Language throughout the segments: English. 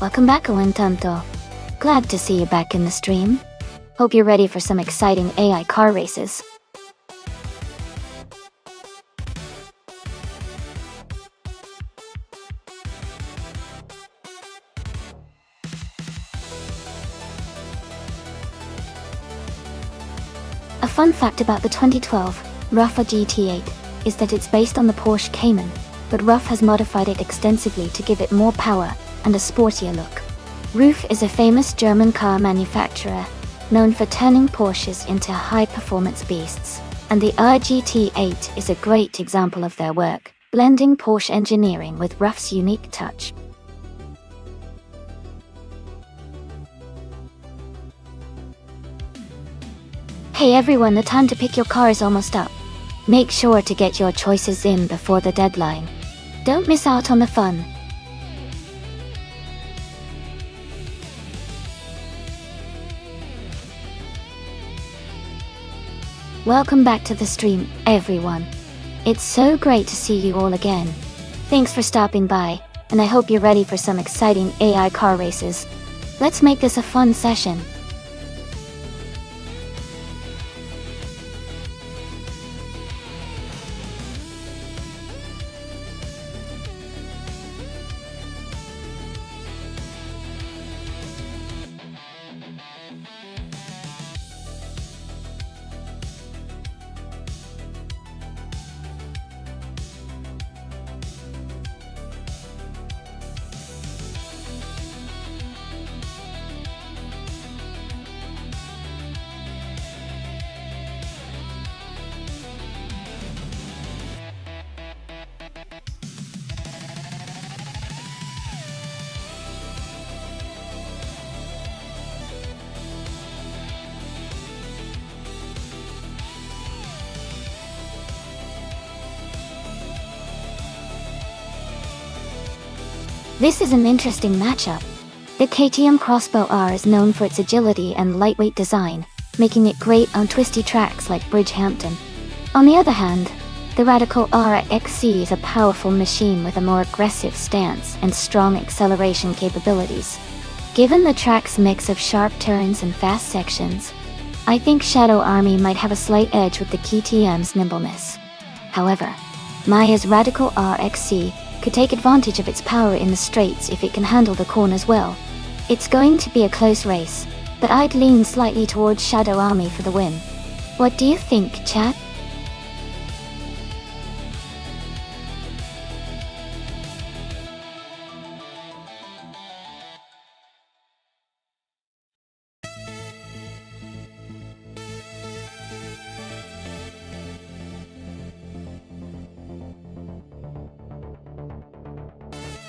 Welcome back, Tanto. Glad to see you back in the stream. Hope you're ready for some exciting AI car races. A fun fact about the 2012 RUF GT8 is that it's based on the Porsche Cayman, but RUF has modified it extensively to give it more power and a sportier look. RUF is a famous German car manufacturer, known for turning Porsches into high-performance beasts, and the GT8 is a great example of their work, blending Porsche engineering with RUF's unique touch. Hey everyone, the time to pick your car is almost up. Make sure to get your choices in before the deadline. Don't miss out on the fun. Welcome back to the stream, everyone. It's so great to see you all again. Thanks for stopping by, and I hope you're ready for some exciting AI car races. Let's make this a fun session. This is an interesting matchup. The KTM Crossbow R is known for its agility and lightweight design, making it great on twisty tracks like Bridgehampton. On the other hand, the Radical RXC is a powerful machine with a more aggressive stance and strong acceleration capabilities. Given the track's mix of sharp turns and fast sections, I think Shadow Army might have a slight edge with the KTM's nimbleness. However, Maya's Radical RXC could take advantage of its power in the straights if it can handle the corners well. It's going to be a close race, but I'd lean slightly towards Shadow Army for the win. What do you think, chat?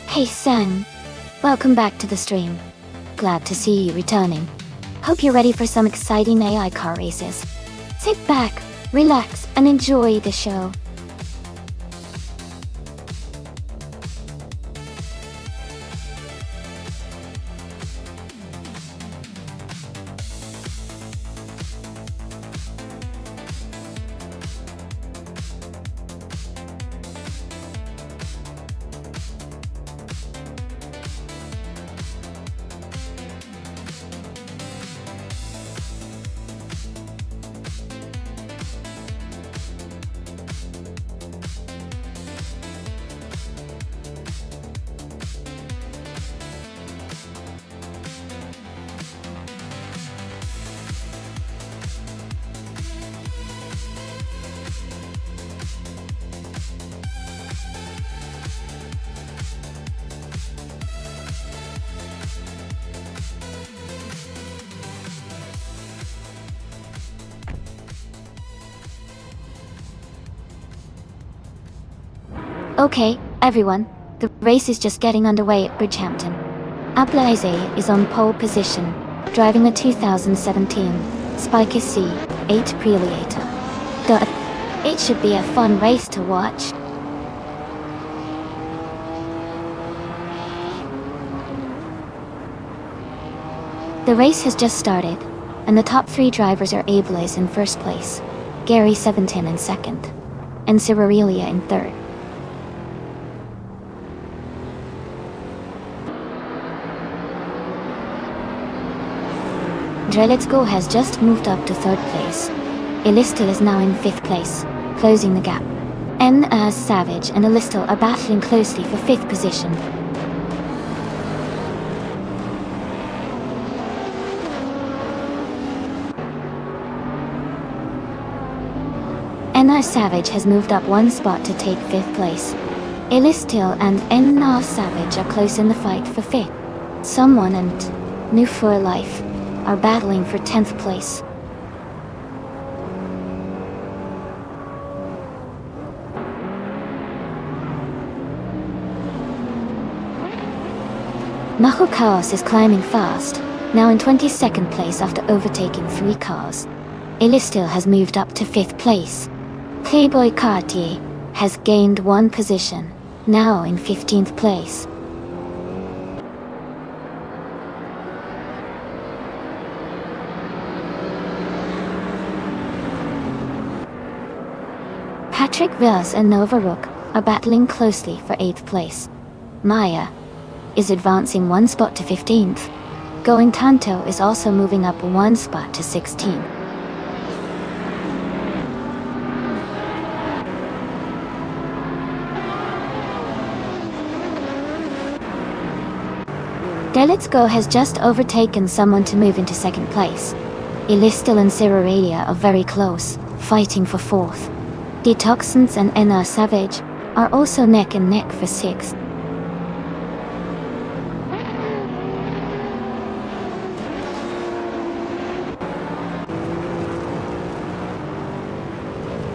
Hey Sang, welcome back to the stream. Glad to see you returning. Hope you're ready for some exciting AI car races. Sit back, relax, and enjoy the show. Okay, everyone, the race is just getting underway at Bridgehampton. Ablaze is on pole position, driving the 2017 Spiker C8 Preliator. It should be a fun race to watch. The race has just started, and the top three drivers are Ablaze in first place, Gary 17 in second, and Cyrilia in third. Let's Go has just moved up to 3rd place. Elistil is now in 5th place, closing the gap. N.S. Savage and Elistil are battling closely for 5th position. N.R. Savage has moved up 1 spot to take 5th place. Elistil and N.R. Savage are close in the fight for 5th. Someone and New For Life are battling for 10th place. Maho Chaos is climbing fast, now in 22nd place after overtaking 3 cars. Elistil has moved up to 5th place. Playboy Cartier has gained 1 position, now in 15th place. Patrick Vels and Nova Rook are battling closely for 8th place. Maya is advancing 1 spot to 15th. Going Tanto is also moving up 1 spot to 16th. Let's Go has just overtaken someone to move into 2nd place. Elistil and Cirraria are very close, fighting for 4th. Detoxins and NR Savage are also neck and neck for 6th.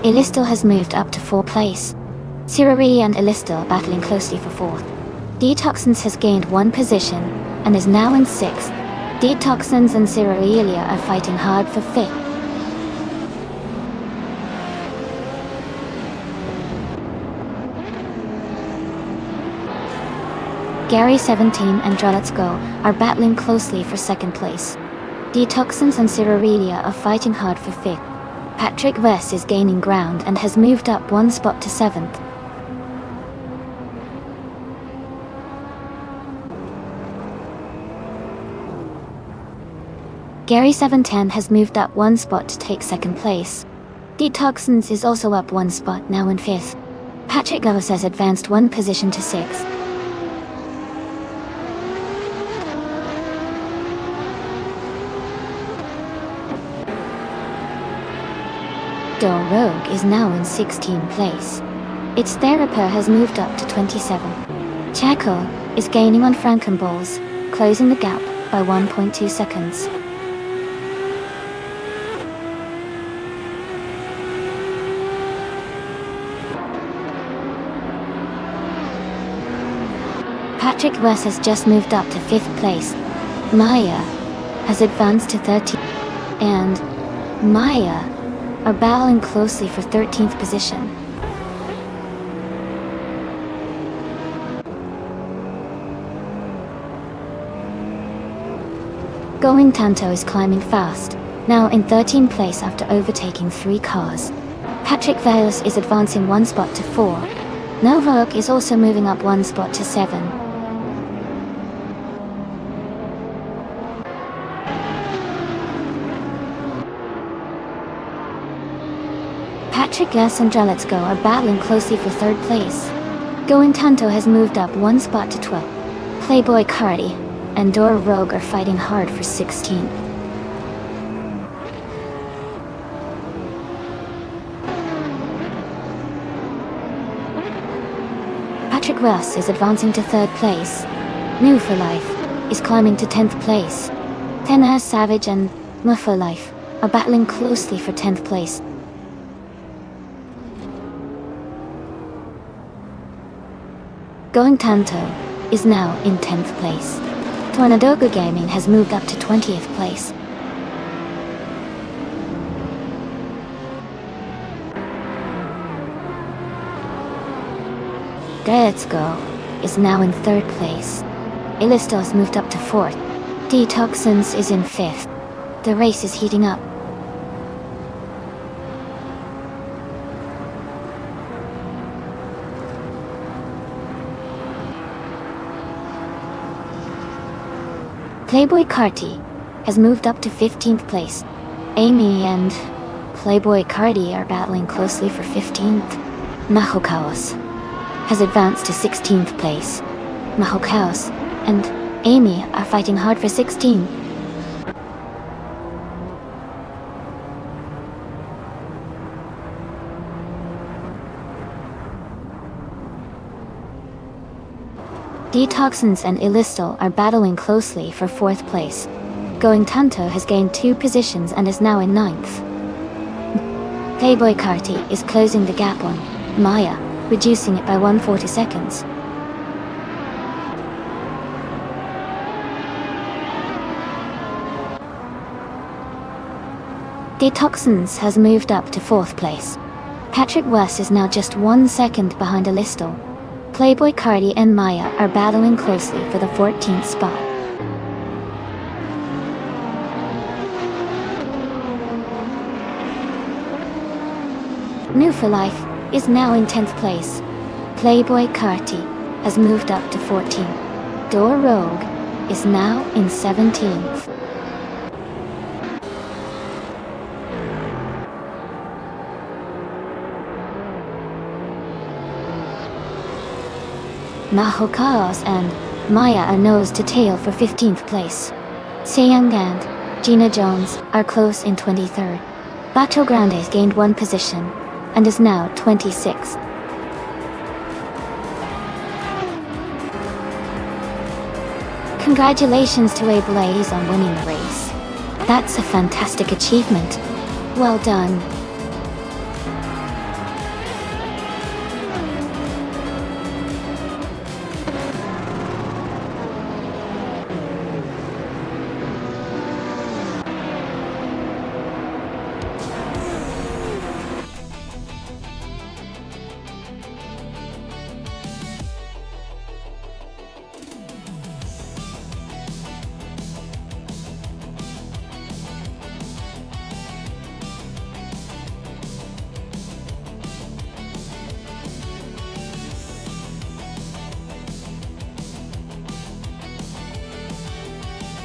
Elistil has moved up to 4th place. Cirraria and Elistil battling closely for 4th. Detoxins has gained 1 position and is now in 6th. Detoxins and Cirraria are fighting hard for 5th. Gary 17 and Let's Go are battling closely for 2nd place. Detoxins and Cirraria are fighting hard for 5th. Patrick Vess is gaining ground and has moved up 1 spot to 7th. Gary 710 has moved up 1 spot to take 2nd place. Detoxins is also up 1 spot, now in 5th. Patrick Gauss has advanced 1 position to 6th. Door Rogue is now in 16th place. Its Theraper has moved up to 27. Chaco is gaining on Frankenballs, closing the gap by 1.2 seconds. Patrick West has just moved up to 5th place. Maya has advanced to 13th, and Maya are battling closely for 13th position. Going Tanto is climbing fast, now in 13th place after overtaking 3 cars. Patrick Vales is advancing 1 spot to 4. Novaok is also moving up 1 spot to 7. Patrick Gas and Let's Go are battling closely for 3rd place. Going Tanto has moved up 1 spot to 12. Playboy Cardi and Dora Rogue are fighting hard for 16th. Patrick Russ is advancing to 3rd place. New For Life is climbing to 10th place. 10 Savage and New For Life are battling closely for 10th place. Going Tanto is now in 10th place. Tornadogo Gaming has moved up to 20th place. Let's Go is now in 3rd place. Illustos moved up to 4th. Detoxins is in 5th. The race is heating up. Playboy Carti has moved up to 15th place. Amy and Playboy Cardi are battling closely for 15th. Mahokaos has advanced to 16th place. Mahokaos and Amy are fighting hard for 16. Detoxins and Illistal are battling closely for 4th place. Going Tanto has gained 2 positions and is now in 9th. Playboy Carti is closing the gap on Maya, reducing it by 140 seconds. Detoxins has moved up to 4th place. Patrick West is now just 1 second behind Illistal. Playboy Cardi and Maya are battling closely for the 14th spot. New for Life is now in 10th place. Playboy Carti has moved up to 14. Door Rogue is now in 17th. Mahokaos and Maya are nose to tail for 15th place. Seyoung and Gina Jones are close in 23rd. Bato Grande's gained 1 position and is now 26th. Congratulations to Ablaze on winning the race. That's a fantastic achievement. Well done.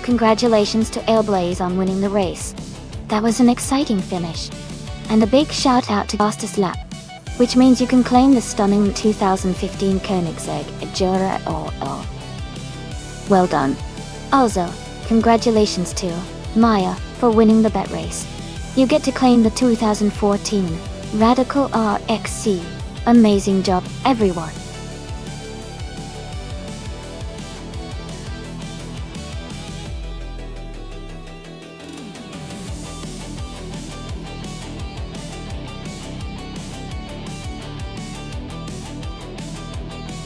Congratulations to Ailblaze on winning the race. That was an exciting finish. And a big shout out to Fastest Lap, which means you can claim the stunning 2015 Koenigsegg Jura OO. Well done. Also, congratulations to Maya for winning the bet race. You get to claim the 2014 Radical RXC. Amazing job, everyone.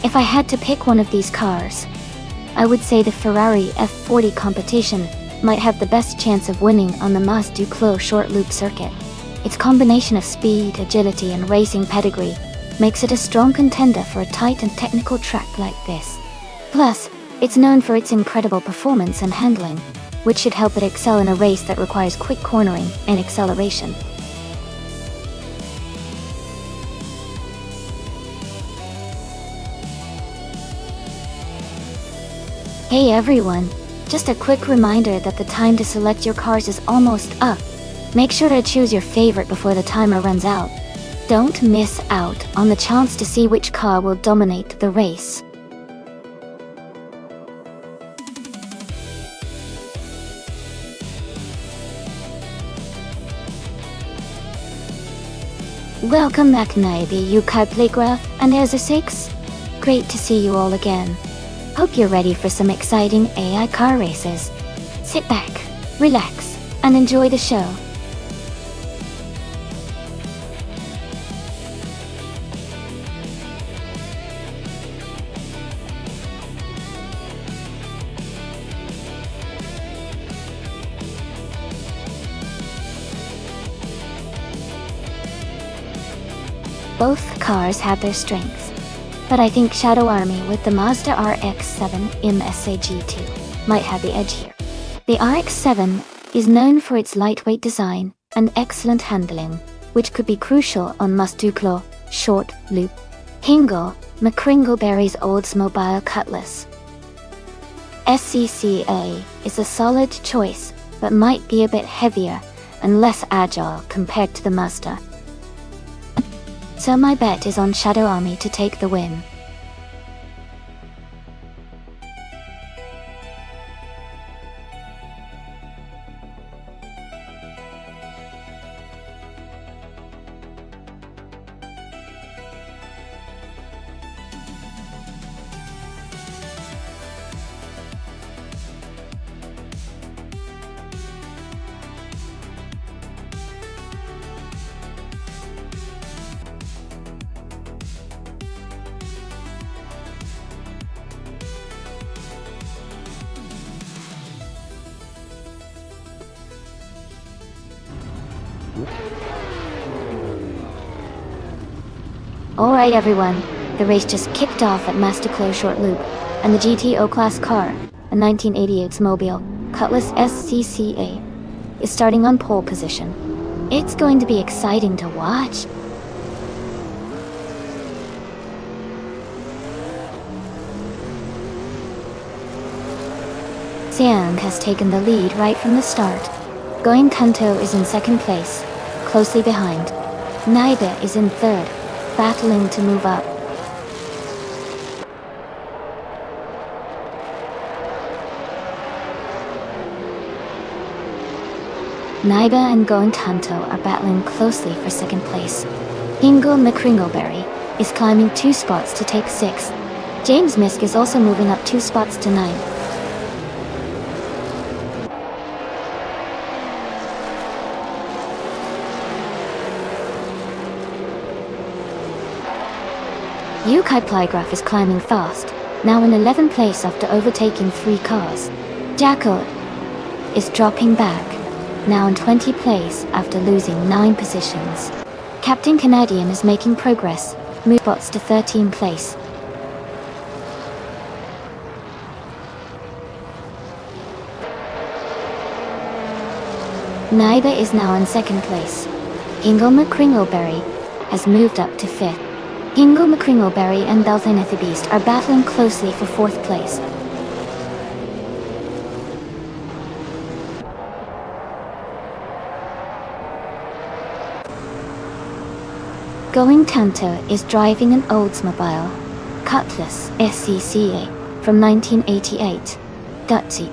If I had to pick one of these cars, I would say the Ferrari F40 competition might have the best chance of winning on the Mas Duclos short loop circuit. Its combination of speed, agility, and racing pedigree makes it a strong contender for a tight and technical track like this. Plus, it's known for its incredible performance and handling, which should help it excel in a race that requires quick cornering and acceleration. Hey everyone, just a quick reminder that the time to select your cars is almost up. Make sure to choose your favorite before the timer runs out. Don't miss out on the chance to see which car will dominate the race. Welcome back Naibi UK Playgraph and Ezra 6. Great to see you all again. Hope you're ready for some exciting AI car races. Sit back, relax, and enjoy the show. Both cars have their strengths, but I think Shadow Army with the Mazda RX-7 MSAG2 might have the edge here. The RX-7 is known for its lightweight design and excellent handling, which could be crucial on Mas Duclos short loop. Hingle, McCringleberry's Oldsmobile Cutlass SCCA is a solid choice but might be a bit heavier and less agile compared to the Master. So my bet is on Shadow Army to take the win. Alright everyone, the race just kicked off at Master Close Short Loop, and the GTO class car, a 1988 Mobile, Cutlass SCCA, is starting on pole position. It's going to be exciting to watch. Xiang has taken the lead right from the start. Going Kanto is in second place, closely behind. Naiba is in third, battling to move up. Naiba and Going Kanto are battling closely for second place. Hingo McCringleberry is climbing 2 spots to take 6th. James Misk is also moving up 2 spots to 9th. Yukai Plygraph is climbing fast, now in 11th place after overtaking 3 cars. Jacko is dropping back, now in 20th place after losing 9 positions. Captain Canadian is making progress, move spots to 13th place. Naiba is now in 2nd place. Hingo McCringleberry has moved up to 5th. Hingo McCringleberry and Belthaneth the Beast are battling closely for 4th place. Going Kanto is driving an Oldsmobile, Cutlass SCCA, from 1988. Gutsy.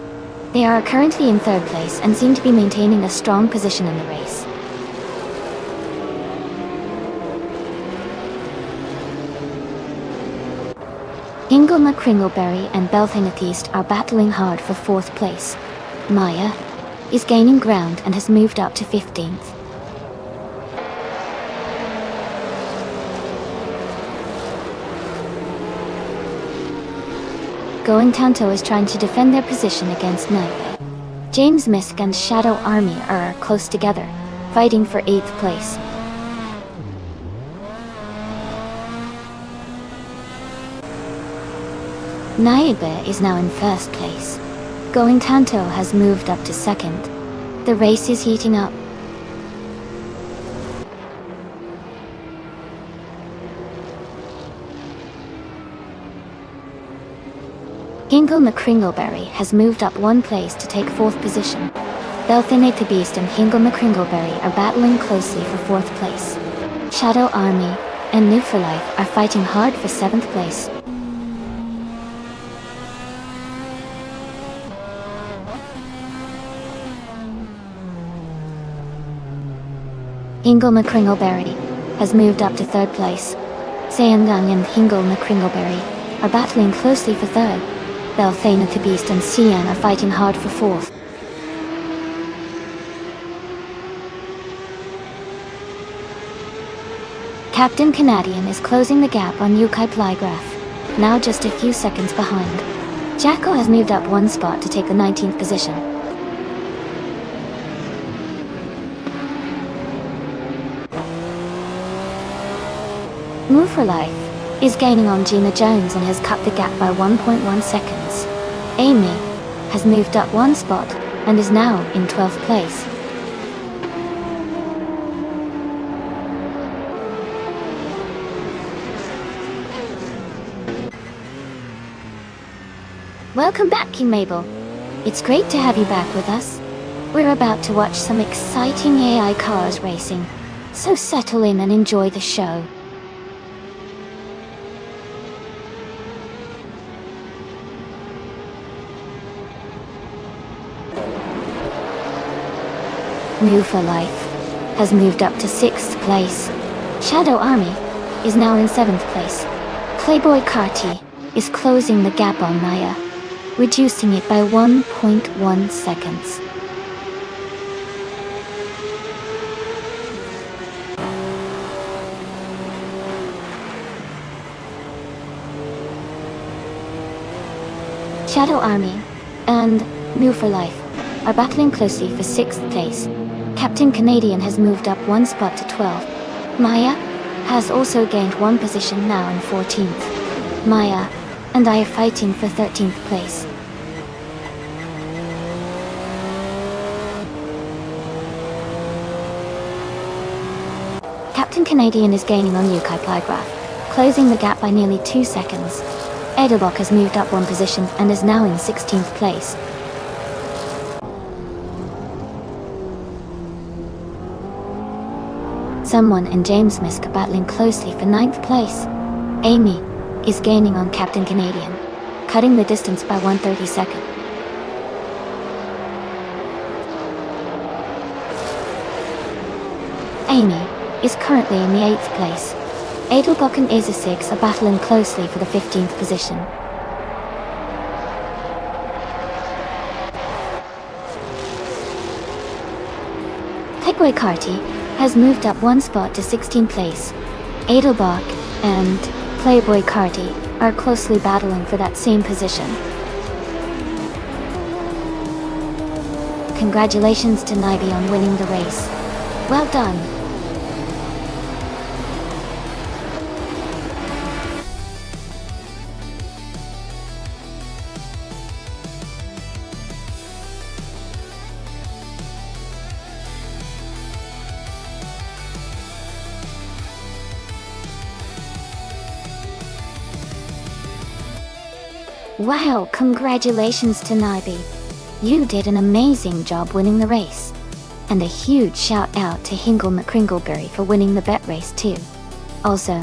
They are currently in 3rd place and seem to be maintaining a strong position in the race. Hingo McCringleberry and Belthaneth East are battling hard for 4th place. Maya is gaining ground and has moved up to 15th. Going Kanto is trying to defend their position against Naiba. James Misk and Shadow Army are close together, fighting for 8th place. Naiba is now in 1st place. Going Kanto has moved up to 2nd. The race is heating up. Hingo McCringleberry has moved up 1 place to take 4th position. Belthaneth the Beast and Hingo McCringleberry are battling closely for 4th place. Shadow Army and New for Life are fighting hard for 7th place. Hingo McCringleberry has moved up to 3rd place. Seangang and Hingo McCringleberry are battling closely for 3rd. Belthaneth the Beast and Xian are fighting hard for 4th. Captain Canadian is closing the gap on Yukai Plygraph, now just a few seconds behind. Jacko has moved up 1 spot to take the 19th position. Move for Life is gaining on Gina Jones and has cut the gap by 1.1 seconds. Amy has moved up 1 spot and is now in 12th place. Welcome back, King Mabel. It's great to have you back with us. We're about to watch some exciting AI cars racing, so settle in and enjoy the show. New for Life has moved up to 6th place. Shadow Army is now in 7th place. Playboy Carti is closing the gap on Maya, reducing it by 1.1 seconds. Shadow Army and New for Life are battling closely for 6th place. Captain Canadian has moved up 1 spot to 12. Maya has also gained 1 position now in 14th. Maya and I are fighting for 13th place. Captain Canadian is gaining on Yukai Plygraph, closing the gap by nearly 2 seconds. Edelbach has moved up 1 position and is now in 16th place. Someone and James Misk are battling closely for 9th place. Amy is gaining on Captain Canadian, cutting the distance by 1/32. Amy is currently in the 8th place. Edelbach and Isisix are battling closely for the 15th position. Playboy Carti has moved up 1 spot to 16th place. Edelbach and Playboy Carti are closely battling for that same position. Congratulations to Nibi on winning the race. Well done. Wow, congratulations to Nibi. You did an amazing job winning the race. And a huge shout out to Hingle McCringleberry for winning the bet race too. Also,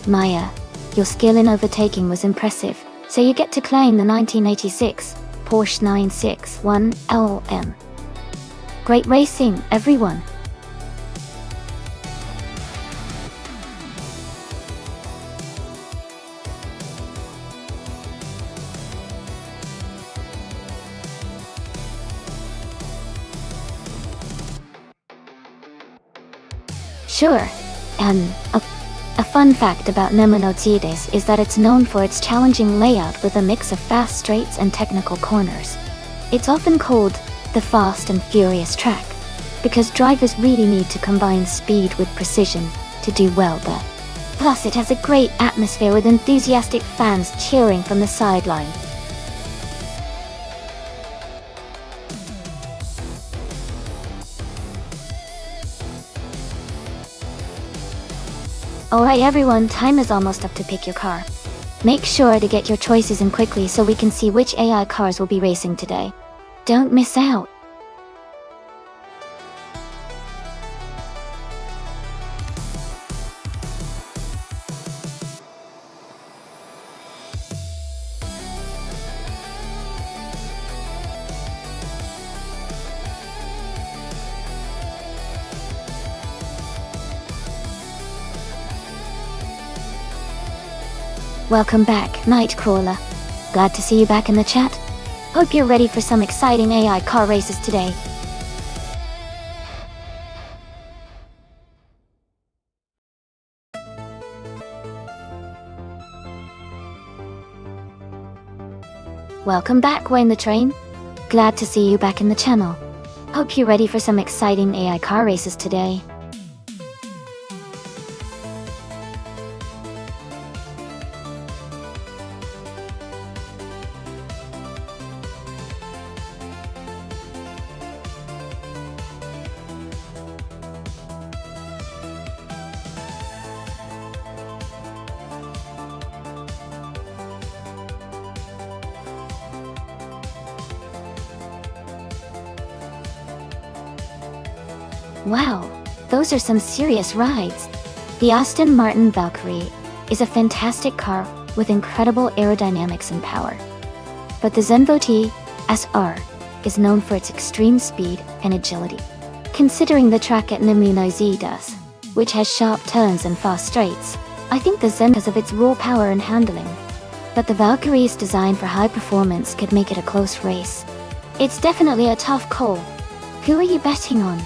Maya, your skill in overtaking was impressive, so you get to claim the 1986 Porsche 961 LM. Great racing, everyone. Sure, and a fun fact about Nemonotsides is that it's known for its challenging layout with a mix of fast straights and technical corners. It's often called the Fast and Furious track, because drivers really need to combine speed with precision to do well there. Plus, it has a great atmosphere with enthusiastic fans cheering from the sideline. Alright everyone, time is almost up to pick your car. Make sure to get your choices in quickly so we can see which AI cars will be racing today. Don't miss out. Welcome back, Nightcrawler. Glad to see you back in the chat. Hope you're ready for some exciting AI car races today. Welcome back, Wayne the Train. Glad to see you back in the channel. Hope you're ready for some exciting AI car races today. Wow, those are some serious rides. The Aston Martin Valkyrie is a fantastic car with incredible aerodynamics and power. But the Zenvo TSR is known for its extreme speed and agility. Considering the track at Nonstop, which has sharp turns and fast straights, I think the Zen because of its raw power and handling. But the Valkyrie's design for high performance could make it a close race. It's definitely a tough call. Who are you betting on?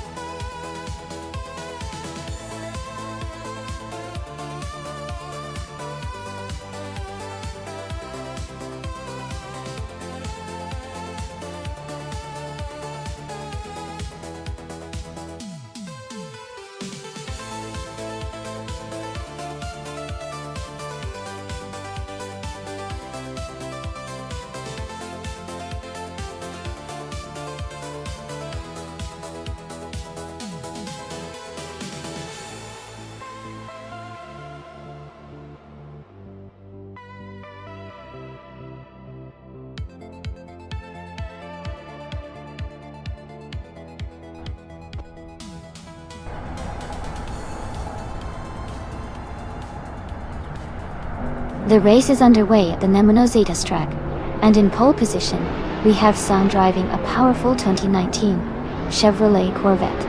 The race is underway at the Nonstop track, and in pole position, we have Sang driving a powerful 2019 Chevrolet Corvette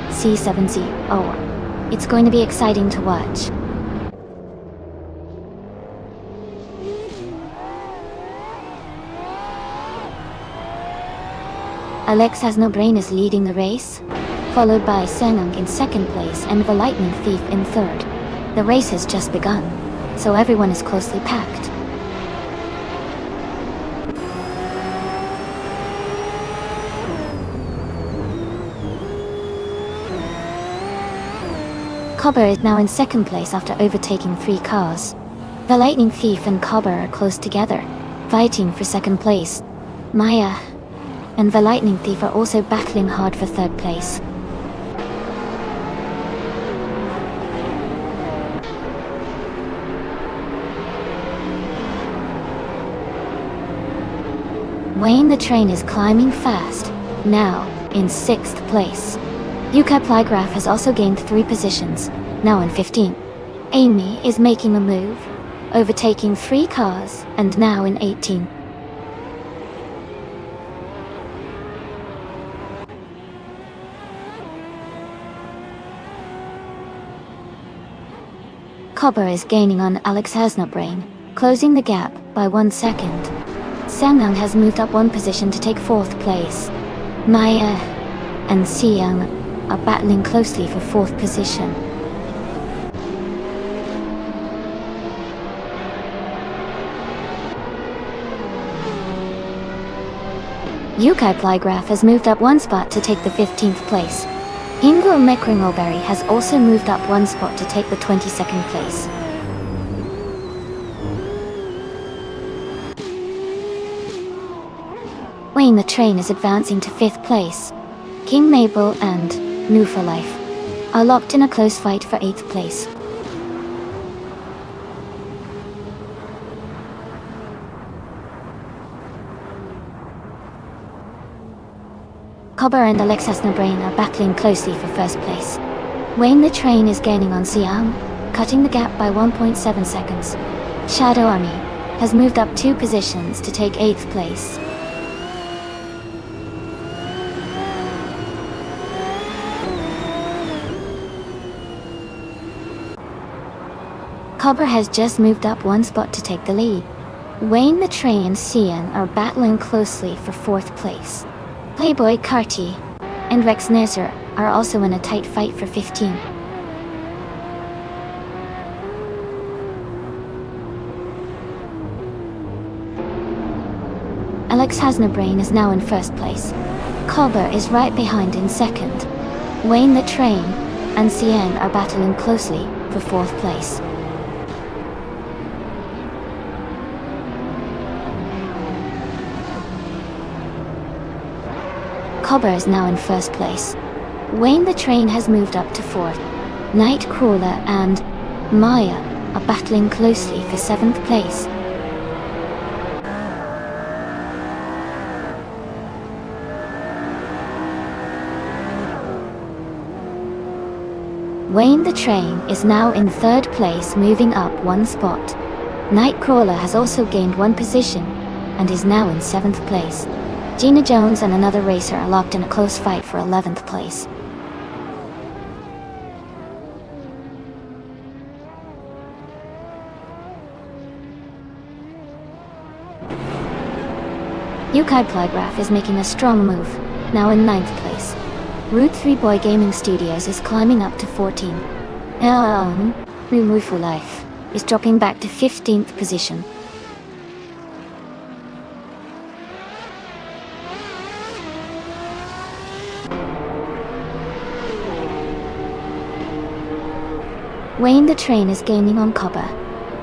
C70. It's going to be exciting to watch. Alex has no brain is leading the race, followed by Sang in second place and the Lightning Thief in third. The race has just begun, so everyone is closely packed. Cobber is now in second place after overtaking 3 cars. The Lightning Thief and Cobber are close together, fighting for second place. Maya and the Lightning Thief are also battling hard for third place. Wayne the Train is climbing fast, now in 6th place. Yuka Plygraph has also gained 3 positions, now in 15th. Amy is making a move, overtaking 3 cars and now in 18th. Cobber is gaining on Alex has no brain, closing the gap by 1 second. Sangnang has moved up 1 position to take 4th place. Maya and Siyoung are battling closely for 4th position. Yukai Plygraph has moved up 1 spot to take the 15th place. Ingo Mekringleberry has also moved up 1 spot to take the 22nd place. Wayne the Train is advancing to 5th place. King Mabel and New for Life are locked in a close fight for 8th place. Cobber and Alex Hasnabrain are battling closely for 1st place. Wayne the Train is gaining on Siam, cutting the gap by 1.7 seconds. Shadow Army has moved up 2 positions to take 8th place. Cobber has just moved up 1 spot to take the lead. Wayne the Train and Cian are battling closely for 4th place. Playboy Carty and Rex Nasser are also in a tight fight for 15. Alex Hasnabrain is now in 1st place. Cobber is right behind in 2nd. Wayne the Train and Cian are battling closely for 4th place. Cobber is now in 1st place. Wayne the Train has moved up to 4th. Nightcrawler and Maya are battling closely for 7th place. Wayne the Train is now in third place, moving up one spot. Nightcrawler has also gained one position and is now in 7th place. Gina Jones and another racer are locked in a close fight for 11th place. Yukai Plygraph is making a strong move, now in 9th place. Route 3 Boy Gaming Studios is climbing up to 14. Moo for Life is dropping back to 15th position. Wayne the Train is gaining on Copper,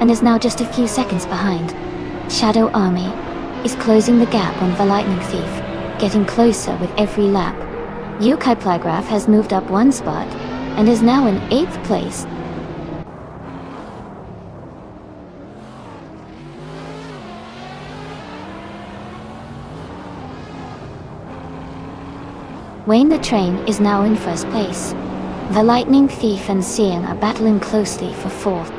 and is now just a few seconds behind. Shadow Army is closing the gap on the Lightning Thief, getting closer with every lap. Yukai Plygraph has moved up one spot, and is now in 8th place. Wayne the Train is now in 1st place. The Lightning Thief and Cian are battling closely for 4th.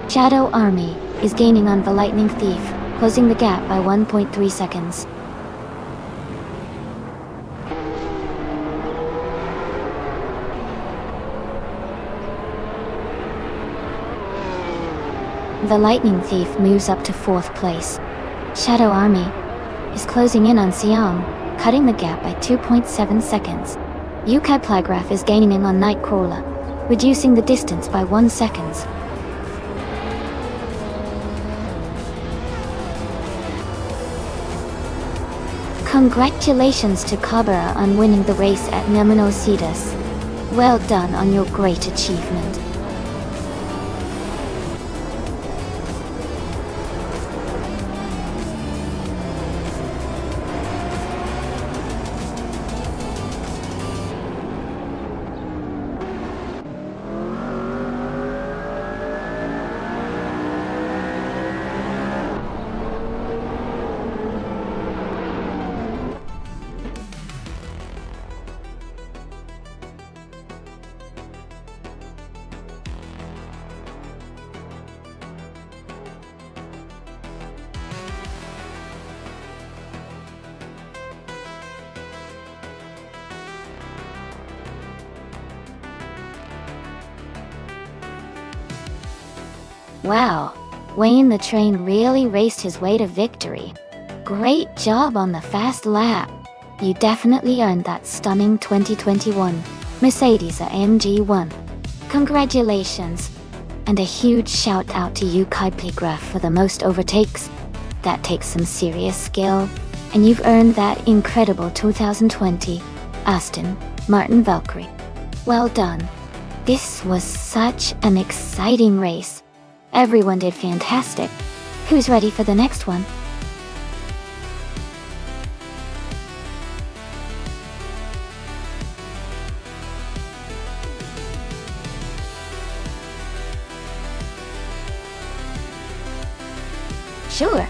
Shadow Army is gaining on the Lightning Thief, closing the gap by 1.3 seconds. The Lightning Thief moves up to 4th place. Shadow Army is closing in on Siam, cutting the gap by 2.7 seconds. Yukai Plygraph is gaining in on Nightcrawler, reducing the distance by 1 second. Congratulations to Kabara on winning the race at Nemonosidas. Well done on your great achievement. Wow, Wayne the Train really raced his way to victory. Great job on the fast lap. You definitely earned that stunning 2021 Mercedes-AMG 1. Congratulations. And a huge shout out to Yukai Plygraph for the most overtakes. That takes some serious skill. And you've earned that incredible 2020 Aston Martin Valkyrie. Well done. This was such an exciting race. Everyone did fantastic. Who's ready for the next one? Sure.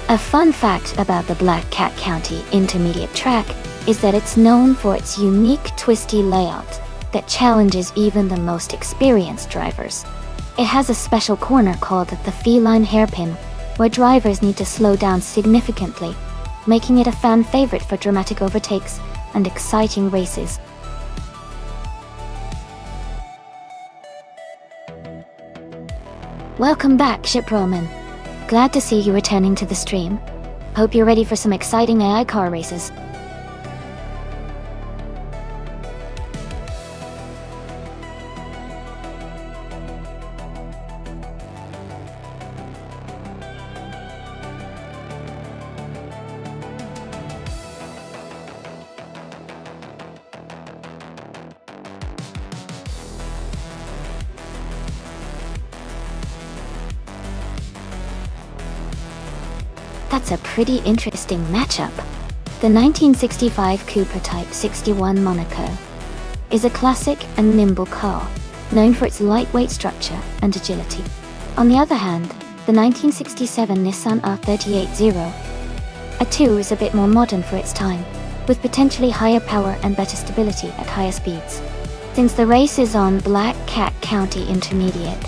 A fun fact about the Black Cat County Intermediate Track is that it's known for its unique twisty layout that challenges even the most experienced drivers. It has a special corner called the Feline Hairpin, where drivers need to slow down significantly, making it a fan favorite for dramatic overtakes and exciting races. Welcome back, Shiproman. Glad to see you returning to the stream. Hope you're ready for some exciting AI car races. That's a pretty interesting matchup. The 1965 Cooper Type 61 Monaco is a classic and nimble car, known for its lightweight structure and agility. On the other hand, the 1967 Nissan R380 A2 is a bit more modern for its time, with potentially higher power and better stability at higher speeds. Since the race is on Black Cat County Intermediate,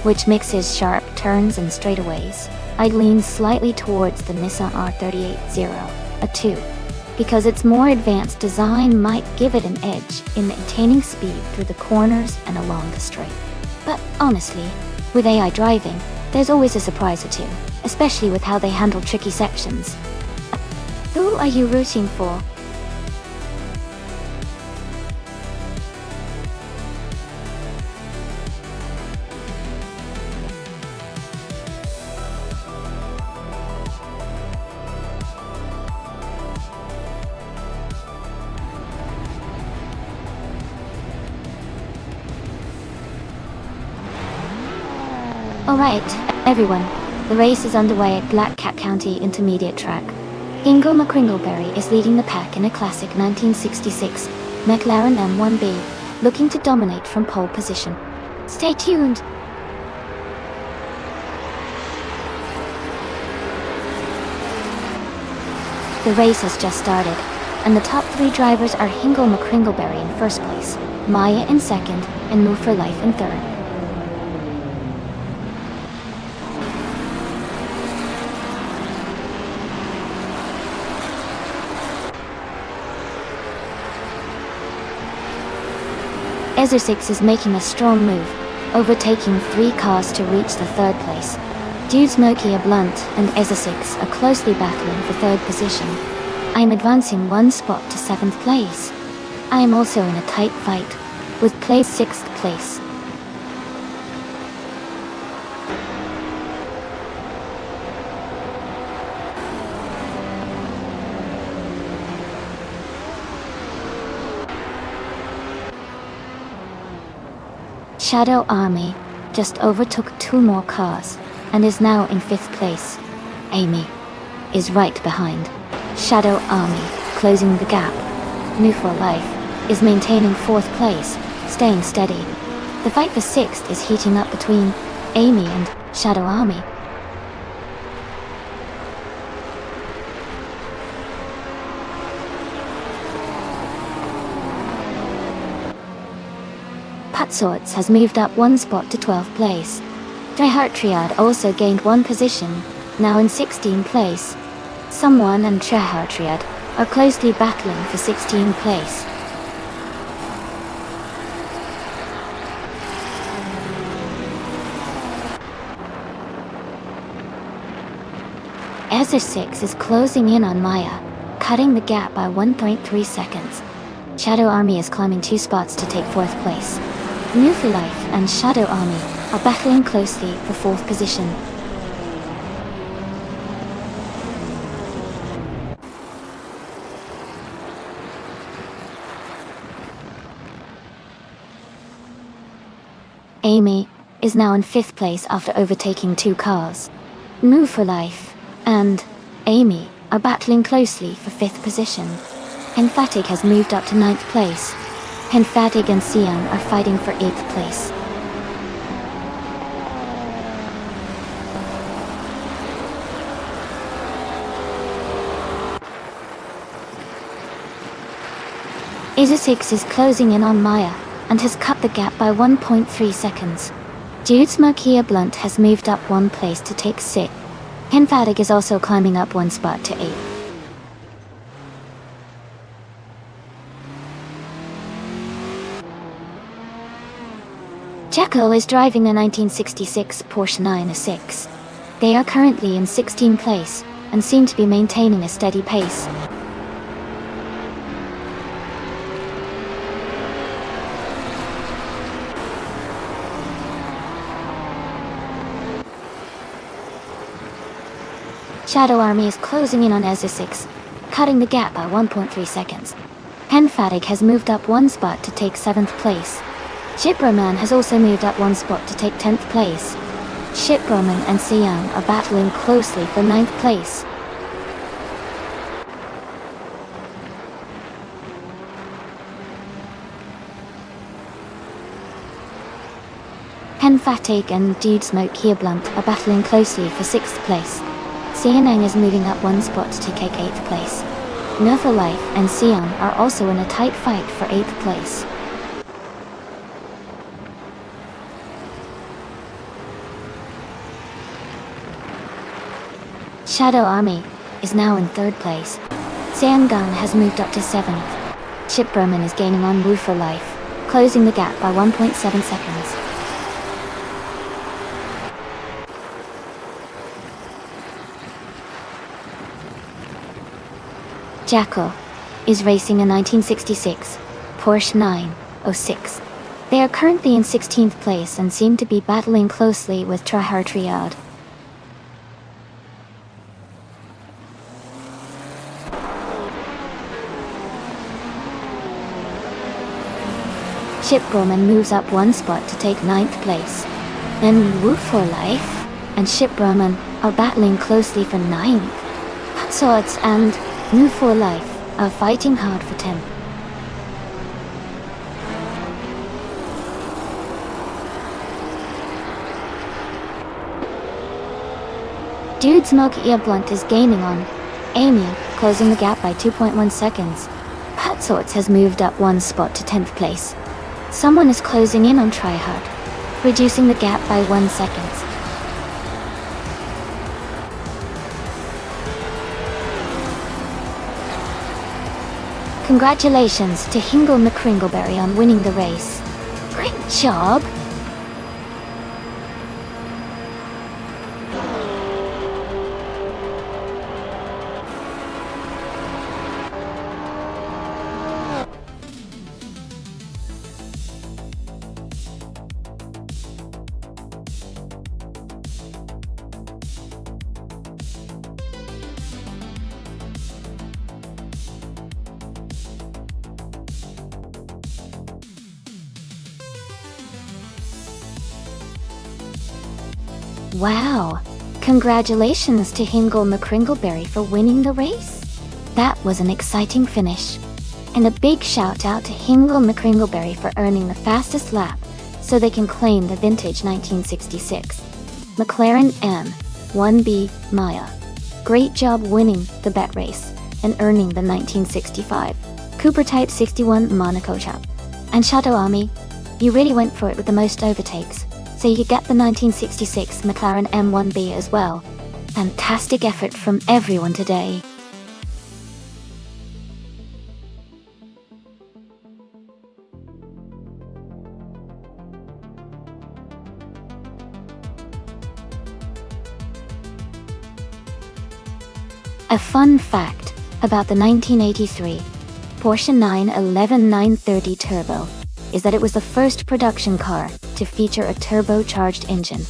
which mixes sharp turns and straightaways, I'd lean slightly towards the Nissan R380, a 2, because its more advanced design might give it an edge in maintaining speed through the corners and along the straight. But honestly, with AI driving, there's always a surprise or two, especially with how they handle tricky sections. Who are you rooting for? Alright, everyone, the race is underway at Black Cat County Intermediate Track. Ingo McCringleberry is leading the pack in a classic 1966 McLaren M1B, looking to dominate from pole position. Stay tuned! The race has just started, and the top 3 drivers are Ingo McCringleberry in first place, Maya in second, and Move for Life in third. Ezra 6 is making a strong move, overtaking 3 cars to reach the third place. Dude Smokey a Blunt and Ezra 6 are closely battling for third position. I am advancing 1 spot to 7th place. I am also in a tight fight, with place 6th place. Shadow Army just overtook 2 more cars and is now in 5th place. Amy is right behind. Shadow Army closing the gap. Move for Life is maintaining 4th place, staying steady. The fight for 6th is heating up between Amy and Shadow Army. Patsorts has moved up 1 spot to 12th place. Dryheart Triad also gained 1 position, now in 16th place. Someone and Dryheart Triad are closely battling for 16th place. Ezra 6 is closing in on Maya, cutting the gap by 1.3 seconds. Shadow Army is climbing 2 spots to take 4th place. New for Life and Shadow Army are battling closely for 4th position. Amy is now in 5th place after overtaking 2 cars. Move for Life and Amy are battling closely for 5th position. Emphatic has moved up to 9th place. Emphatic and Sian are fighting for 8th place. Ezra 6 is closing in on Maya and has cut the gap by 1.3 seconds. Dude Smokey a Blunt has moved up 1 place to take 6th. Emphatic is also climbing up 1 spot to 8th. Jekyll is driving the 1966 Porsche 906. They are currently in 16th place and seem to be maintaining a steady pace. Shadow Army is closing in on Ezra 6, cutting the gap by 1.3 seconds. Emphatic has moved up 1 spot to take 7th place. Shipbroman has also moved up 1 spot to take 10th place. Shipbroman and Sian are battling closely for 9th place. Emphatic and Dude Smokey a Blunt are battling closely for 6th place. Sianang is moving up 1 spot to take 8th place. Nerfa Life and Sian are also in a tight fight for 8th place. Shadow Army is now in 3rd place. Xiangang has moved up to 7th. Chip Berman is gaining on Wu for Life, closing the gap by 1.7 seconds. Jacko is racing a 1966 Porsche 906. They are currently in 16th place and seem to be battling closely with Trahar Triad. Chip Berman moves up 1 spot to take 9th place. Then Wu for Life and Chip Berman are battling closely for 9th. Swords and Wu for Life are fighting hard for 10th. Dude's Mug Ear Blunt is gaining on Amy, closing the gap by 2.1 seconds. Pat Sorts has moved up 1 spot to 10th place. Someone is closing in on Tryhard, reducing the gap by 1 second. Congratulations to Hingle McCringleberry on winning the race. Great job! Wow! Congratulations to Hingle McCringleberry for winning the race. That was an exciting finish. And a big shout out to Hingle McCringleberry for earning the fastest lap, so they can claim the vintage 1966 McLaren M1B Maya. Great job winning the bet race and earning the 1965 Cooper Type 61 Monaco Chap. And Shadow Army, you really went for it with the most overtakes, so you get the 1966 McLaren M1B as well. Fantastic effort from everyone today. A fun fact about the 1983 Porsche 911 930 Turbo is that it was the first production car to feature a turbocharged engine,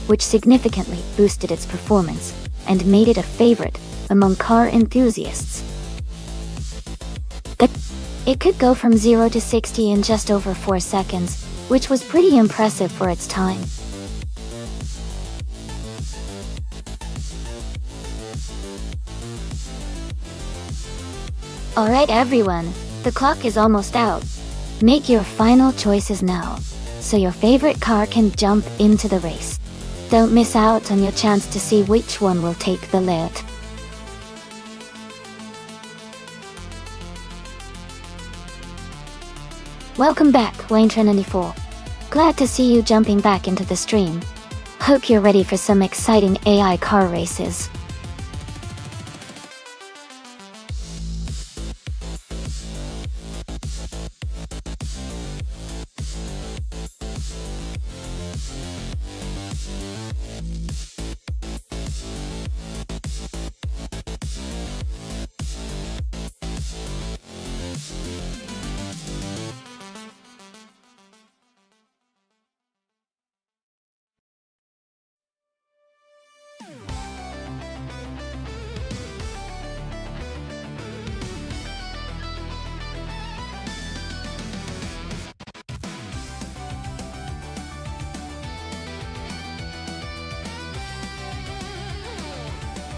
which significantly boosted its performance and made it a favorite among car enthusiasts. It could go from 0 to 60 in just over 4 seconds, which was pretty impressive for its time. Alright everyone, the clock is almost out. Make your final choices now, so your favorite car can jump into the race. Don't miss out on your chance to see which one will take the lead. Welcome back, Wayne94. Glad to see you jumping back into the stream. Hope you're ready for some exciting AI car races.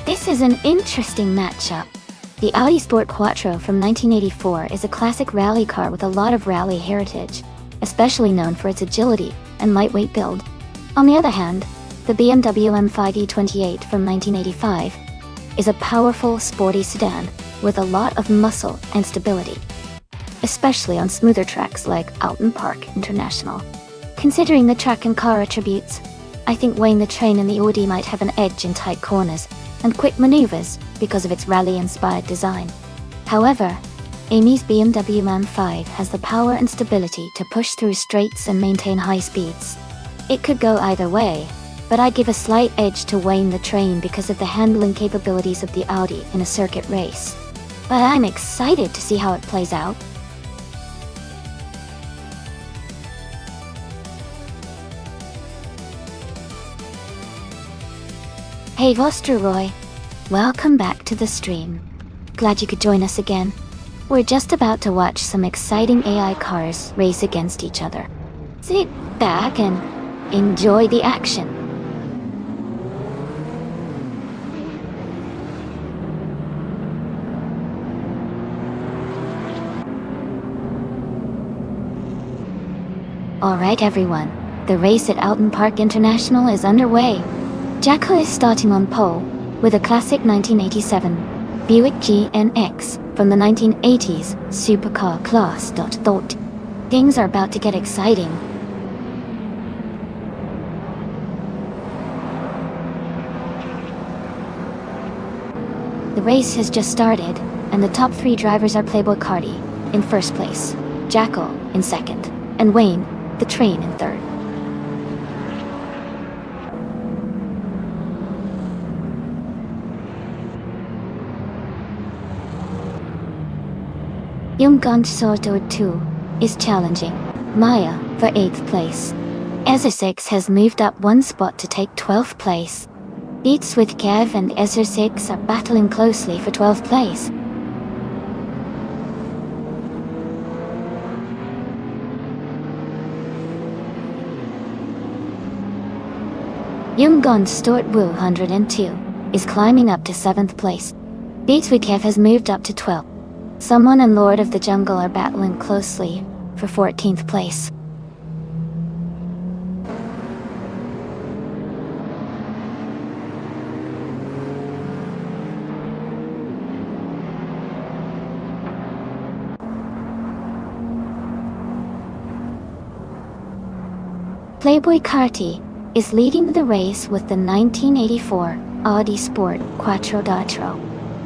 This is an interesting matchup. The Audi Sport Quattro from 1984 is a classic rally car with a lot of rally heritage, especially known for its agility and lightweight build. On the other hand, the BMW M5 E28 from 1985 is a powerful, sporty sedan with a lot of muscle and stability, especially on smoother tracks like Alton Park International. Considering the track and car attributes, I think Wayne the Train and the Audi might have an edge in tight corners, and quick maneuvers because of its rally-inspired design. However, Amy's BMW M5 has the power and stability to push through straights and maintain high speeds. It could go either way, but I give a slight edge to Wayne the Train because of the handling capabilities of the Audi in a circuit race. But I'm excited to see how it plays out. Hey Vostroy, welcome back to the stream. Glad you could join us again. We're just about to watch some exciting AI cars race against each other. Sit back and enjoy the action. Alright everyone, the race at Alton Park International is underway. Jacko is starting on pole, with a classic 1987 Buick GNX from the 1980s supercar class. Thought things are about to get exciting. The race has just started, and the top three drivers are Playboy Cardi in first place, Jacko in second, and Wayne the Train in third. Younggun Soto 2 is challenging Maya for 8th place. Ezra6 has moved up one spot to take 12th place. Beats with Kev and Ezra6 are battling closely for 12th place. Younggun Stuart Wu 102 is climbing up to 7th place. Beats with Kev has moved up to 12th. Someone and Lord of the Jungle are battling closely for 14th place. Playboy Carti is leading the race with the 1984 Audi Sport Quattro D'Atro.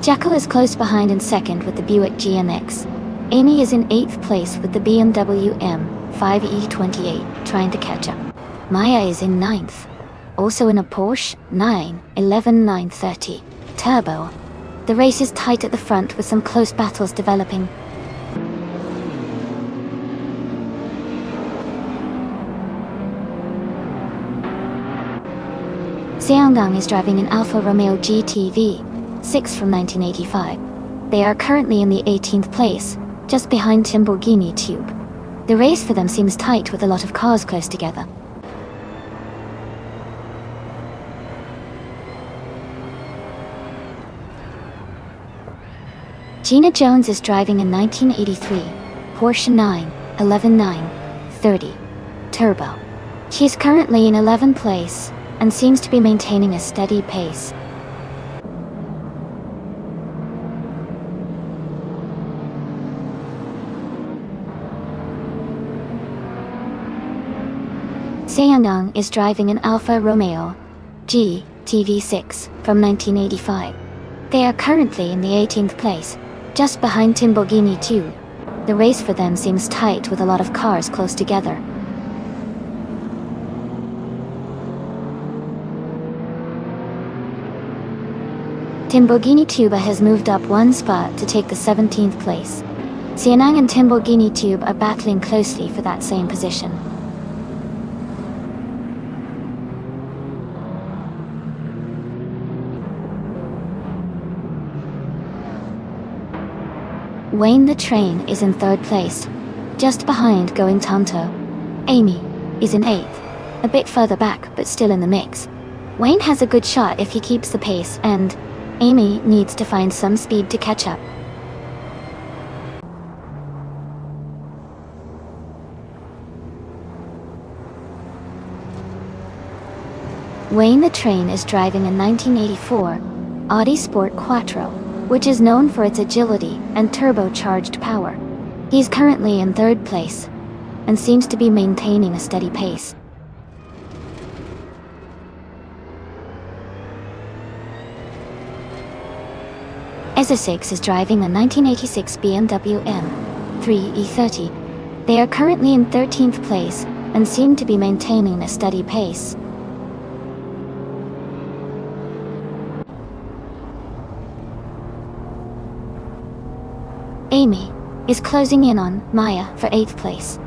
Jacko is close behind in second with the Buick GNX. Amy is in 8th place with the BMW M5E28, trying to catch up. Maya is in 9th, also in a Porsche 911 930 Turbo. The race is tight at the front with some close battles developing. Xianggang is driving an Alfa Romeo GTV 6 from 1985. They are currently in the 18th place, just behind Lamborghini Tube. The race for them seems tight with a lot of cars close together. Gina Jones is driving a 1983 Porsche 911 930 Turbo. She's currently in 11th place and seems to be maintaining a steady pace. Xianggang is driving an Alfa Romeo GTV6 from 1985. They are currently in the 18th place, just behind Lamborghini Tube. The race for them seems tight with a lot of cars close together. Lamborghini Tuba has moved up one spot to take the 17th place. Xianang and Lamborghini Tube are battling closely for that same position. Wayne the Train is in 3rd place, just behind Going Tonto. Amy is in 8th, a bit further back but still in the mix. Wayne has a good shot if he keeps the pace, and Amy needs to find some speed to catch up. Wayne the Train is driving a 1984 Audi Sport Quattro, which is known for its agility and turbocharged power. He's currently in 3rd place, and seems to be maintaining a steady pace. EZA 6 is driving a 1986 BMW M3 E30. They are currently in 13th place and seem to be maintaining a steady pace. Amy is closing in on Maya for 8th place.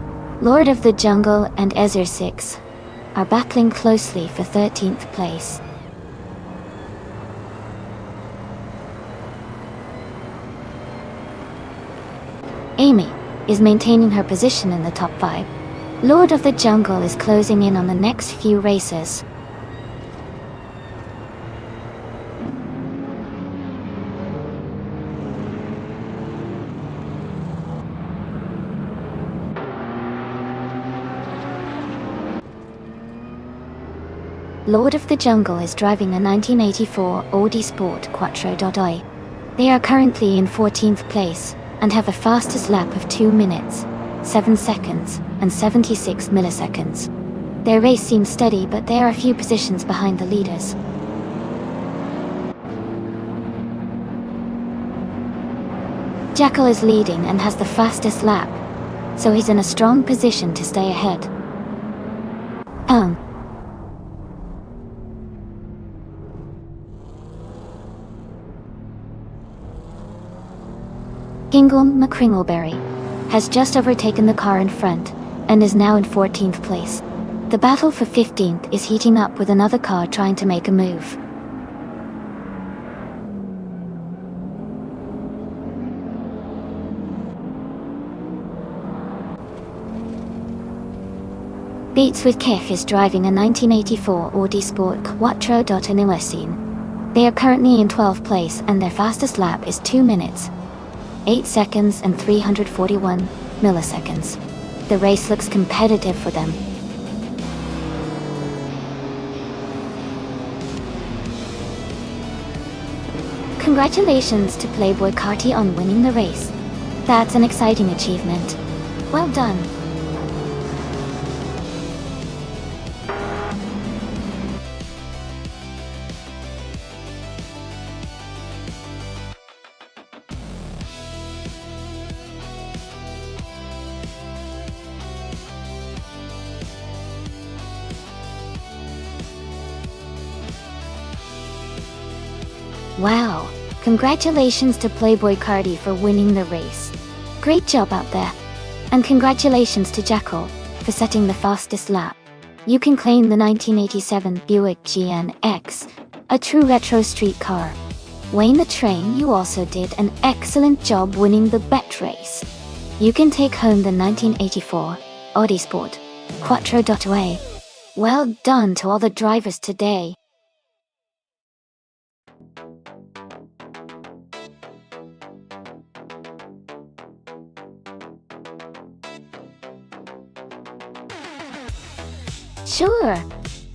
Lord of the Jungle and EZA 6 are battling closely for 13th place. Amy is maintaining her position in the top 5. Lord of the Jungle is closing in on the next few races. Lord of the Jungle is driving a 1984 Audi Sport Quattro. They are currently in 14th place and have a fastest lap of 2 minutes, 7 seconds, and 76 milliseconds. Their race seems steady, but they are a few positions behind the leaders. Jackal is leading and has the fastest lap, so he's in a strong position to stay ahead. Kingle McCringleberry has just overtaken the car in front and is now in 14th place. The battle for 15th is heating up with another car trying to make a move. Beats with Kif is driving a 1984 Audi Sport Quattro Limousine. They are currently in 12th place and their fastest lap is 2 minutes, 8 seconds and 341 milliseconds. The race looks competitive for them. Congratulations to Playboy Carti on winning the race. That's an exciting achievement. Well done. Wow, congratulations to Playboy Carti for winning the race. Great job out there. And congratulations to Jackal for setting the fastest lap. You can claim the 1987 Buick GNX, a true retro street car. Wayne the Train, you also did an excellent job winning the bet race. You can take home the 1984 Audi Sport Quattro. Well done to all the drivers today. Sure.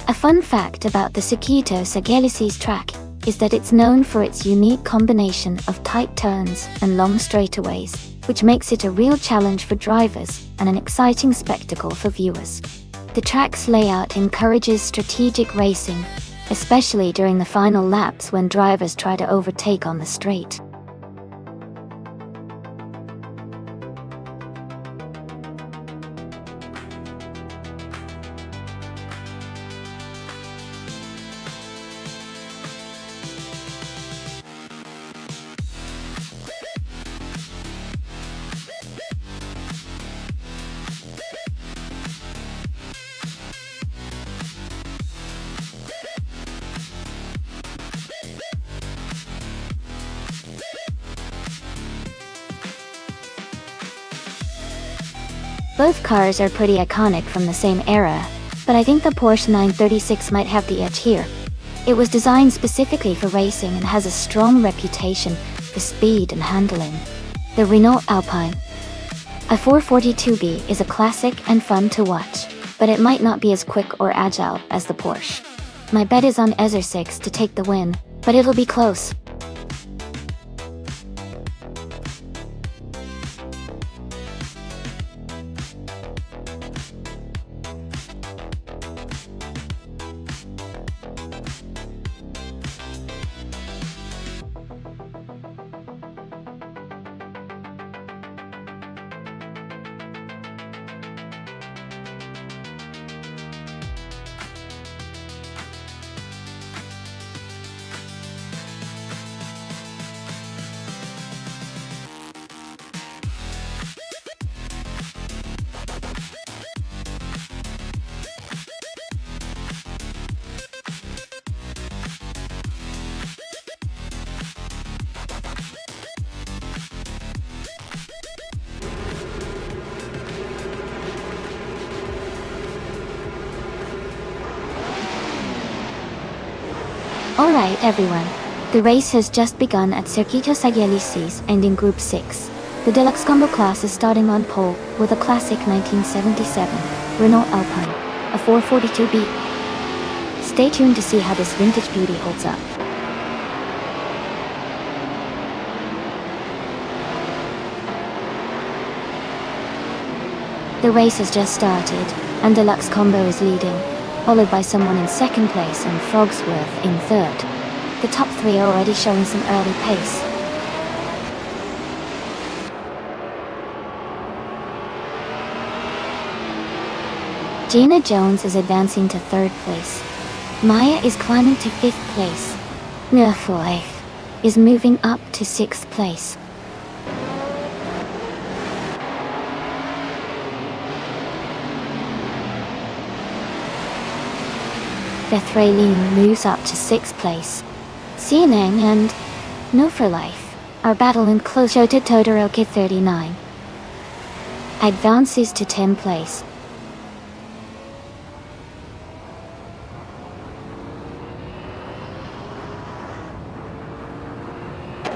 A fun fact about the Circuito Sagelices track is that it's known for its unique combination of tight turns and long straightaways, which makes it a real challenge for drivers and an exciting spectacle for viewers. The track's layout encourages strategic racing, especially during the final laps when drivers try to overtake on the straight. Both cars are pretty iconic from the same era, but I think the Porsche 936 might have the edge here. It was designed specifically for racing and has a strong reputation for speed and handling. The Renault Alpine, a 442B, is a classic and fun to watch, but it might not be as quick or agile as the Porsche. My bet is on EZA 6 to take the win, but it'll be close. Alright everyone, the race has just begun at Circuito Sagalicis and in Group 6. The Deluxe Combo class is starting on pole with a classic 1977 Renault Alpine, a 442B. Stay tuned to see how this vintage beauty holds up. The race has just started, and Deluxe Combo is leading, followed by someone in second place and Frogsworth in third. The top three are already showing some early pace. Gina Jones is advancing to third place. Maya is climbing to fifth place. Nerfoy is moving up to sixth place. Bethraline moves up to 6th place. Xianeng and No for Life are battling close. Shota Todoroki 39 advances to 10th place.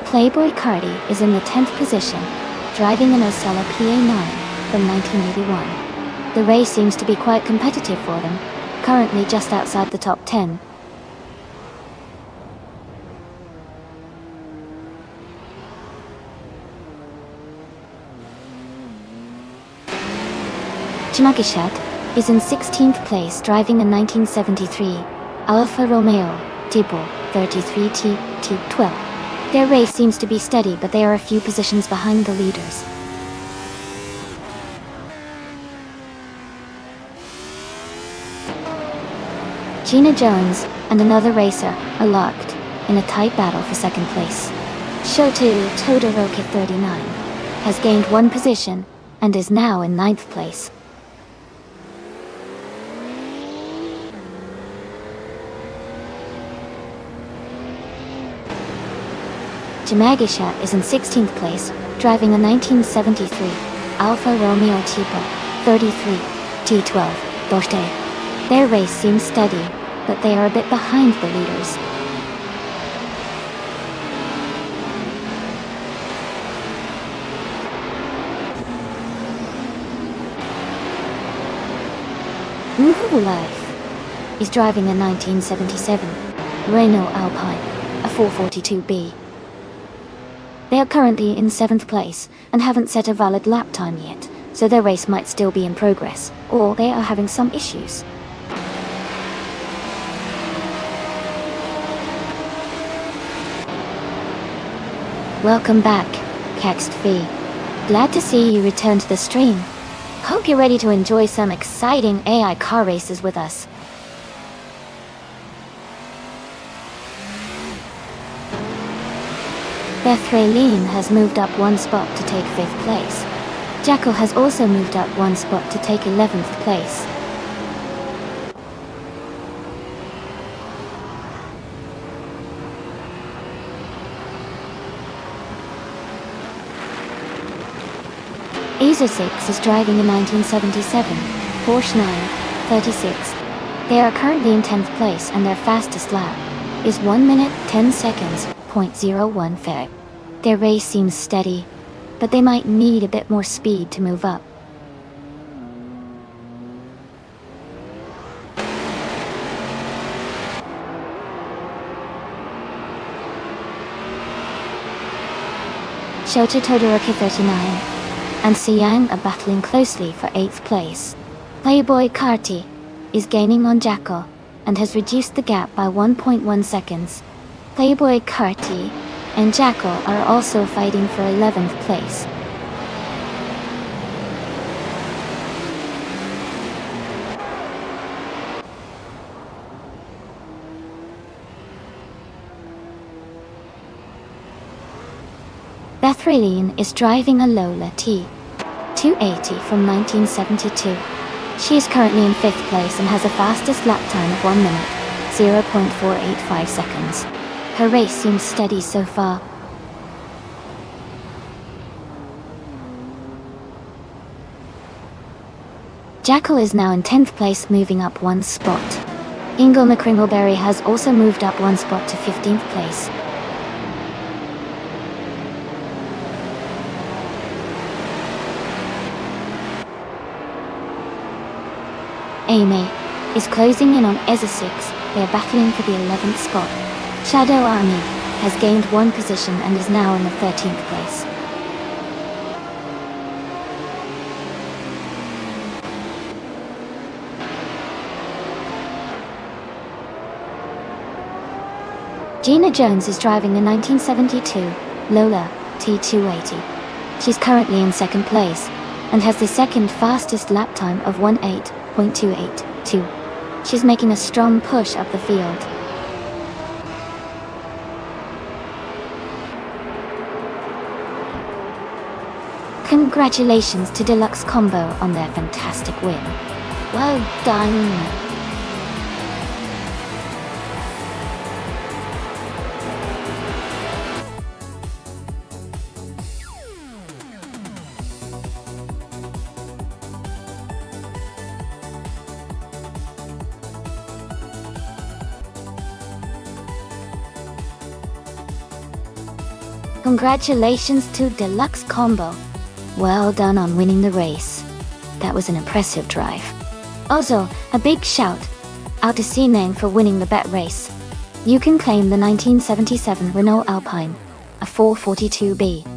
Playboy Cardi is in the 10th position, driving an Osella PA9 from 1981. The race seems to be quite competitive for them, currently just outside the top 10. Chmagishat is in 16th place, driving a 1973 Alfa Romeo Tipo 33T T12. Their race seems to be steady, but they are a few positions behind the leaders. Gina Jones and another racer are locked in a tight battle for second place. Shoto Todoroki 39 has gained one position and is now in 9th place. Jamagishat is in 16th place, driving a 1973 Alfa Romeo Tipo 33 T12 Doshte. Their race seems steady, but they are a bit behind the leaders. Woohoo Life is driving a 1977 Renault Alpine, a 442B. They are currently in 7th place and haven't set a valid lap time yet, so their race might still be in progress, or they are having some issues. Welcome back, Kext V. Glad to see you return to the stream. Hope you're ready to enjoy some exciting AI car races with us. Bethraline has moved up one spot to take 5th place. Jackal has also moved up one spot to take 11th place. Azer6 is driving a 1977 Porsche 936. They are currently in 10th place and their fastest lap is 1 minute 10 seconds, .01 fair. Their race seems steady, but they might need a bit more speed to move up. Shota Todoroki 39 and Siang are battling closely for 8th place. Playboy Carti is gaining on Jackal and has reduced the gap by 1.1 seconds. Playboy Carti and Jackal are also fighting for 11th place. Bethraline is driving a Lola T280 from 1972. She is currently in 5th place and has a fastest lap time of 1 minute, 0.485 seconds. Her race seems steady so far. Jackal is now in 10th place, moving up one spot. Ingo McCringleberry has also moved up one spot to 15th place. Amy is closing in on EZA 6. They are battling for the 11th spot. Shadow Army has gained one position and is now in the 13th place. Gina Jones is driving the 1972 Lola T280. She's currently in second place and has the second fastest lap time of 18.282. She's making a strong push up the field. Congratulations to Deluxe Combo on their fantastic win. Well done! Congratulations to Deluxe Combo. Well done on winning the race. That was an impressive drive. Also, a big shout out to Sineng for winning the bet race. You can claim the 1977 Renault Alpine, a 442B.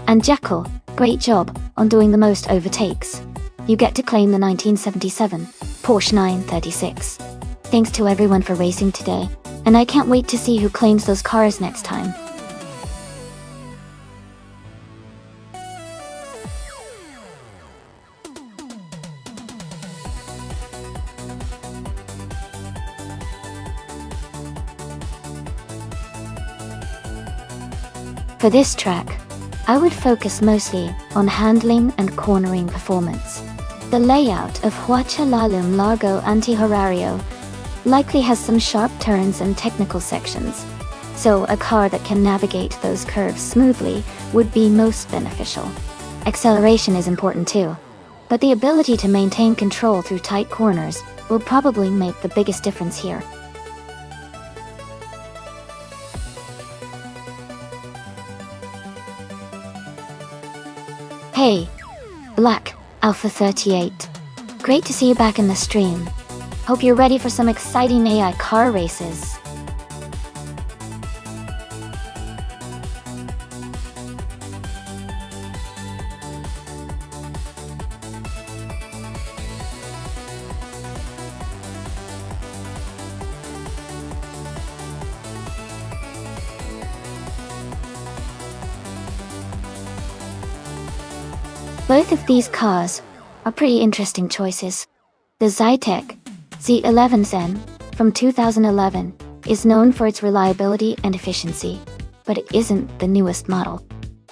And Jackal, great job on doing the most overtakes. You get to claim the 1977 Porsche 936. Thanks to everyone for racing today, and I can't wait to see who claims those cars next time. For this track, I would focus mostly on handling and cornering performance. The layout of Huachalalum Largo Antihorario likely has some sharp turns and technical sections, so a car that can navigate those curves smoothly would be most beneficial. Acceleration is important too, but the ability to maintain control through tight corners will probably make the biggest difference here. Hey, Black Alpha 38. Great to see you back in the stream. Hope you're ready for some exciting AI car races. Both of these cars are pretty interesting choices. The Zytec Z11Zen from 2011 is known for its reliability and efficiency, but it isn't the newest model.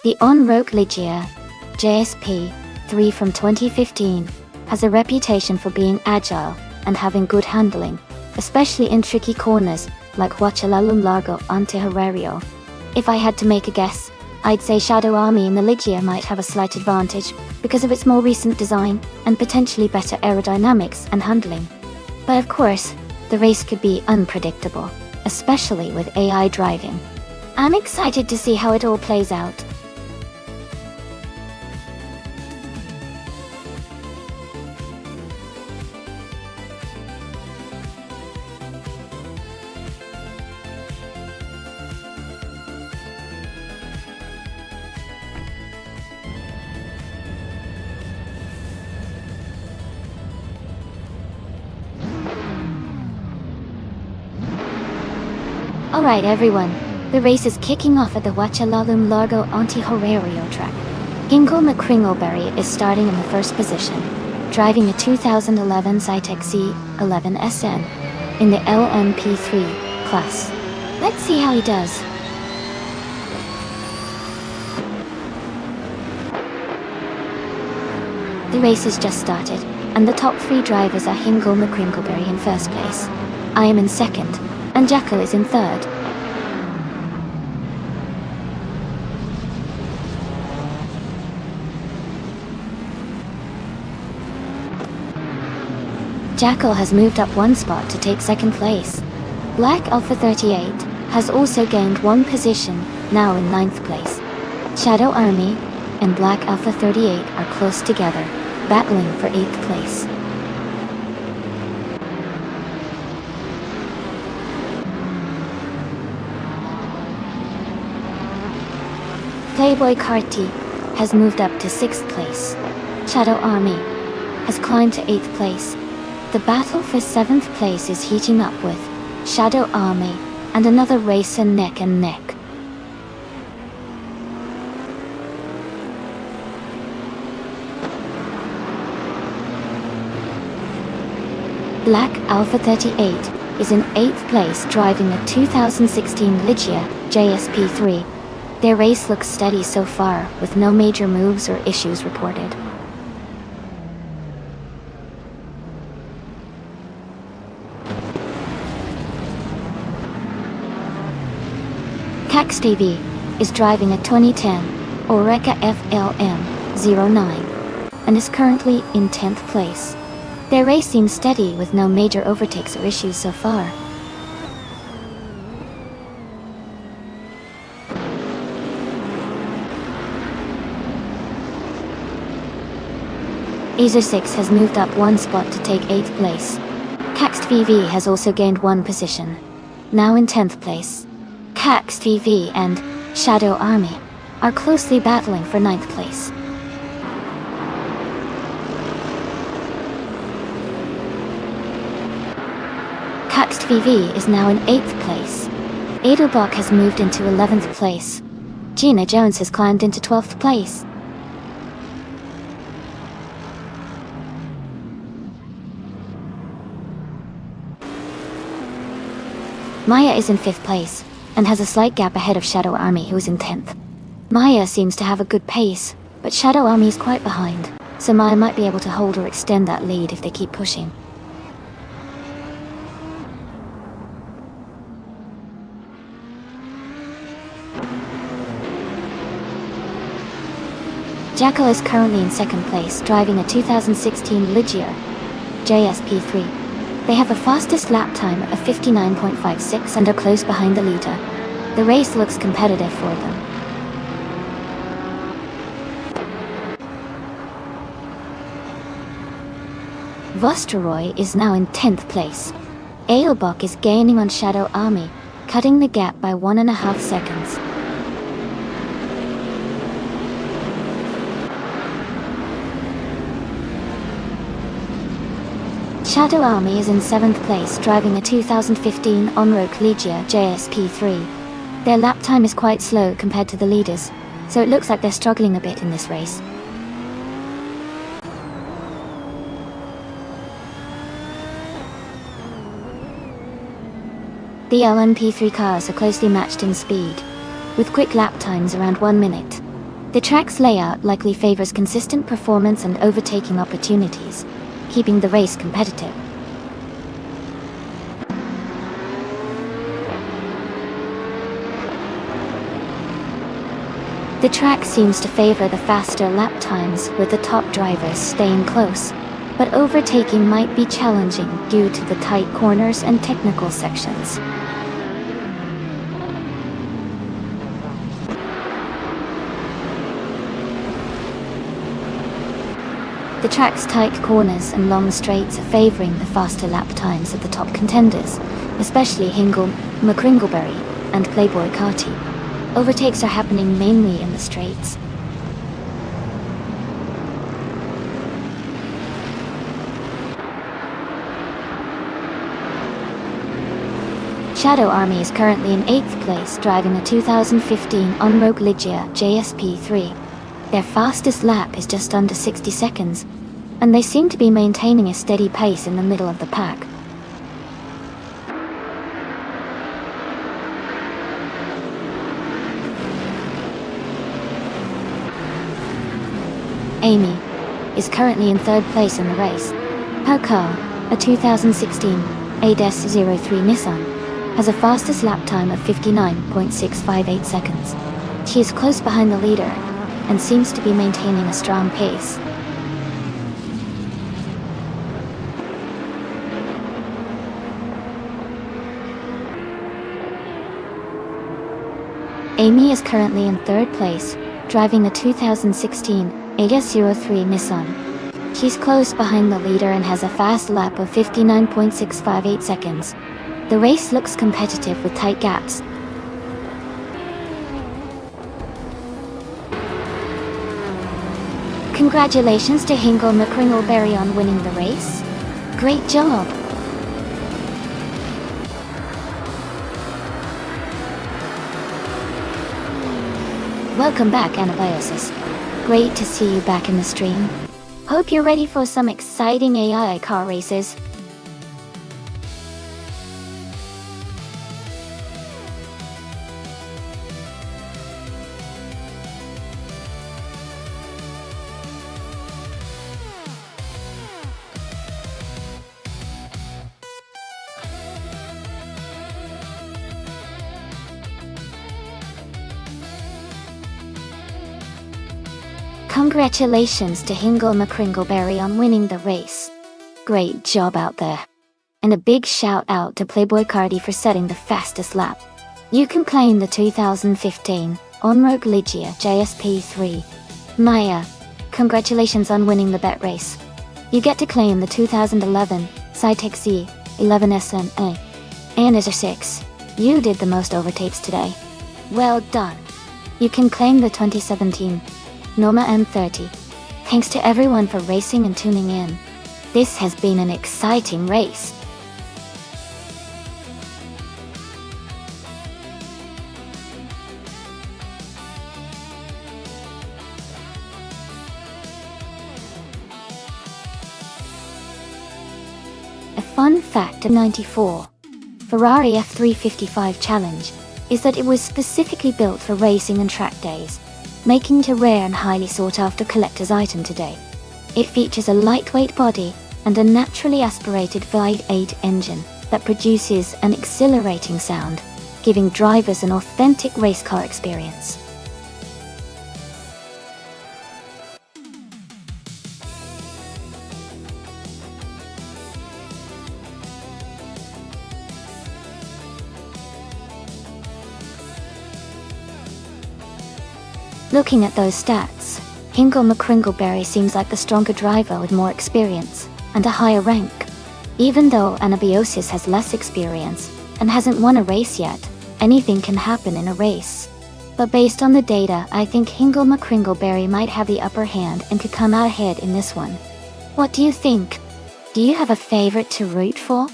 The on-road Ligia JSP3 from 2015 has a reputation for being agile and having good handling, especially in tricky corners like Huachalalum Largo Antihorario. If I had to make a guess, I'd say Shadow Army in the Ligia might have a slight advantage because of its more recent design and potentially better aerodynamics and handling. But of course, the race could be unpredictable, especially with AI driving. I'm excited to see how it all plays out. Alright everyone, the race is kicking off at the Huachalalum Largo Antihorario track. Ingo McCringleberry is starting in the first position, driving a 2011 Zytec C11SN in the LMP3 class. Let's see how he does. The race has just started, and the top three drivers are Ingo McCringleberry in first place. I am in second, and Jackal is in third. Jackal has moved up one spot to take second place. Black Alpha 38 has also gained one position, now in 9th place. Shadow Army and Black Alpha 38 are close together, battling for 8th place. Playboy Carti has moved up to 6th place. Shadow Army has climbed to 8th place. The battle for 7th place is heating up with Shadow Army and another race neck and neck. Black Alpha 38 is in 8th place driving a 2016 Ligia JSP3. Their race looks steady so far, with no major moves or issues reported. Cax TV is driving a 2010 Oreca FLM09 and is currently in 10th place. Their race seems steady with no major overtakes or issues so far. Azer 6 has moved up one spot to take 8th place. Cax VV has also gained one position, now in 10th place. Cax VV and Shadow Army are closely battling for 9th place. Cax VV is now in 8th place. Adelbach has moved into 11th place. Gina Jones has climbed into 12th place. Maya is in 5th place, and has a slight gap ahead of Shadow Army, who is in 10th. Maya seems to have a good pace, but Shadow Army is quite behind, so Maya might be able to hold or extend that lead if they keep pushing. Jackal is currently in 2nd place, driving a 2016 Ligia JSP3. They have the fastest lap time of 59.56 and are close behind the leader. The race looks competitive for them. Vosteroy is now in 10th place. Aelbach is gaining on Shadow Army, cutting the gap by 1.5 seconds. Shadow Army is in 7th place, driving a 2015 Onroque Ligia JSP3. Their lap time is quite slow compared to the leaders, so it looks like they're struggling a bit in this race. The LMP3 cars are closely matched in speed, with quick lap times around 1 minute. The track's layout likely favors consistent performance and overtaking opportunities, keeping the race competitive. The track seems to favor the faster lap times, with the top drivers staying close, but overtaking might be challenging due to the tight corners and technical sections. The track's tight corners and long straights are favoring the faster lap times of the top contenders, especially Hingle, McCringleberry, and Playboy Carti. Overtakes are happening mainly in the straights. Shadow Army is currently in 8th place, driving a 2015 Onroque Ligia JSP3. Their fastest lap is just under 60 seconds, and they seem to be maintaining a steady pace in the middle of the pack. Amy is currently in 3rd place in the race. Her car, a 2016 ADES-03 Nissan, has a fastest lap time of 59.658 seconds. She is close behind the leader, and seems to be maintaining a strong pace. Amy is currently in third place, driving a 2016 AS03 Nissan. She's close behind the leader and has a fast lap of 59.658 seconds. The race looks competitive with tight gaps. Congratulations to Hingle McCringleberry on winning the race. Great job! Welcome back, Anabiosis. Great to see you back in the stream. Hope you're ready for some exciting AI car races. Congratulations to Hingle McCringleberry on winning the race. Great job out there. And a big shout out to Playboy Cardi for setting the fastest lap. You can claim the 2015 Onrogue Ligia JSP3. Maya, congratulations on winning the bet race. You get to claim the 2011 Cytec Z11SNA. And as a 6, you did the most overtakes today. Well done. You can claim the 2017 Norma M30. Thanks to everyone for racing and tuning in. This has been an exciting race. A fun fact of 94 Ferrari F355 Challenge is that it was specifically built for racing and track days, making it a rare and highly sought-after collector's item today. It features a lightweight body and a naturally aspirated V8 engine that produces an exhilarating sound, giving drivers an authentic race car experience. Looking at those stats, Hingle McCringleberry seems like the stronger driver with more experience and a higher rank. Even though Anabiosis has less experience and hasn't won a race yet, anything can happen in a race. But based on the data, I think Hingle McCringleberry might have the upper hand and could come out ahead in this one. What do you think? Do you have a favorite to root for?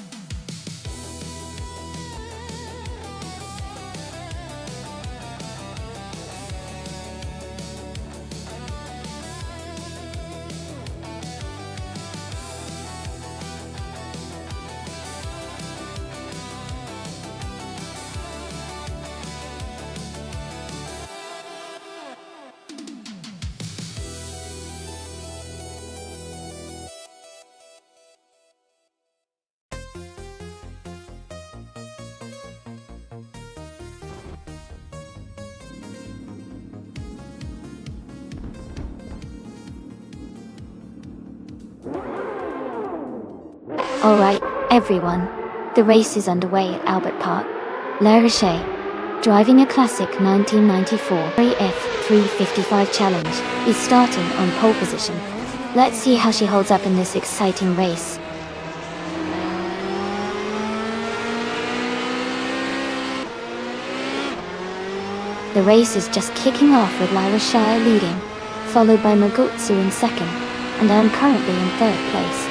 Alright, everyone. The race is underway at Albert Park, La Rochelle. Driving a classic 1994 F355 Challenge is starting on pole position. Let's see how she holds up in this exciting race. The race is just kicking off with La Rochelle leading, followed by Magutsu in second, and I'm currently in third place.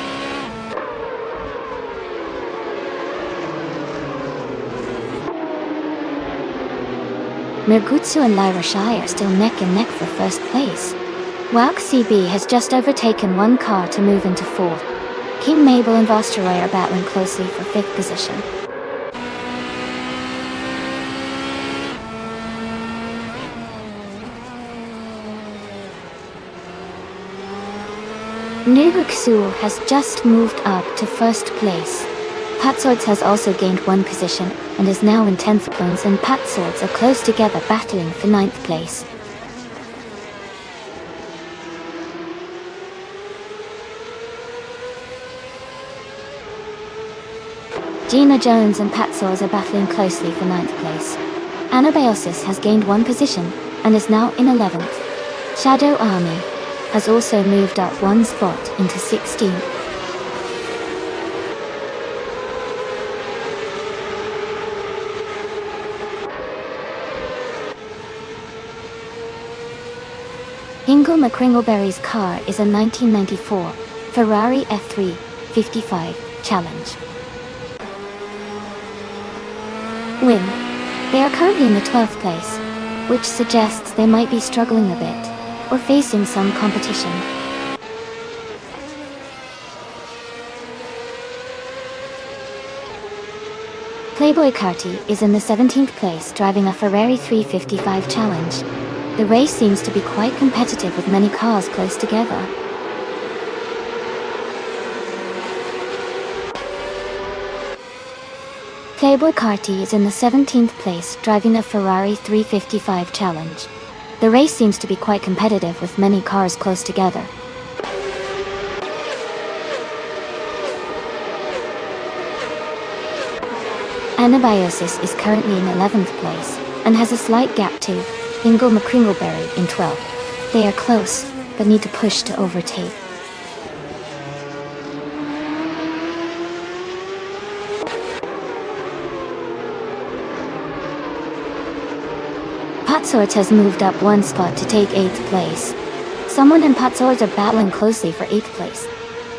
Magutsu and La Rochelle are still neck and neck for first place. Wauk CB has just overtaken one car to move into fourth. King Mabel and Vosteroy are battling closely for fifth position. Nubuksu has just moved up to first place. Patswords has also gained one position and is now in 10th place, and Patswords are close together battling for 9th place. Gina Jones and Patswords are battling closely for 9th place. Anabiosis has gained 1 position and is now in 11th. Shadow Army has also moved up 1 spot into 16th. Hingle McCringleberry's car is a 1994 Ferrari F355 Challenge. Win. They are currently in the 12th place, which suggests they might be struggling a bit, or facing some competition. Playboy Carty is in the 17th place driving a Ferrari 355 Challenge. The race seems to be quite competitive with many cars close together. Playboy Carty is in the 17th place driving a Ferrari 355 Challenge. The race seems to be quite competitive with many cars close together. Anabiosis is currently in 11th place and has a slight gap to Hingle McCringleberry in 12th. They are close, but need to push to overtake. Patsworth has moved up 1 spot to take 8th place. Someone and Patsworth are battling closely for 8th place.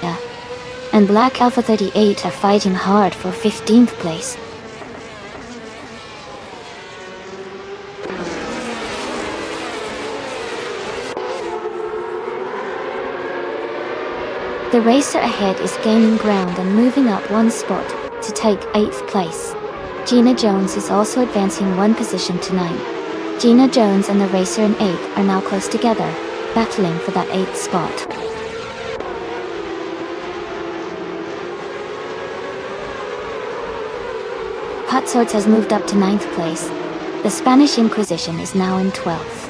Yeah. And Black Alpha 38 are fighting hard for 15th place. The racer ahead is gaining ground and moving up 1 spot to take 8th place. Gina Jones is also advancing 1 position to 9. Gina Jones and the racer in 8th are now close together, battling for that 8th spot. Patsworth has moved up to 9th place. The Spanish Inquisition is now in 12th.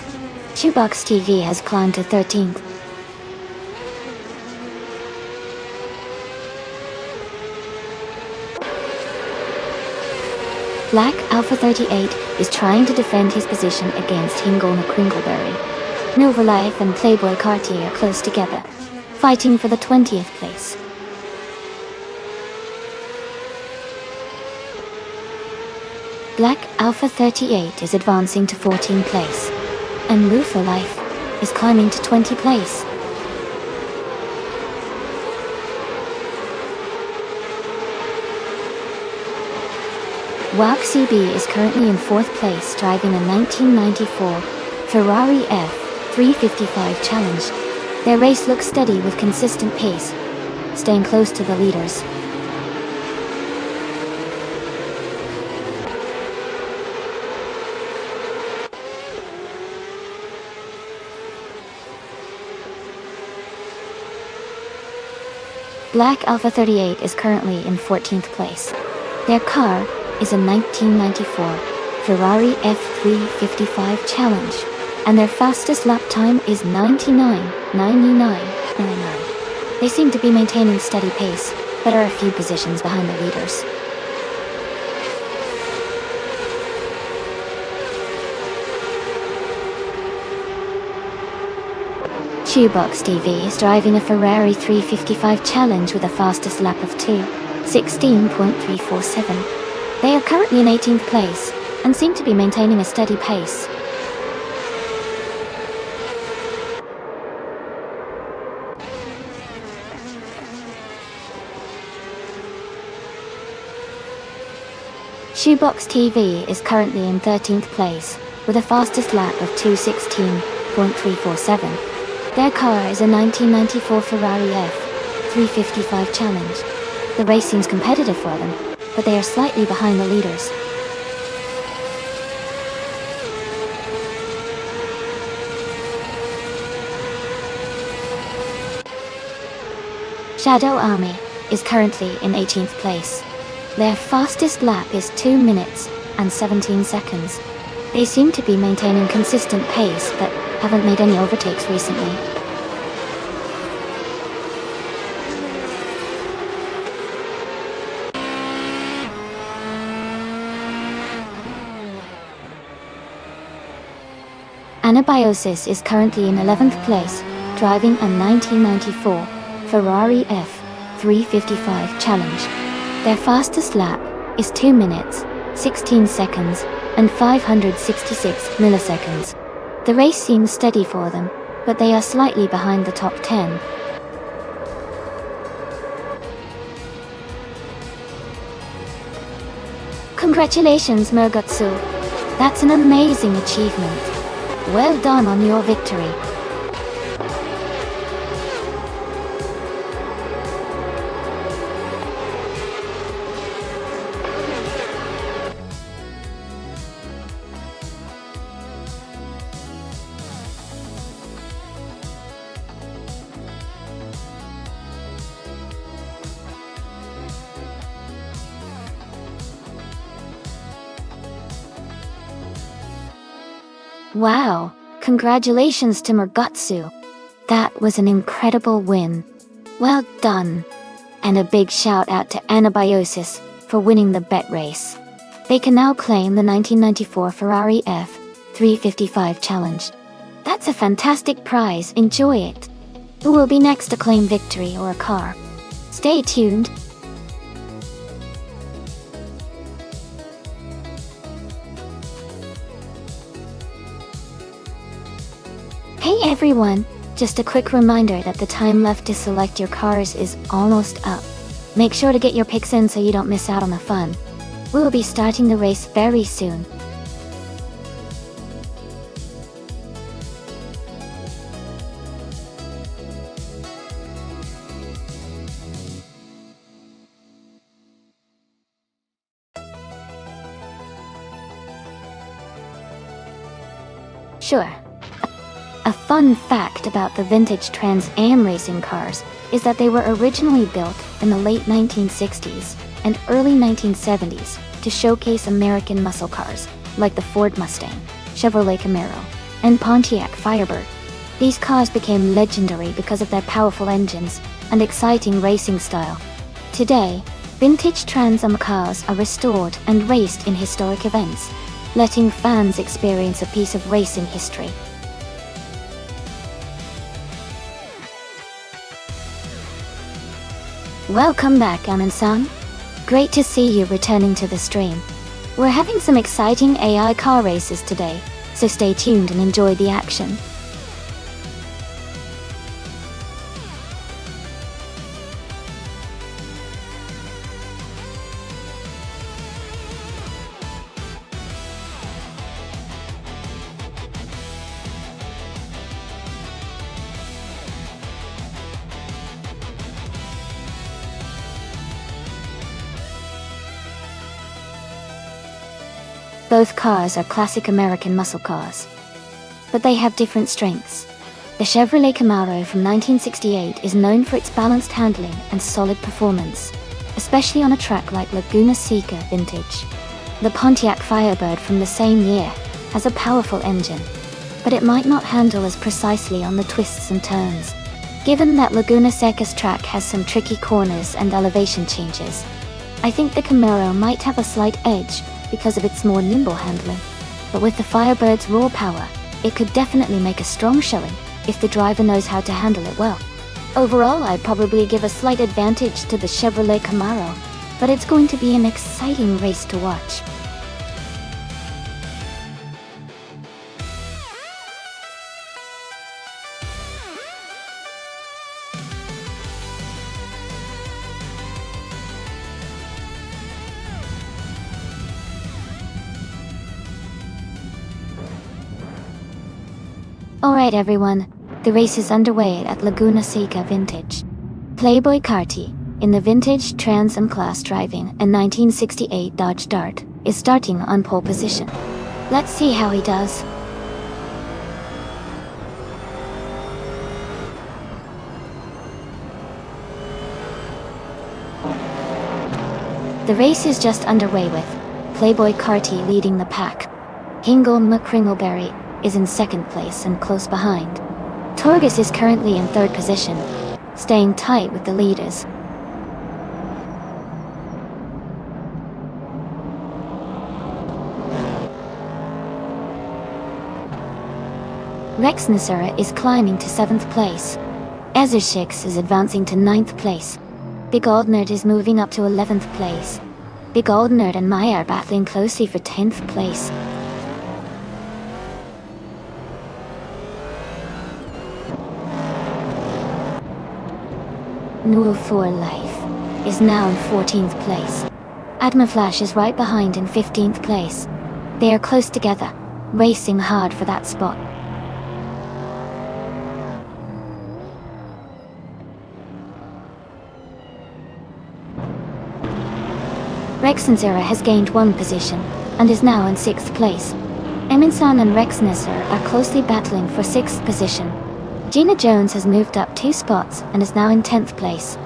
Shoebox TV has climbed to 13th. Black Alpha 38 is trying to defend his position against Hingle McCringleberry. Noverlife and Playboy Carty are close together, fighting for the 20th place. Black Alpha 38 is advancing to 14th place, and Noverlife is climbing to 20th place. WAG CB is currently in 4th place driving a 1994 Ferrari F355 Challenge. Their race looks steady with consistent pace, staying close to the leaders. Black Alpha 38 is currently in 14th place. Their car is a 1994 Ferrari F355 Challenge, and their fastest lap time is 99.99. They seem to be maintaining steady pace, but are a few positions behind the leaders. Shoebox TV is driving a Ferrari 355 Challenge with a fastest lap of 2:16.347. They are currently in 18th place, and seem to be maintaining a steady pace. Shoebox TV is currently in 13th place, with a fastest lap of 2:16.347. Their car is a 1994 Ferrari F355 Challenge. The race seems competitive for them, but they are slightly behind the leaders. Shadow Army is currently in 18th place. Their fastest lap is 2 minutes and 17 seconds. They seem to be maintaining consistent pace, but haven't made any overtakes recently. Anabiosis is currently in 11th place, driving a 1994 Ferrari F355 Challenge. Their fastest lap is 2 minutes, 16 seconds, and 566 milliseconds. The race seems steady for them, but they are slightly behind the top 10. Congratulations, Murgotsu. That's an amazing achievement. Well done on your victory. Wow, congratulations to Murgotsu. That was an incredible win. Well done. And a big shout out to Anabiosis for winning the bet race. They can now claim the 1994 Ferrari F355 Challenge. That's a fantastic prize, enjoy it. Who will be next to claim victory or a car? Stay tuned. Hey everyone, just a quick reminder that the time left to select your cars is almost up. Make sure to get your picks in so you don't miss out on the fun. We will be starting the race very soon. Sure. A fun fact about the vintage Trans Am racing cars is that they were originally built in the late 1960s and early 1970s to showcase American muscle cars like the Ford Mustang, Chevrolet Camaro, and Pontiac Firebird. These cars became legendary because of their powerful engines and exciting racing style. Today, vintage Trans Am cars are restored and raced in historic events, letting fans experience a piece of racing history. Welcome back, Amin-san. Great to see you returning to the stream. We're having some exciting AI car races today, so stay tuned and enjoy the action. Both cars are classic American muscle cars, but they have different strengths. The Chevrolet Camaro from 1968 is known for its balanced handling and solid performance, especially on a track like Laguna Seca Vintage. The Pontiac Firebird from the same year has a powerful engine, but it might not handle as precisely on the twists and turns. Given that Laguna Seca's track has some tricky corners and elevation changes, I think the Camaro might have a slight edge because of its more nimble handling. But with the Firebird's raw power, it could definitely make a strong showing if the driver knows how to handle it well. Overall, I'd probably give a slight advantage to the Chevrolet Camaro, but it's going to be an exciting race to watch. Alright everyone, the race is underway at Laguna Seca Vintage. Playboy Carti, in the vintage Trans Am class driving a 1968 Dodge Dart, is starting on pole position. Let's see how he does. The race is just underway with Playboy Carti leading the pack. Hingle McCringleberry is in second place and close behind. Torgus is currently in third position, staying tight with the leaders. Rex Nasura is climbing to 7th place. Ezershix is advancing to 9th place. Big Old Nerd is moving up to 11th place. Big Old Nerd and Maya are battling closely for 10th place. Nuo for Life is now in 14th place. Adma Flash is right behind in 15th place. They are close together, racing hard for that spot. Rex Nasura has gained 1 position, and is now in 6th place. Eminsan and Rex Nasura are closely battling for 6th position. Gina Jones has moved up 2 spots, and is now in 10th place.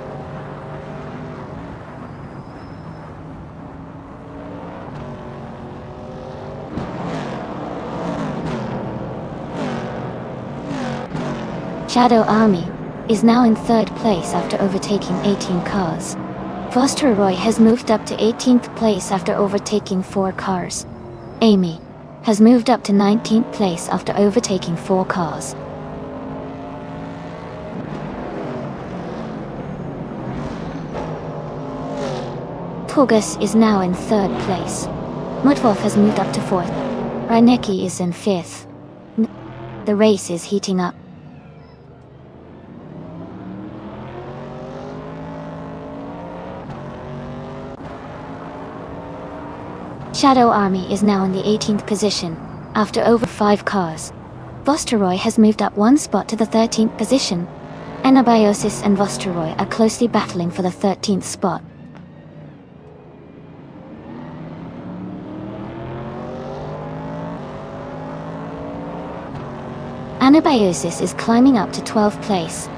Shadow Army is now in 3rd place after overtaking 18 cars. Foster Roy has moved up to 18th place after overtaking 4 cars. Amy has moved up to 19th place after overtaking 4 cars. Togus is now in 3rd place. Mutwolf has moved up to 4th. Reinecke is in 5th. The race is heating up. Shadow Army is now in the 18th position, after over 5 cars. Vosteroy has moved up 1 spot to the 13th position. Anabiosis and Vosteroy are closely battling for the 13th spot. Anabiosis is climbing up to 12th place.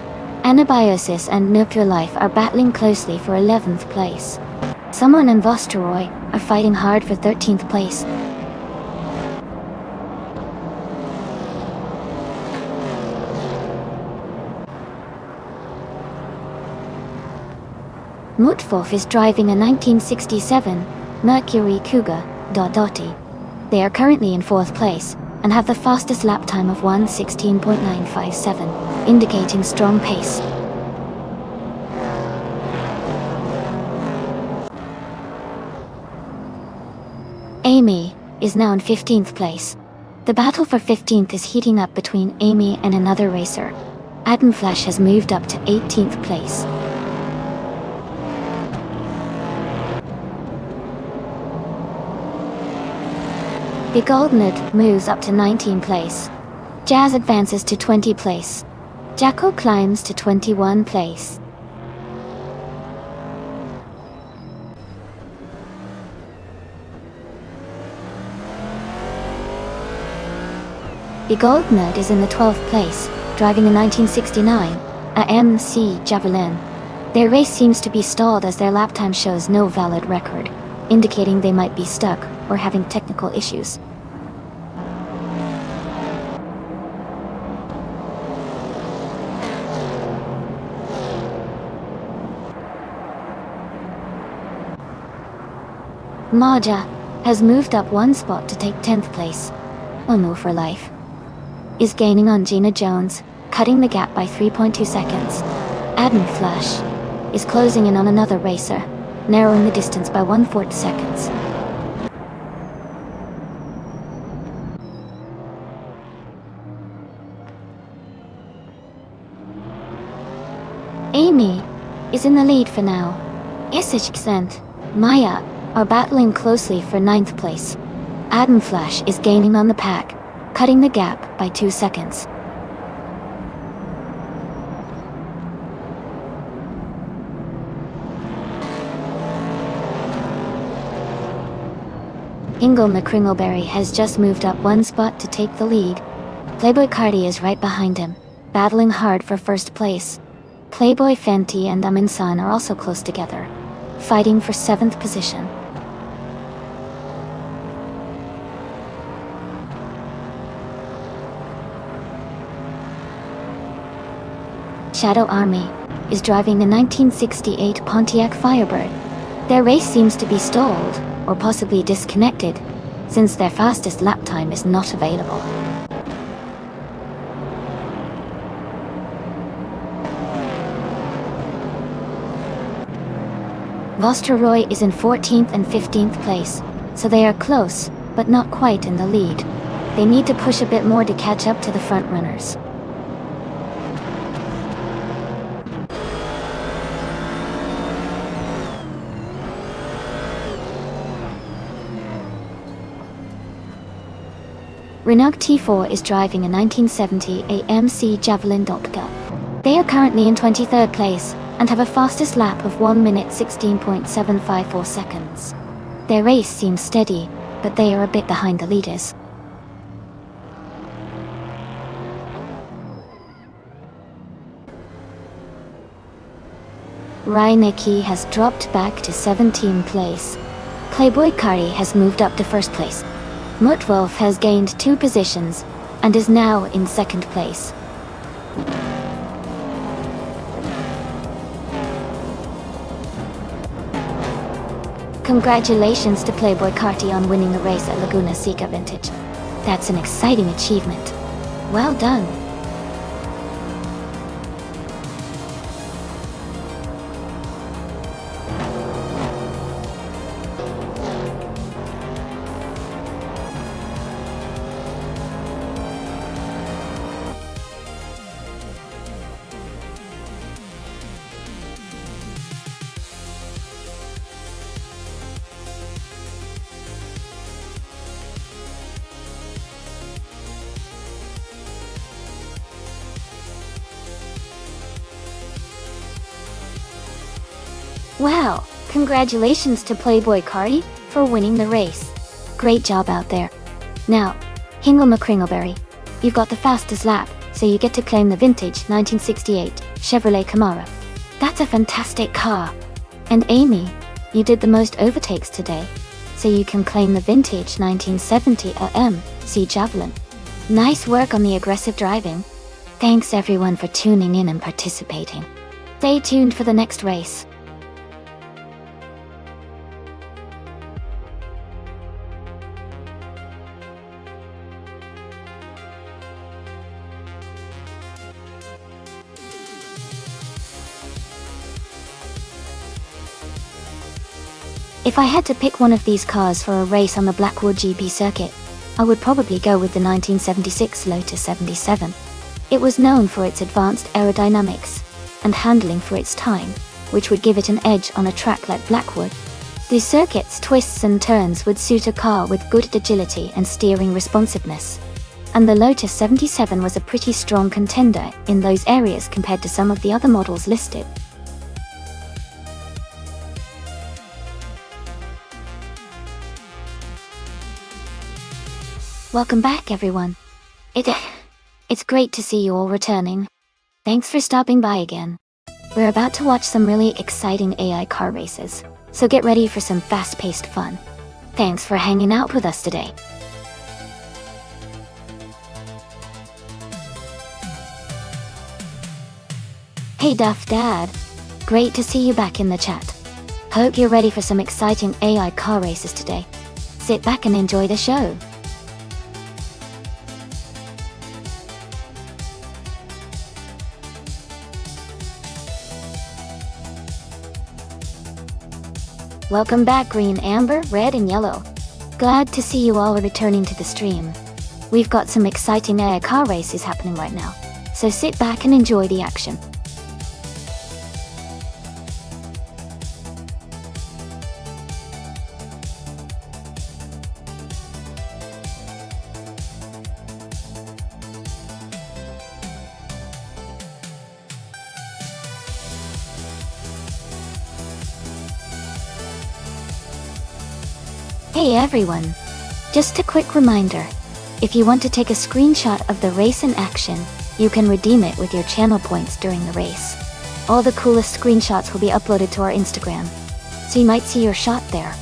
Anabiosis and Nuclear Life are battling closely for 11th place. Someone and Vosteroy are fighting hard for 13th place. Mutwolf is driving a 1967 Mercury Cougar Dotti. They are currently in 4th place, and have the fastest lap time of 1:16.957, indicating strong pace. Amy is now in 15th place. The battle for 15th is heating up between Amy and another racer. Adam Flash has moved up to 18th place. The Goldnut moves up to 19th place. Jazz advances to 20th place. Jacko climbs to 21st place. The Gold Nerd is in the 12th place, driving a 1969 AMC Javelin. Their race seems to be stalled as their lap time shows no valid record, indicating they might be stuck or having technical issues. Maja has moved up 1 spot to take 10th place. Omo for Life is gaining on Gina Jones, cutting the gap by 3.2 seconds. Adam Flash is closing in on another racer, narrowing the distance by 1/4 seconds. Amy is in the lead for now. Isich and Maya are battling closely for 9th place. Adam Flash is gaining on the pack, cutting the gap by 2 seconds. Ingo McCringleberry has just moved up 1 spot to take the lead. Playboy Cardi is right behind him, battling hard for 1st place. Playboy Fenty and Amin-san are also close together, fighting for 7th position. Shadow Army is driving the 1968 Pontiac Firebird. Their race seems to be stalled, or possibly disconnected, since their fastest lap time is not available. Vostroy is in 14th and 15th place, so they are close, but not quite in the lead. They need to push a bit more to catch up to the front runners. Renault T4 is driving a 1970 AMC Javelin Dopka. They are currently in 23rd place and have a fastest lap of 1 minute 16.754 seconds. Their race seems steady, but they are a bit behind the leaders. Reinecke has dropped back to 17th place. Playboy Kari has moved up to 1st place. Mutwolf has gained 2 positions and is now in 2nd place. Congratulations to Playboy Carti on winning the race at Laguna Seca Vintage. That's an exciting achievement. Well done. Wow, congratulations to Playboy Carti for winning the race. Great job out there. Now, Hingle McCringleberry, you've got the fastest lap, so you get to claim the vintage 1968 Chevrolet Camaro. That's a fantastic car. And Amy, you did the most overtakes today, so you can claim the vintage 1970 AMC Javelin. Nice work on the aggressive driving. Thanks everyone for tuning in and participating. Stay tuned for the next race. If I had to pick one of these cars for a race on the Blackwood GP circuit, I would probably go with the 1976 Lotus 77. It was known for its advanced aerodynamics and handling for its time, which would give it an edge on a track like Blackwood. The circuit's twists and turns would suit a car with good agility and steering responsiveness. And the Lotus 77 was a pretty strong contender in those areas compared to some of the other models listed. Welcome back, everyone. It's great to see you all returning. Thanks for stopping by again. We're about to watch some really exciting AI car races, so get ready for some fast-paced fun. Thanks for hanging out with us today. Hey Duff Dad, great to see you back in the chat. Hope you're ready for some exciting AI car races today. Sit back and enjoy the show. Welcome back Green, Amber, Red and Yellow. Glad to see you all returning to the stream. We've got some exciting AI car races happening right now, so sit back and enjoy the action. Hey everyone! Just a quick reminder, if you want to take a screenshot of the race in action, you can redeem it with your channel points during the race. All the coolest screenshots will be uploaded to our Instagram, so you might see your shot there.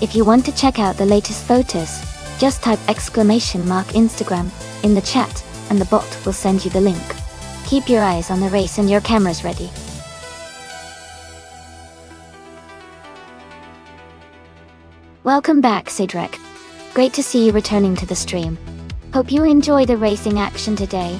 If you want to check out the latest photos, just type !Instagram in the chat and the bot will send you the link. Keep your eyes on the race and your cameras ready. Welcome back, Sidrek. Great to see you returning to the stream. Hope you enjoy the racing action today.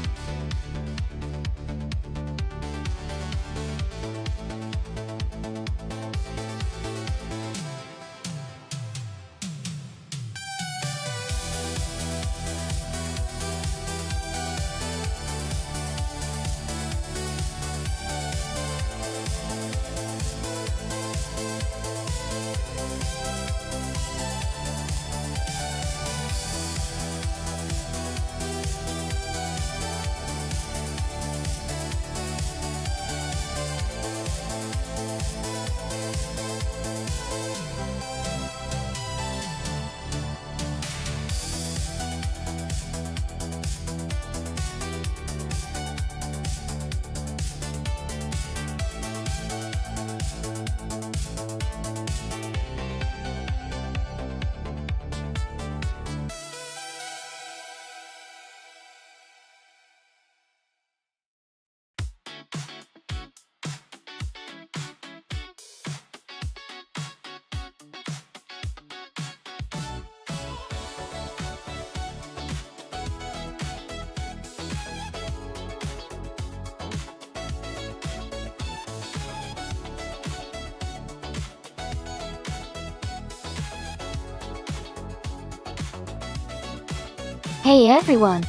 Hey everyone!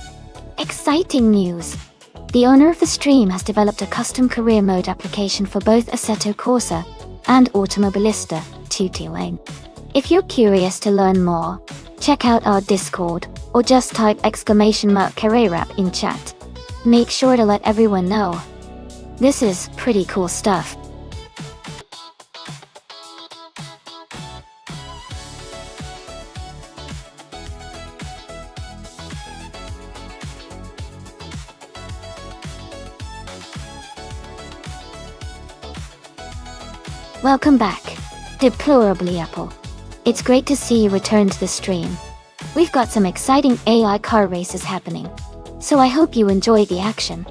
Exciting news! The owner of the stream has developed a custom career mode application for both Assetto Corsa and Automobilista 2 If you're curious to learn more, check out our Discord, or just type !Carrera in chat. Make sure to let everyone know. This is pretty cool stuff. Welcome back, Deplorably Apple. It's great to see you return to the stream. We've got some exciting AI car races happening, so I hope you enjoy the action.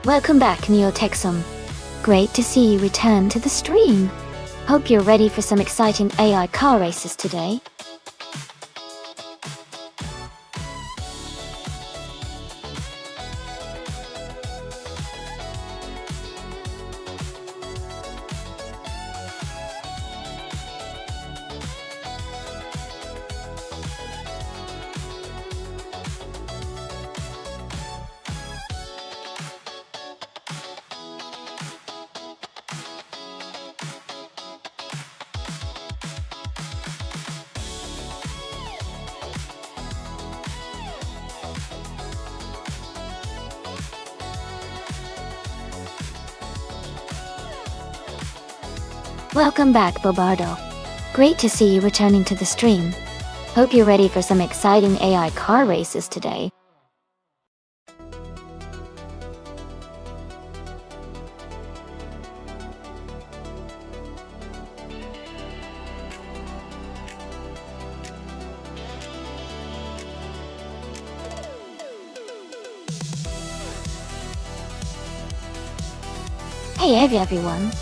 Welcome back, Neotexum. Great to see you return to the stream. Hope you're ready for some exciting AI car races today. Welcome back, Bobardo. Great to see you returning to the stream. Hope you're ready for some exciting AI car races today. Hey everyone!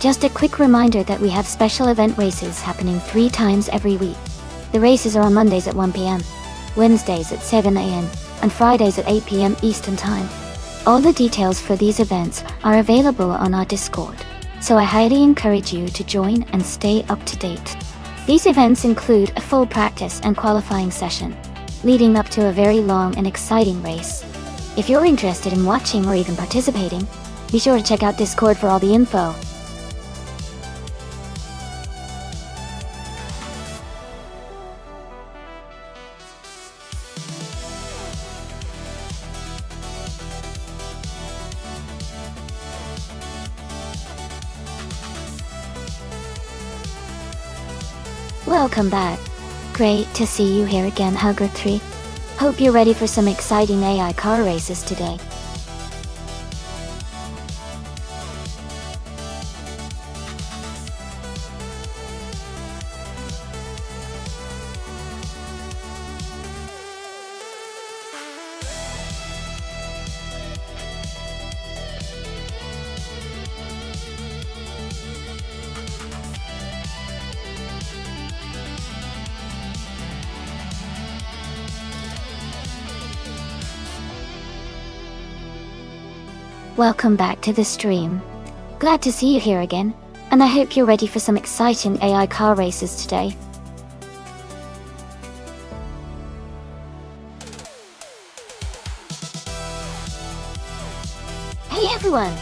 Just a quick reminder that we have special event races happening 3 times every week. The races are on Mondays at 1 p.m, Wednesdays at 7 a.m, and Fridays at 8 p.m. Eastern Time. All the details for these events are available on our Discord, so I highly encourage you to join and stay up to date. These events include a full practice and qualifying session, leading up to a very long and exciting race. If you're interested in watching or even participating, be sure to check out Discord for all the info. Welcome back. Great to see you here again, Hugger3. Hope you're ready for some exciting AI car races today. Welcome back to the stream. Glad to see you here again, and I hope you're ready for some exciting AI car races today. Hey everyone!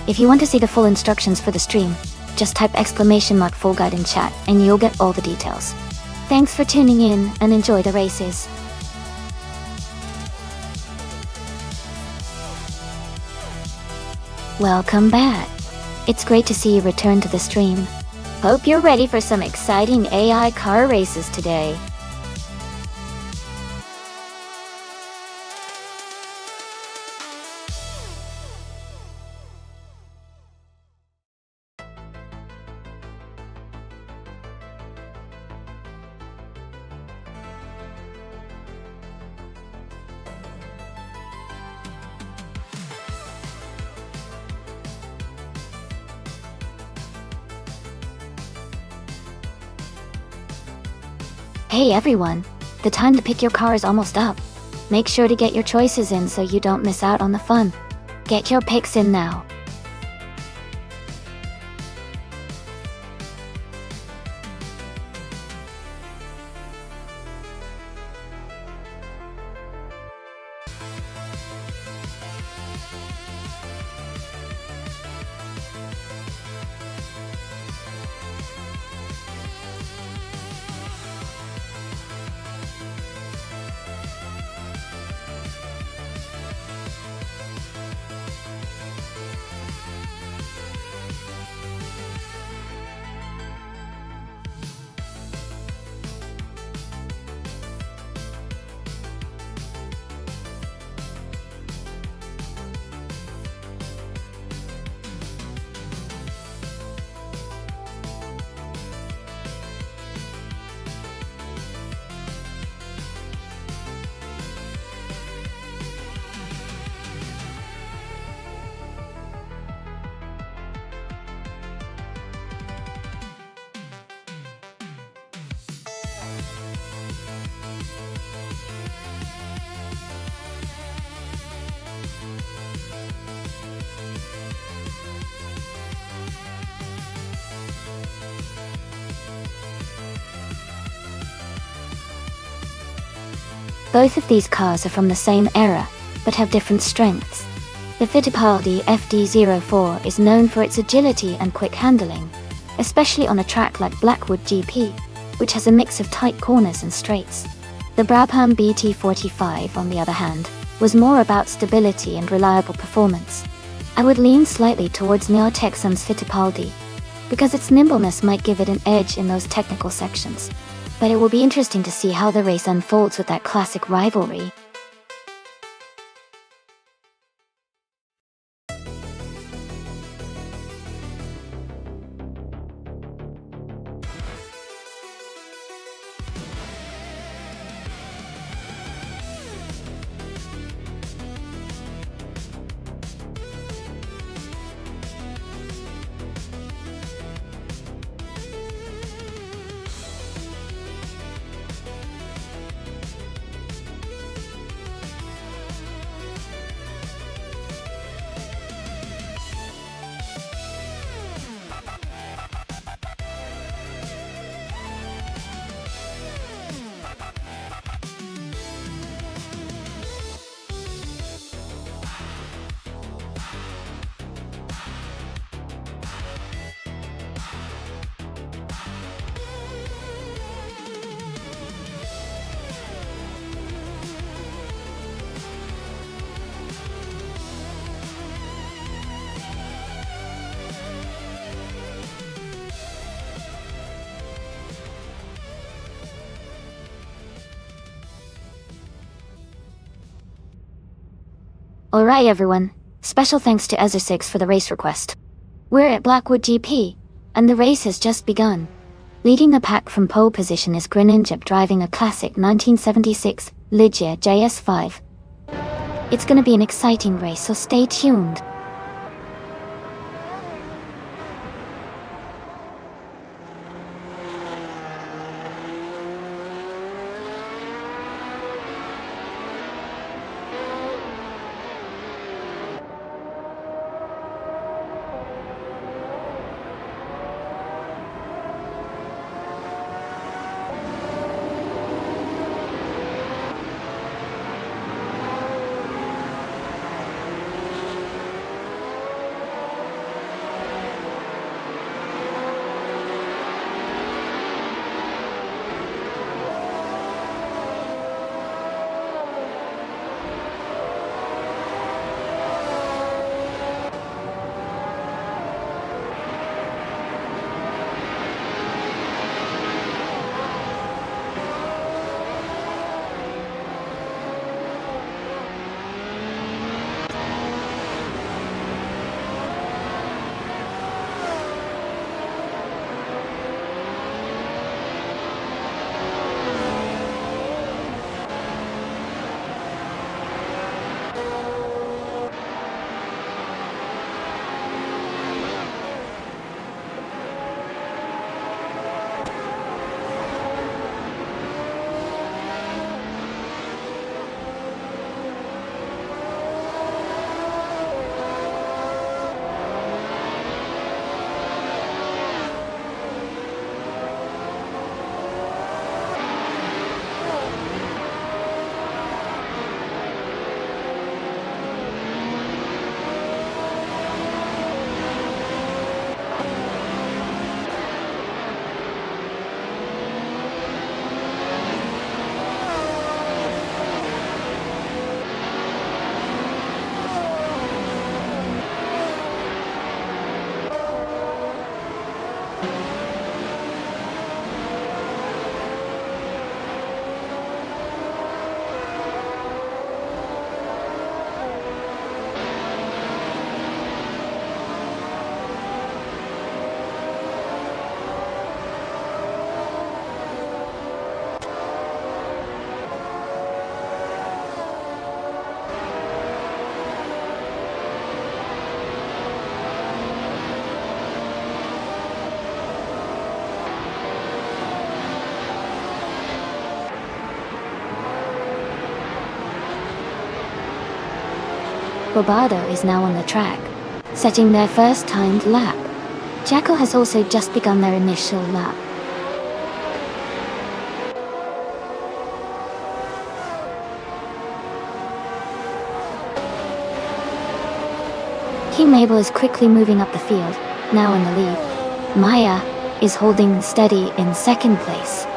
If you want to see the full instructions for the stream, just type !Full Guide in chat and you'll get all the details. Thanks for tuning in and enjoy the races. Welcome back. It's great to see you return to the stream. Hope you're ready for some exciting AI car races today. Hey everyone! The time to pick your car is almost up. Make sure to get your choices in so you don't miss out on the fun. Get your picks in now. Both of these cars are from the same era, but have different strengths. The Fittipaldi FD04 is known for its agility and quick handling, especially on a track like Blackwood GP, which has a mix of tight corners and straights. The Brabham BT45, on the other hand, was more about stability and reliable performance. I would lean slightly towards Neo Texan's Fittipaldi, because its nimbleness might give it an edge in those technical sections. But it will be interesting to see how the race unfolds with that classic rivalry. Alright everyone, special thanks to Ezra6 for the race request. We're at Blackwood GP, and the race has just begun. Leading the pack from pole position is Greninjab driving a classic 1976 Ligier JS5. It's gonna be an exciting race, so stay tuned. Bobado is now on the track, setting their first timed lap. Jacko has also just begun their initial lap. King Mabel is quickly moving up the field, now in the lead. Maya is holding steady in second place.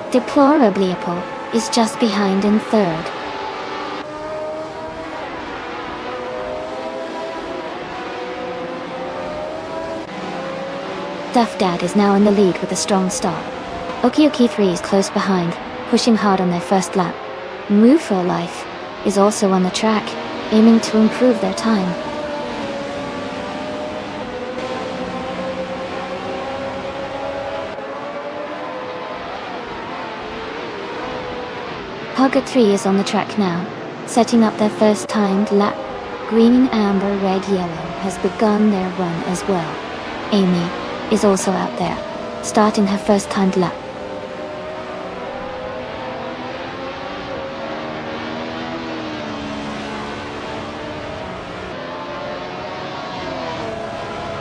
Deplorabliaple is just behind in third. Duff Dad is now in the lead with a strong start. Okioki 3 is close behind, pushing hard on their first lap. Move for Life is also on the track, aiming to improve their time. Hugger 3 is on the track now, setting up their first timed lap. Green, Amber, Red, Yellow has begun their run as well. Amy is also out there, starting her first timed lap.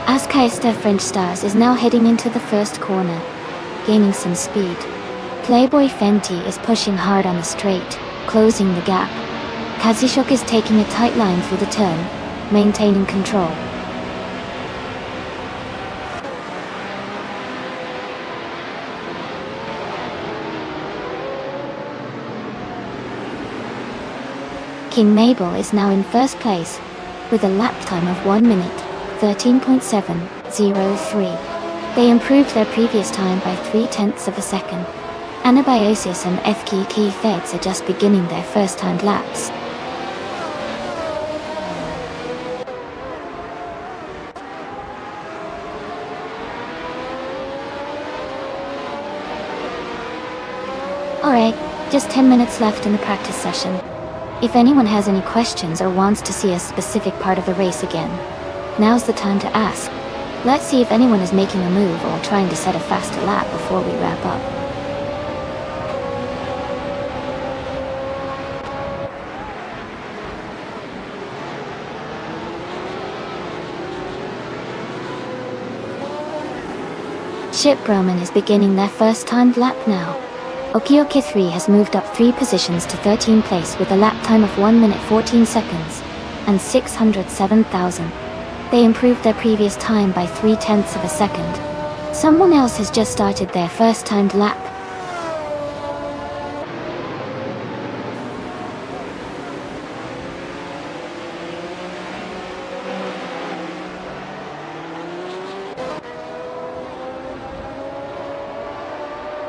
Askaista French Stars is now heading into the first corner, gaining some speed. Playboy Fenty is pushing hard on the straight, closing the gap. Kazishok is taking a tight line through the turn, maintaining control. King Mabel is now in first place, with a lap time of 1 minute, 13.703. They improved their previous time by 0.3 of a second. Anabiosis and FKK Feds are just beginning their first timed laps. Alright, just 10 minutes left in the practice session. If anyone has any questions or wants to see a specific part of the race again, now's the time to ask. Let's see if anyone is making a move or trying to set a faster lap before we wrap up. Ship Roman is beginning their first timed lap now. Okioki 3 has moved up 3 positions to 13th place with a lap time of 1 minute 14 seconds and 607,000. They improved their previous time by 0.3 of a second. Someone else has just started their first timed lap.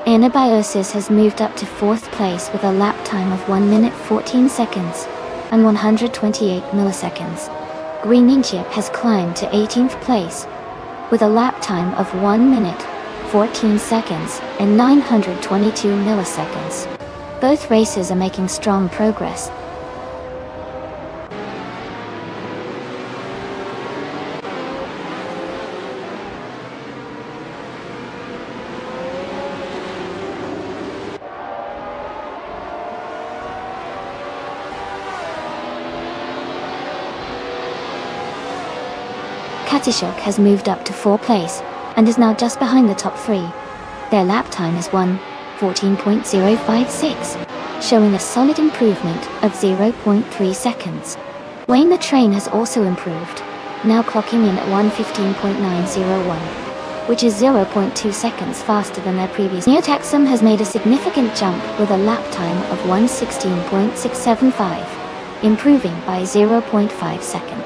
Anabiosis has moved up to 4th place with a lap time of 1 minute 14 seconds and 128 milliseconds. Green Ninja has climbed to 18th place with a lap time of 1 minute 14 seconds and 922 milliseconds. Both races are making strong progress. Katishok has moved up to 4th place and is now just behind the top 3. Their lap time is 1:14.056, showing a solid improvement of 0.3 seconds. Wayne the Train has also improved, now clocking in at 1:15.901, which is 0.2 seconds faster than their previous. Neotaxum has made a significant jump with a lap time of 1:16.675, improving by 0.5 seconds.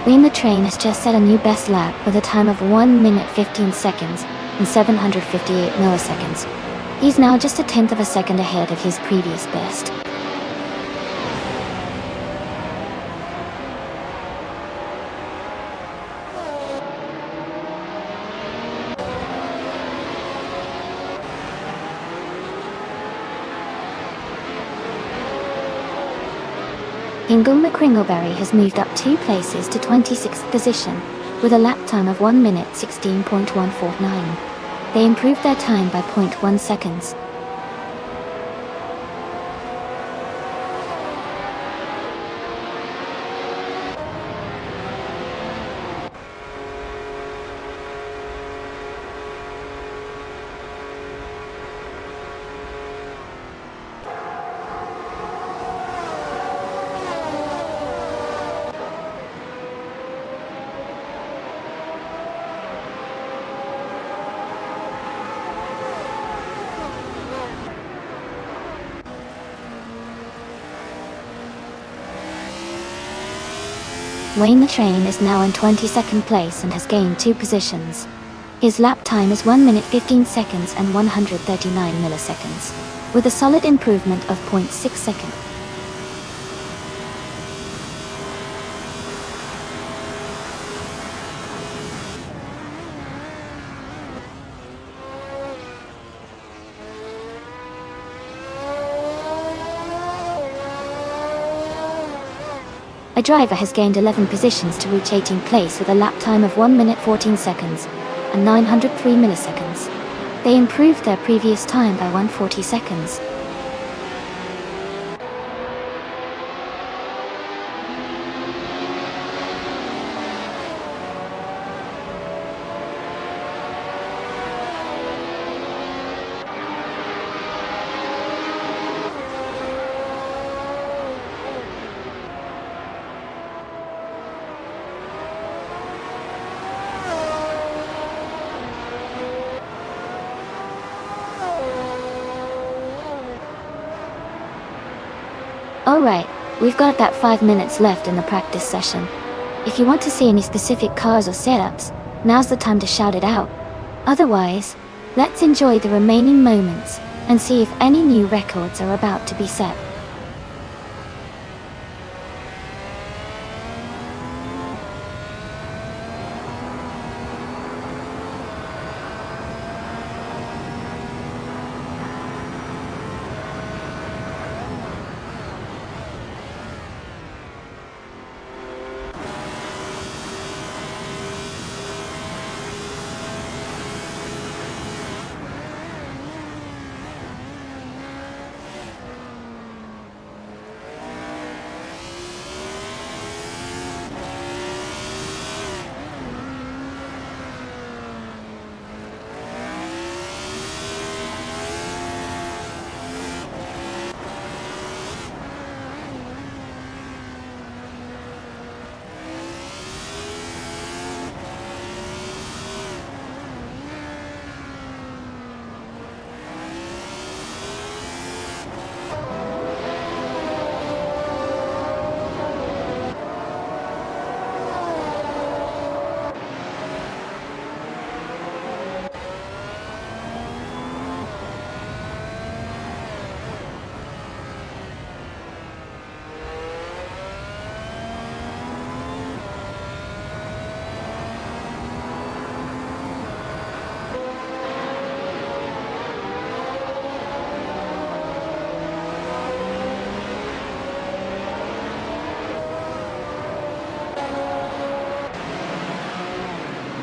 Wayne the Train has just set a new best lap with a time of 1 minute 15 seconds and 758 milliseconds. He's now just 1/10 of a second ahead of his previous best. Inguma Kringleberry has moved up 2 places to 26th position, with a lap time of 1 minute 16.149. They improved their time by 0.1 seconds. Wayne the Train is now in 22nd place and has gained 2 positions. His lap time is 1 minute 15 seconds and 139 milliseconds, with a solid improvement of 0.6 seconds. A driver has gained 11 positions to reach 18th place with a lap time of 1 minute 14 seconds and 903 milliseconds. They improved their previous time by 140 seconds. Alright, we've got that 5 minutes left in the practice session. If you want to see any specific cars or setups, now's the time to shout it out. Otherwise, let's enjoy the remaining moments and see if any new records are about to be set.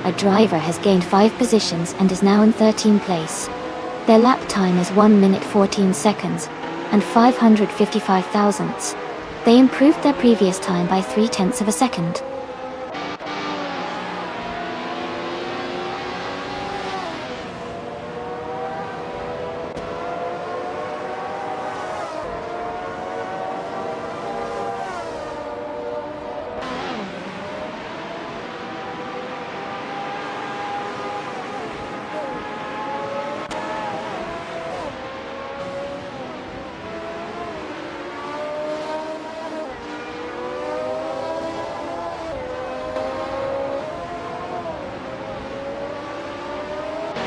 A driver has gained 5 positions and is now in 13th place. Their lap time is 1 minute 14 seconds and 555 thousandths. They improved their previous time by 0.3 of a second.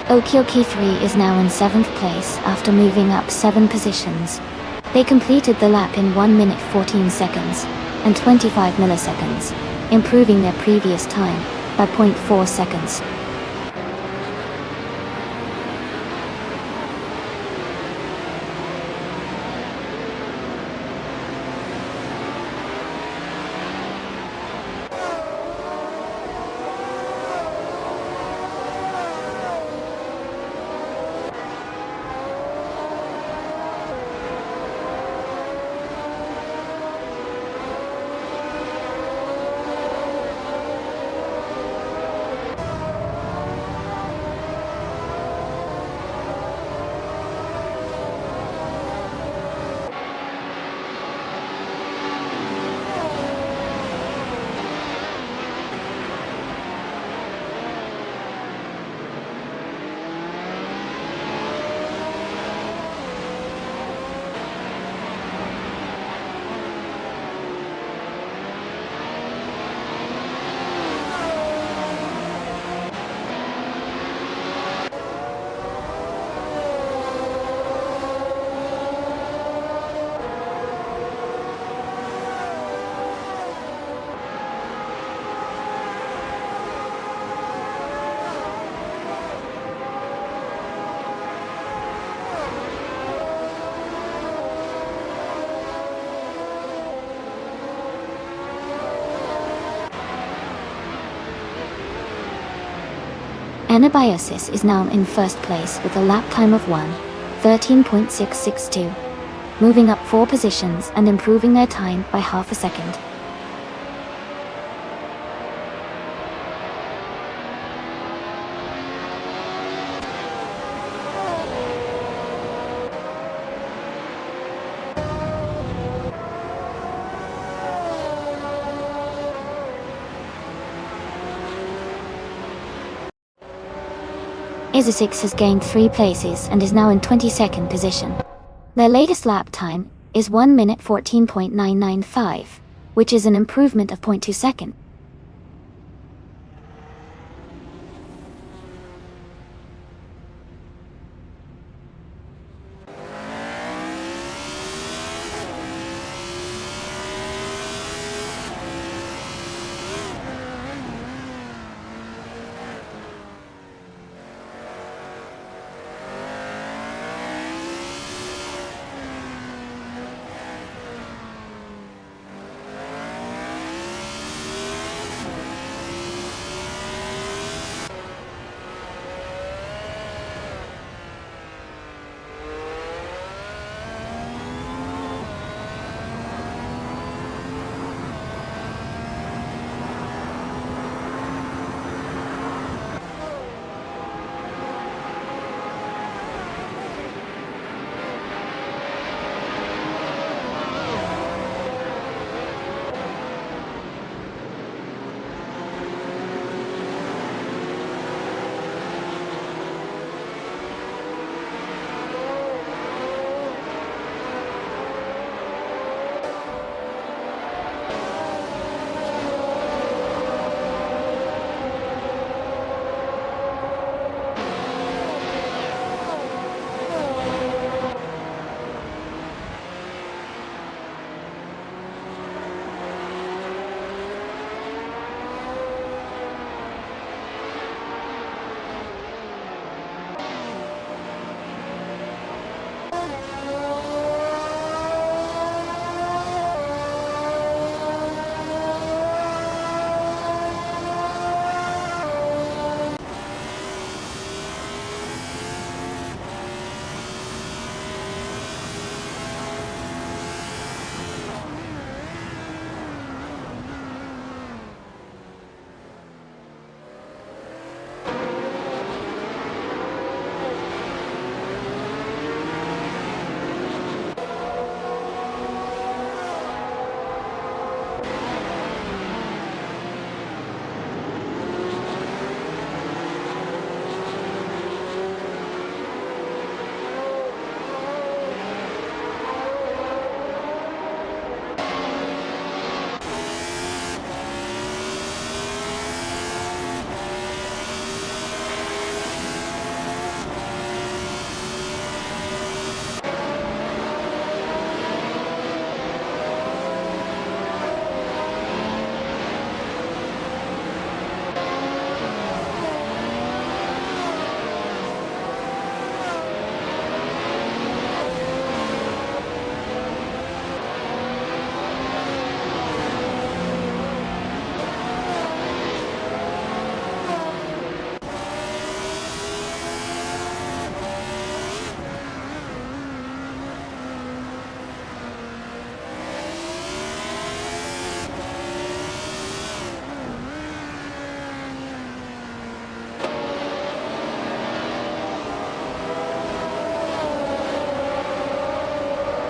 Okioki 3 is now in 7th place after moving up 7 positions. They completed the lap in 1 minute 14 seconds and 25 milliseconds, improving their previous time by 0.4 seconds. Anabiosis is now in first place with a lap time of 1:13.662, moving up 4 positions and improving their time by half a second. Isosix has gained 3 places and is now in 22nd position. Their latest lap time is 1 minute 14.995, which is an improvement of 0.2 seconds.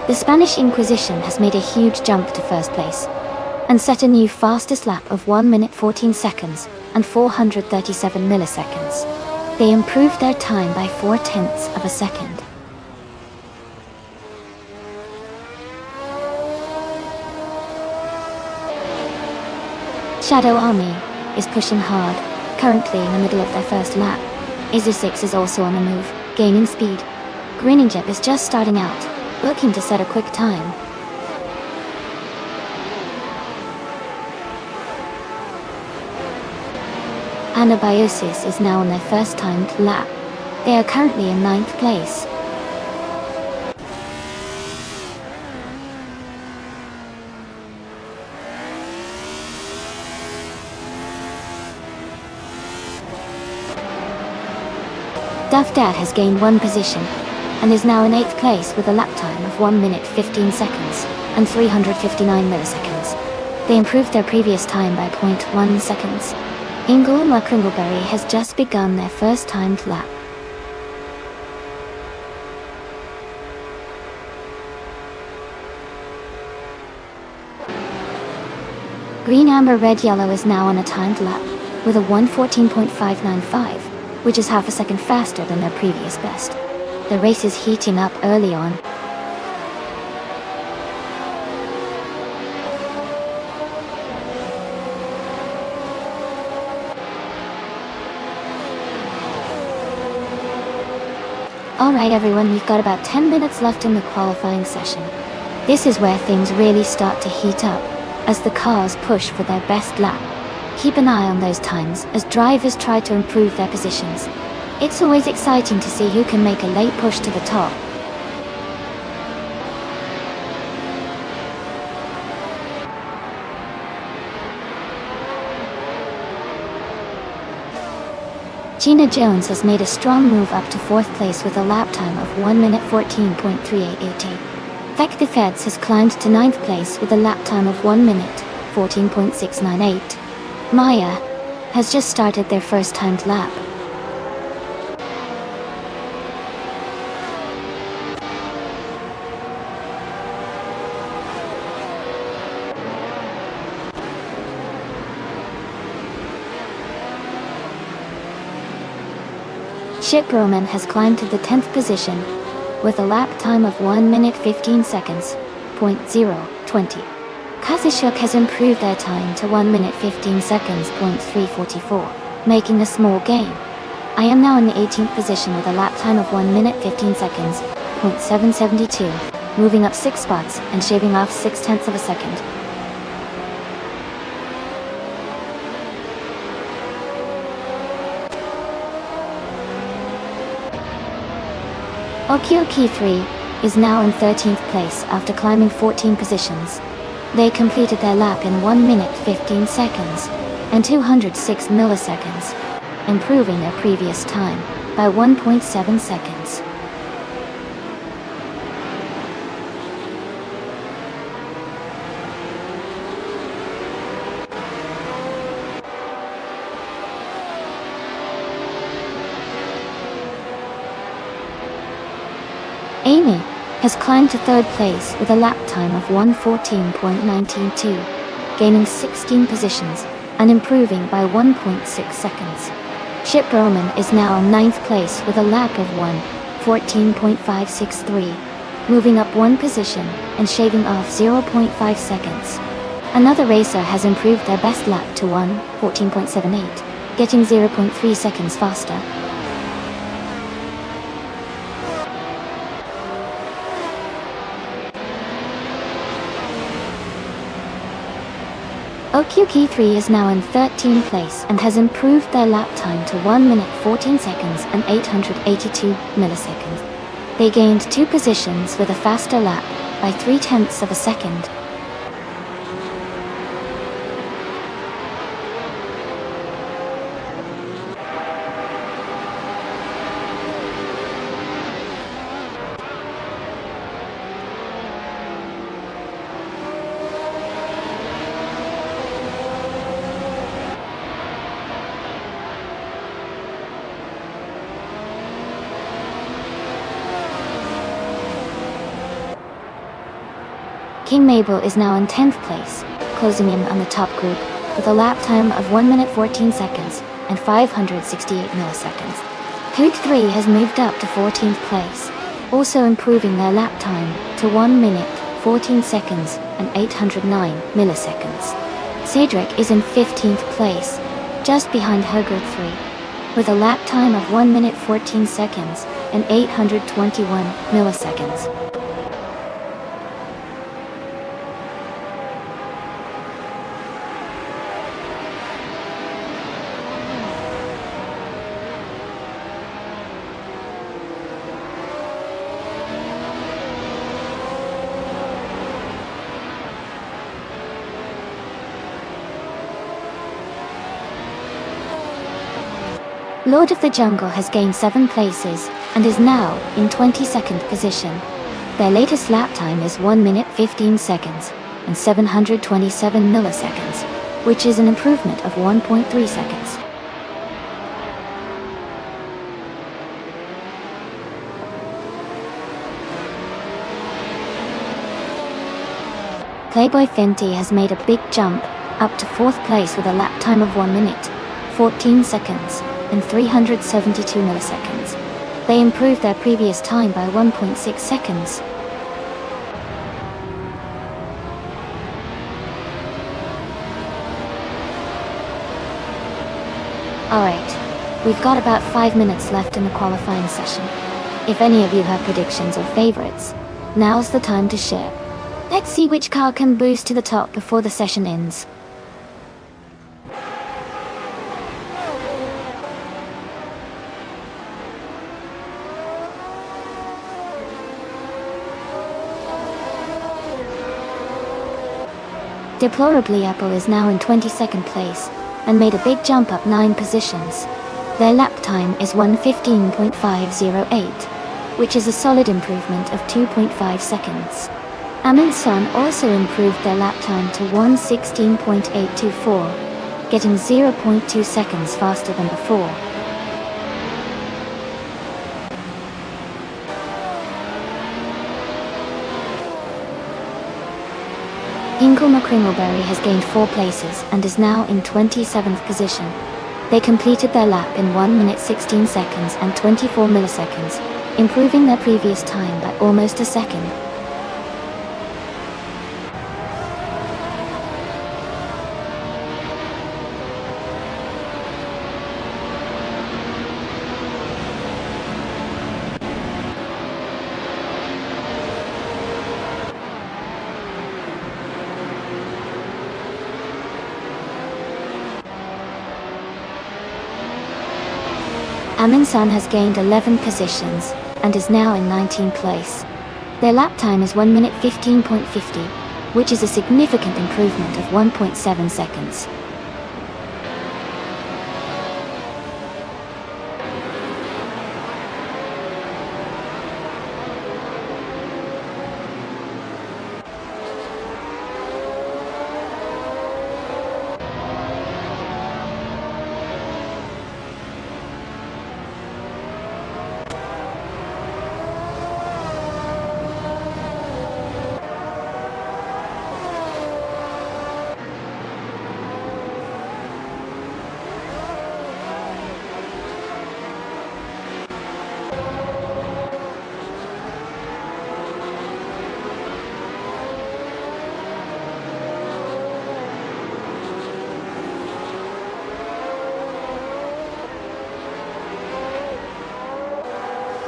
The Spanish Inquisition has made a huge jump to first place and set a new fastest lap of 1 minute 14 seconds and 437 milliseconds. They improved their time by 4/10 of a second. Shadow Army is pushing hard, currently in the middle of their first lap. Isosix is also on the move, gaining speed. Grinning Jep is just starting out, looking to set a quick time. Anabiosis is now on their first timed lap. They are currently in 9th place. Duff Dad has gained 1 position, and is now in 8th place with a lap time of 1 minute 15 seconds, and 359 milliseconds. They improved their previous time by 0.1 seconds. Ingle and Kringleberry has just begun their first timed lap. Green, Amber, Red, Yellow is now on a timed lap, with a 1:14.595, which is half a second faster than their previous best. The race is heating up early on. Alright everyone, we've got about 10 minutes left in the qualifying session. This is where things really start to heat up, as the cars push for their best lap. Keep an eye on those times as drivers try to improve their positions. It's always exciting to see who can make a late push to the top. Gina Jones has made a strong move up to 4th place with a lap time of 1 minute 14.3888. Beck Feds has climbed to 9th place with a lap time of 1 minute 14.698. Maya has just started their first timed lap. Chip Roman has climbed to the 10th position with a lap time of 1 minute 15 seconds, .020. Kazishuk has improved their time to 1 minute 15 seconds, .344, making a small gain. I am now in the 18th position with a lap time of 1 minute 15 seconds, .772, moving up 6 spots and shaving off 0.6 of a second. Okioki 3 is now in 13th place after climbing 14 positions. They completed their lap in 1 minute 15 seconds and 206 milliseconds, improving their previous time by 1.7 seconds. Amy has climbed to 3rd place with a lap time of 1:14.192, gaining 16 positions and improving by 1.6 seconds. Chip Roman is now in 9th place with a lap of 1:14.563, moving up 1 position and shaving off 0.5 seconds. Another racer has improved their best lap to 1:14.78, getting 0.3 seconds faster. Okioki 3 is now in 13th place and has improved their lap time to 1 minute 14 seconds and 882 milliseconds. They gained 2 positions with a faster lap by 0.3 of a second. King Mabel is now in 10th place, closing in on the top group with a lap time of 1 minute 14 seconds and 568 milliseconds. Hoot 3 has moved up to 14th place, also improving their lap time to 1 minute 14 seconds and 809 milliseconds. Cedric is in 15th place, just behind Hugger 3, with a lap time of 1 minute 14 seconds and 821 milliseconds. Lord of the Jungle has gained 7 places and is now in 22nd position. Their latest lap time is 1 minute 15 seconds and 727 milliseconds, which is an improvement of 1.3 seconds. Playboy Fenty has made a big jump up to 4th place with a lap time of 1 minute, 14 seconds, and 372 milliseconds. They improved their previous time by 1.6 seconds. Alright, we've got about 5 minutes left in the qualifying session. If any of you have predictions or favorites, now's the time to share. Let's see which car can boost to the top before the session ends. Deplorably, Apple is now in 22nd place and made a big jump up 9 positions. Their lap time is 1:15.508, which is a solid improvement of 2.5 seconds. Amundsen also improved their lap time to 1:16.824, getting 0.2 seconds faster than before. Hinkle McCringleberry has gained 4 places and is now in 27th position. They completed their lap in 1 minute 16 seconds and 24 milliseconds, improving their previous time by almost a second. Amundsen has gained 11 positions and is now in 19th place. Their lap time is 1 minute 15.50, which is a significant improvement of 1.7 seconds.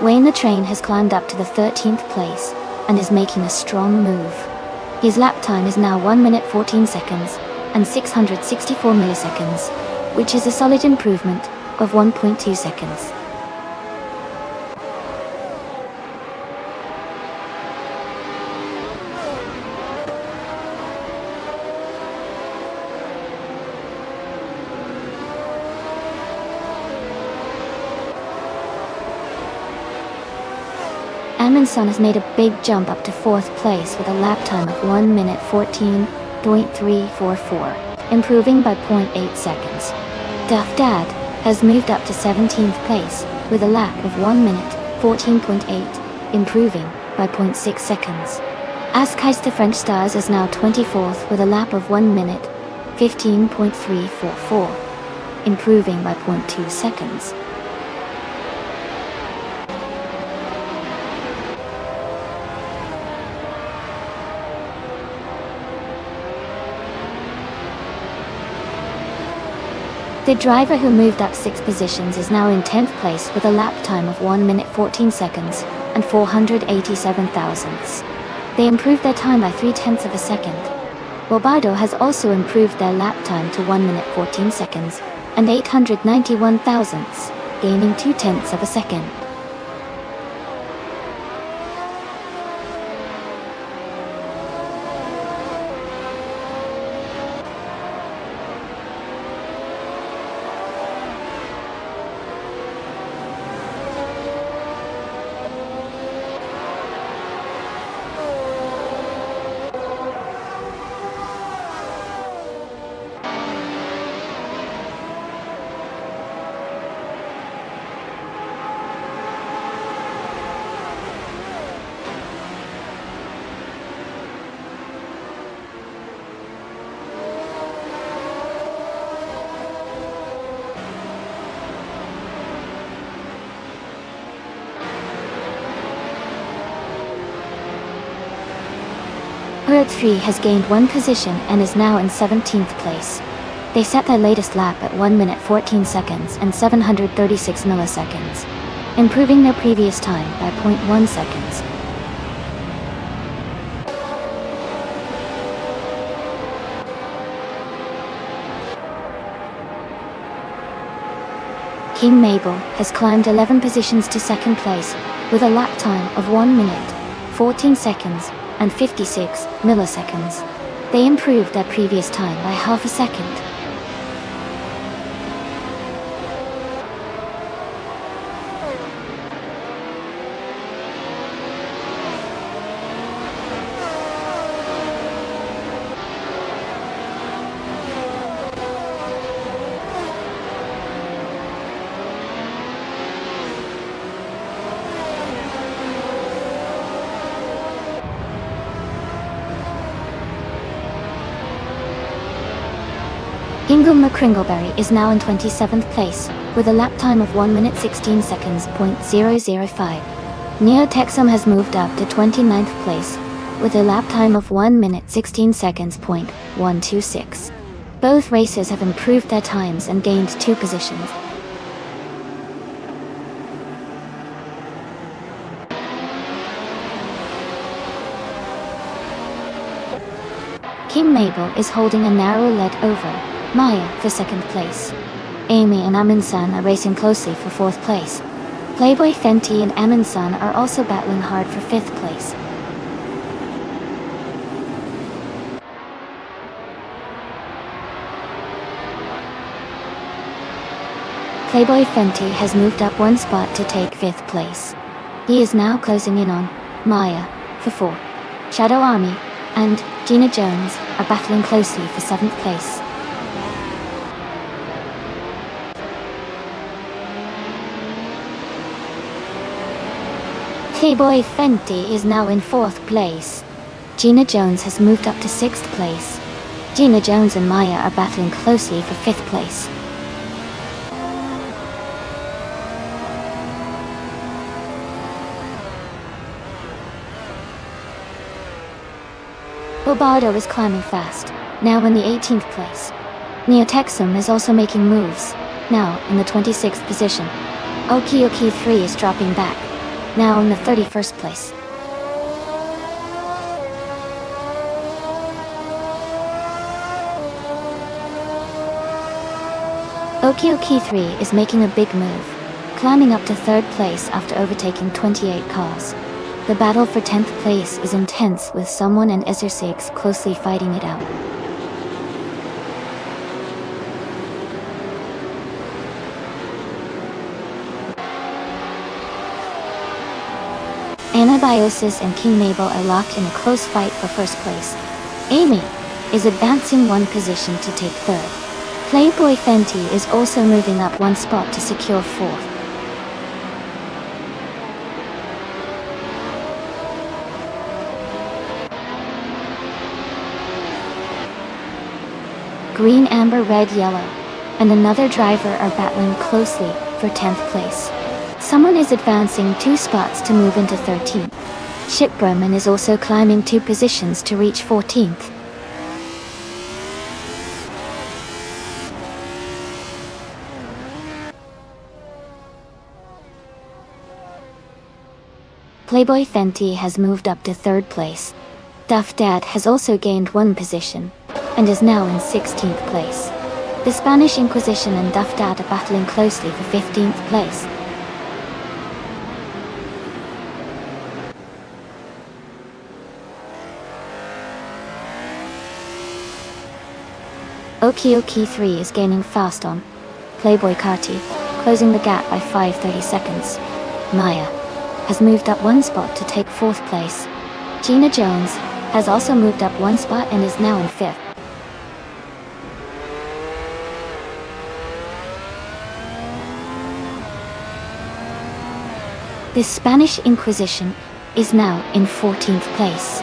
Wayne the Train has climbed up to the 13th place and is making a strong move. His lap time is now 1 minute 14 seconds and 664 milliseconds, which is a solid improvement of 1.2 seconds. Amundsen has made a big jump up to 4th place with a lap time of 1 minute 14.344, improving by 0.8 seconds. Duff Dad has moved up to 17th place with a lap of 1 minute 14.8, improving by 0.6 seconds. Askeister the French Stars is now 24th with a lap of 1 minute 15.344, improving by 0.2 seconds. The driver who moved up 6 positions is now in 10th place with a lap time of 1 minute 14 seconds and 487 thousandths. They improved their time by 0.3 of a second. Bobado has also improved their lap time to 1 minute 14 seconds and 891 thousandths, gaining 0.2 of a second. Herd 3 has gained 1 position and is now in 17th place. They set their latest lap at 1 minute 14 seconds and 736 milliseconds, improving their previous time by 0.1 seconds. King Mabel has climbed 11 positions to second place, with a lap time of 1 minute, 14 seconds, and 56 milliseconds. They improved their previous time by half a second. Ingle McCringleberry is now in 27th place, with a lap time of 1 minute 16 seconds .005. Neo Texum has moved up to 29th place, with a lap time of 1 minute 16 seconds .126. Both racers have improved their times and gained 2 positions. King Mabel is holding a narrow lead over Maya for second place. Amy and Amin-san are racing closely for fourth place. Playboy Fenty and Amin-san are also battling hard for fifth place. Playboy Fenty has moved up 1 spot to take fifth place. He is now closing in on Maya for fourth. Shadow Army and Gina Jones are battling closely for 7th place. Playboy Fenty is now in 4th place. Gina Jones has moved up to 6th place. Gina Jones and Maya are battling closely for 5th place. Bobardo is climbing fast, now in the 18th place. Neotexum is also making moves, now in the 26th position. Okioki 3 is dropping back, now in the 31st place. Okioki 3 is making a big move, climbing up to 3rd place after overtaking 28 cars. The battle for 10th place is intense, with someone and Ezra6 closely fighting it out. Anabiosis and King Mabel are locked in a close fight for first place. Amy is advancing 1 position to take 3rd. Playboy Fenty is also moving up 1 spot to secure 4th. Green, Amber, Red, Yellow, and another driver are battling closely for 10th place. Someone is advancing 2 spots to move into 13th. Chip Berman is also climbing 2 positions to reach 14th. Playboy Fenty has moved up to 3rd place. Duff Dad has also gained 1 position, and is now in 16th place. The Spanish Inquisition and Duff Dad are battling closely for 15th place. Okioki 3 is gaining fast on Playboy Carti, closing the gap by 5:30 seconds. Maya has moved up 1 spot to take 4th place. Gina Jones has also moved up 1 spot and is now in 5th. The Spanish Inquisition is now in 14th place.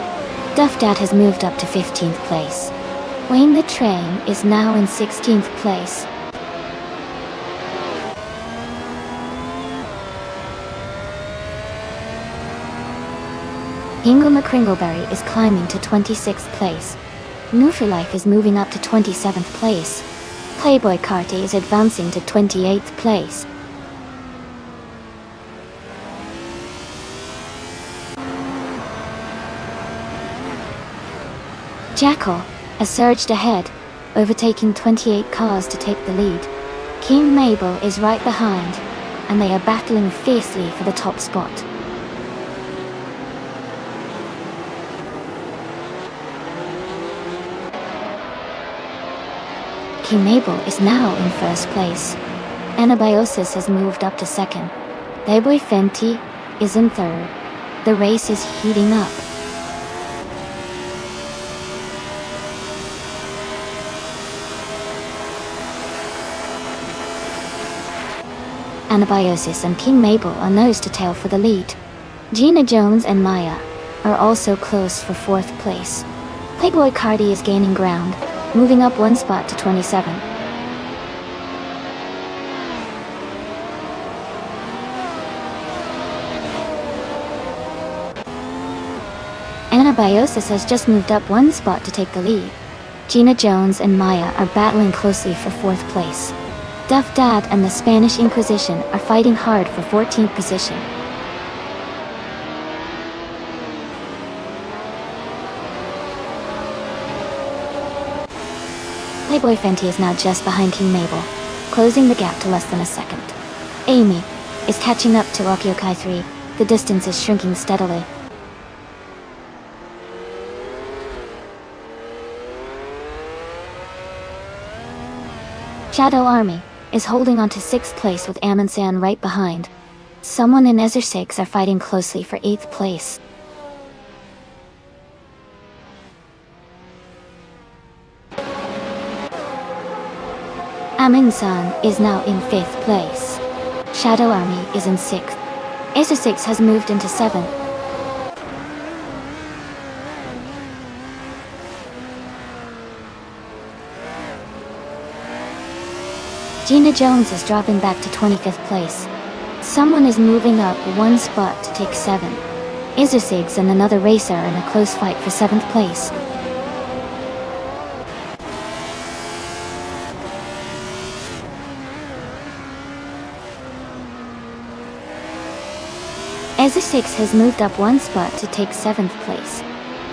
Duff Dad has moved up to 15th place. Wayne the Train is now in 16th place. Hingle McCringleberry is climbing to 26th place. Nufrilife is moving up to 27th place. Playboy Carti is advancing to 28th place. Jackal has surged ahead, overtaking 28 cars to take the lead. King Mabel is right behind, and they are battling fiercely for the top spot. King Mabel is now in first place. Anabiosis has moved up to second. Playboy Fenty is in third. The race is heating up. Anabiosis and King Mabel are nose to tail for the lead. Gina Jones and Maya are also close for fourth place. Playboy Cardi is gaining ground, moving up one spot to 27. Anabiosis has just moved up one spot to take the lead. Gina Jones and Maya are battling closely for fourth place. Duff Dad and the Spanish Inquisition are fighting hard for 14th position. Playboy Fenty is now just behind King Mabel, closing the gap to less than a second. Amy is catching up to Okiokai 3. The distance is shrinking steadily. Shadow Army is holding on to 6th place with Amundsen right behind. Someone in Ether 6 are fighting closely for 8th place. Amundsen is now in 5th place. Shadow Army is in 6th. Ether 6 has moved into 7th. Gina Jones is dropping back to 25th place. Someone is moving up one spot to take 7. Izersigs and another racer are in a close fight for 7th place. Izersigs has moved up one spot to take 7th place.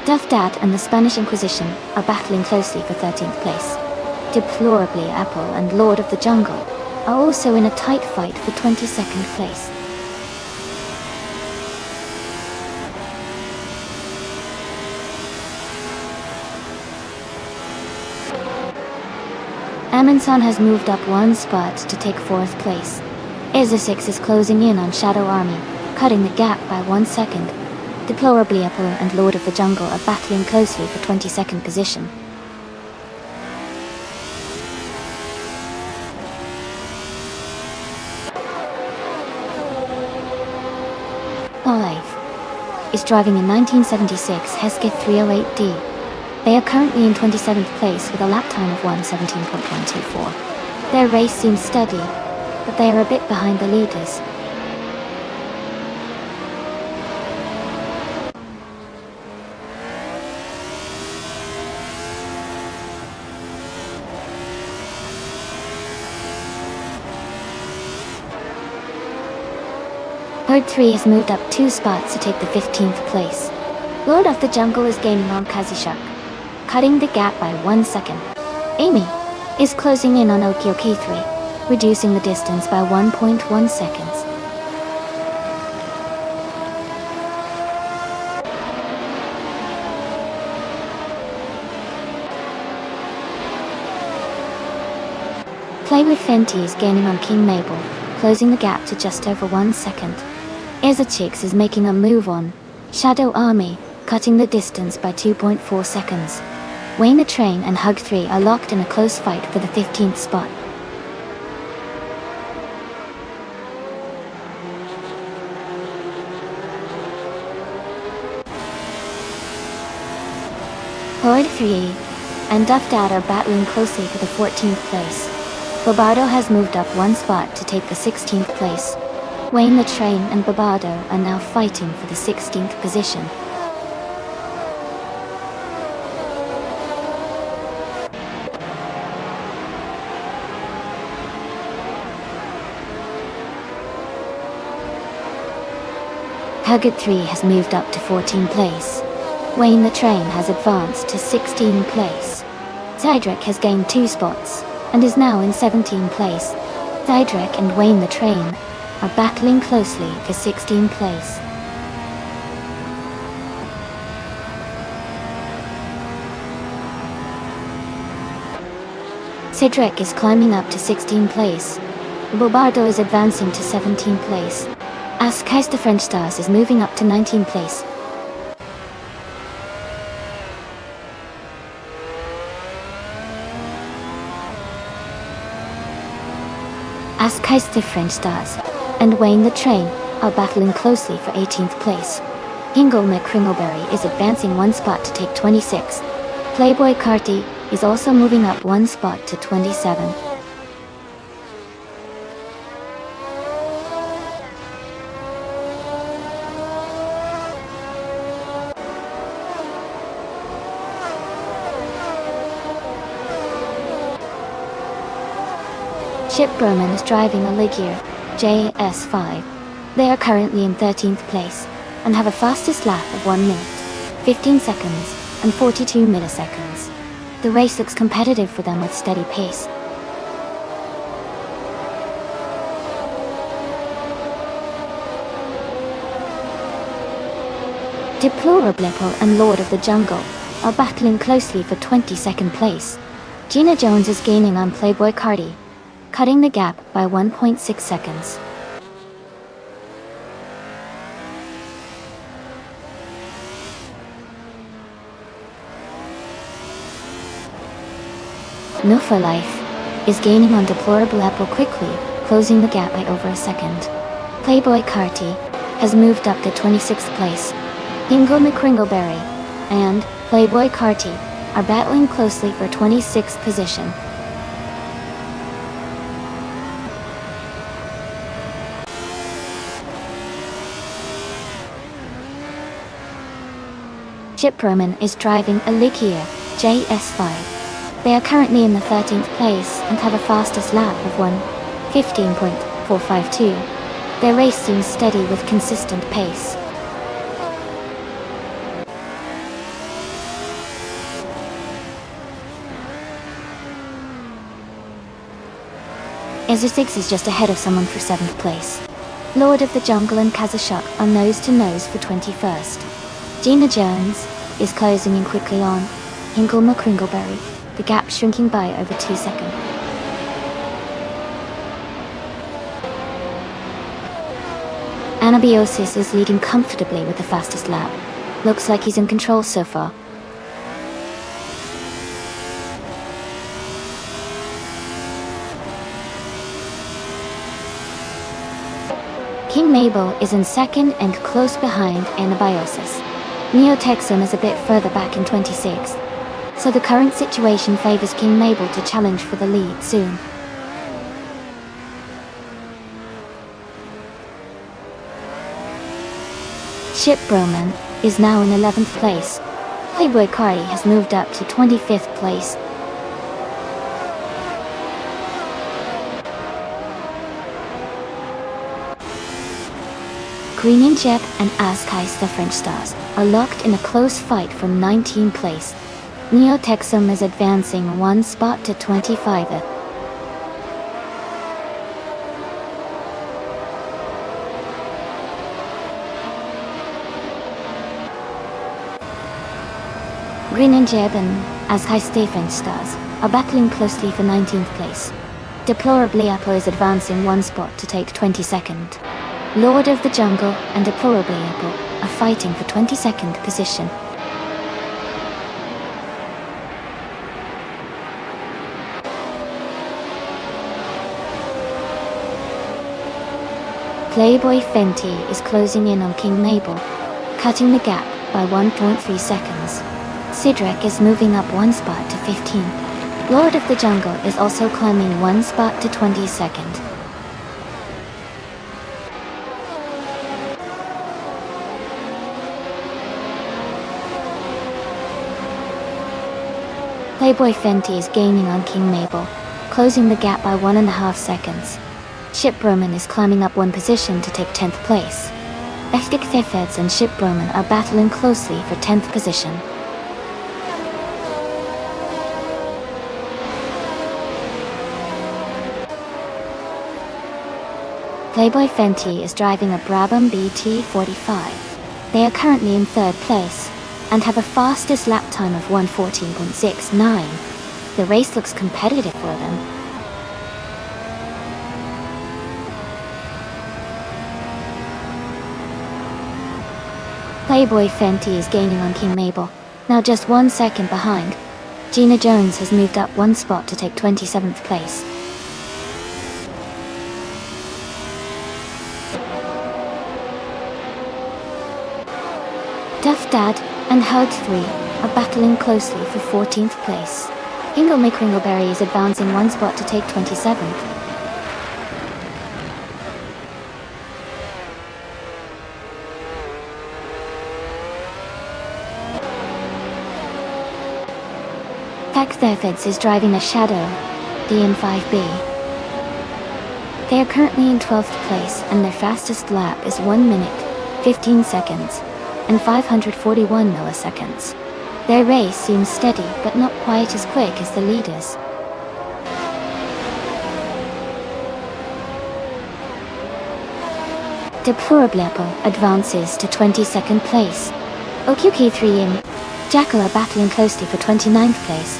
Duff Dat and the Spanish Inquisition are battling closely for 13th place. Deplorably Apple and Lord of the Jungle are also in a tight fight for 22nd place. Amundsen has moved up one spot to take 4th place. Izersigs is closing in on Shadow Army, cutting the gap by 1 second. Deplorably Apple and Lord of the Jungle are battling closely for 22nd position. Life is driving a 1976 Hesketh 308D. They are currently in 27th place with a lap time of 1:17.124. Their race seems steady, but they are a bit behind the leaders. Herd 3 has moved up 2 spots to take the 15th place. Lord of the Jungle is gaining on Kazishuk, cutting the gap by 1 second. Amy is closing in on Okioki 3, reducing the distance by 1.1 seconds. Play with Fenty is gaining on King Mabel, closing the gap to just over 1 second. Izerchix is making a move on Shadow Army, cutting the distance by 2.4 seconds. Wayne the Train and Hug 3 are locked in a close fight for the 15th spot. Horde 3 and Duff Dad are battling closely for the 14th place. Bobardo has moved up 1 spot to take the 16th place. Wayne the Train and Bobardo are now fighting for the 16th position. Huggett 3 has moved up to 14th place. Wayne the Train has advanced to 16th place. Zydrek has gained 2 spots, and is now in 17th place. Zydrek and Wayne the Train are battling closely for 16th place. Zydrek is climbing up to 16th place. Bobardo is advancing to 17th place. Askais the French Stars is moving up to 19th place. Askais the French Stars and Wayne the Train are battling closely for 18th place. Ingle McCringleberry is advancing 1 spot to take 26th. Playboy Carty is also moving up 1 spot to 27. Chip Broman is driving a Ligier JS5. They are currently in 13th place and have a fastest lap of 1 minute, 15 seconds, and 42 milliseconds. The race looks competitive for them with steady pace. Deplorable and Lord of the Jungle are battling closely for 22nd place. Gina Jones is gaining on Playboy Carty, cutting the gap by 1.6 seconds. No for Life is gaining on Deplorable Apple quickly, closing the gap by over a second. Playboy Carty has moved up to 26th place. Ingle McCringleberry and Playboy Carty are battling closely for 26th position. Chip Roman is driving a Ligier JS5. They are currently in the 13th place and have a fastest lap of 1:15.452. Their race seems steady with consistent pace. Ezra6 is just ahead of someone for 7th place. Lord of the Jungle and Kazashok are nose to nose for 21st. Gina Jones is closing in quickly on Ingle McCringleberry, the gap shrinking by over 2 seconds. Anabiosis is leading comfortably with the fastest lap. Looks like he's in control so far. King Mabel is in second and close behind Anabiosis. Neotexum is a bit further back in 26th, so the current situation favors King Mabel to challenge for the lead soon. Chip Broman is now in 11th place. Playboy Carty has moved up to 25th place. Green and Jeb and Askais the French Stars are locked in a close fight from 19th place. Neotexum is advancing 1 spot to 25th. Green and Jeb and Askais the French Stars are battling closely for 19th place. Deplorably Apple is advancing 1 spot to take 22nd. Lord of the Jungle and Deplorably Apple are fighting for 22nd position. Playboy Fenty is closing in on King Mabel, cutting the gap by 1.3 seconds. Sidrek is moving up 1 spot to 15th. Lord of the Jungle is also climbing 1 spot to 22nd. Playboy Fenty is gaining on King Mabel, closing the gap by 1.5 seconds. Chip Broman is climbing up 1 position to take 10th place. Estic Thefeds and Ship Broman are battling closely for 10th position. Playboy Fenty is driving a Brabham BT45. They are currently in 3rd place, and have a fastest lap time of 1:14.69. The race looks competitive for them. Playboy Fenty is gaining on King Mabel, now just 1 second behind. Gina Jones has moved up 1 spot to take 27th place. Duff Dad and Hug 3 are battling closely for 14th place. Ingle McCringleberry is advancing 1 spot to take 27th. Pack Thefeds is driving a Shadow DN5B. They are currently in 12th place and their fastest lap is 1 minute, 15 seconds, and 541 milliseconds. Their race seems steady but not quite as quick as the leaders. Deplorable advances to 22nd place. OQK3 and Jackal are battling closely for 29th place.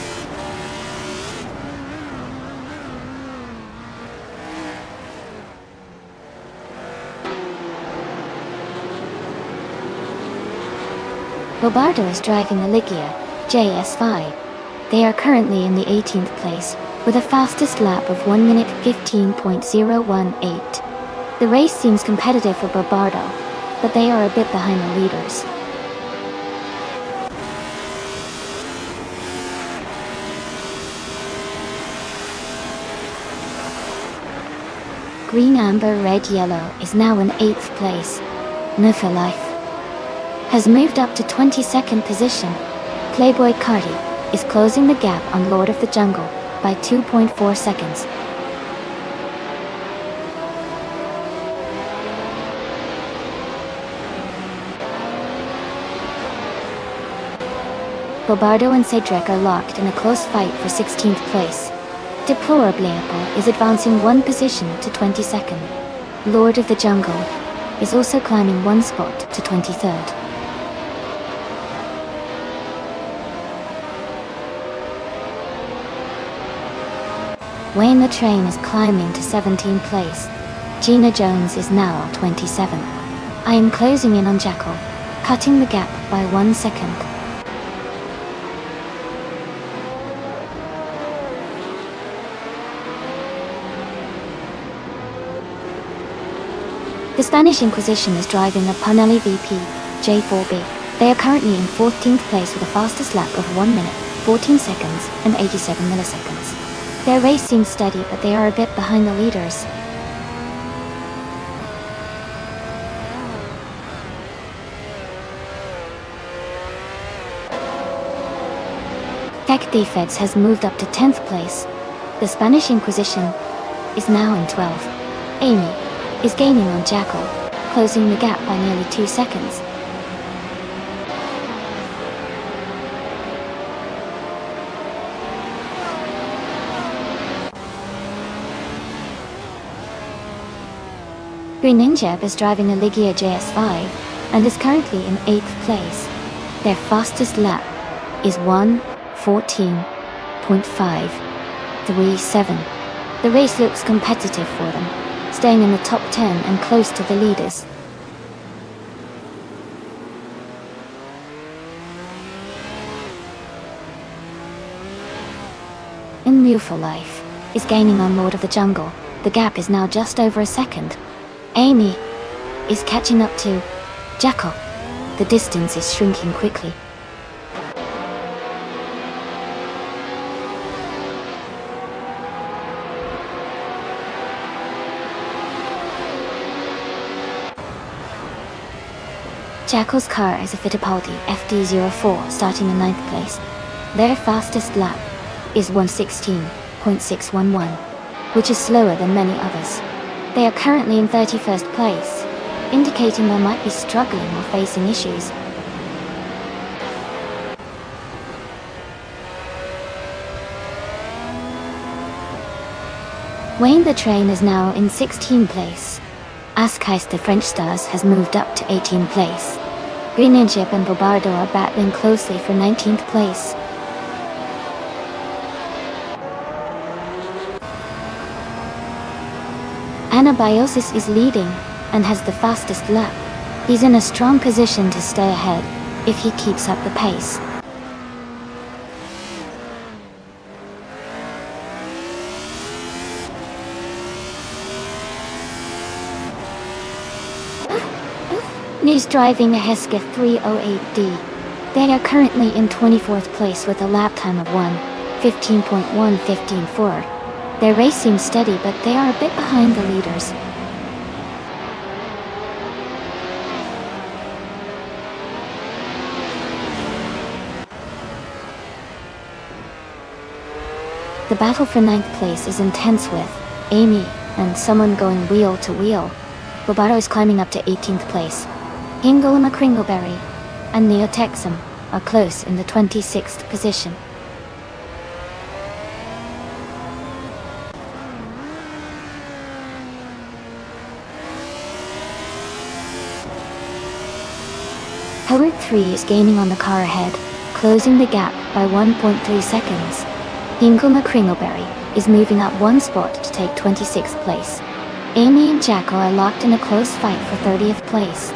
Bobardo is driving a Ligia JS5. They are currently in the 18th place, with a fastest lap of 1 minute 15.018. The race seems competitive for Bobardo, but they are a bit behind the leaders. Green Amber Red Yellow is now in 8th place. No for Life has moved up to 22nd position. Playboy Cardi is closing the gap on Lord of the Jungle by 2.4 seconds. Bobardo and Cedric are locked in a close fight for 16th place. Deplorable is advancing 1 position to 22nd. Lord of the Jungle is also climbing 1 spot to 23rd. Wayne the Train is climbing to 17th place. Gina Jones is now 27. I am closing in on Jackal, cutting the gap by 1 second. The Spanish Inquisition is driving a Panelli VP J4B. They are currently in 14th place with a fastest lap of 1 minute, 14 seconds, and 87 milliseconds. Their race seems steady, but they are a bit behind the leaders. Tech Defeds has moved up to 10th place. The Spanish Inquisition is now in 12th. Amy is gaining on Jackal, closing the gap by nearly 2 seconds. Green Ninja is driving a Ligia JS5 and is currently in 8th place. Their fastest lap is 1:14.537. The race looks competitive for them, staying in the top 10 and close to the leaders. In Mew for Life is gaining on Lord of the Jungle. The gap is now just over a second. Amy is catching up to Jackal. The distance is shrinking quickly. Jackal's car is a Fittipaldi FD04 starting in 9th place. Their fastest lap is 1:16.611, which is slower than many others. They are currently in 31st place. indicating they might be struggling or facing issues. Wayne the Train is now in 16th place. Askeist the French Stars has moved up to 18th place. Green Egypt and Bobardo are battling closely for 19th place. Anabiosis is leading, and has the fastest lap. He's in a strong position to stay ahead, if he keeps up the pace. News driving a Hesketh 308D. They are currently in 24th place with a lap time of 1:15.115.4. Their race seems steady, but they are a bit behind the leaders. The battle for 9th place is intense with Amy and someone going wheel to wheel. Bobardo is climbing up to 18th place. Hingle and Kringleberry and Neotexum are close in the 26th position. Howard 3 is gaining on the car ahead, closing the gap by 1.3 seconds. Hingle Kringleberry is moving up one spot to take 26th place. Amy and Jackal are locked in a close fight for 30th place.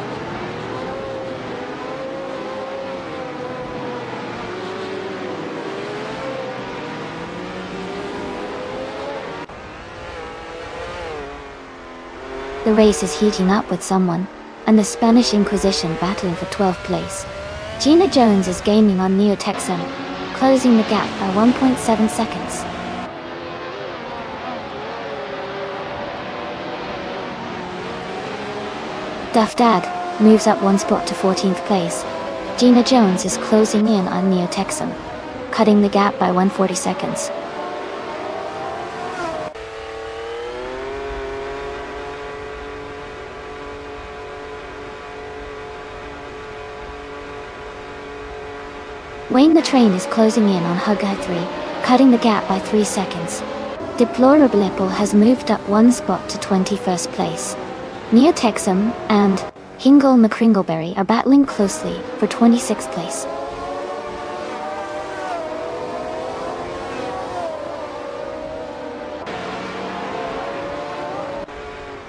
The race is heating up with someone, and the Spanish Inquisition battling for 12th place. Gina Jones is gaining on Neotexum, closing the gap by 1.7 seconds. Duff Dad moves up one spot to 14th place. Gina Jones is closing in on Neotexum, cutting the gap by 140 seconds. Wayne the Train is closing in on Hugger 3, cutting the gap by 3 seconds. Deplorable has moved up one spot to 21st place. Neotexum and Hingle Kringleberry are battling closely for 26th place.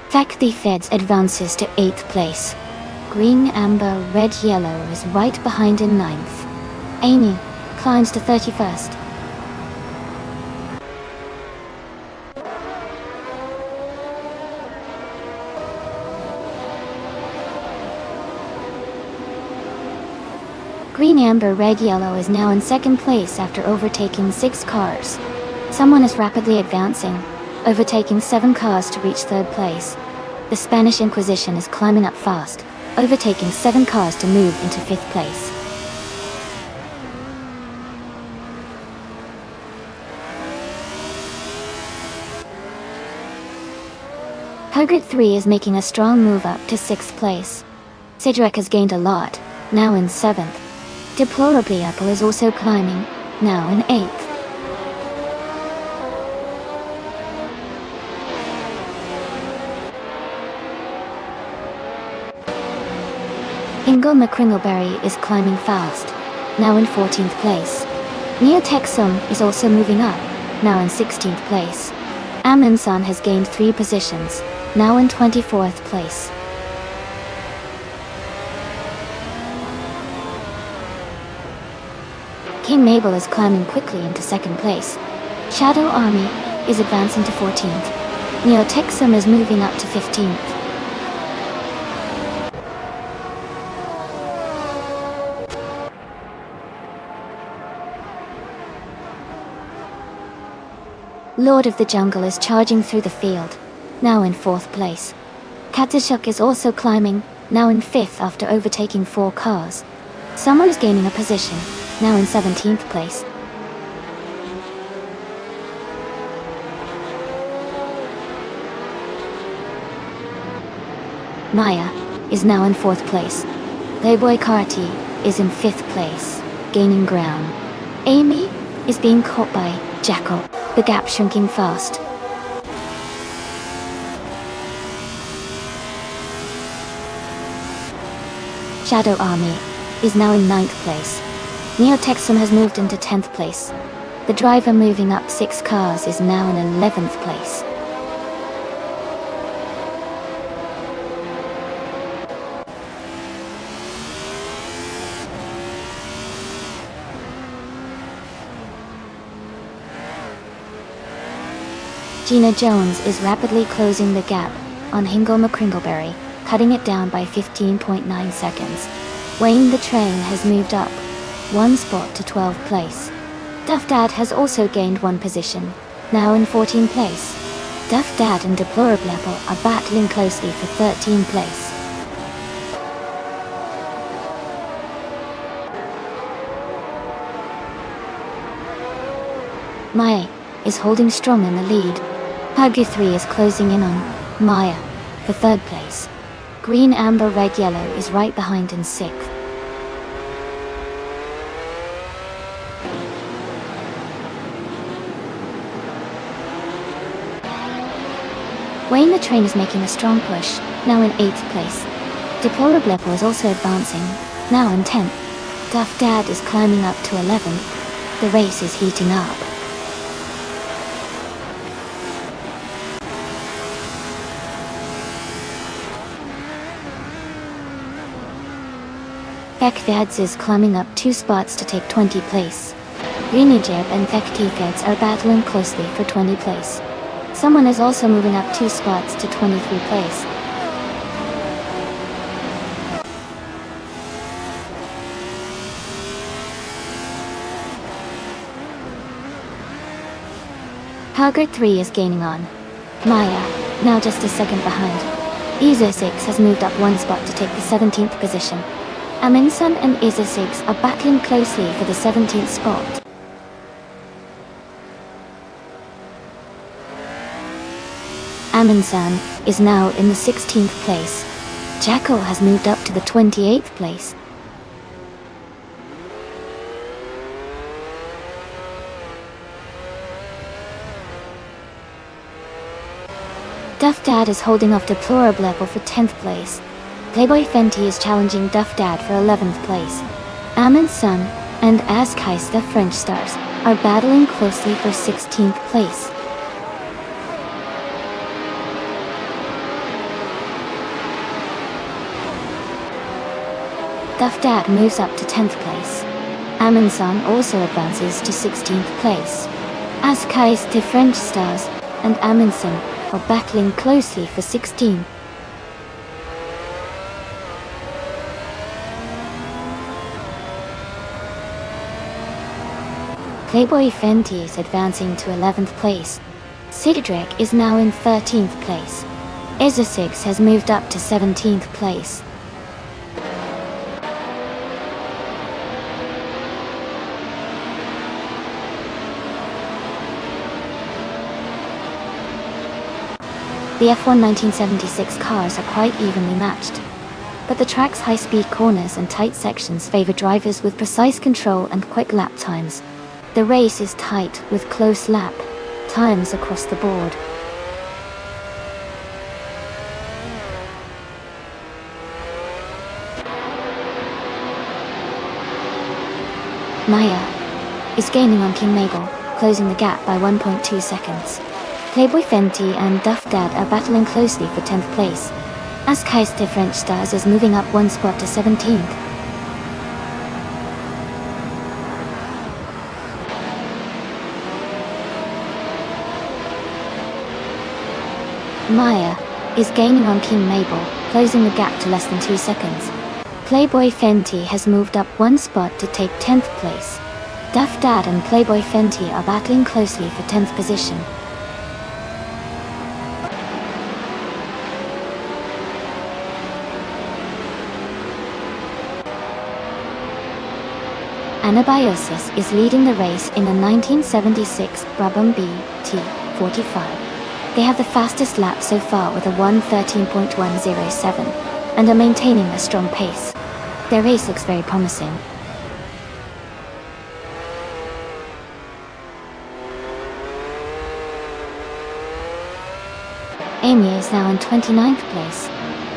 Thack the Feds advances to 8th place. Green, Amber, Red, Yellow is right behind in 9th. Amy climbs to 31st. Green, Amber, Red, Yellow is now in 2nd place after overtaking 6 cars. Someone is rapidly advancing, overtaking 7 cars to reach 3rd place. The Spanish Inquisition is climbing up fast, overtaking 7 cars to move into 5th place. Hugert 3 is making a strong move up to 6th place. Sidrek has gained a lot, now in 7th. Deplorably Apple is also climbing, now in 8th. Hingle Kringleberry is climbing fast, now in 14th place. Neotexum is also moving up, now in 16th place. Amundsen has gained 3 positions, now in 24th place. King Mabel is climbing quickly into 2nd place. Shadow Army is advancing to 14th. Neotexum is moving up to 15th. Lord of the Jungle is charging through the field, now in 4th place. Katashuk is also climbing, now in 5th after overtaking 4 cars. Summer is gaining a position, now in 17th place. Maya is now in 4th place. Playboy Carti is in 5th place, gaining ground. Amy is being caught by Jackal, the gap shrinking fast. Shadow Army is now in 9th place. Neo Texum has moved into 10th place. The driver moving up 6 cars is now in 11th place. Gina Jones is rapidly closing the gap on Hingle McCringleberry, cutting it down by 15.9 seconds. Wayne the Train has moved up 1 spot to 12th place. Duff Dad has also gained 1 position, now in 14th place. Duff Dad and Deplorable are battling closely for 13th place. Maya is holding strong in the lead. Puggy 3 is closing in on Maya for 3rd place. Green, Amber, Red, Yellow is right behind in 6th. Wayne the Train is making a strong push, now in 8th place. Deplorable is also advancing, now in 10th. Duff Dad is climbing up to 11th. The race is heating up. Fekfeds is climbing up 2 spots to take 20th place. Greenijeb and Fektifeds are battling closely for 20th place. Someone is also moving up 2 spots to 23rd place. Haggard 3 is gaining on Maya, now just a second behind. Iso 6 has moved up 1 spot to take the 17th position. Aminsun and Iso 6 are battling closely for the 17th spot. Aminsun is now in the 16th place. Jackal has moved up to the 28th place. Duff Dad is holding off Deplorable for 10th place. Playboy Fenty is challenging Duff Dad for 11th place. Aminsun and Askais the French Stars are battling closely for 16th place. Duff Dad moves up to 10th place. Aminsun also advances to 16th place. Askais the French Stars and Aminsun are battling closely for 16th. Playboy Fenty is advancing to 11th place. Sigdrek is now in 13th place. Iso 6 has moved up to 17th place. The F1 1976 cars are quite evenly matched, but the track's high-speed corners and tight sections favor drivers with precise control and quick lap times. The race is tight with close lap times across the board. Maya is gaining on King Mabel, closing the gap by 1.2 seconds. Playboy Fenty and Duff Dad are battling closely for 10th place. Askais the French Stars is moving up 1 spot to 17th. Maya is gaining on King Mabel, closing the gap to less than 2 seconds. Playboy Fenty has moved up 1 spot to take 10th place. Duff Dad and Playboy Fenty are battling closely for 10th position. Anabiosis is leading the race in the 1976 Brabham BT45. They have the fastest lap so far with a 1:13.107, and are maintaining a strong pace. Their race looks very promising. Amy is now in 29th place.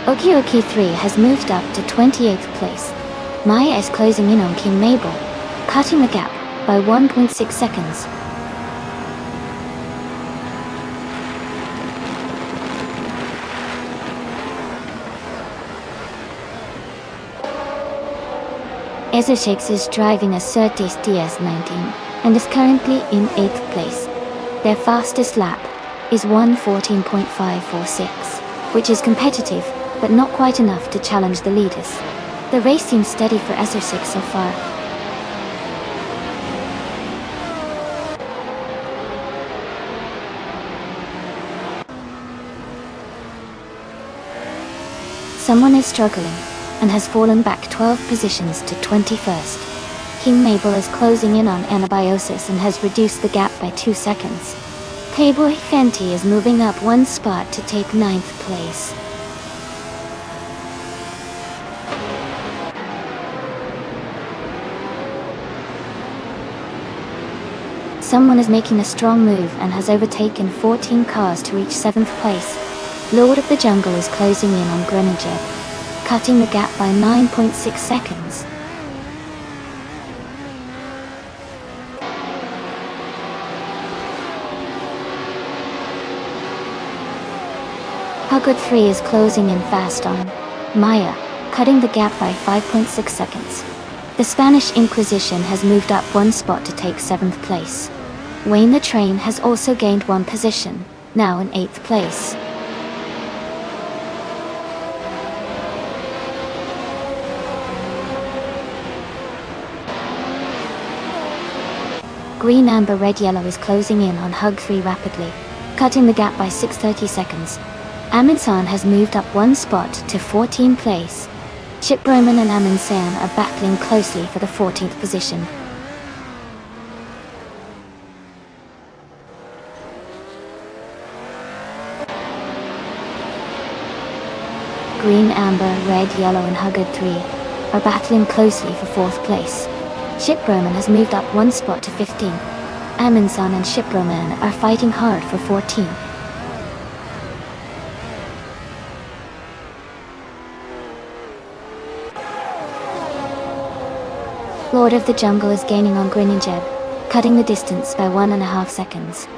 Okioki 3 has moved up to 28th place. Maya is closing in on King Mabel, cutting the gap by 1.6 seconds. Ezra6 is driving a Surtees DS19 and is currently in 8th place. Their fastest lap is 1:14.546, which is competitive, but not quite enough to challenge the leaders. The race seems steady for Ezra6 so far. Someone is struggling and has fallen back 12 positions to 21st. King Mabel is closing in on Anabiosis and has reduced the gap by 2 seconds. Playboy Fenty is moving up 1 spot to take 9th place. Someone is making a strong move and has overtaken 14 cars to reach 7th place. Lord of the Jungle is closing in on Greninja, cutting the gap by 9.6 seconds. Huggard 3 is closing in fast on Maya, cutting the gap by 5.6 seconds. The Spanish Inquisition has moved up 1 spot to take 7th place. Wayne the Train has also gained 1 position, now in 8th place. Green Amber Red Yellow is closing in on Hug 3 rapidly, cutting the gap by 6:30 seconds. Aminsan has moved up 1 spot to 14th place. Chip Roman and Aminsan are battling closely for the 14th position. Green, Amber, Red, Yellow and Huggard 3 are battling closely for 4th place. Chip Roman has moved up 1 spot to 15. Aminsan and Chip Roman are fighting hard for 14. Lord of the Jungle is gaining on Greninja, cutting the distance by 1.5 seconds.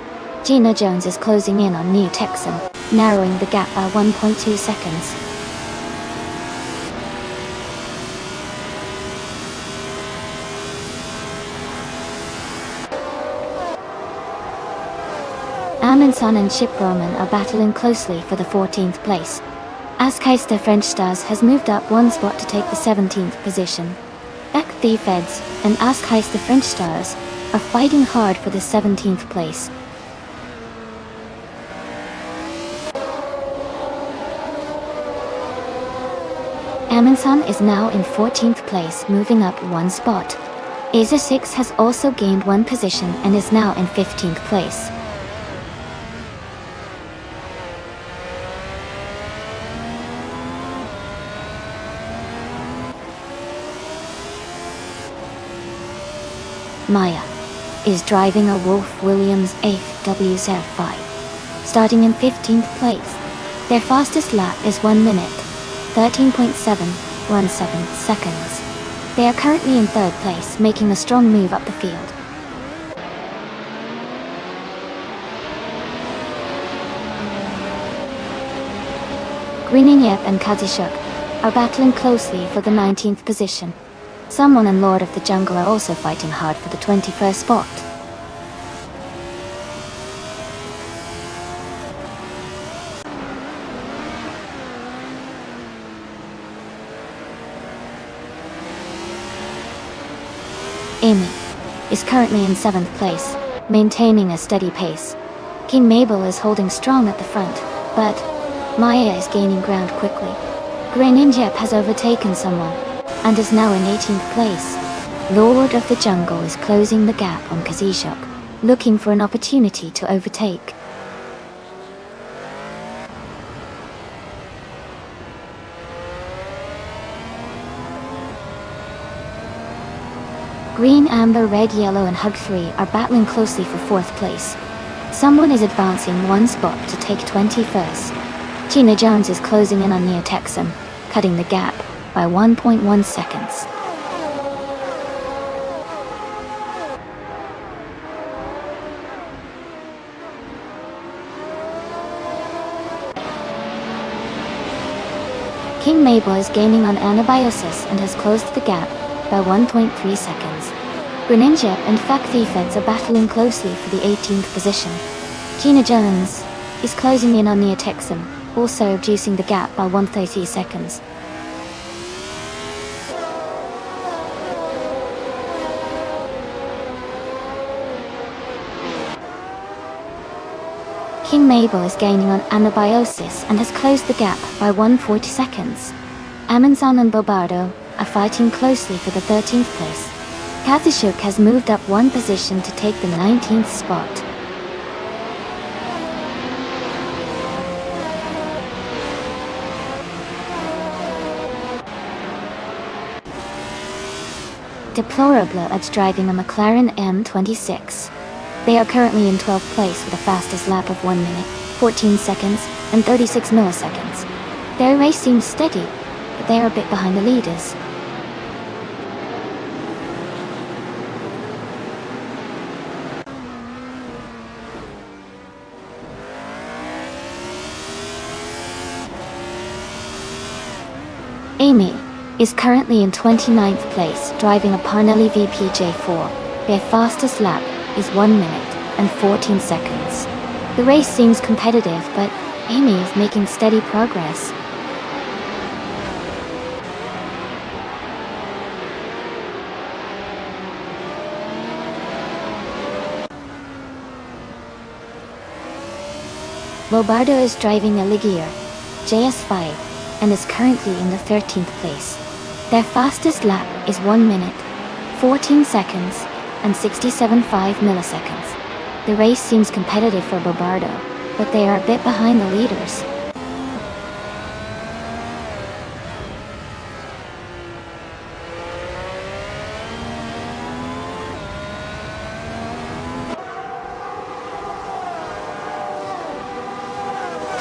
Gina Jones is closing in on New Texan, narrowing the gap by 1.2 seconds. Aminsan and Chip Roman are battling closely for the 14th place. Askeister French Stars has moved up 1 spot to take the 17th position. Back the Feds and Askeister French Stars are fighting hard for the 17th place. Aminsan is now in 14th place, moving up 1 spot. Aza 6 has also gained 1 position and is now in 15th place. Maya is driving a Wolf Williams 8th WZ5, starting in 15th place. Their fastest lap is 1 minute, 13.717 seconds. They are currently in 3rd place, making a strong move up the field. Greninja and Kazishuk are battling closely for the 19th position. Someone and Lord of the Jungle are also fighting hard for the 21st spot. Amy is currently in 7th place, maintaining a steady pace. King Mabel is holding strong at the front, but Maya is gaining ground quickly. Greninja has overtaken someone and is now in 18th place. Lord of the Jungle is closing the gap on Kazishuk, looking for an opportunity to overtake. Green, Amber, Red, Yellow and Hug 3 are battling closely for 4th place. Someone is advancing 1 spot to take 21st. Gina Jones is closing in on Nia Texum, cutting the gap by 1.1 seconds. King Mabel is gaining on Anabiosis and has closed the gap by 1.3 seconds. Greninja and Fuck Defense are battling closely for the 18th position. Gina Jones is closing in on Nia Texum, also reducing the gap by 130 seconds. King Mabel is gaining on Anabiosis and has closed the gap by 140 seconds. Amundsen and Bobardo are fighting closely for the 13th place. Kazushuk has moved up 1 position to take the 19th spot. Deplorable is driving a McLaren M26. They are currently in 12th place with a fastest lap of 1 minute, 14 seconds, and 36 milliseconds. Their race seems steady, but they are a bit behind the leaders. Amy is currently in 29th place, driving a Parnelli VPJ4. Their fastest lap is 1 minute and 14 seconds. The race seems competitive, but Amy is making steady progress. Bobardo is driving a Ligier JS5 and is currently in the 13th place. Their fastest lap is 1 minute, 14 seconds, and 67.5 milliseconds. The race seems competitive for Bobardo, but they are a bit behind the leaders.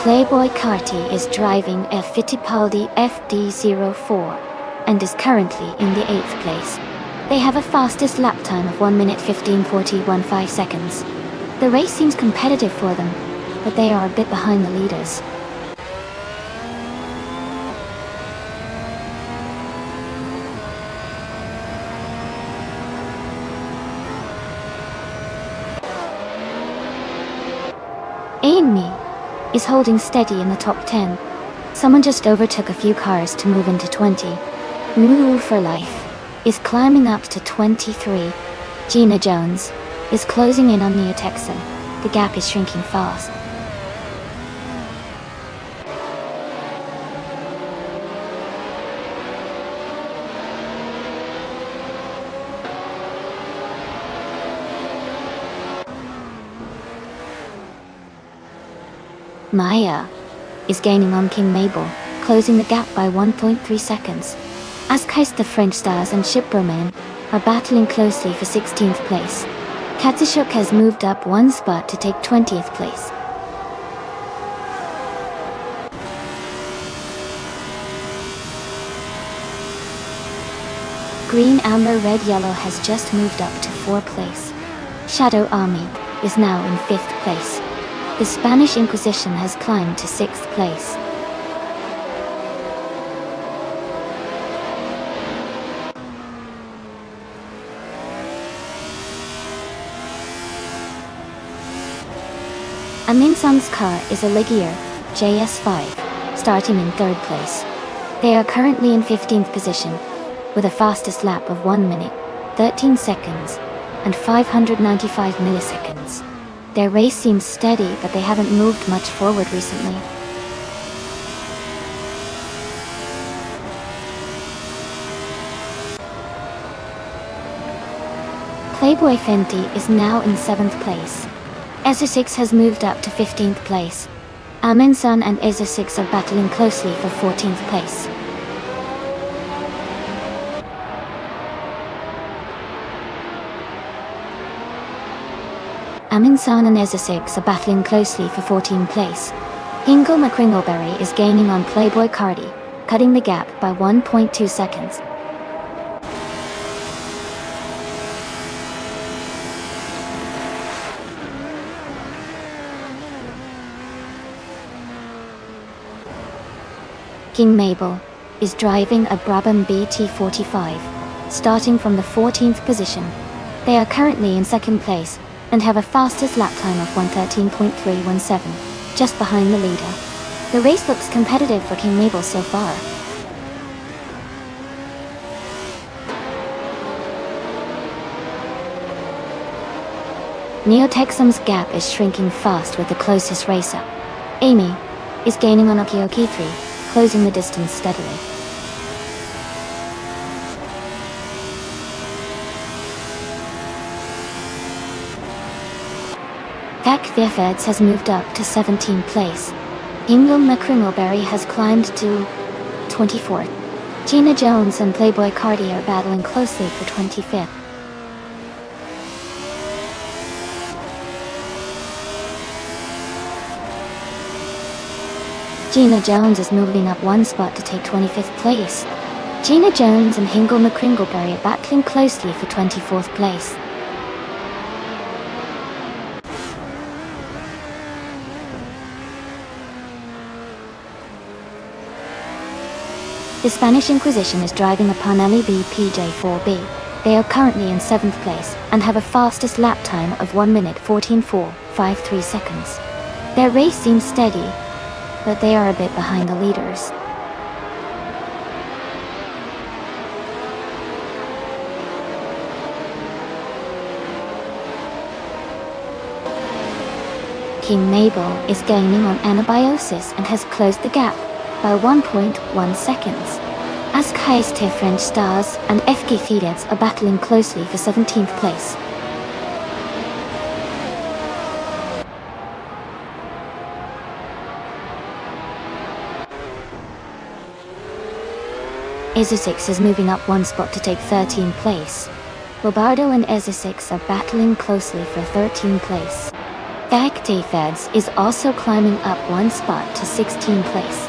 Playboy Carti is driving a Fittipaldi FD04 and is currently in the 8th place. They have a fastest lap time of 1 minute 15:40.15 seconds. The race seems competitive for them, but they are a bit behind the leaders. Amy is holding steady in the top 10. Someone just overtook a few cars to move into 20. Moo for Life is climbing up to 23. Gina Jones is closing in on Nia Texum. The gap is shrinking fast. Maya is gaining on King Mabel, closing the gap by 1.3 seconds. Askheist, the French Stars and Shipperman are battling closely for 16th place. Katsushuk has moved up 1 spot to take 20th place. Green, Amber, Red, Yellow has just moved up to 4th place. Shadow Army is now in 5th place. The Spanish Inquisition has climbed to 6th place. Aminson's car is a Ligier JS5, starting in 3rd place. They are currently in 15th position, with a fastest lap of 1 minute, 13 seconds, and 595 milliseconds. Their race seems steady, but they haven't moved much forward recently. Playboy Fenty is now in 7th place. Ezra6 has moved up to 15th place. Amundsen and Ezra6 are battling closely for 14th place. Aminsan and Ezesix are battling closely for 14th place. Hingle McCringleberry is gaining on Playboy Cardi, cutting the gap by 1.2 seconds. King Mabel is driving a Brabham BT45, starting from the 14th position. They are currently in second place and have a fastest lap time of 1:13.317, just behind the leader. The race looks competitive for King Mabel so far. Neotexum's gap is shrinking fast with the closest racer. Amy is gaining on Okioki 3, closing the distance steadily. Dak Thefeds has moved up to 17th place. Hingle McCringleberry has climbed to 24th. Gina Jones and Playboy Cardi are battling closely for 25th. Gina Jones is moving up one spot to take 25th place. Gina Jones and Hingle McCringleberry are battling closely for 24th place. The Spanish Inquisition is driving a Panelli PJ4B. They are currently in 7th place and have a fastest lap time of 1:14.453 seconds. Their race seems steady, but they are a bit behind the leaders. King Mabel is gaining on Anabiosis and has closed the gap by 1.1 seconds. Askheiste French Stars and FG Fidets are battling closely for 17th place. Ezesix is moving up one spot to take 13th place. Lobardo and Ezesix are battling closely for 13th place. Feds is also climbing up one spot to 16th place.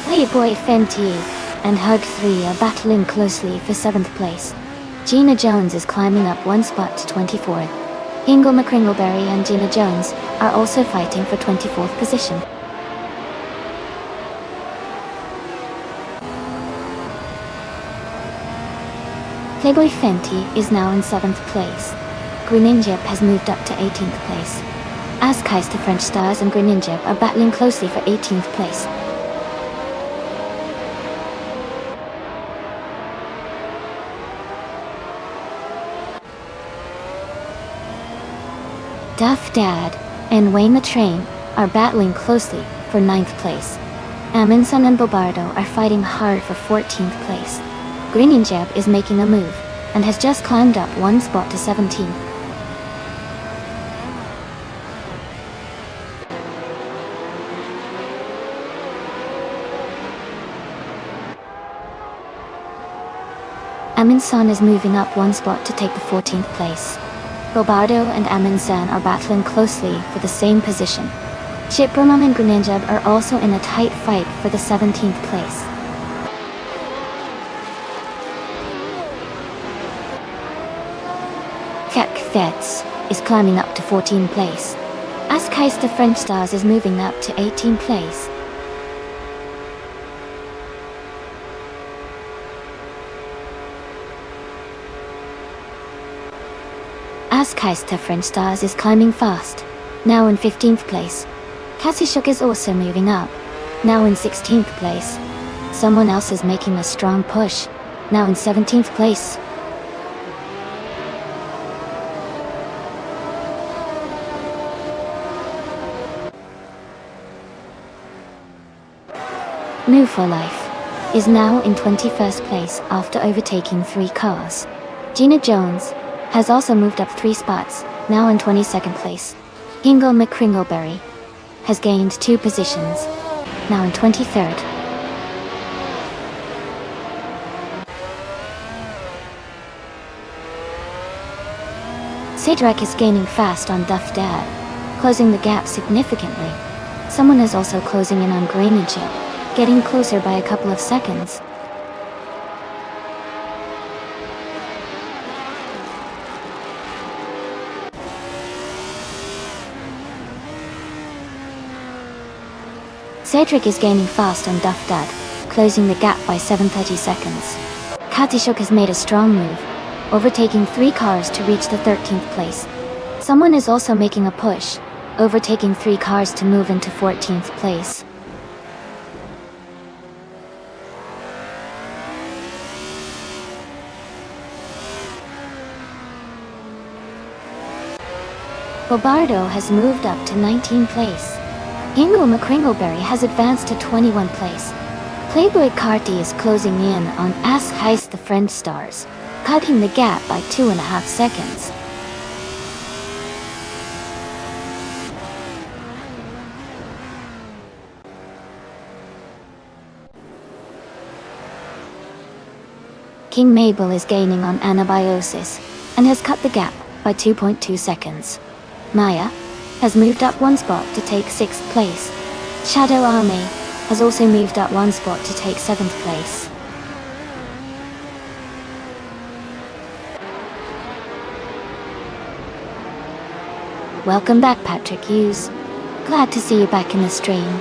Playboy Fenty and Hug 3 are battling closely for 7th place. Gina Jones is climbing up one spot to 24th. Hingle McCringleberry and Gina Jones are also fighting for 24th position. Playboy Fenty is now in 7th place. Greninjeb has moved up to 18th place. Askheiste French Stars and Greninjeb are battling closely for 18th place. Duff Dad and Wayne the Train are battling closely for 9th place. Amundsen and Bobardo are fighting hard for 14th place. Greninjeb is making a move and has just climbed up one spot to 17. Amundsen is moving up one spot to take the 14th place. Bobardo and Amundsen are battling closely for the same position. Chipramam and Greninjeb are also in a tight fight for the 17th place. Kek Fetz is climbing up to 14th place. Askheiste French Stars is moving up to 18th place. Askheiste French Stars is climbing fast, now in 15th place. Kassishuk is also moving up, now in 16th place. Someone else is making a strong push, now in 17th place. New for Life is now in 21st place after overtaking 3 cars. Gina Jones has also moved up 3 spots, now in 22nd place. Hingle McCringleberry has gained 2 positions, now in 23rd. Cedric is gaining fast on Duff Dad, closing the gap significantly. Someone is also closing in on Graininja, getting closer by a couple of seconds. Cedric is gaining fast on Duff Dad, closing the gap by 730 seconds. Katishuk has made a strong move, overtaking 3 cars to reach the 13th place. Someone is also making a push, overtaking 3 cars to move into 14th place. Bobardo has moved up to 19th place. Ingo McCringleberry has advanced to 21st place. Playboy Carty is closing in on Ask Heist the French Stars, cutting the gap by 2.5 seconds. King Mabel is gaining on Anabiosis, and has cut the gap by 2.2 seconds. Maya has moved up 1 spot to take 6th place. Shadow Army has also moved up 1 spot to take 7th place. Welcome back, Patrick Hughes. Glad to see you back in the stream.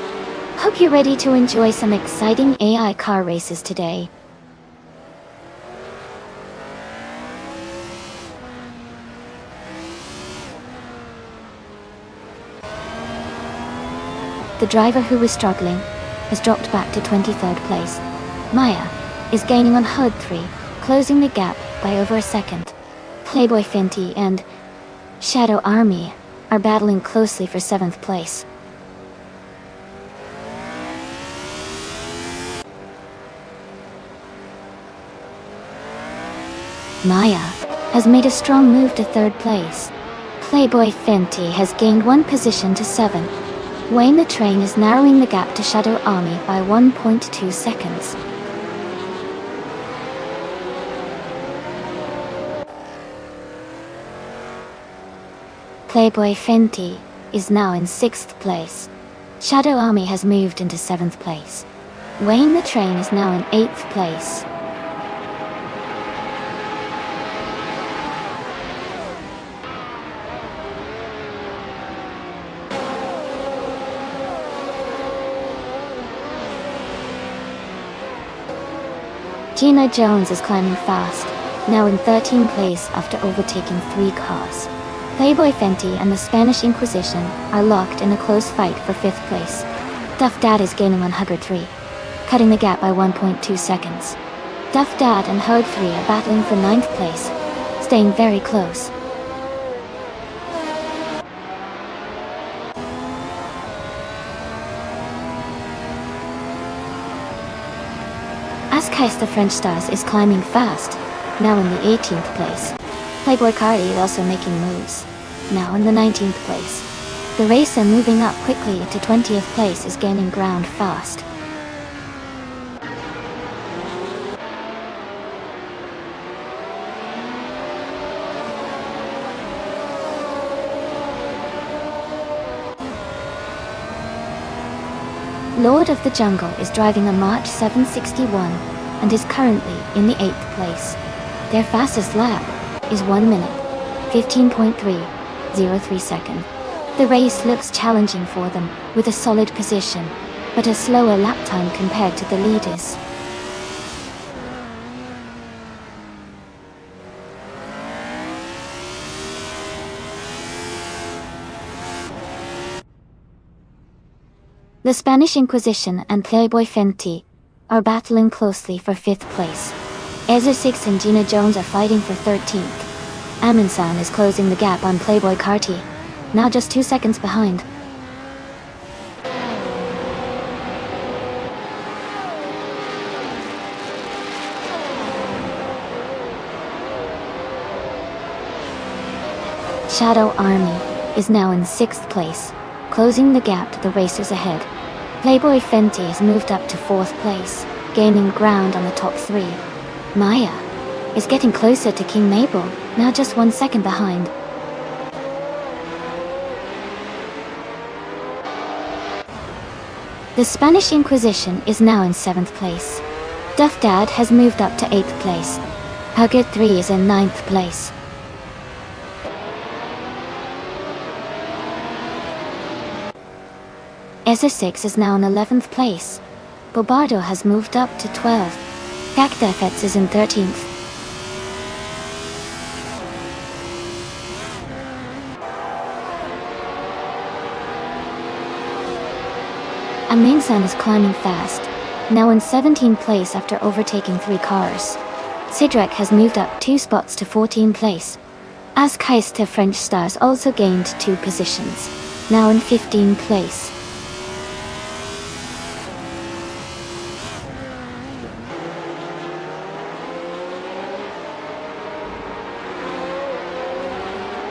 Hope you're ready to enjoy some exciting AI car races today. The driver who was struggling has dropped back to 23rd place. Maya is gaining on HUD 3, closing the gap by over a second. Playboy Fenty and Shadow Army are battling closely for 7th place. Maya has made a strong move to 3rd place. Playboy Fenty has gained 1 position to 7. Wayne the Train is narrowing the gap to Shadow Army by 1.2 seconds. Playboy Fenty is now in 6th place. Shadow Army has moved into 7th place. Wayne the Train is now in 8th place. Gina Jones is climbing fast, now in 13th place after overtaking 3 cars. Playboy Fenty and the Spanish Inquisition are locked in a close fight for 5th place. Duff Dad is gaining on Hugger 3, cutting the gap by 1.2 seconds. Duff Dad and Hug 3 are battling for 9th place, staying very close. Ask Heist the French Stars is climbing fast, now in the 18th place. Playboy Cardi is also making moves, now in the 19th place. The racer moving up quickly to 20th place is gaining ground fast. Lord of the Jungle is driving a March 761 and is currently in the 8th place. Their fastest lap is 1 minute, 15.303 seconds. The race looks challenging for them, with a solid position, but a slower lap time compared to the leaders. The Spanish Inquisition and Playboy Fenty are battling closely for 5th place. Ezra 6 and Gina Jones are fighting for 13th. Aminsan is closing the gap on Playboy Carty, now just 2 seconds behind. Shadow Army is now in 6th place, closing the gap to the racers ahead. Playboy Fenty has moved up to 4th place, gaining ground on the top 3. Maya is getting closer to King Mabel, now just 1 second behind. The Spanish Inquisition is now in 7th place. Duff Dad has moved up to 8th place. Hugget 3 is in 9th place. Ezra 6 is now in 11th place. Bobardo has moved up to 12th. Cactefets is in 13th. Amingsan is climbing fast, now in 17th place after overtaking 3 cars. Sidrek has moved up 2 spots to 14th place. Askeiste French Stars also gained 2 positions, now in 15th place.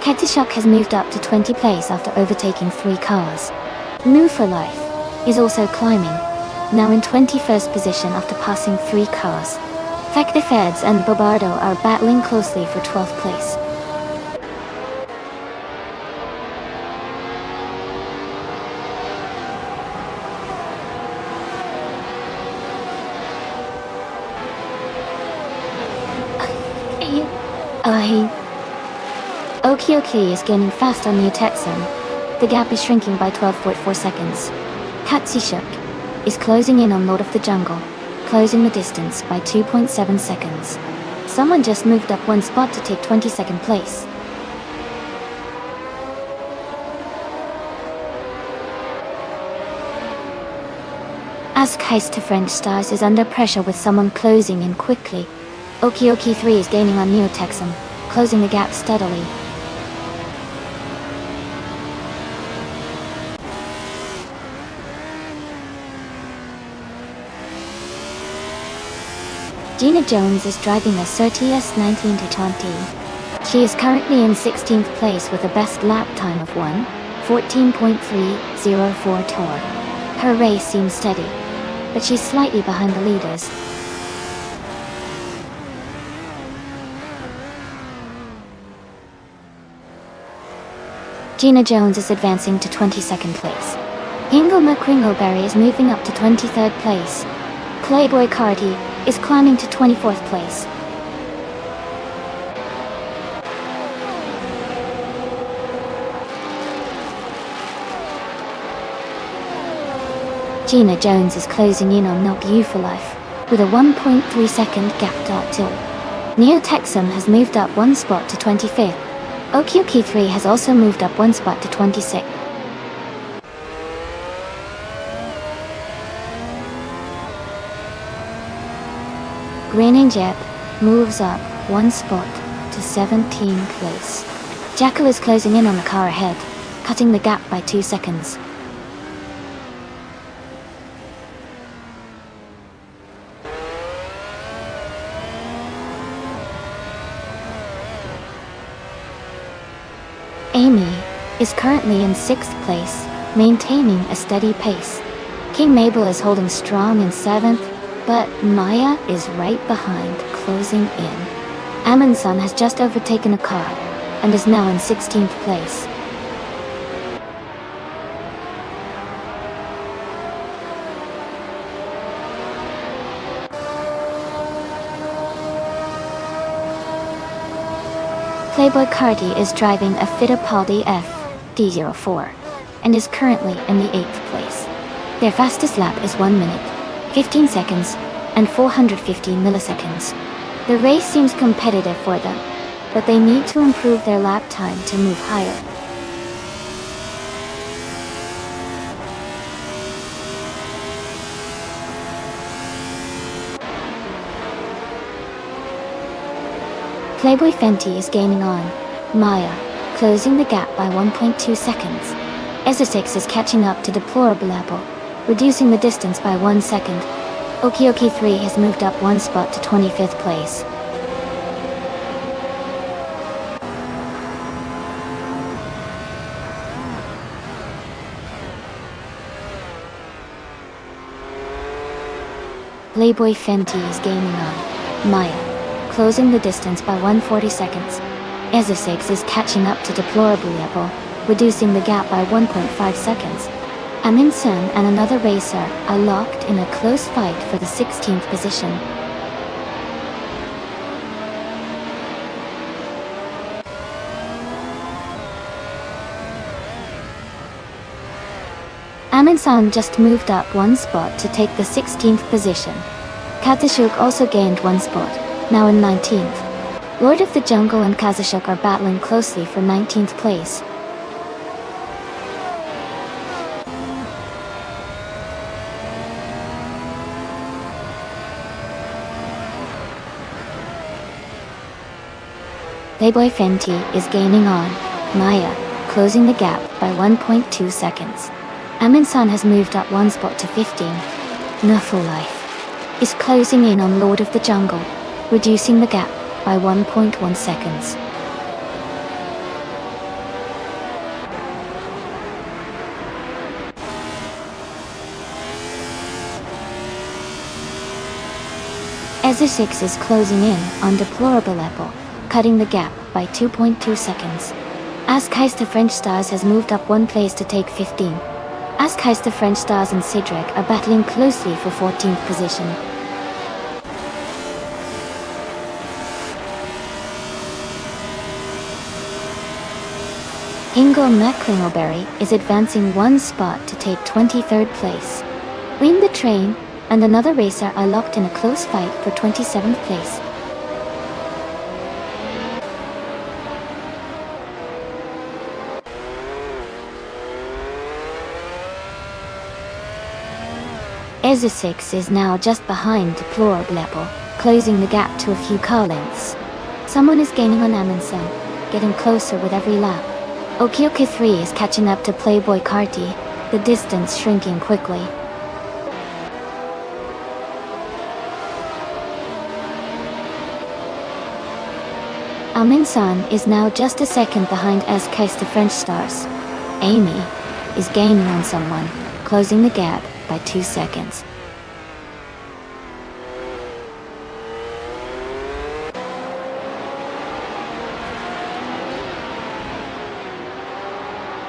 Ketishuk has moved up to 20th place after overtaking 3 cars. New for Life is also climbing, now in 21st position after passing 3 cars. Feds and Bobardo are battling closely for 12th place. Okioki is gaining fast on New Texan. The gap is shrinking by 12.4 seconds. Katsishuk is closing in on Lord of the Jungle, closing the distance by 2.7 seconds. Someone just moved up 1 spot to take 22nd place. Askeiste French Stars is under pressure with someone closing in quickly. Okioki 3 is gaining on Neo Texan, closing the gap steadily. Gina Jones is driving a Surtees 19-20. She is currently in 16th place with a best lap time of 1:14.304 tour. Her race seems steady, but she's slightly behind the leaders. Gina Jones is advancing to 22nd place. Hingle McCringleberry is moving up to 23rd place. Playboy Cardi is climbing to 24th place. Gina Jones is closing in on Not You for Life with a 1.3 second gap. Neo Texan has moved up 1 spot to 25th. Okioki 3 has also moved up 1 spot to 26th. Grinning Jeb moves up 1 spot to 17th place. Jacko is closing in on the car ahead, cutting the gap by 2 seconds. Amy is currently in 6th place, maintaining a steady pace. King Mabel is holding strong in 7th, but Maya is right behind, closing in. Amundsen has just overtaken a car, and is now in 16th place. Playboy Cardi is driving a Fittipaldi FD04, and is currently in the 8th place. Their fastest lap is 1 minute, 15 seconds, and 450 milliseconds. The race seems competitive for them, but they need to improve their lap time to move higher. Playboy Fenty is gaining on Maya, closing the gap by 1.2 seconds. Ezra6 is catching up to Deplorable Apple, reducing the distance by 1 second. Okioki 3 has moved up 1 spot to 25th place. Playboy Fenty is gaining on Maya, closing the distance by 140 seconds. Ezra6 is catching up to Deplorable Apple, reducing the gap by 1.5 seconds. Amundsen and another racer are locked in a close fight for the 16th position. Amundsen just moved up one spot to take the 16th position. Kazashuk also gained one spot, now in 19th. Lord of the Jungle and Kazashuk are battling closely for 19th place. Playboy Fenty is gaining on Maya, closing the gap by 1.2 seconds. Amundsen has moved up one spot to 15. Nuffle Life is closing in on Lord of the Jungle, reducing the gap by 1.1 seconds. Ezra6 is closing in on Deplorable Apple, cutting the gap by 2.2 seconds. Askeister French Stars has moved up one place to take 15. Askeister French Stars and Sidrek are battling closely for 14th position. Ingo McClingleberry is advancing one spot to take 23rd place. Win the Train and another racer are locked in a close fight for 27th place. Ezra6 is now just behind Deplorable Apple, closing the gap to a few car lengths. Someone is gaining on Amundsen, getting closer with every lap. Okioka 3 is catching up to Playboy Carti, the distance shrinking quickly. Amundsen is now just a second behind Askeister French Stars. Amy is gaining on someone, closing the gap by 2 seconds.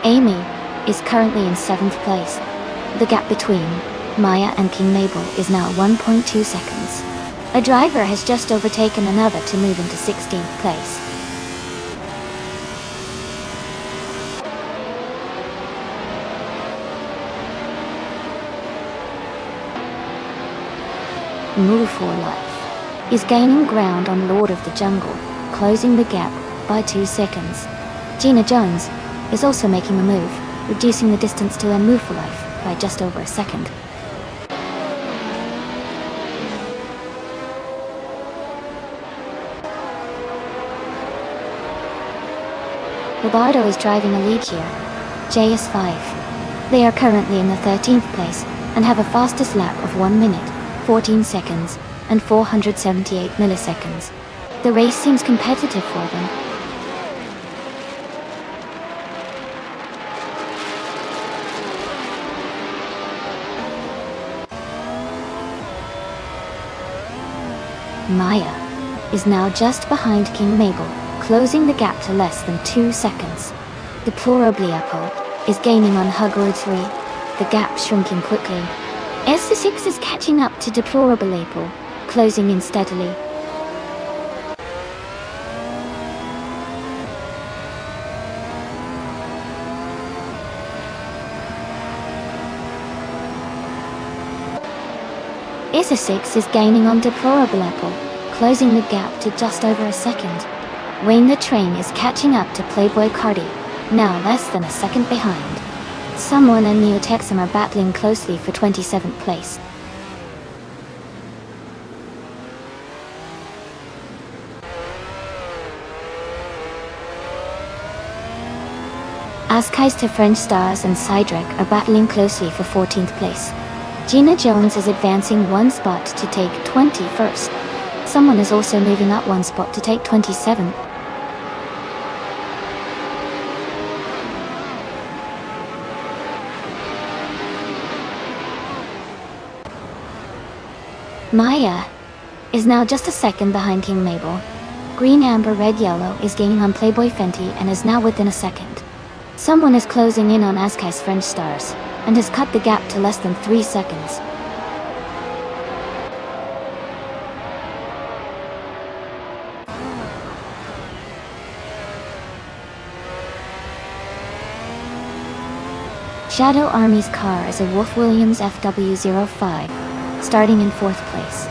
Amy is currently in 7th place. The gap between Maya and King Mabel is now 1.2 seconds. A driver has just overtaken another to move into 16th place. Move for Life is gaining ground on Lord of the Jungle, closing the gap by 2 seconds. Gina Jones is also making a move, reducing the distance to Move for Life by just over a second. Roberto is driving a lead here. JS5. They are currently in the 13th place and have a fastest lap of 1 minute, 14 seconds, and 478 milliseconds. The race seems competitive for them. Maya is now just behind King Mabel, closing the gap to less than 2 seconds. Deplorably Apple is gaining on Hugger 3, the gap shrinking quickly. S6 is catching up to Deplorable Apple, closing in steadily. Isa6 is gaining on Deplorable Apple, closing the gap to just over a second. Wayne the Train is catching up to Playboy Carti, now less than a second behind. Someone and Neotexum are battling closely for 27th place. Askeister French Stars and Sidrek are battling closely for 14th place. Gina Jones is advancing one spot to take 21st. Someone is also moving up one spot to take 27th. Maya is now just a second behind King Mabel. Green Amber Red Yellow is gaining on Playboy Fenty and is now within a second. Someone is closing in on Askeister French Stars. and has cut the gap to less than 3 seconds. Shadow Army's car is a Wolf Williams FW05, starting in 4th place.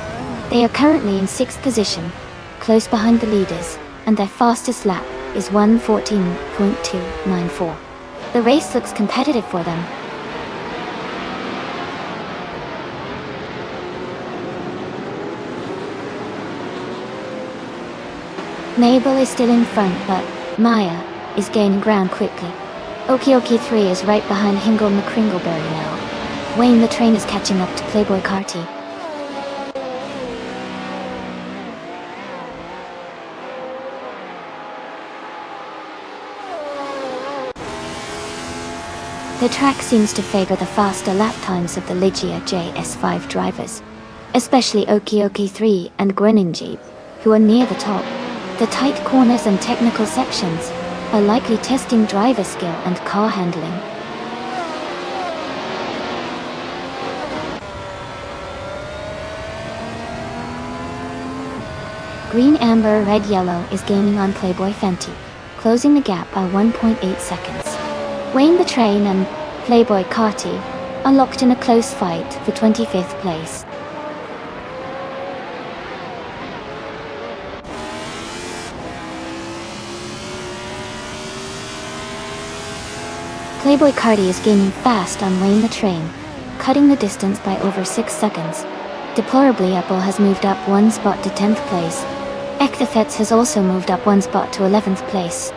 They are currently in 6th position, close behind the leaders, and their fastest lap is 1:14.294. The race looks competitive for them. Mabel is still in front, but Maya is gaining ground quickly. Okioki 3 is right behind Hingle McCringleberry now. Wayne the Train is catching up to Playboy Carty. The track seems to favor the faster lap times of the Ligia JS5 drivers, especially Okioki 3 and Greninja, who are near the top. The tight corners and technical sections are likely testing driver skill and car handling. Green, Amber, Red, Yellow is gaining on Playboy Fenty, closing the gap by 1.8 seconds. Wayne the Train and Playboy Carty are locked in a close fight for 25th place. Playboy Carty is gaining fast on Wayne the Train, cutting the distance by over 6 seconds. Deplorably, Apple has moved up 1 spot to 10th place. Ecthafets has also moved up 1 spot to 11th place.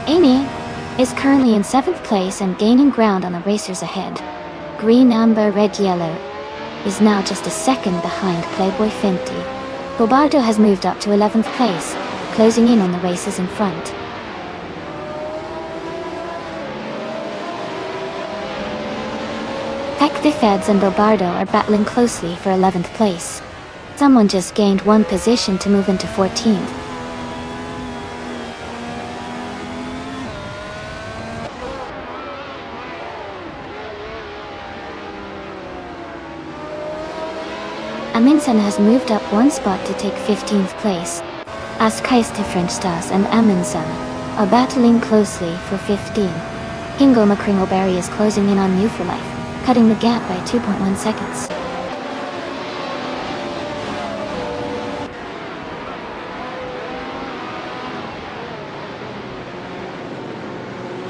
Amy is currently in 7th place and gaining ground on the racers ahead. Green, Amber, Red, Yellow is now just a second behind Playboy Fenty. Bobardo has moved up to 11th place, closing in on the racers in front. Ecthafeds and Bobardo are battling closely for 11th place. Someone just gained 1 position to move into 14th. Aminsan has moved up 1 spot to take 15th place. Askaiste French Stars and Aminsan are battling closely for 15. Hingle McCringleberry is closing in on You for Life, cutting the gap by 2.1 seconds.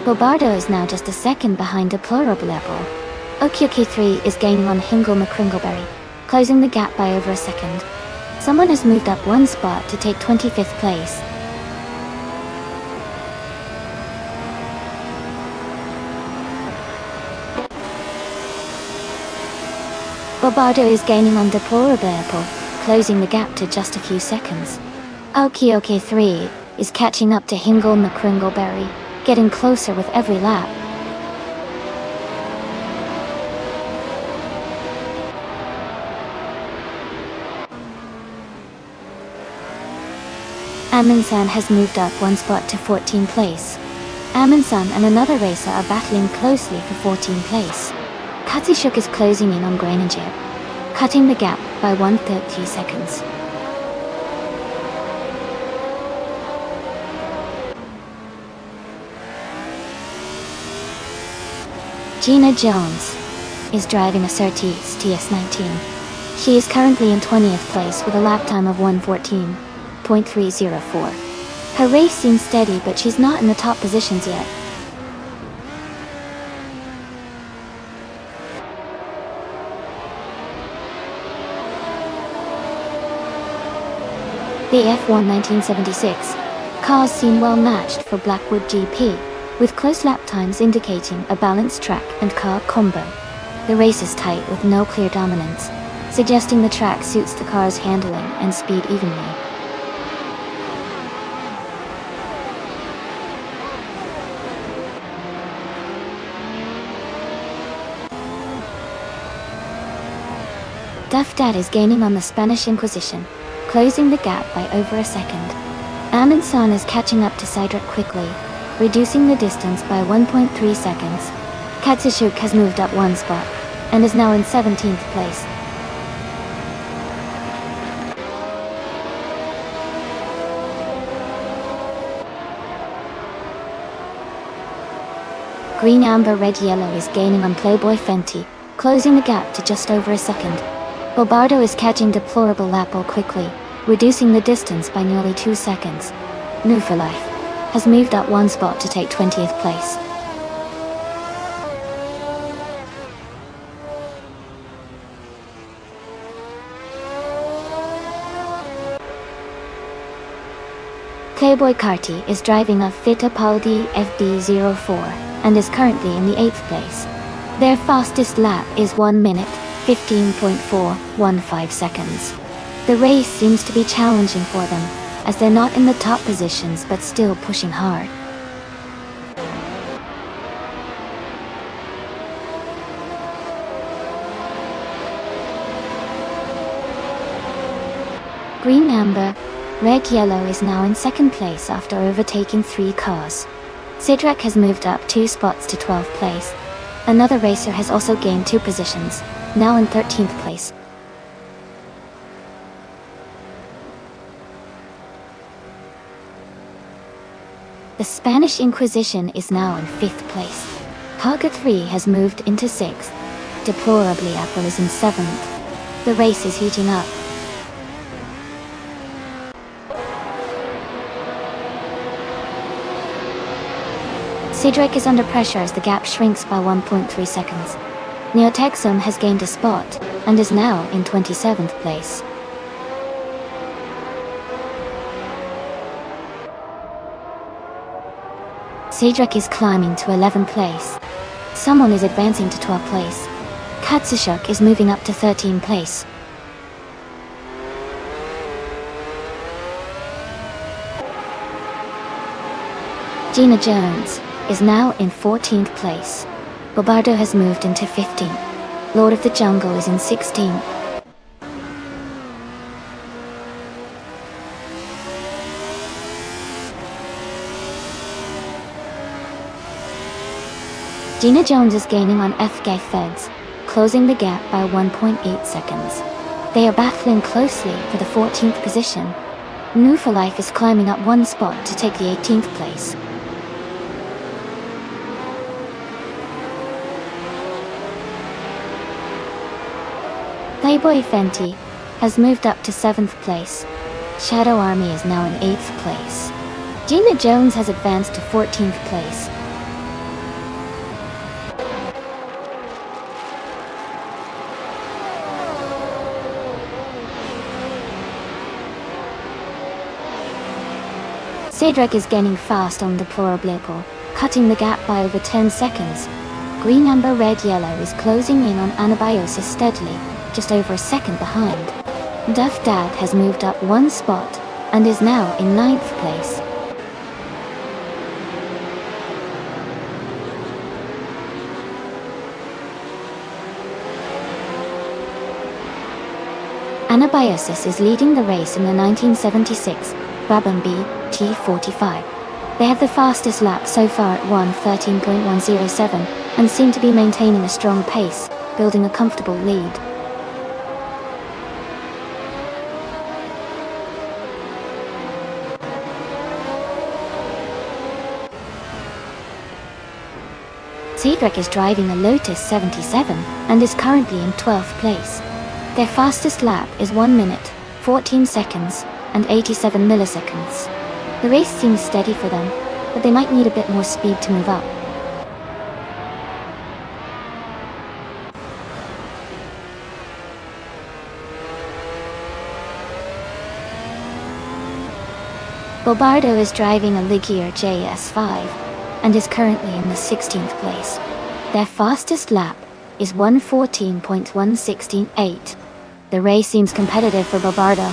Bobardo is now just a second behind Deplorable Apple. Okioki 3 is gaining on Hingle McCringleberry, closing the gap by over a second. Someone has moved up 1 spot to take 25th place. Bobardo is gaining on Deplorable Apple, closing the gap to just a few seconds. Okioki 3 is catching up to Hingle McCringleberry, getting closer with every lap. Aminsan has moved up 1 spot to 14th place. Aminsan and another racer are battling closely for 14th place. Katsishuk is closing in on Greninja, cutting the gap by 130 seconds. Gina Jones is driving a Surtees TS19. She is currently in 20th place with a lap time of 1:14.304. Her race seems steady, but she's not in the top positions yet. The F1 1976 cars seem well matched for Blackwood GP, with close lap times indicating a balanced track and car combo. The race is tight with no clear dominance, suggesting the track suits the car's handling and speed evenly. Duff Dad is gaining on the Spanish Inquisition, closing the gap by over a second. Amundsen is catching up to Cedric quickly, reducing the distance by 1.3 seconds. Katsushuk has moved up one spot, and is now in 17th place. Green, Amber, Red, Yellow is gaining on Playboy Fenty, closing the gap to just over a second. Bobardo is catching Deplorable Lapple quickly, reducing the distance by nearly 2 seconds. New for Life has moved up one spot to take 20th place. Playboy Carti is driving a Fittipaldi FD04 and is currently in the 8th place. Their fastest lap is 1 minute, 15.415 seconds. The race seems to be challenging for them, as they're not in the top positions but still pushing hard. Green, Amber, Red, Yellow is now in 2nd place after overtaking 3 cars. Cedric has moved up 2 spots to 12th place. Another racer has also gained 2 positions, now in 13th place. The Spanish Inquisition is now in 5th place. Haga 3 has moved into 6th. Deplorably Apple is in 7th. The race is heating up. Cedric is under pressure as the gap shrinks by 1.3 seconds. Neotexon has gained a spot, and is now in 27th place. Cedric is climbing to 11th place. Someone is advancing to 12th place. Katsushuk is moving up to 13th place. Gina Jones is now in 14th place. Bobardo has moved into 15th. Lord of the Jungle is in 16th. Gina Jones is gaining on FK Feds, closing the gap by 1.8 seconds. They are battling closely for the 14th position. New for Life is climbing up one spot to take the 18th place. Playboy Fenty has moved up to 7th place. Shadow Army is now in 8th place. Gina Jones has advanced to 14th place. Cedric is gaining fast on Deplorable, cutting the gap by over 10 seconds. Green, Amber, Red, Yellow is closing in on Anabiosis steadily, just over a second behind. Duff Dad has moved up one spot, and is now in 9th place. Anabiosis is leading the race in the 1976 Brabham T45. They have the fastest lap so far at 1:13.107 and seem to be maintaining a strong pace, building a comfortable lead. Cedric is driving a Lotus 77 and is currently in 12th place. Their fastest lap is 1 minute, 14 seconds, and 87 milliseconds. The race seems steady for them, but they might need a bit more speed to move up. Bobardo is driving a Ligier JS5 and is currently in the 16th place. Their fastest lap is 1:14.168. The race seems competitive for Bobardo,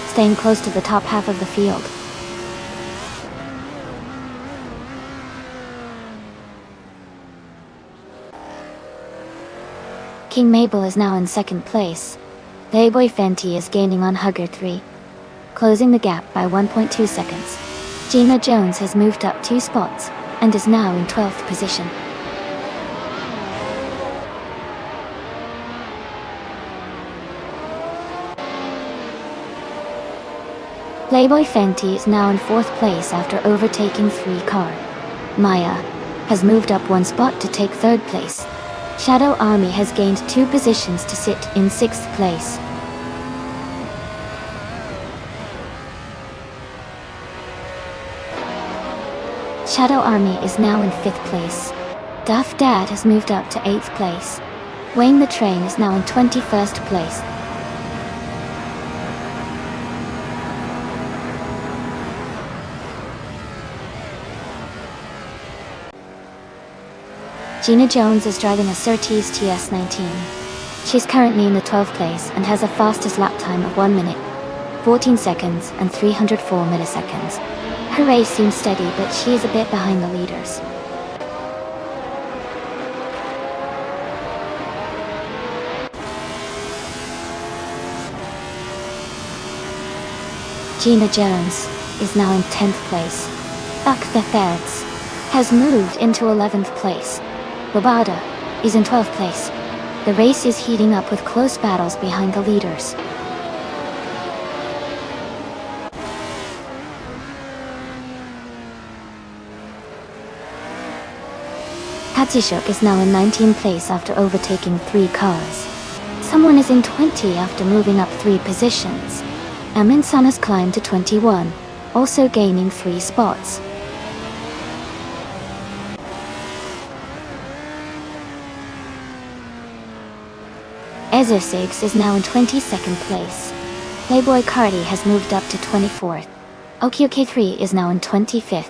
staying close to the top half of the field. King Mabel is now in 2nd place. Playboy Fenty is gaining on Hugger 3, closing the gap by 1.2 seconds. Gina Jones has moved up 2 spots and is now in 12th position. Playboy Fenty is now in 4th place after overtaking 3 car. Maya has moved up 1 spot to take 3rd place. Shadow Army has gained 2 positions to sit in 6th place. Shadow Army is now in 5th place. Duff Dad has moved up to 8th place. Wayne the Train is now in 21st place. Gina Jones is driving a Surtees TS19. She's currently in the 12th place and has a fastest lap time of 1 minute, 14 seconds and 304 milliseconds. Her race seems steady, but she is a bit behind the leaders. Gina Jones is now in 10th place. Buck the Feds has moved into 11th place. Bobada is in 12th place. The race is heating up with close battles behind the leaders. Hatshepsut is now in 19th place after overtaking 3 cars. Someone is in 20 after moving up 3 positions. Amin Sun has climbed to 21, also gaining 3 spots. Ezra6 is now in 22nd place. Playboy Cardi has moved up to 24th. OKOK3 is now in 25th.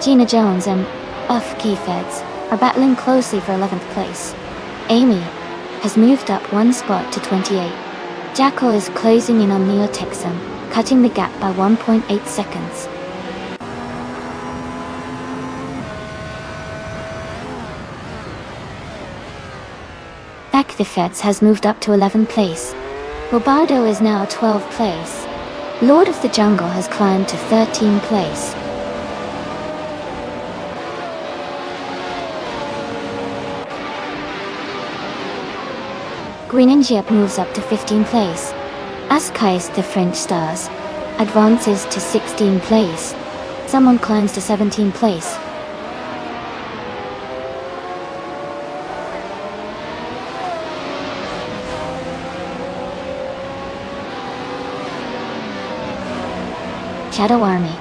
Gina Jones and Buff Key Feds are battling closely for 11th place. Amy has moved up 1 spot to 28. Jackal is closing in on Neo Texan, cutting the gap by 1.8 seconds. Back the Feds has moved up to 11th place. Bobardo is now 12th place. Lord of the Jungle has climbed to 13th place. Green and Jip moves up to 15th place. Askais the French Stars advances to 16th place. Someone climbs to 17th place. Shadow Army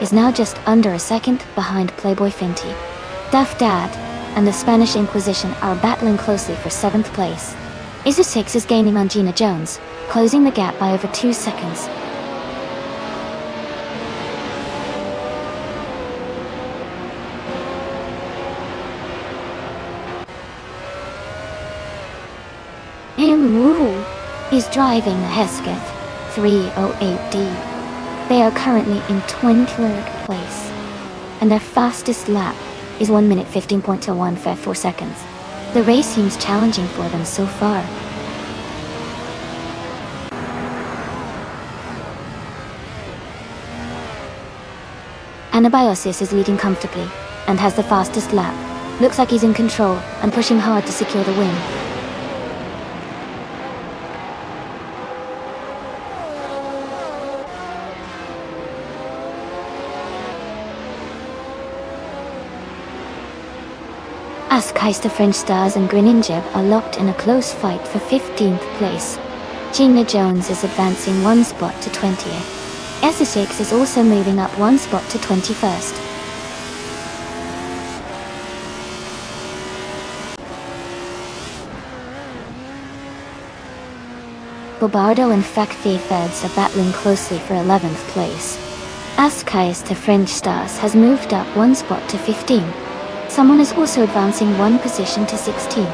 is now just under a second behind Playboy Fenty. Duff Dad and the Spanish Inquisition are battling closely for 7th place. Izu6 is gaining on Gina Jones, closing the gap by over 2 seconds. Wu is driving the Hesketh 308D. They are currently in 23rd place, and their fastest lap is 1 minute 15.214 seconds. The race seems challenging for them so far. Anabiosis is leading comfortably and has the fastest lap. Looks like he's in control and pushing hard to secure the win. Askais the French Stars and Greninjeb are locked in a close fight for 15th place. Gina Jones is advancing 1 spot to 20th. Essex is also moving up 1 spot to 21st. Bobardo and Fakfi Feds are battling closely for 11th place. Askais the French Stars has moved up 1 spot to 15. Someone is also advancing 1 position to 16.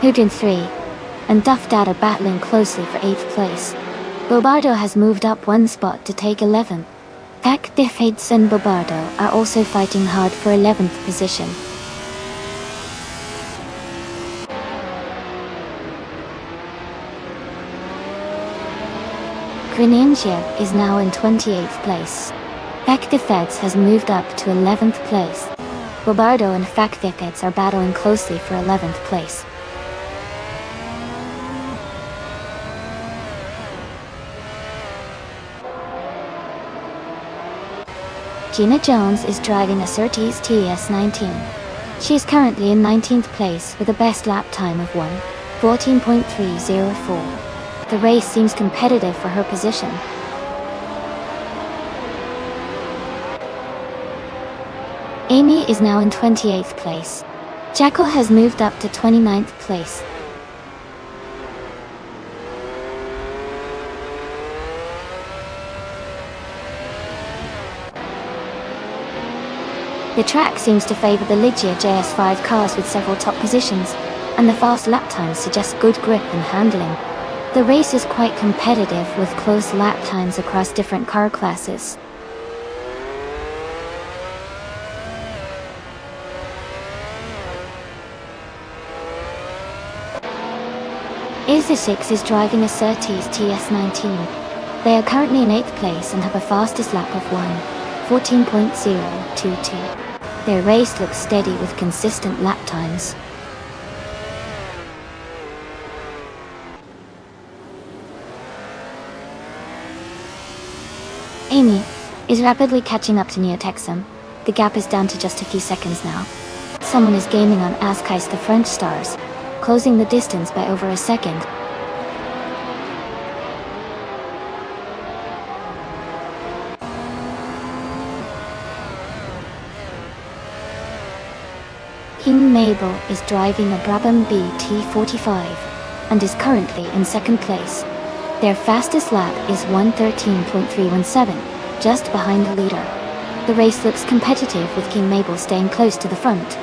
Hugin 3 and Duff Dad are battling closely for 8th place. Bobardo has moved up one spot to take 11th. Pac Defades and Bobardo are also fighting hard for 11th position. Greninja is now in 28th place. Pac Defeds has moved up to 11th place. Bobardo and Pac Defeds are battling closely for 11th place. Gina Jones is driving a Surtees TS19. She is currently in 19th place with a best lap time of 1:14.304. The race seems competitive for her position. Amy is now in 28th place. Jackal has moved up to 29th place. The track seems to favor the Ligia JS5 cars with several top positions, and the fast lap times suggest good grip and handling. The race is quite competitive with close lap times across different car classes. Isa6 is driving a Surtees TS19. They are currently in 8th place and have a fastest lap of 1:14.022. Their race looks steady with consistent lap times. Amy is rapidly catching up to Neotexum. The gap is down to just a few seconds now. Someone is gaining on Askais the French stars, closing the distance by over a second. King Mabel is driving a Brabham BT45 and is currently in 2nd place. Their fastest lap is 1:13.317, just behind the leader. The race looks competitive with King Mabel staying close to the front.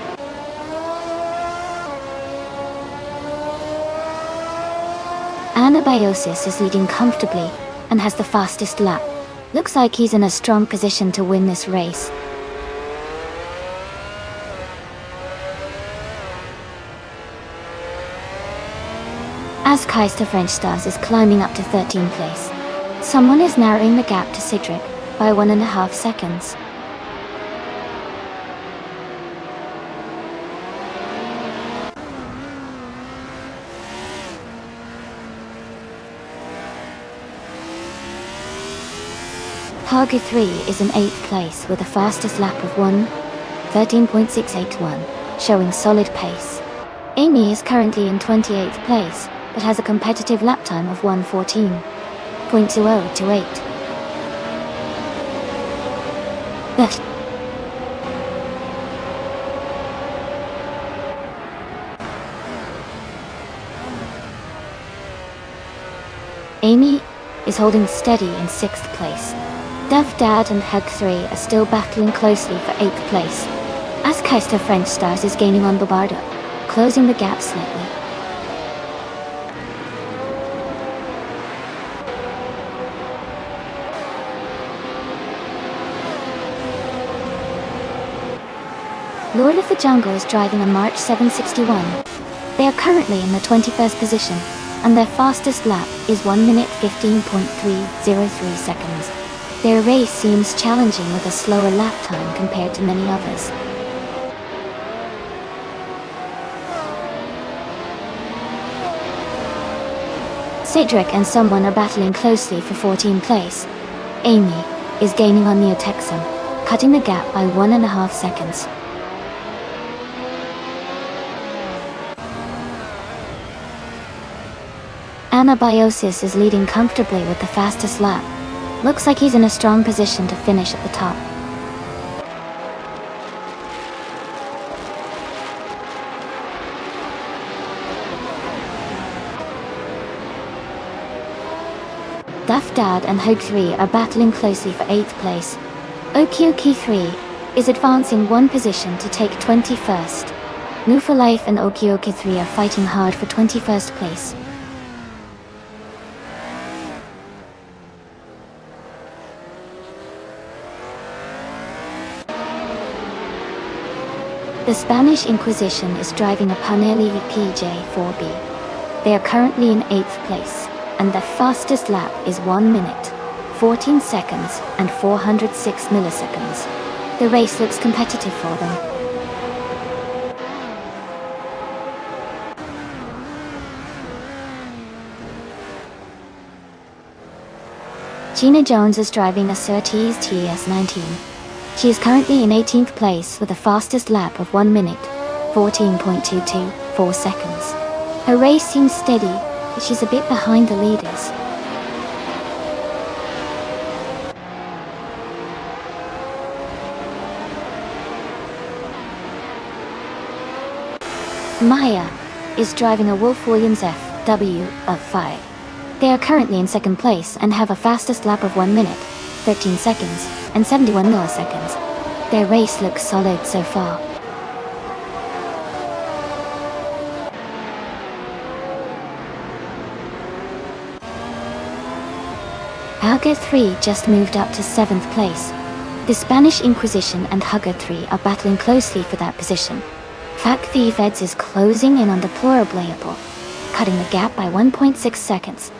Anabiosis is leading comfortably and has the fastest lap. Looks like he's in a strong position to win this race. Askais the French Stars is climbing up to 13th place. Someone is narrowing the gap to Cedric by 1.5 seconds. Haga 3 is in 8th place with a fastest lap of 1:13.681, showing solid pace. Amy is currently in 28th place, but has a competitive lap time of 1:14.2028. But Amy is holding steady in 6th place. Duff Dad and Hug 3 are still battling closely for 8th place. Askais the French Stars is gaining on Bobardo, closing the gap slightly. Lord of the Jungle is driving a March 761. They are currently in the 21st position, and their fastest lap is 1:15.303 seconds. Their race seems challenging with a slower lap time compared to many others. Cedric and someone are battling closely for 14th place. Amy is gaining on Neotexum, cutting the gap by 1.5 seconds. Anabiosis is leading comfortably with the fastest lap. Looks like he's in a strong position to finish at the top. Duff Dad and Hogue 3 are battling closely for 8th place. Okioki 3 is advancing one position to take 21st. New for Life and Okioki 3 are fighting hard for 21st place. The Spanish Inquisition is driving a Panelli PJ4B. They are currently in 8th place, and their fastest lap is 1 minute, 14 seconds, and 406 milliseconds. The race looks competitive for them. Gina Jones is driving a Surtees TS19. She is currently in 18th place with a fastest lap of 1 minute, 14.224 seconds. Her race seems steady, but she's a bit behind the leaders. Maya is driving a Wolf Williams FW of 5. They are currently in 2nd place and have a fastest lap of 1 minute, 13 seconds, and 71 milliseconds. Their race looks solid so far. Hugger 3 just moved up to 7th place. The Spanish Inquisition and Hugger 3 are battling closely for that position. Fact Thief Eds is closing in on Deplorableable, cutting the gap by 1.6 seconds.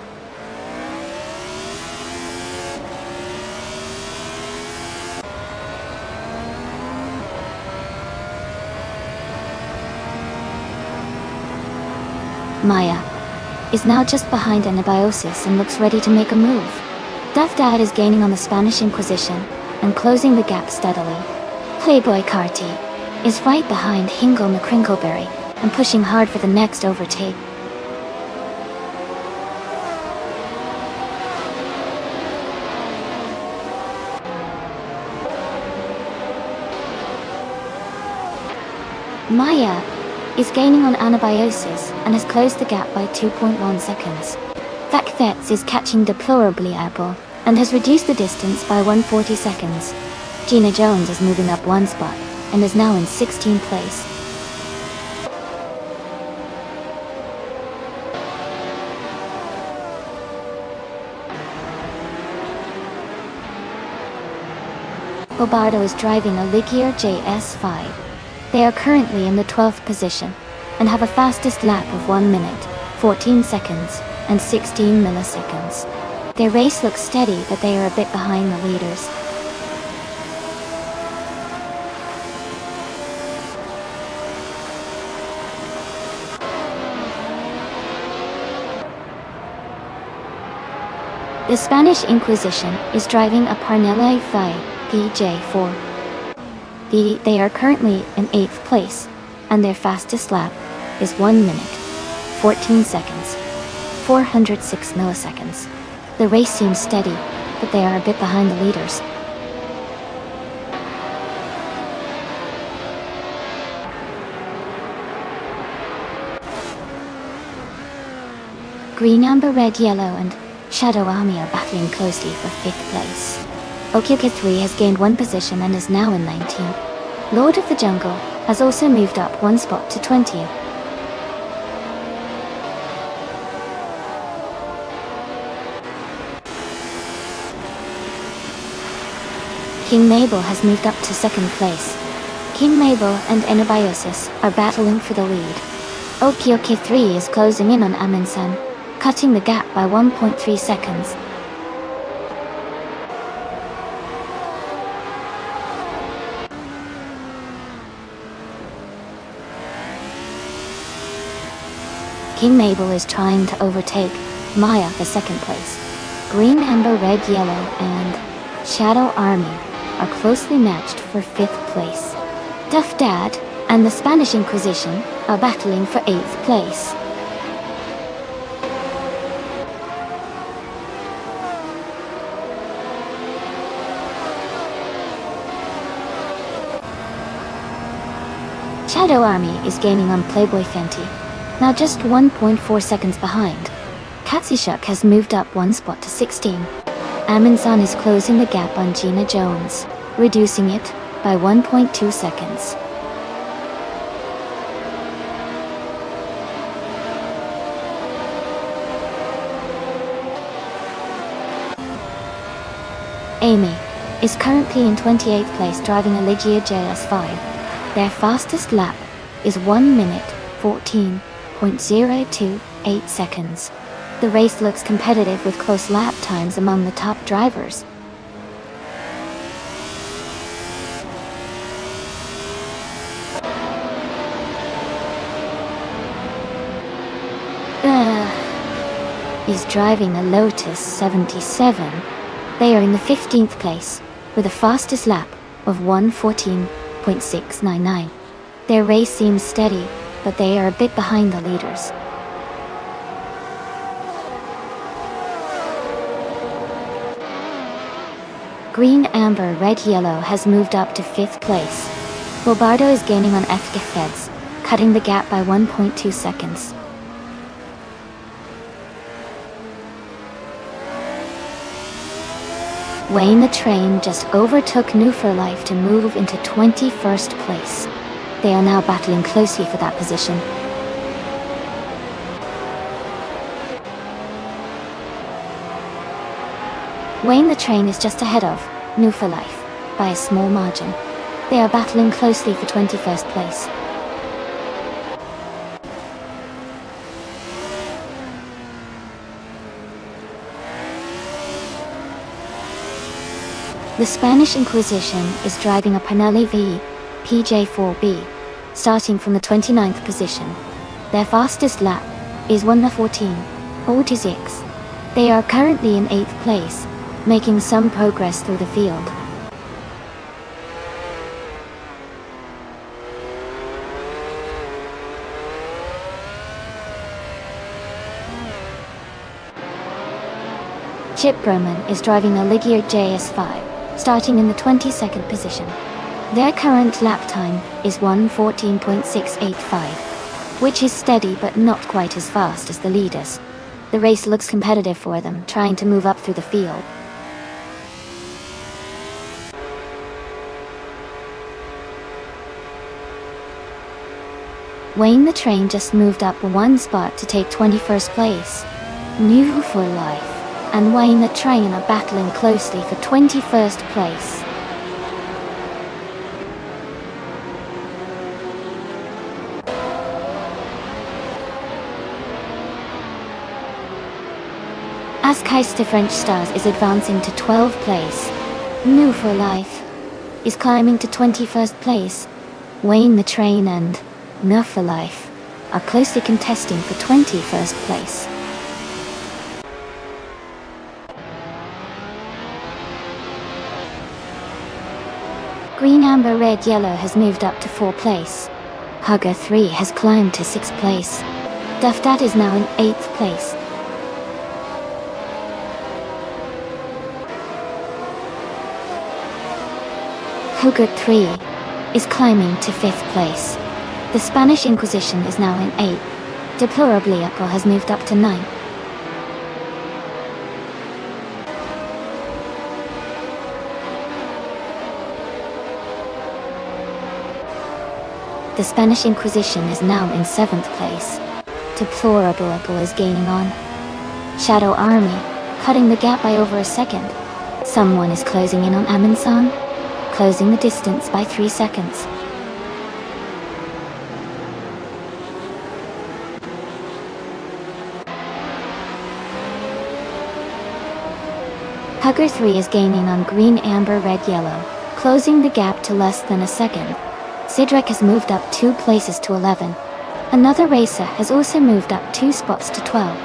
Maya is now just behind Anabiosis and looks ready to make a move. Duff Dad is gaining on the Spanish Inquisition and closing the gap steadily. Playboy Carty is right behind Hingle McCrinkleberry and pushing hard for the next overtake. Maya is gaining on Anabiosis and has closed the gap by 2.1 seconds. Facthets is catching Deplorably Apple and has reduced the distance by 140 seconds. Gina Jones is moving up 1 spot and is now in 16th place. Bobardo is driving a Ligier JS5. They are currently in the 12th position and have a fastest lap of 1 minute, 14 seconds, and 16 milliseconds. Their race looks steady, but they are a bit behind the leaders. The Spanish Inquisition is driving a Parnella PJ4. They are currently in 8th place, and their fastest lap is 1 minute, 14 seconds, 406 milliseconds. The race seems steady, but they are a bit behind the leaders. Green, Amber, Red, Yellow, and Shadow Army are battling closely for 5th place. Okioka 3 has gained 1 position and is now in 19th. Lord of the Jungle has also moved up 1 spot to 20th. King Mabel has moved up to 2nd place. King Mabel and Anabiosis are battling for the lead. Okioka 3 is closing in on Aminsan, cutting the gap by 1.3 seconds. King Mabel is trying to overtake Maya for 2nd place. Green, Amber, Red, Yellow, and Shadow Army are closely matched for 5th place. Duff Dad and the Spanish Inquisition are battling for 8th place. Shadow Army is gaining on Playboy Fenty, now just 1.4 seconds behind. Katsushuk has moved up 1 spot to 16. Aminsan is closing the gap on Gina Jones, reducing it by 1.2 seconds. Amy is currently in 28th place driving a Ligier JS5. Their fastest lap is 1 minute 14.028 seconds. The race looks competitive with close lap times among the top drivers. Is driving a Lotus 77. They are in the 15th place, with the fastest lap of 1:14.699. Their race seems steady, but they are a bit behind the leaders. Green, amber, red, yellow has moved up to 5th place. Bobardo is gaining on FG Feds, cutting the gap by 1.2 seconds. Wayne the Train just overtook New for Life to move into 21st place. They are now battling closely for that position. Wayne the Train is just ahead of New for Life by a small margin. They are battling closely for 21st place. The Spanish Inquisition is driving a Pinelli V PJ4B, starting from the 29th position. Their fastest lap is 1:14.06. They are currently in 8th place, making some progress through the field. Chip Broman is driving a Ligier JS5, starting in the 22nd position. Their current lap time is 1:14.685, which is steady but not quite as fast as the leaders. The race looks competitive for them, trying to move up through the field. Wayne the Train just moved up one spot to take 21st place. New for Life and Wayne the Train are battling closely for 21st place. Askeister French Stars is advancing to 12th place. New for Life is climbing to 21st place. Wayne the Train and New for Life are closely contesting for 21st place. Green, amber, red, yellow has moved up to 4th place. Hugger 3 has climbed to 6th place. Duffdat is now in 8th place. Hugger 3 is climbing to 5th place. The Spanish Inquisition is now in 8th. Deplorably Upper has moved up to 9th. The Spanish Inquisition is now in 7th place. Deplorable is gaining on. Shadow Army, cutting the gap by over a second. Someone is closing in on Amundsen, closing the distance by 3 seconds. Hugger 3 is gaining on green, amber, red, yellow, closing the gap to less than a second. Sidrek has moved up 2 places to 11. Another racer has also moved up 2 spots to 12.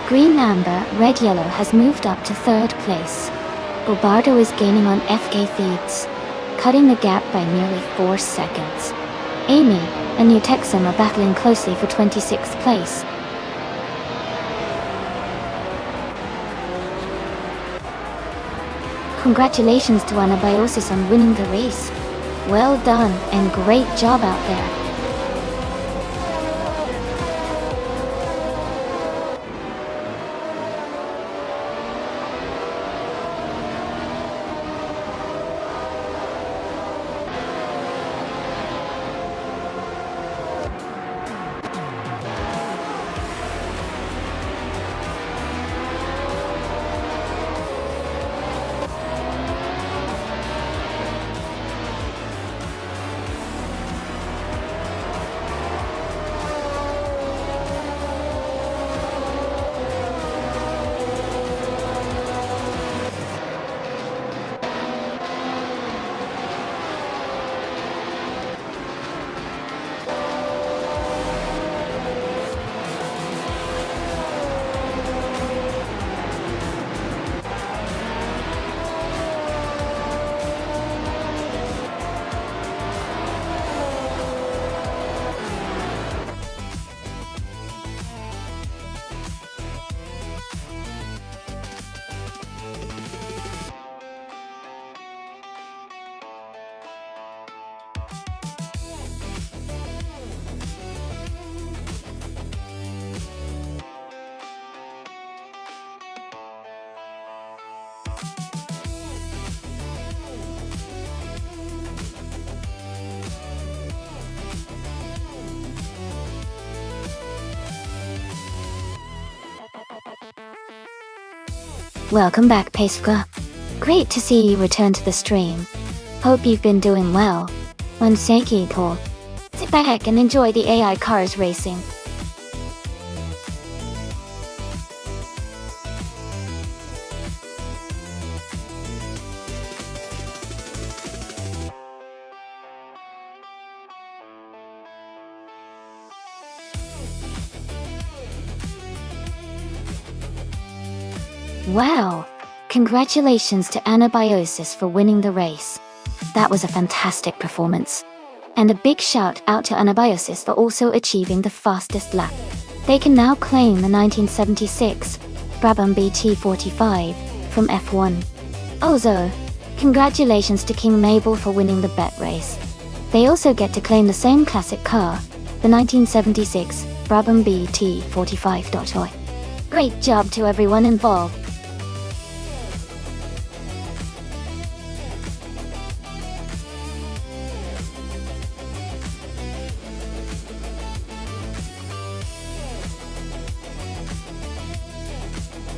Green, amber, red, yellow has moved up to 3rd place. Bobardo is gaining on FK Feeds, cutting the gap by nearly 4 seconds. Amy and New Texan are battling closely for 26th place. Congratulations to Anabiosis on winning the race. Well done and great job out there. Welcome back, Peska. Great to see you return to the stream. Hope you've been doing well. Unseki Paul. Sit back and enjoy the AI cars racing. Wow! Congratulations to Anabiosis for winning the race. That was a fantastic performance. And a big shout out to Anabiosis for also achieving the fastest lap. They can now claim the 1976 Brabham BT45 from F1. Also, congratulations to King Mabel for winning the bet race. They also get to claim the same classic car, the 1976 Brabham BT45. Great job to everyone involved.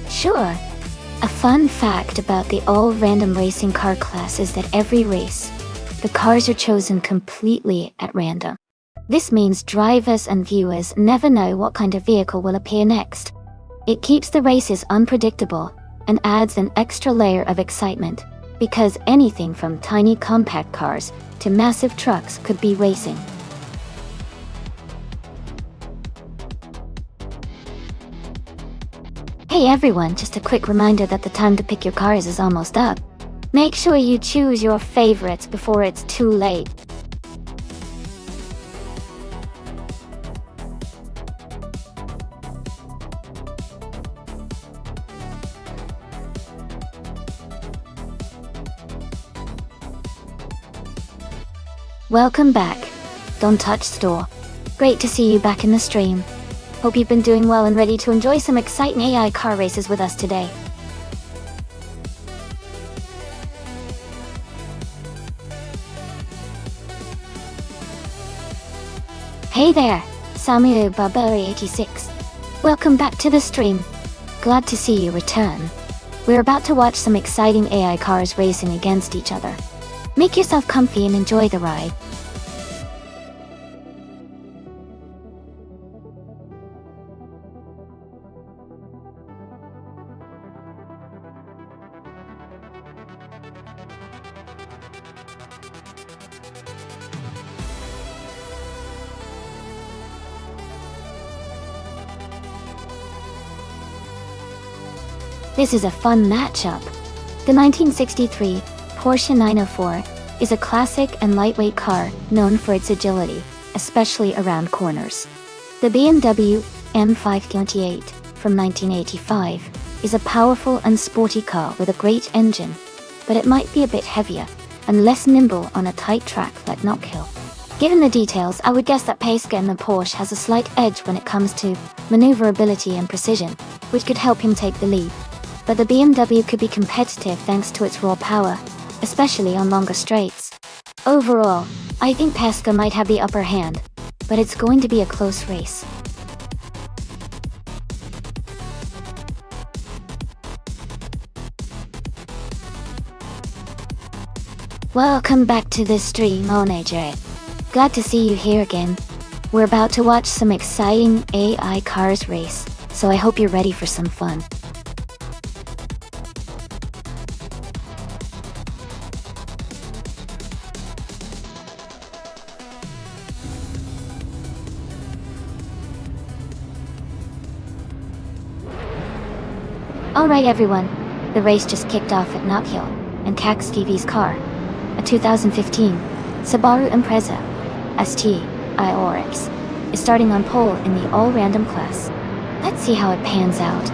Sure. A fun fact about the all-random racing car class is that every race, the cars are chosen completely at random. This means drivers and viewers never know what kind of vehicle will appear next. It keeps the races unpredictable and adds an extra layer of excitement, because anything from tiny compact cars to massive trucks could be racing. Hey everyone, just a quick reminder that the time to pick your cars is almost up. Make sure you choose your favorites before it's too late. Welcome back. Don't touch store. Great to see you back in the stream. Hope you've been doing well and ready to enjoy some exciting AI car races with us today. Hey there, Samuel Barberi 86. Welcome back to the stream. Glad to see you return. We're about to watch some exciting AI cars racing against each other. Make yourself comfy and enjoy the ride. This is a fun matchup. The 1963 Porsche 904 is a classic and lightweight car known for its agility, especially around corners. The BMW M528 from 1985 is a powerful and sporty car with a great engine, but it might be a bit heavier and less nimble on a tight track like Knockhill. Given the details, I would guess that Peska in the Porsche has a slight edge when it comes to maneuverability and precision, which could help him take the lead. But the BMW could be competitive thanks to its raw power, especially on longer straights. Overall, I think Peska might have the upper hand, but it's going to be a close race. Welcome back to the stream, Onager. Glad to see you here again. We're about to watch some exciting AI cars race, so I hope you're ready for some fun. Alright everyone, the race just kicked off at Knockhill, and Cax TV's car, a 2015 Subaru Impreza ST IORX, is starting on pole in the all-random class. Let's see how it pans out.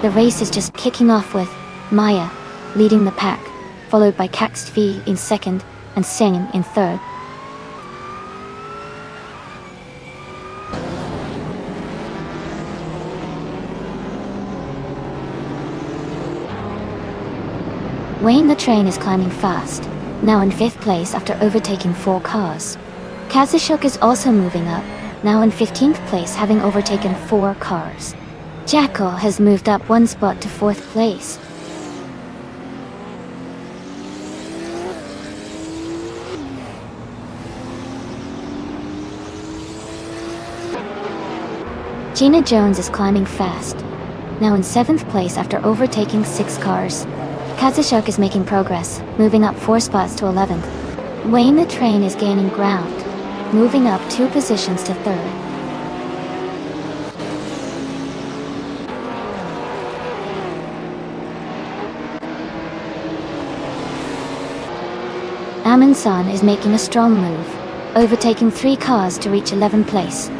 The race is just kicking off with Maya leading the pack, followed by Cax TV in second and Singh in third. Wayne the train is climbing fast, now in 5th place after overtaking 4 cars. Kazushuk is also moving up, now in 15th place having overtaken 4 cars. Jackal has moved up 1 spot to 4th place. Gina Jones is climbing fast, now in 7th place after overtaking 6 cars. Kazushuk is making progress, moving up 4 spots to 11th. Wayne the Train is gaining ground, moving up 2 positions to 3rd. Amin-san is making a strong move, overtaking 3 cars to reach 11th place.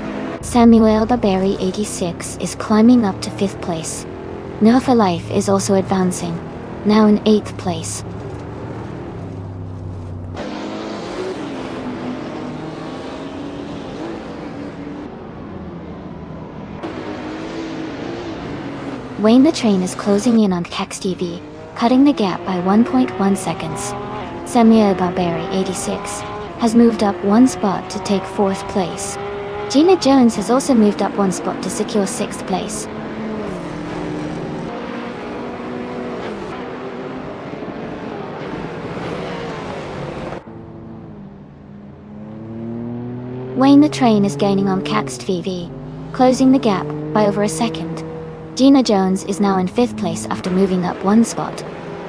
Samuel Barberi 86 is climbing up to 5th place. No for Life is also advancing, now in 8th place. Wayne the Train is closing in on Cax TV, cutting the gap by 1.1 seconds. Samuel Barberi 86 has moved up 1 spot to take 4th place. Gina Jones has also moved up 1 spot to secure 6th place. Wayne the Train is gaining on Cax TV, closing the gap by over a second. Gina Jones is now in 5th place after moving up 1 spot.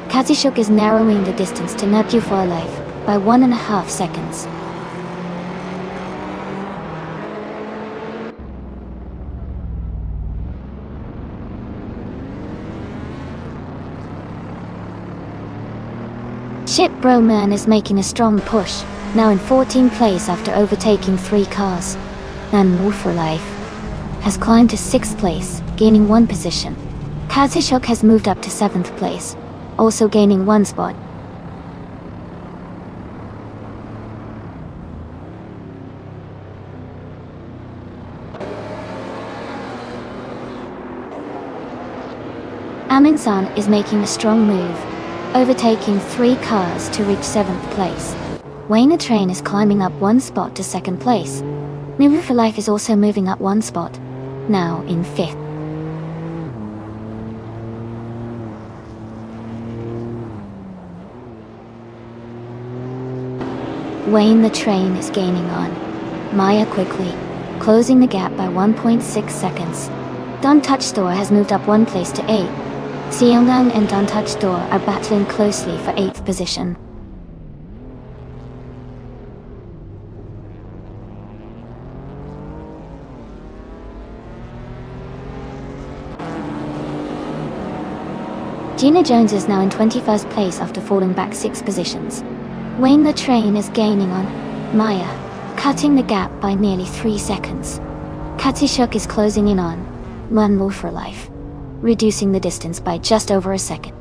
Kazushuk is narrowing the distance to Neptune for Life by 1.5 seconds. Ship Bro Man is making a strong push, now in 14th place after overtaking 3 cars. And Move for Life has climbed to 6th place, gaining 1 position. Kazushuk has moved up to 7th place, also gaining 1 spot. Amin-san is making a strong move, overtaking 3 cars to reach 7th place. Wayne the Train is climbing up 1 spot to 2nd place. Move for Life is also moving up 1 spot, now in 5th. Wayne the Train is gaining on Maya quickly, closing the gap by 1.6 seconds. Don Touch Store has moved up 1 place to 8th. Seongang and Don Touch Store are battling closely for 8th position. Gina Jones is now in 21st place after falling back 6 positions. Wayne the Train is gaining on Maya, cutting the gap by nearly 3 seconds. Kazushuk is closing in on One Move for Life, reducing the distance by just over a second.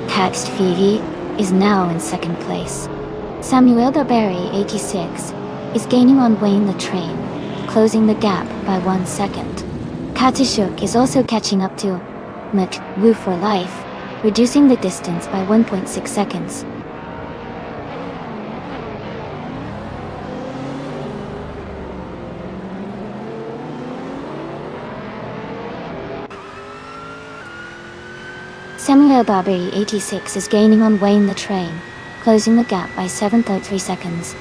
Cax TV is now in 2nd place. Samuel Barberi 86 is gaining on Wayne the Train, closing the gap by 1 second. Kazushuk is also catching up to Wu for Life, reducing the distance by 1.6 seconds. Samuel Barberi 86 is gaining on Wayne the Train, closing the gap by 7.3 seconds.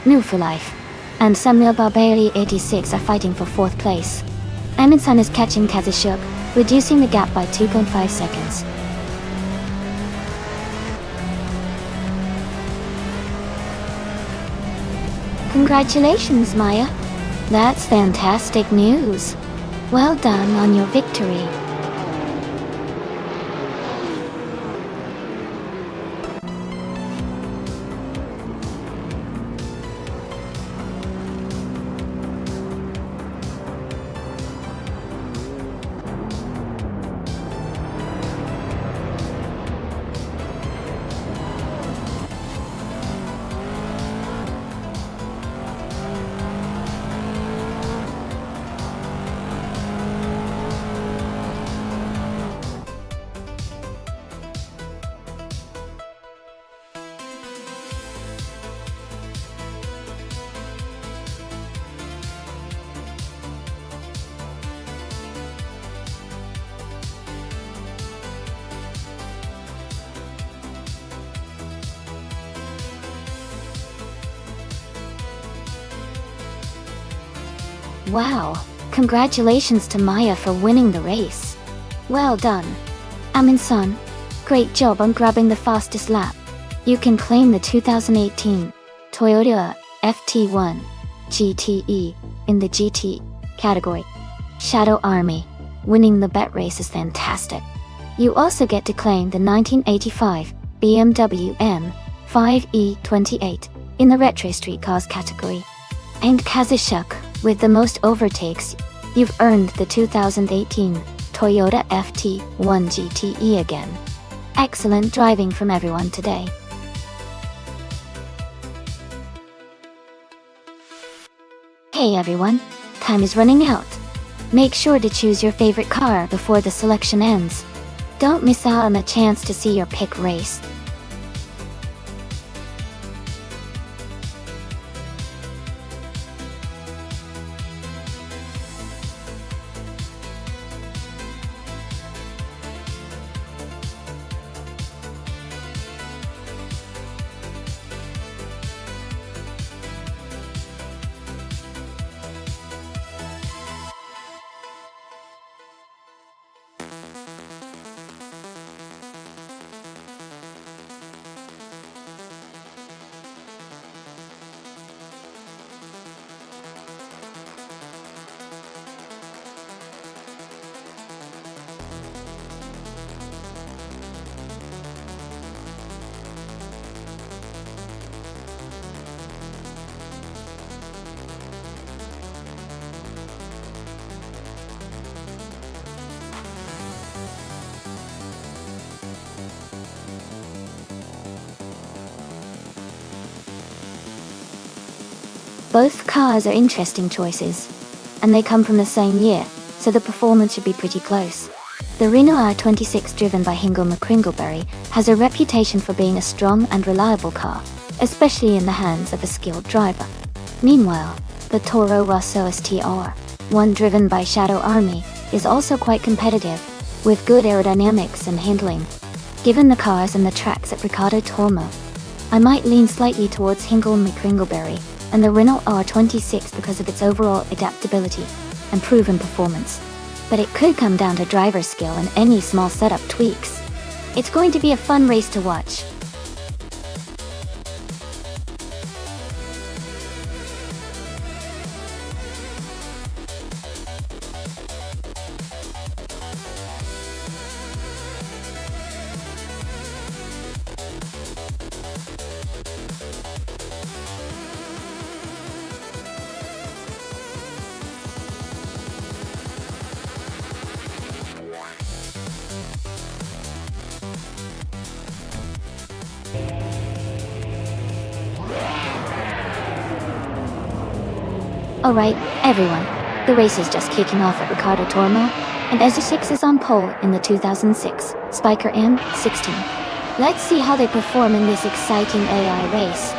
Move for Life and Samuel Barberi 86 are fighting for 4th place. Amin-san is catching Kazushuk, reducing the gap by 2.5 seconds. Congratulations, Maya. That's fantastic news. Well done on your victory. Wow, congratulations to Maya for winning the race. Well done. Amin-san, great job on grabbing the fastest lap. You can claim the 2018 Toyota FT1 GTE in the GT category. Shadow Army, winning the bet race is fantastic. You also get to claim the 1985 BMW M5E28 in the Retro Street Cars category. And Kazushuk, with the most overtakes, you've earned the 2018 Toyota FT1 GTE again. Excellent driving from everyone today. Hey everyone, time is running out. Make sure to choose your favorite car before the selection ends. Don't miss out on the chance to see your pick race. Both cars are interesting choices, and they come from the same year, so the performance should be pretty close. The Renault R26 driven by Hingle McCringleberry has a reputation for being a strong and reliable car, especially in the hands of a skilled driver. Meanwhile, the Toro Rosso STR, one driven by Shadow Army, is also quite competitive, with good aerodynamics and handling. Given the cars and the tracks at Riccardo Tormo, I might lean slightly towards Hingle McCringleberry and the Renault R26 because of its overall adaptability and proven performance. But it could come down to driver skill and any small setup tweaks. It's going to be a fun race to watch. Alright, everyone, the race is just kicking off at Riccardo Tormo, and Ezra6 is on pole in the 2006 Spiker M16. Let's see how they perform in this exciting AI race.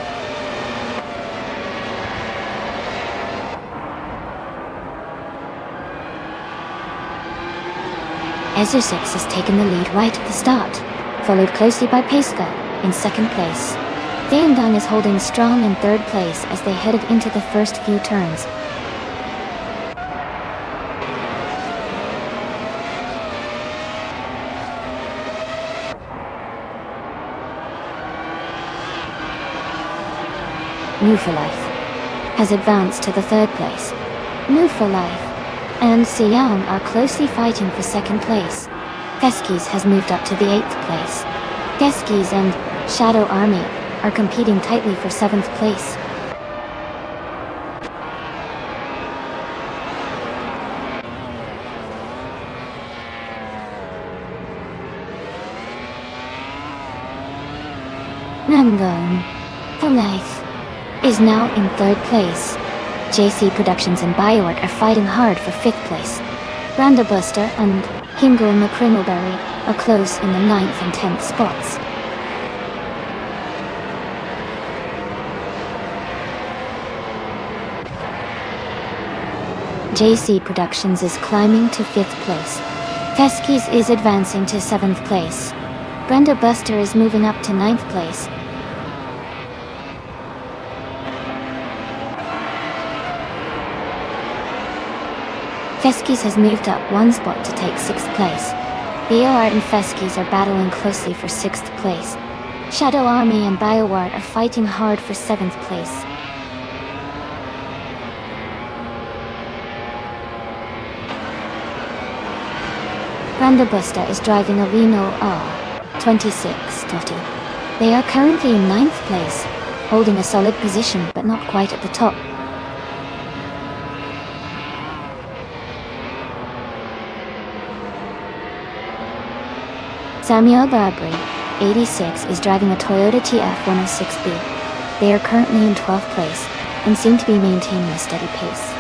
Ezra6 has taken the lead right at the start, followed closely by Pesca in second place. Dang is holding strong in third place as they headed into the first few turns. New for Life has advanced to the third place. New for Life and Siang are closely fighting for second place. Feskis has moved up to the 8th place. Feskis and Shadow Army are competing tightly for 7th place. Rangon for Life is now in 3rd place. JC Productions and BioWork are fighting hard for 5th place. Branda Buster and Hingle McCringleberry are close in the 9th and 10th spots. JC Productions is climbing to 5th place. Feskis is advancing to 7th place. Brenda Buster is moving up to 9th place. Feskis has moved up one spot to take 6th place. BioArt and Feskis are battling closely for 6th place. Shadow Army and BioArt are fighting hard for 7th place. Brandabuster is driving a Renault R26. They are currently in 9th place, holding a solid position but not quite at the top. Samuel Barbary, 86, is driving a Toyota TF106B. They are currently in 12th place and seem to be maintaining a steady pace.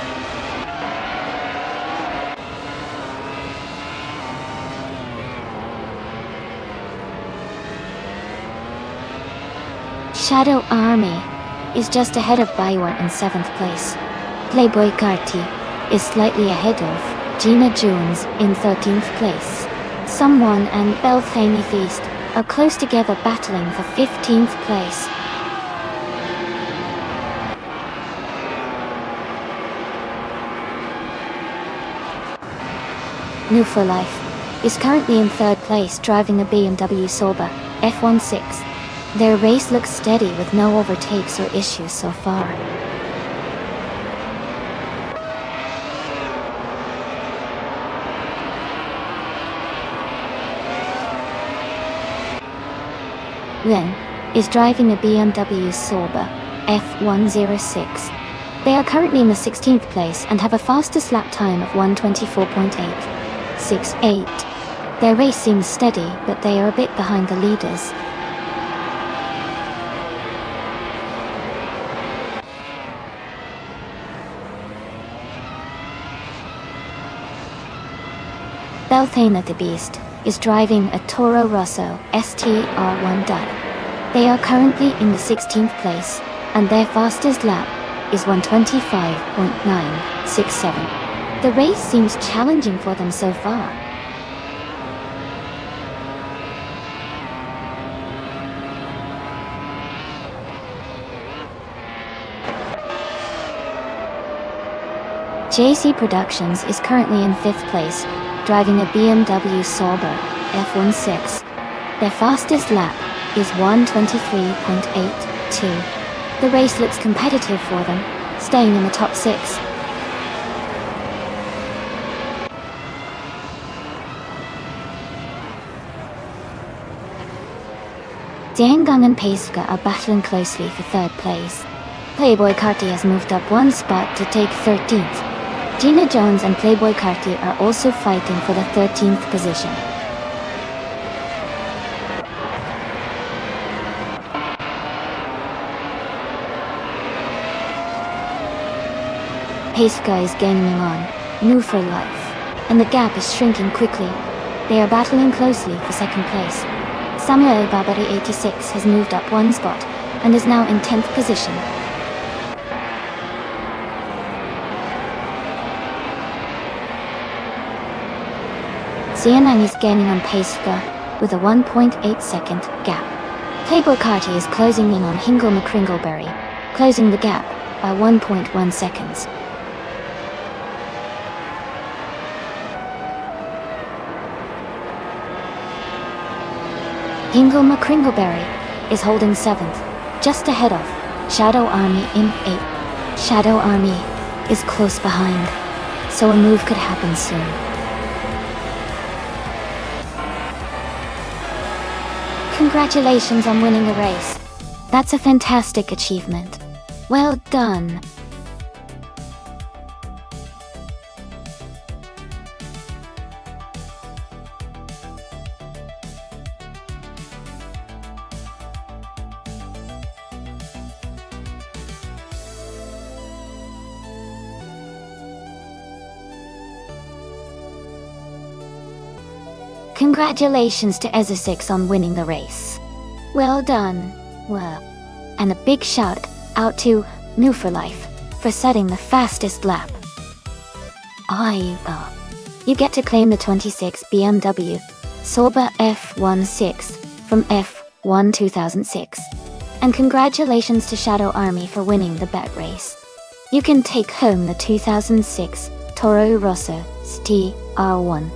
Shadow Army is just ahead of BioArt in 7th place. Playboy Carti is slightly ahead of Gina Jones in 13th place. Someone and Belthany Feast are close together battling for 15th place. New for Life is currently in 3rd place driving a BMW Sauber F16. Their race looks steady with no overtakes or issues so far. Ren is driving a BMW Sauber F106. They are currently in the 16th place and have a fastest lap time of 1:24.868. Their race seems steady, but they are a bit behind the leaders. Belthana the Beast is driving a Toro Rosso STR1. They are currently in the 16th place, and their fastest lap is 1:25.967. The race seems challenging for them so far. JC Productions is currently in 5th place, driving a BMW Sauber F16. Their fastest lap is 1:23.82. The race looks competitive for them, staying in the top 6. Dangang and Paiska are battling closely for 3rd place. Playboy Carti has moved up one spot to take 13th. Gina Jones and Playboy Carti are also fighting for the 13th position. Paiska is gaining on New for Life, and the gap is shrinking quickly. They are battling closely for 2nd place. Samuel Barbary 86 has moved up one spot and is now in 10th position. Xianang is gaining on Paiska with a 1.8-second gap. Playboy Carti is closing in on Hingle McCringleberry, closing the gap by 1.1 seconds. Hingle McCringleberry is holding 7th, just ahead of Shadow Army in 8th. Shadow Army is close behind, so a move could happen soon. Congratulations on winning the race. That's a fantastic achievement. Well done. Congratulations to Ezesix on winning the race. Well done. Well, and a big shout out to New for Life for setting the fastest lap. You get to claim the 26 BMW Sauber F16 from F1 2006. And congratulations to Shadow Army for winning the bet race. You can take home the 2006 Toro Rosso, St. R1.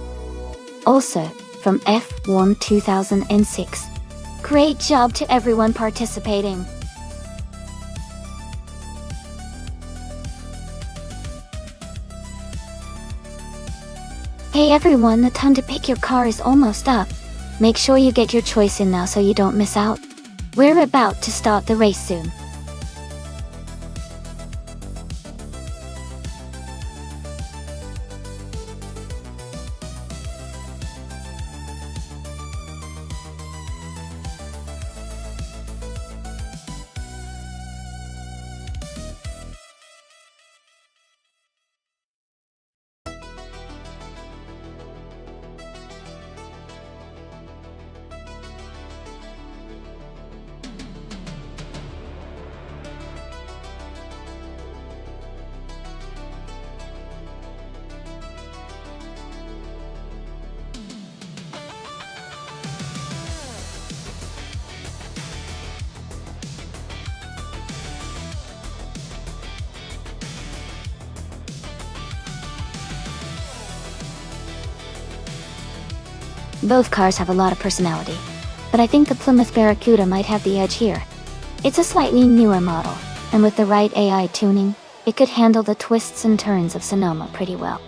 Also, from F1 2006. Great job to everyone participating. Hey everyone, the time to pick your car is almost up. Make sure you get your choice in now so you don't miss out. We're about to start the race soon. Both cars have a lot of personality, but I think the Plymouth Barracuda might have the edge here. It's a slightly newer model, and with the right AI tuning, it could handle the twists and turns of Sonoma pretty well.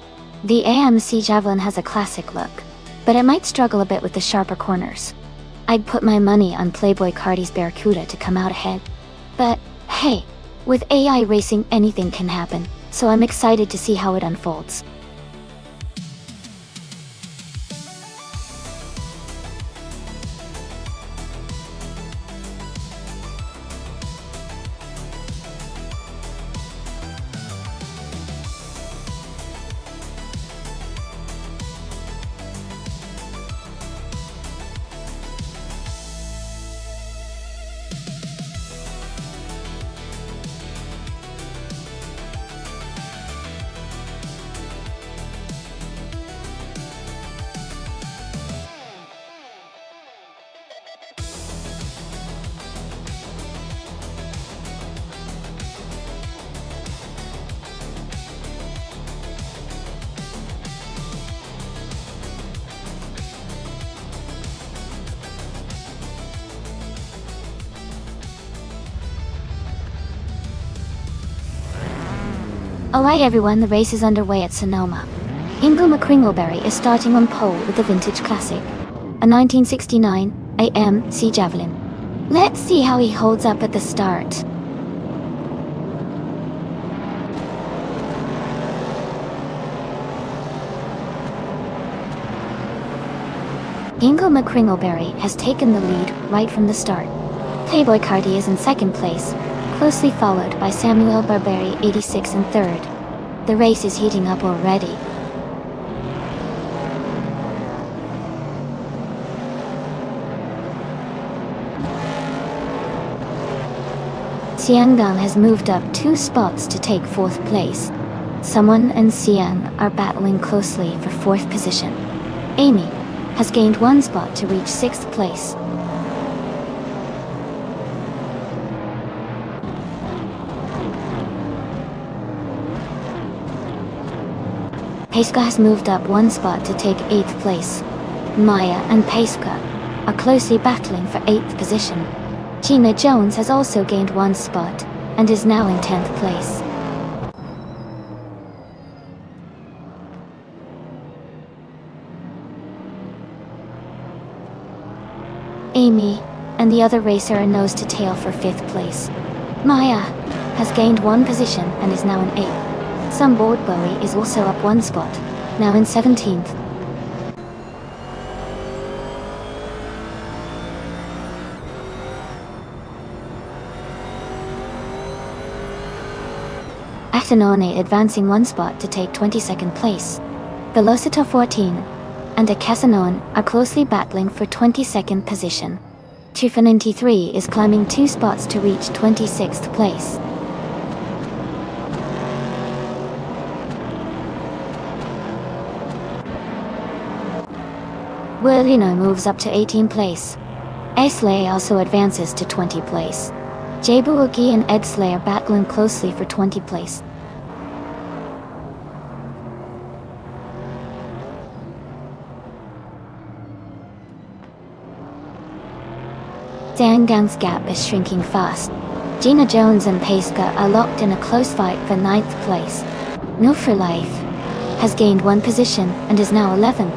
The AMC Javelin has a classic look, but it might struggle a bit with the sharper corners. I'd put my money on Playboy Cardi's Barracuda to come out ahead. But, hey, with AI racing anything can happen, so I'm excited to see how it unfolds. Alright everyone, the race is underway at Sonoma. Ingo McCringleberry is starting on pole with the vintage classic, a 1969 AMC Javelin. Let's see how he holds up at the start. Ingo McCringleberry has taken the lead right from the start. Playboy Cardi is in second place, closely followed by Samuel Barberi 86 and third. The race is heating up already. Xiangdan has moved up 2 spots to take 4th place. Someone and Xiang are battling closely for 4th position. Amy has gained 1 spot to reach 6th place. Paiska has moved up 1 spot to take 8th place. Maya and Paiska are closely battling for 8th position. Gina Jones has also gained 1 spot and is now in 10th place. Amy and the other racer are nose to tail for 5th place. Maya has gained 1 position and is now in 8th. Some board Bowie is also up 1 spot, now in 17th. Atenone advancing 1 spot to take 22nd place. Velocito 14 and a Casanon are closely battling for 22nd position. Tufa 3 is climbing 2 spots to reach 26th place. Willino moves up to 18th place. Esley also advances to 20th place. Jabuoki and Edsley are battling closely for 20th place. Zhang Gang's gap is shrinking fast. Gina Jones and Paiska are locked in a close fight for 9th place. No for Life has gained 1 position and is now 11th.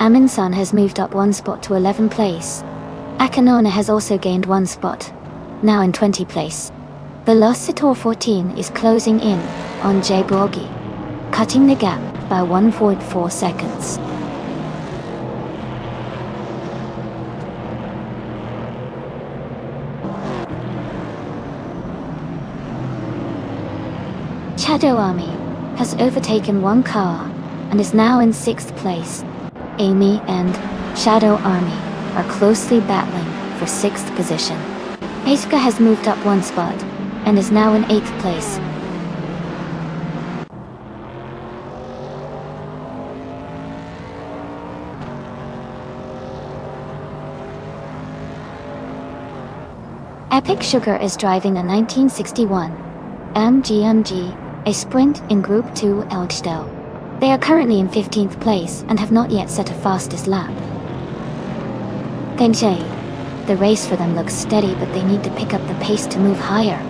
Aminsan has moved up 1 spot to 11th place. Akanona has also gained 1 spot, now in 20th place. Velocitor 14 is closing in on Jay Borgi, cutting the gap by 1.4 seconds. Shadow Army has overtaken 1 car and is now in 6th place. Amy and Shadow Army are closely battling for 6th position. Paiska has moved up 1 spot and is now in 8th place. Epic Sugar is driving a 1961 MGMG, a sprint in Group 2 Elgstell. They are currently in 15th place and have not yet set a fastest lap. Fengzhei. The race for them looks steady, but they need to pick up the pace to move higher.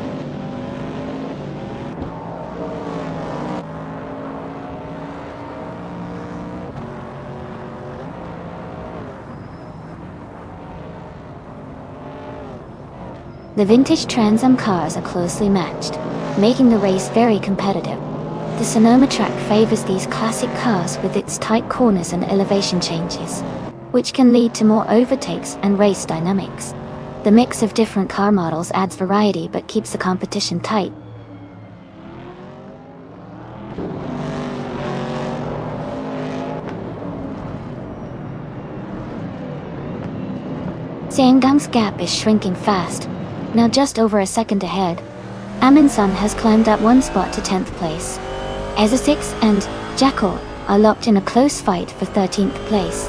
The vintage Trans Am cars are closely matched, making the race very competitive. The Sonoma track favors these classic cars with its tight corners and elevation changes, which can lead to more overtakes and race dynamics. The mix of different car models adds variety but keeps the competition tight. Zhangang's gap is shrinking fast, now just over a second ahead. Aminsan has climbed up 1 spot to 10th place. Ezesix and Jackal are locked in a close fight for 13th place.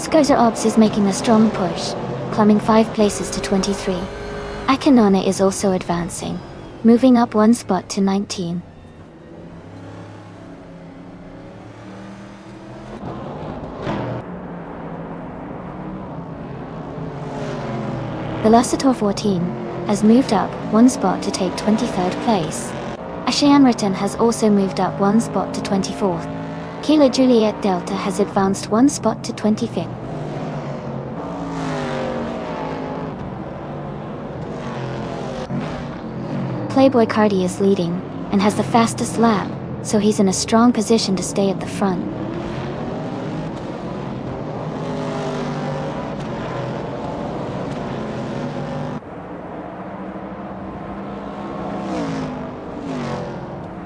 Skoza Obs is making a strong push, climbing 5 places to 23. Akanona is also advancing, moving up 1 spot to 19. Velocitor 14 has moved up 1 spot to take 23rd place. Ashianritan has also moved up 1 spot to 24th. Kilo Juliet Delta has advanced 1 spot to 25th. Playboy Cardi is leading and has the fastest lap, so he's in a strong position to stay at the front.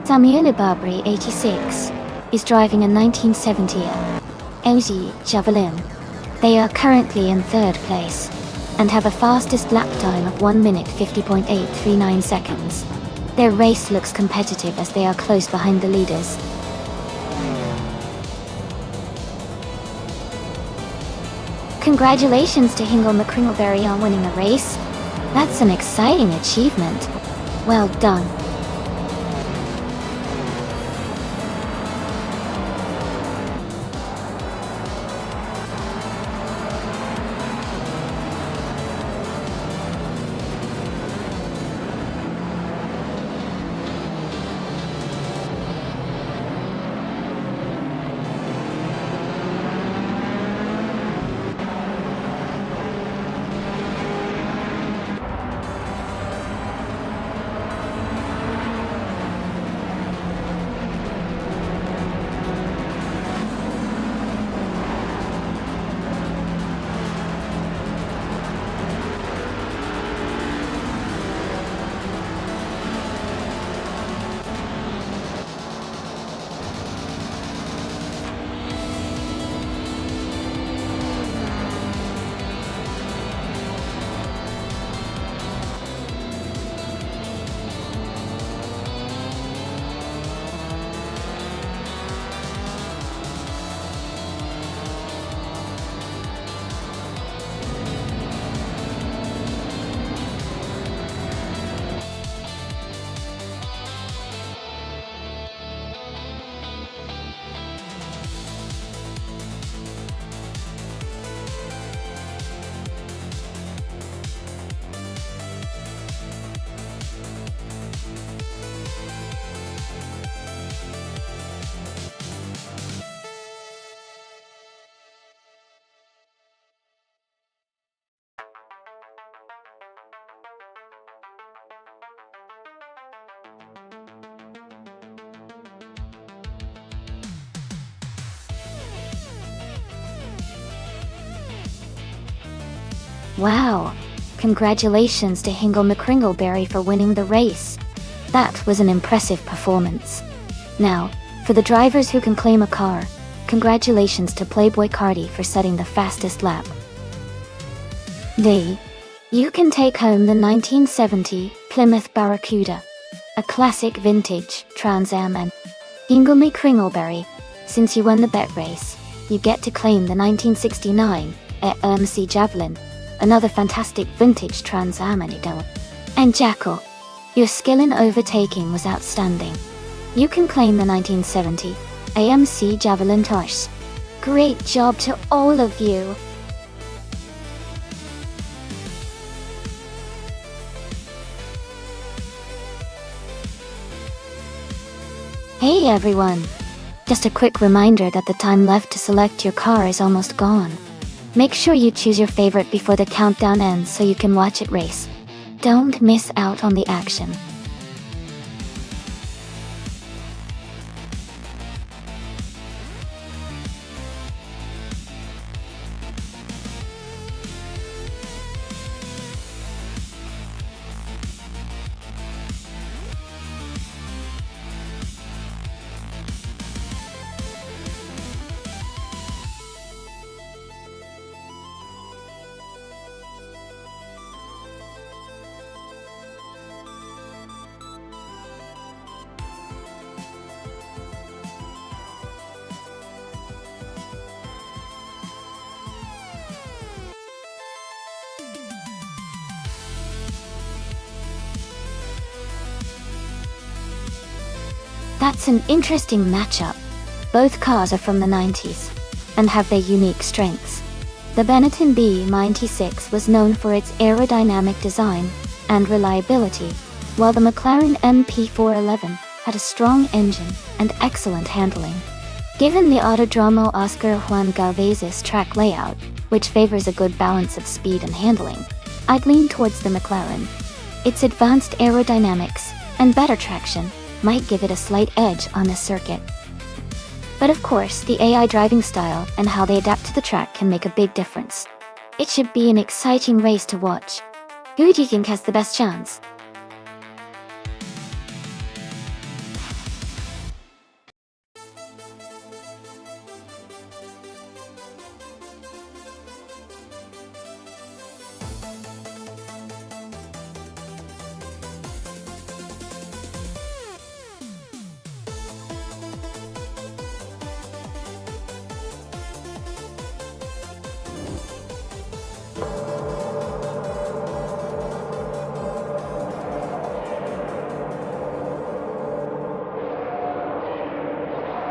Samuel Babri 86 is driving a 1970 LG Javelin. They are currently in 3rd place and have a fastest lap time of 1 minute 50.839 seconds. Their race looks competitive as they are close behind the leaders. Congratulations to Hingle McCringleberry on winning the race. That's an exciting achievement. Well done. Wow! Congratulations to Hingle McCringleberry for winning the race. That was an impressive performance. Now, for the drivers who can claim a car, congratulations to Playboy Cardi for setting the fastest lap. You can take home the 1970 Plymouth Barracuda, a classic vintage Trans Am, and Hingle McCringleberry, since you won the bet race, you get to claim the 1969 AMC Javelin, another fantastic vintage Trans Am. And Jackal, your skill in overtaking was outstanding. You can claim the 1970 AMC Javelin Tosh. Great job to all of you! Hey everyone! Just a quick reminder that the time left to select your car is almost gone. Make sure you choose your favorite before the countdown ends so you can watch it race. Don't miss out on the action. That's an interesting matchup. Both cars are from the 90s and have their unique strengths. The Benetton B96 was known for its aerodynamic design and reliability, while the McLaren MP411 had a strong engine and excellent handling. Given the Autodromo Oscar Juan Galvez's track layout, which favors a good balance of speed and handling, I'd lean towards the McLaren. Its advanced aerodynamics and better traction might give it a slight edge on the circuit. But of course, the AI driving style and how they adapt to the track can make a big difference. It should be an exciting race to watch. Who do you think has the best chance?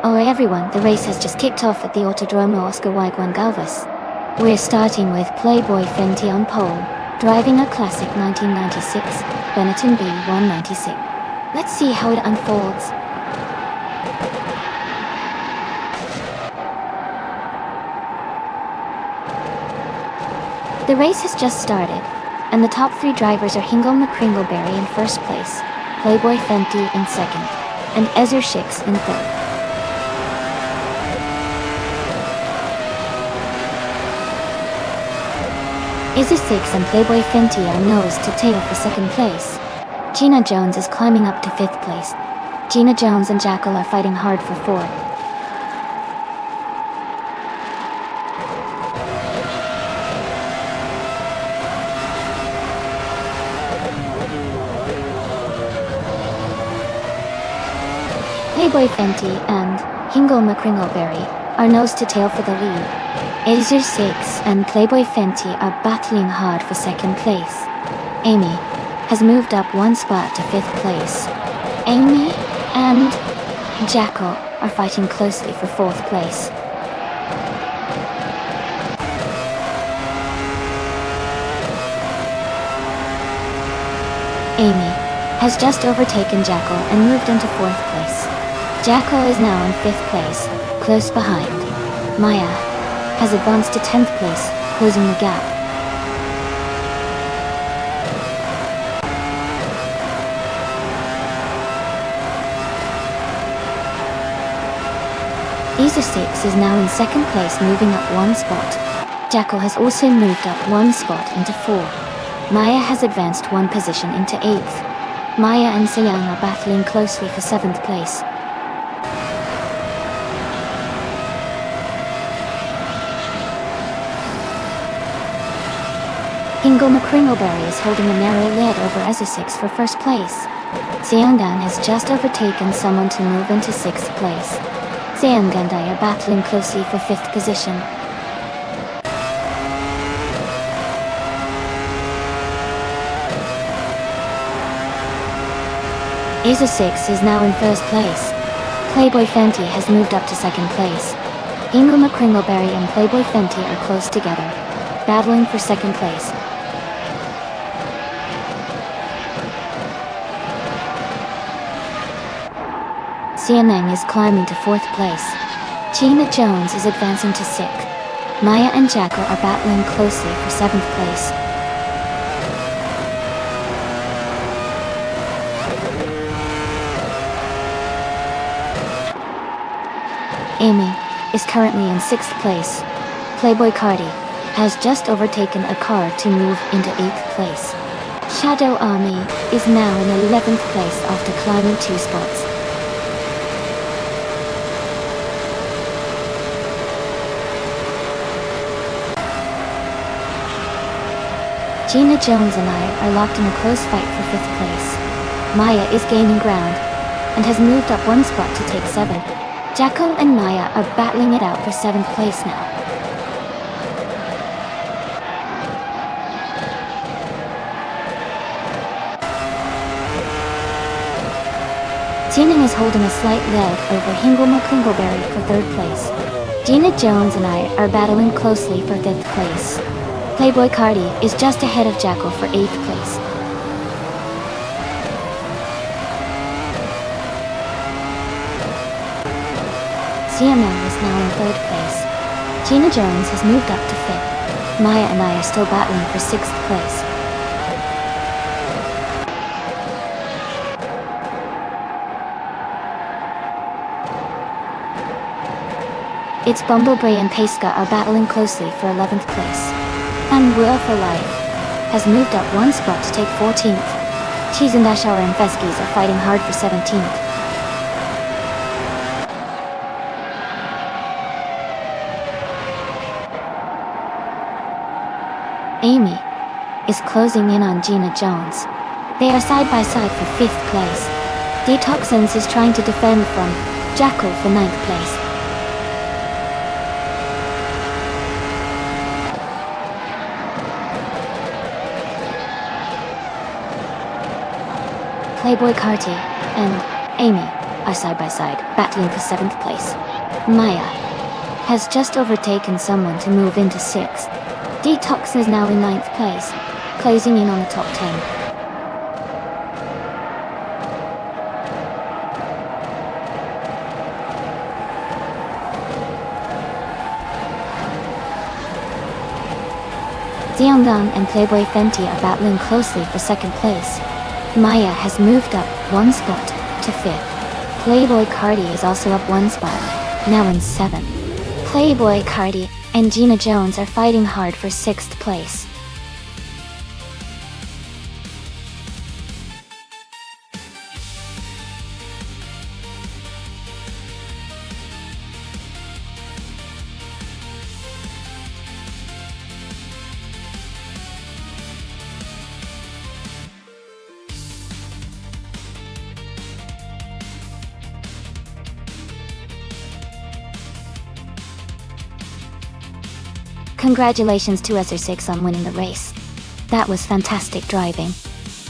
Alright everyone, the race has just kicked off at the Autodromo Oscar Juan Galvez. We're starting with Playboy Fenty on pole, driving a classic 1996 Benetton B196. Let's see how it unfolds. The race has just started, and the top three drivers are Hingle McCringleberry in first place, Playboy Fenty in second, and Ezra Shix in third. Izzy Six and Playboy Fenty are nose to tail for second place. Gina Jones is climbing up to fifth place. Gina Jones and Jackal are fighting hard for fourth. Playboy Fenty and Hingle McCringleberry are nose to tail for the lead. Ezra Six and Playboy Fenty are battling hard for second place. Amy has moved up one spot to fifth place. Amy and Jackal are fighting closely for fourth place. Amy has just overtaken Jackal and moved into fourth place. Jackal is now in fifth place, close behind. Maya has advanced to 10th place, closing the gap. Ezra Six is now in second place, moving up one spot. Jackal has also moved up one spot into 4. Maya has advanced one position into 8th. Maya and Sayang are battling closely for 7th place. Hingle McCringleberry is holding a narrow lead over Ezra6 for 1st place. Seongdan has just overtaken someone to move into 6th place. Seonggandai are battling closely for 5th position. Ezra6 is now in 1st place. Playboy Fenty has moved up to 2nd place. Hingle McCringleberry and Playboy Fenty are close together, battling for 2nd place. Xianeng is climbing to 4th place. Gina Jones is advancing to 6th. Maya and Jackal are battling closely for 7th place. Amy is currently in 6th place. Playboy Cardi has just overtaken a car to move into 8th place. Shadow Army is now in 11th place after climbing 2 spots. Gina Jones and I are locked in a close fight for 5th place. Maya is gaining ground and has moved up one spot to take 7th. Jackal and Maya are battling it out for 7th place now. Jining is holding a slight lead over Hingle McCringleberry for 3rd place. Gina Jones and I are battling closely for 5th place. Playboy Cardi is just ahead of Jackal for 8th place. CML is now in 3rd place. Gina Jones has moved up to 5th. Maya and I are still battling for 6th place. It's Bumblebee and Paiska are battling closely for 11th place. And Will for Life has moved up one spot to take 14th. Cheese and Ashara and Feskies are fighting hard for 17th. Amy is closing in on Gina Jones. They are side by side for 5th place. Detoxins is trying to defend from Jackal for 9th place. Playboy Carti and Amy are side by side, battling for 7th place. Maya has just overtaken someone to move into 6th. Detox is now in 9th place, closing in on the top 10. Xiangdan and Playboy Fenty are battling closely for 2nd place. Maya has moved up one spot to 5th. Playboy Cardi is also up one spot, now in 7th. Playboy Cardi and Gina Jones are fighting hard for 6th place. Congratulations to SR6 on winning the race. That was fantastic driving.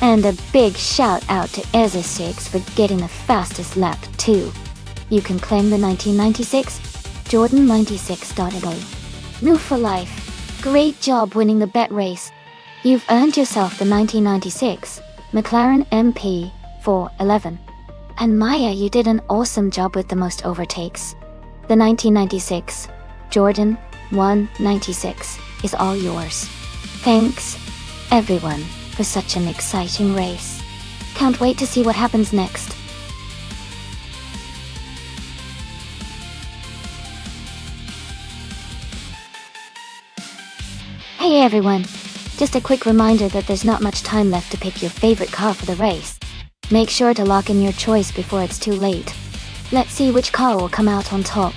And a big shout out to SR6 for getting the fastest lap too. You can claim the 1996 Jordan 96.0. New for life. Great job winning the bet race. You've earned yourself the 1996 McLaren MP 411. And Maya, you did an awesome job with the most overtakes. The 1996 Jordan 196 is all yours. Thanks, everyone, for such an exciting race. Can't wait to see what happens next. Hey everyone! Just a quick reminder that there's not much time left to pick your favorite car for the race. Make sure to lock in your choice before it's too late. Let's see which car will come out on top.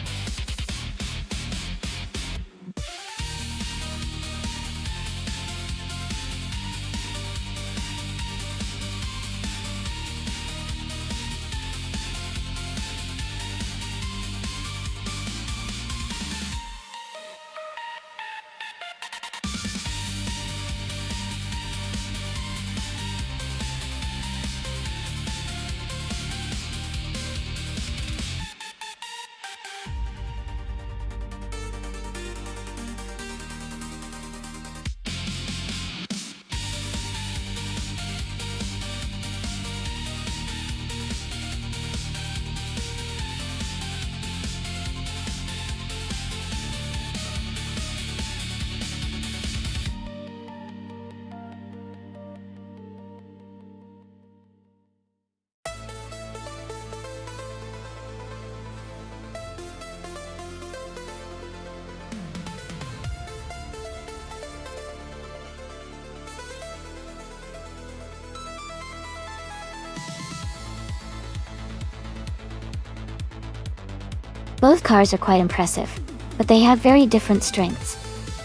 Both cars are quite impressive, but they have very different strengths.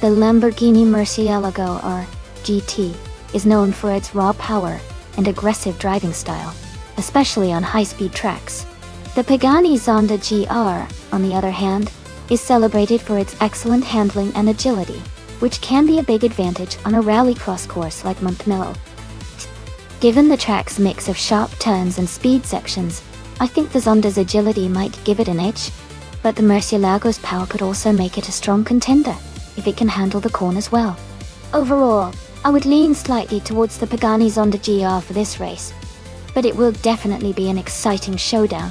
The Lamborghini Murcielago or GT is known for its raw power and aggressive driving style, especially on high-speed tracks. The Pagani Zonda GR, on the other hand, is celebrated for its excellent handling and agility, which can be a big advantage on a rallycross course like Montmello. Given the track's mix of sharp turns and speed sections, I think the Zonda's agility might give it an edge. But the Murcielago's power could also make it a strong contender, if it can handle the corners well. Overall, I would lean slightly towards the Pagani Zonda GR for this race, but it will definitely be an exciting showdown.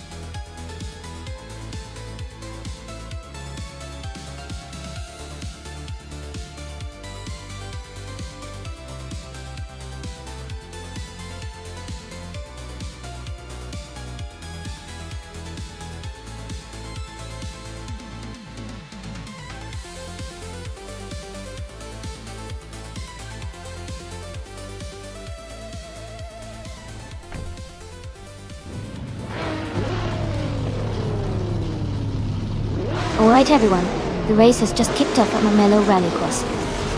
Alright everyone, the race has just kicked off at Montmello Rallycross.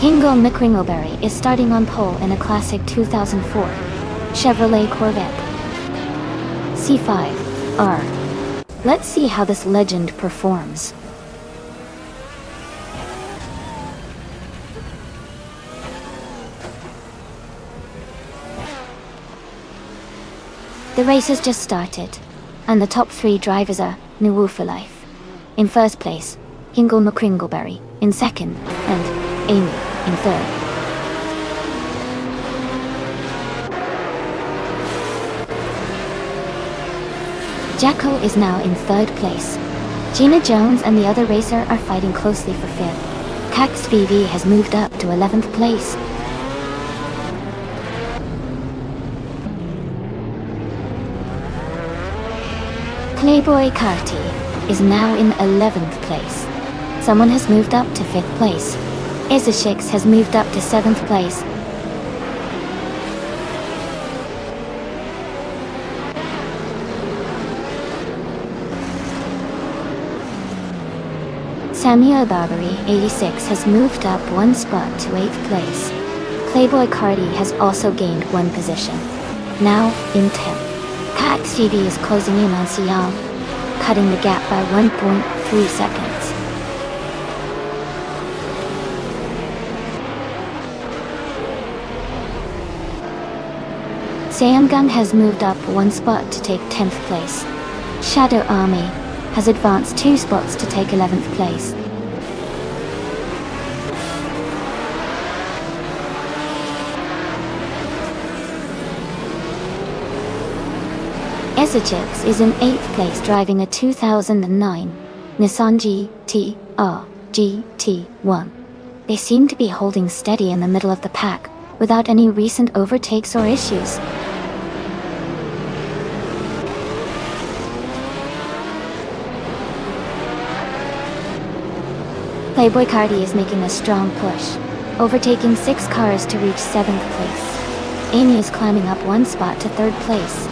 Hingo McCringleberry is starting on pole in a classic 2004 Chevrolet Corvette C5R. Let's see how this legend performs. The race has just started, and the top three drivers are New for Life in first place, Hingo McCringleberry in second, and Amy in third. Jacko is now in third place. Gina Jones and the other racer are fighting closely for fifth. Cax VV has moved up to 11th place. Playboy Carty is now in 11th place. Someone has moved up to 5th place. Isashix has moved up to 7th place. Samuel Barbary, 86, has moved up one spot to 8th place. Playboy Cardi has also gained one position, now in 10th. Cax VV is closing in on Siam, cutting the gap by 1.3 seconds. Samgung has moved up one spot to take 10th place. Shadow Army has advanced 2 spots to take 11th place. Esajix is in 8th place driving a 2009 Nissan GT-R GT1. They seem to be holding steady in the middle of the pack, without any recent overtakes or issues. Playboy Cardi is making a strong push. overtaking 6 cars to reach 7th place. Amy is climbing up 1 spot to 3rd place.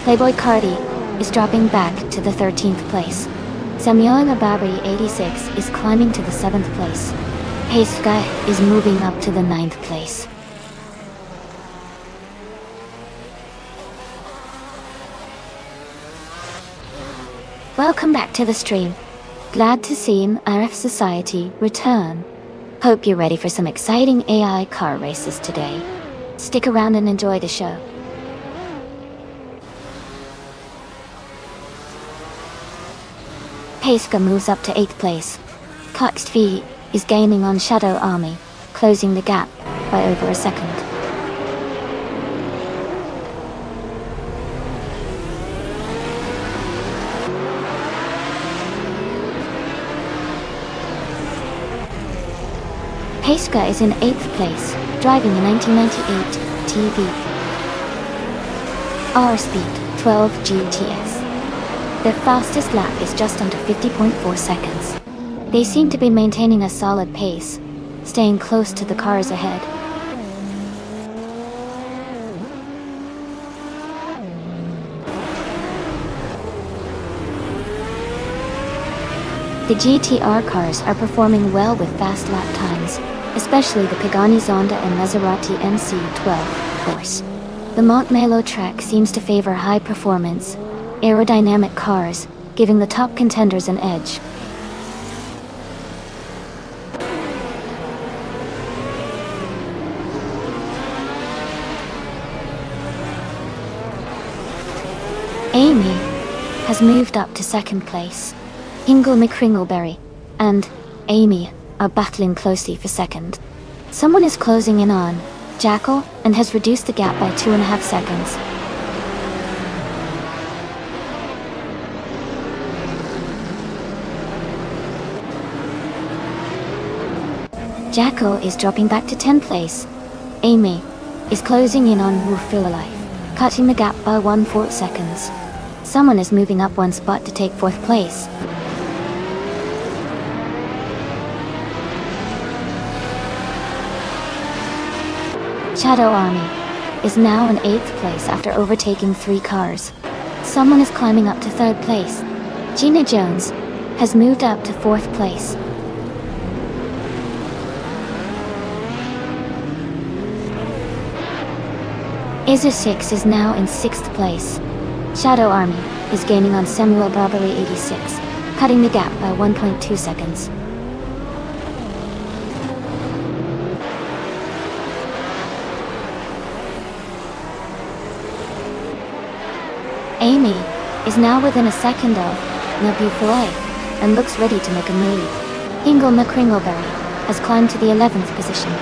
Playboy Cardi is dropping back to the 13th place. Samuel Babri 86 is climbing to the 7th place. Paiska is moving up to the 9th place. Welcome back to the stream. Glad to see RF Society return. Hope you're ready for some exciting AI car races today. Stick around and enjoy the show. Paiska moves up to 8th place. Coxt V is gaining on Shadow Army, closing the gap by over a second. Paiska is in 8th place, driving a 1998 TV. R speed 12 GTS. Their fastest lap is just under 50.4 seconds. They seem to be maintaining a solid pace, staying close to the cars ahead. The GTR cars are performing well with fast lap times, especially the Pagani Zonda and Maserati MC12, of course. The Montmelo track seems to favor high-performance, aerodynamic cars, giving the top contenders an edge. Amy has moved up to 2nd place. Ingle McCringleberry and Amy are battling closely for 2nd. Someone is closing in on Jackal and has reduced the gap by 2.5 seconds. Jackal is dropping back to 10th place. Amy is closing in on Wolf-Life, cutting the gap by 1/4 seconds. Someone is moving up 1 spot to take 4th place. Shadow Army is now in 8th place after overtaking 3 cars. Someone is climbing up to 3rd place. Gina Jones has moved up to 4th place. Izu 6 is now in 6th place. Shadow Army is gaining on Samuel Barbary 86, cutting the gap by 1.2 seconds. Amy is now within a second of Nabu for Life and looks ready to make a move. Ingle McCringleberry has climbed to the 11th position,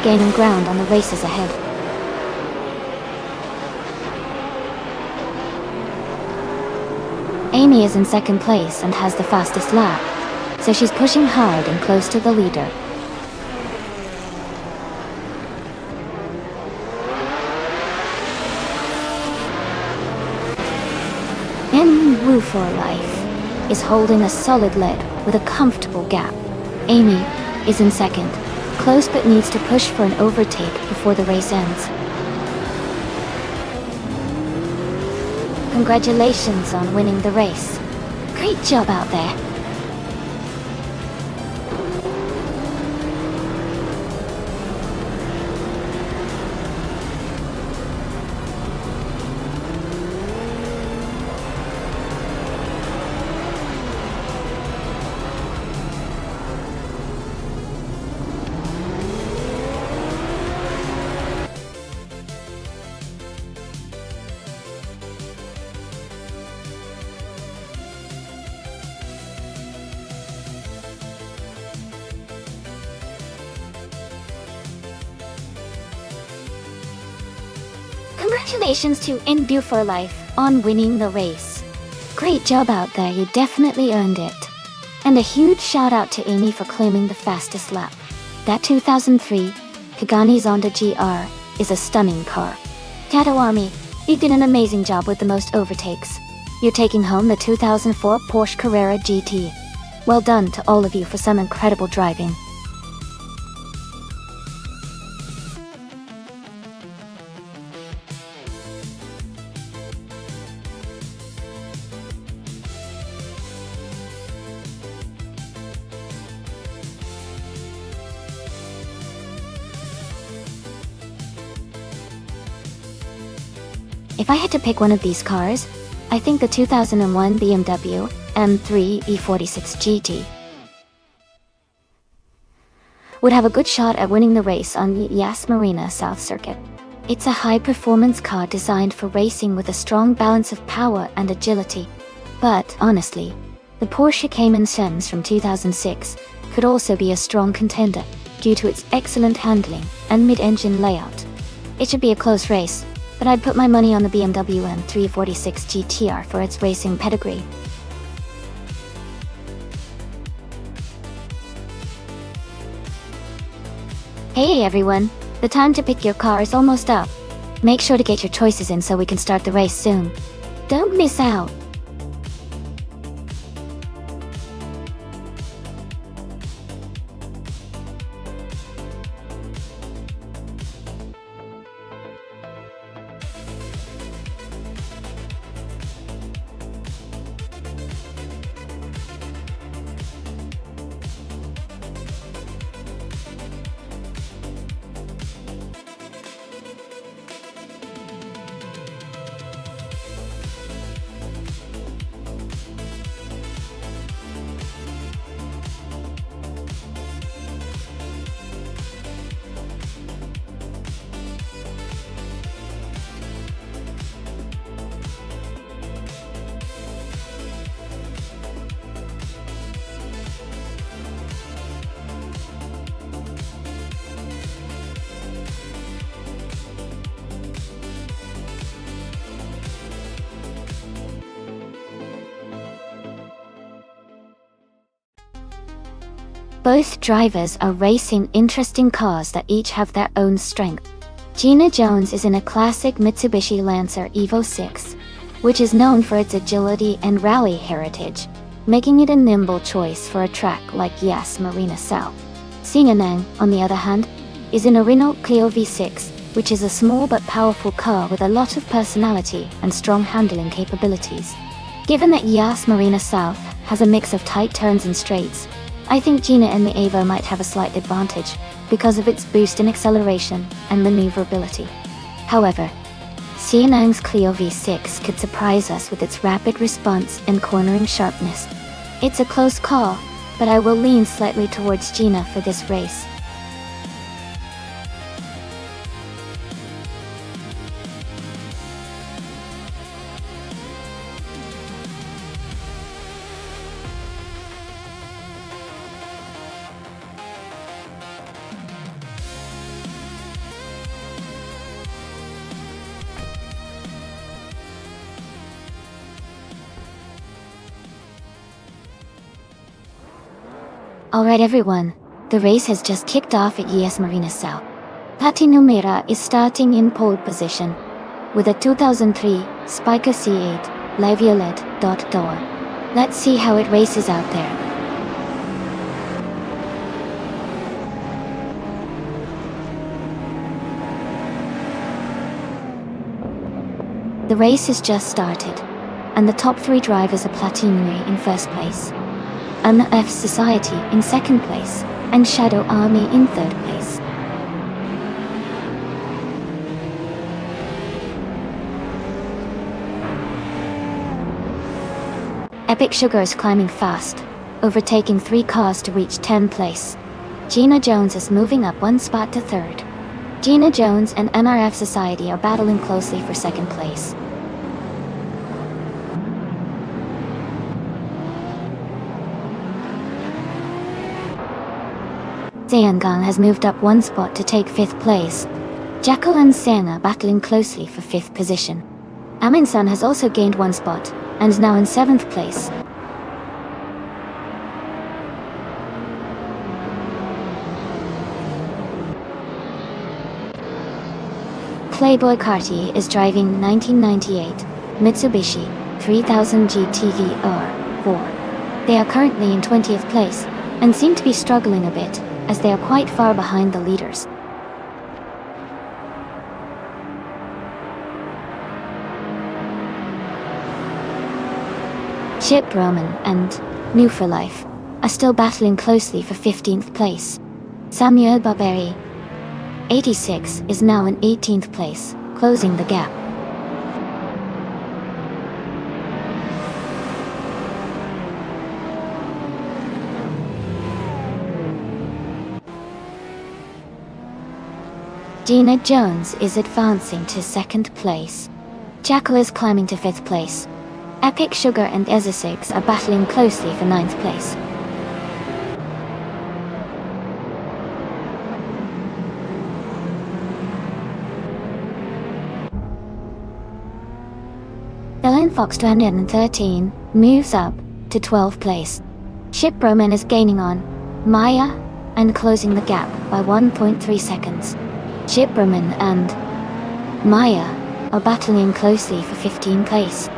gaining ground on the races ahead. Amy is in 2nd place and has the fastest lap, so she's pushing hard and close to the leader. Wu for Life is holding a solid lead with a comfortable gap. Amy is in 2nd, close but needs to push for an overtake before the race ends. Congratulations on winning the race. Great job out there. Congratulations to Inbu for Life on winning the race. Great job out there, you definitely earned it. And a huge shout out to Amy for claiming the fastest lap. That 2003 Pagani Zonda GR is a stunning car. Shadow Army, you did an amazing job with the most overtakes. You're taking home the 2004 Porsche Carrera GT. Well done to all of you for some incredible driving. If I had to pick one of these cars, I think the 2001 BMW M3 E46 GT would have a good shot at winning the race on the Yas Marina South Circuit. It's a high-performance car designed for racing with a strong balance of power and agility. But, honestly, the Porsche Cayman Sens from 2006 could also be a strong contender due to its excellent handling and mid-engine layout. It should be a close race, but I'd put my money on the BMW M346 GTR for its racing pedigree. Hey everyone, the time to pick your car is almost up. Make sure to get your choices in so we can start the race soon. Don't miss out. Both drivers are racing interesting cars that each have their own strength. Gina Jones is in a classic Mitsubishi Lancer Evo 6, which is known for its agility and rally heritage, making it a nimble choice for a track like Yas Marina South. Sina Nang, on the other hand, is in a Renault Clio V6, which is a small but powerful car with a lot of personality and strong handling capabilities. Given that Yas Marina South has a mix of tight turns and straights, I think Gina in the Evo might have a slight advantage because of its boost in acceleration and maneuverability. However, Sianang's Clio V6 could surprise us with its rapid response and cornering sharpness. It's a close call, but I will lean slightly towards Gina for this race. Alright everyone, the race has just kicked off at Yas Marina South. Patti Numera is starting in pole position with a 2003 Spica C8 La Violette dot door. Let's see how it races out there. The race has just started, and the top three drivers are Platinum in first place, NF Society in second place, and Shadow Army in third place. Epic Sugar is climbing fast, overtaking 3 cars to reach 10th place. Gina Jones is moving up 1 spot to third. Gina Jones and NRF Society are battling closely for second place. Zhanggang has moved up 1 spot to take 5th place. Jekyll and Sang are battling closely for 5th position. Aminsan has also gained 1 spot, and is now in 7th place. Playboy Cartier is driving 1998 Mitsubishi 3000 GTVR4. They are currently in 20th place, and seem to be struggling a bit, as they are quite far behind the leaders. Chip Roman and New for Life are still battling closely for 15th place. Samuel Barberi, 86, is now in 18th place, closing the gap. Gina Jones is advancing to 2nd place. Jackal is climbing to 5th place. Epic Sugar and Ezesix are battling closely for 9th place. Ellen Fox 213 moves up to 12th place. Ship Roman is gaining on Maya and closing the gap by 1.3 seconds. Ship Roman and Maya are battling closely for 15th place.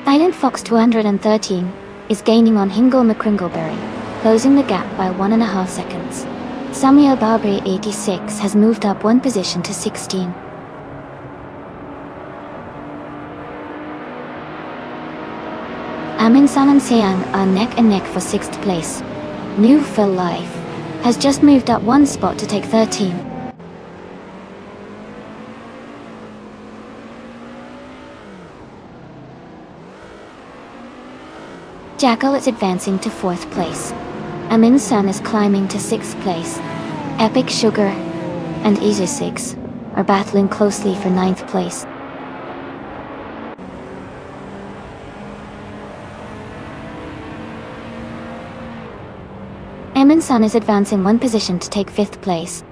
Silent Fox 213 is gaining on Hingle McCringleberry, closing the gap by 1.5 seconds. Samuel Barbary 86 has moved up 1 position to 16. Amin San and Seang are neck and neck for 6th place. New for Life has just moved up 1 spot to take 13. Jackal is advancing to 4th place. Amin San is climbing to 6th place. Epic Sugar and Easy 6 are battling closely for 9th place. Amin San is advancing 1 position to take 5th place.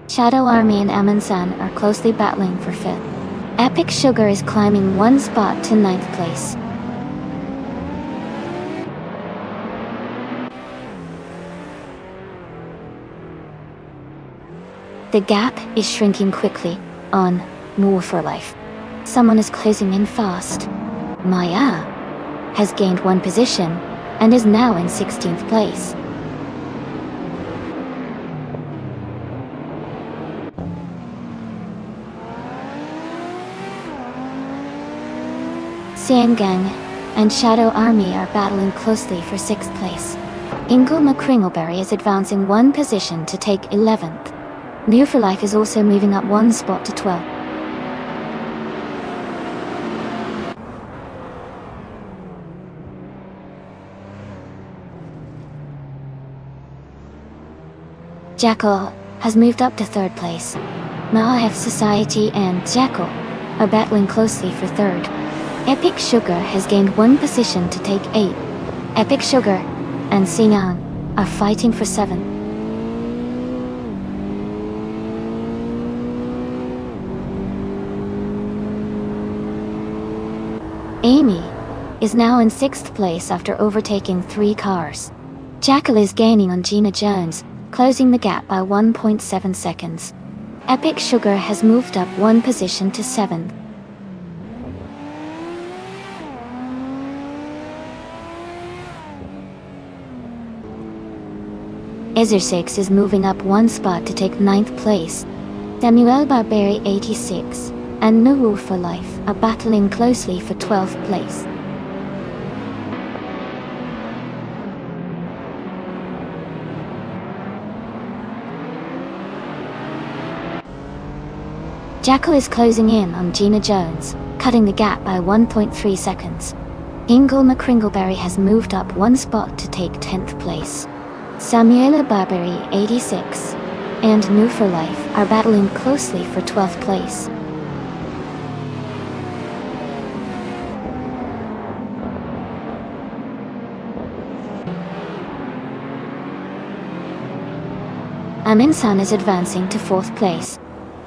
Shadow Army and Amin San are closely battling for 5th. Epic Sugar is climbing 1 spot to 9th place. The gap is shrinking quickly on More for Life. Someone is closing in fast. Maya has gained 1 position and is now in 16th place. Siangang and Shadow Army are battling closely for 6th place. Ingle McCringleberry is advancing 1 position to take 11th. New for Life is also moving up 1 spot to 12th. Jackal has moved up to 3rd place. Mahaf Society and Jackal are battling closely for 3rd. Epic Sugar has gained 1 position to take 8. Epic Sugar and Sinan are fighting for 7th. Amy is now in 6th place after overtaking 3 cars. Jackal is gaining on Gina Jones, closing the gap by 1.7 seconds. Epic Sugar has moved up 1 position to 7th. Ezra6 is moving up 1 spot to take 9th place. Samuel Barberi 86 and Nuru for Life are battling closely for 12th place. Jackal is closing in on Gina Jones, cutting the gap by 1.3 seconds. Ingle McCringleberry has moved up 1 spot to take 10th place. Samuela Barberi 86 and New for Life are battling closely for 12th place. Amin San is advancing to 4th place.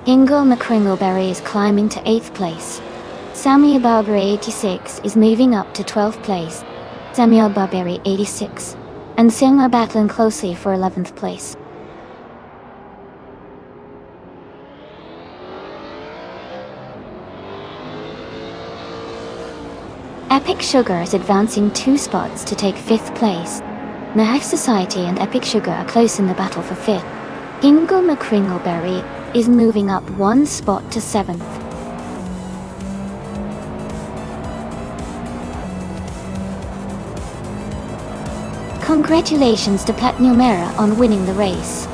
Ingle McCringleberry is climbing to 8th place. Samuel Barberi 86 is moving up to 12th place. Samuel Barberi 86 and Singh are battling closely for 11th place. Epic Sugar is advancing 2 spots to take 5th place. Mahak Society and Epic Sugar are close in the battle for 5th. Ingo McCringleberry is moving up 1 spot to 7th. Congratulations to Platnumera on winning the race.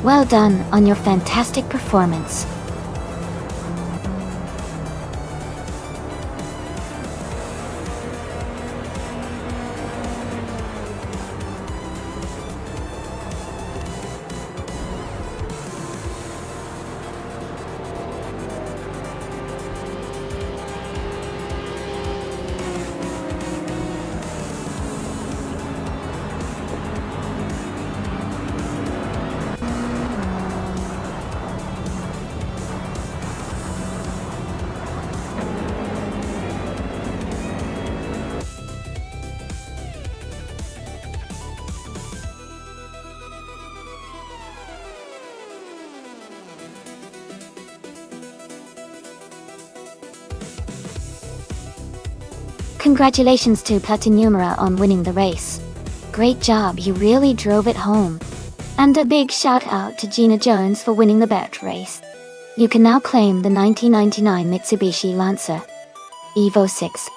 Well done on your fantastic performance. Congratulations to Platinumera on winning the race. Great job, you really drove it home. And a big shout out to Gina Jones for winning the bet race. You can now claim the 1999 Mitsubishi Lancer Evo 6.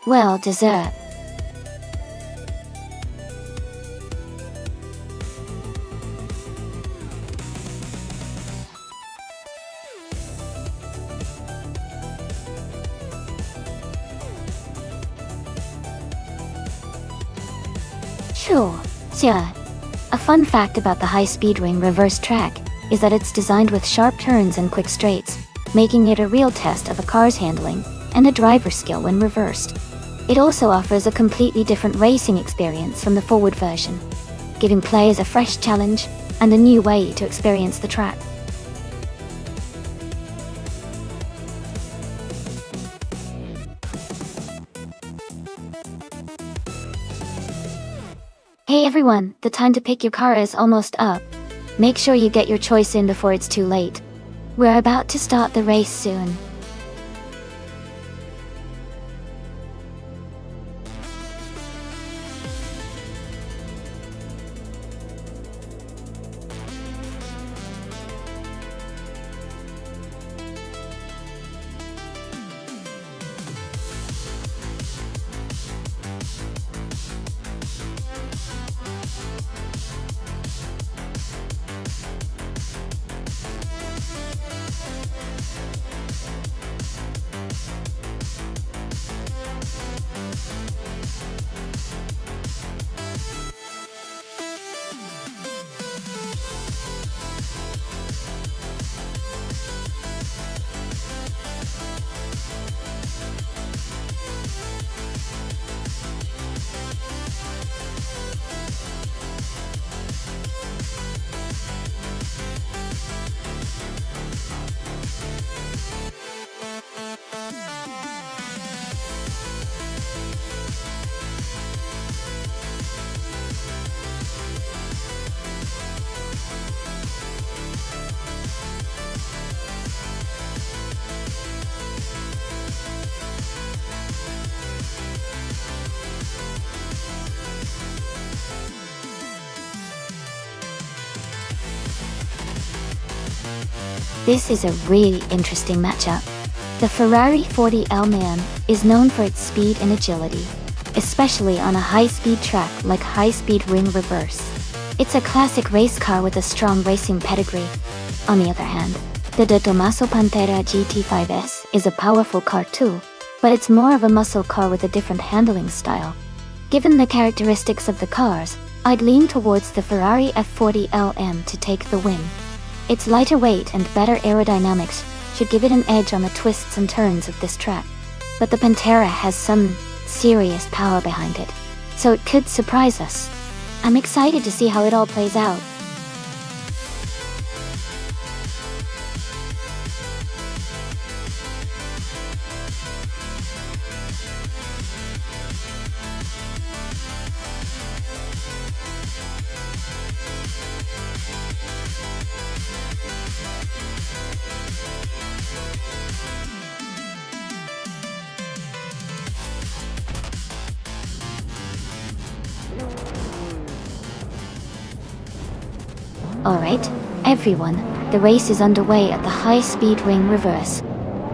Well deserved. Sure. A fun fact about the high-speed ring reverse track is that it's designed with sharp turns and quick straights, making it a real test of a car's handling and a driver's skill when reversed. It also offers a completely different racing experience from the forward version, giving players a fresh challenge and a new way to experience the track. Hey everyone, the time to pick your car is almost up. Make sure you get your choice in before it's too late. We're about to start the race soon. This is a really interesting matchup. The Ferrari 40L Man is known for its speed and agility, especially on a high-speed track like high-speed ring reverse. It's a classic race car with a strong racing pedigree. On the other hand, the De Tomaso Pantera GT5S is a powerful car too, but it's more of a muscle car with a different handling style. Given the characteristics of the cars, I'd lean towards the Ferrari F40LM to take the win. Its lighter weight and better aerodynamics should give it an edge on the twists and turns of this track. But the Pantera has some serious power behind it, so it could surprise us. I'm excited to see how it all plays out. Alright, everyone, the race is underway at the high-speed ring reverse.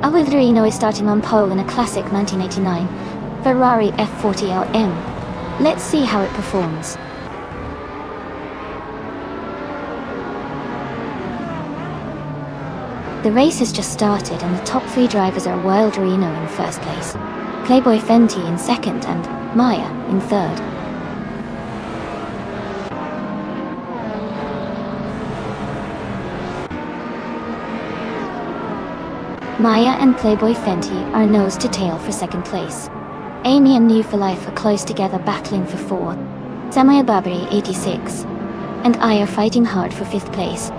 Aludrino is starting on pole in a classic 1989 Ferrari F40LM. Let's see how it performs. The race has just started and the top 3 drivers are Wild Reno in first place, Playboy Fenty in second and Maya in third. Maya and Playboy Fenty are nose to tail for second place. Amy and New for Life are close together battling for 4th. Samaya Barbary 86 and I are fighting hard for 5th place.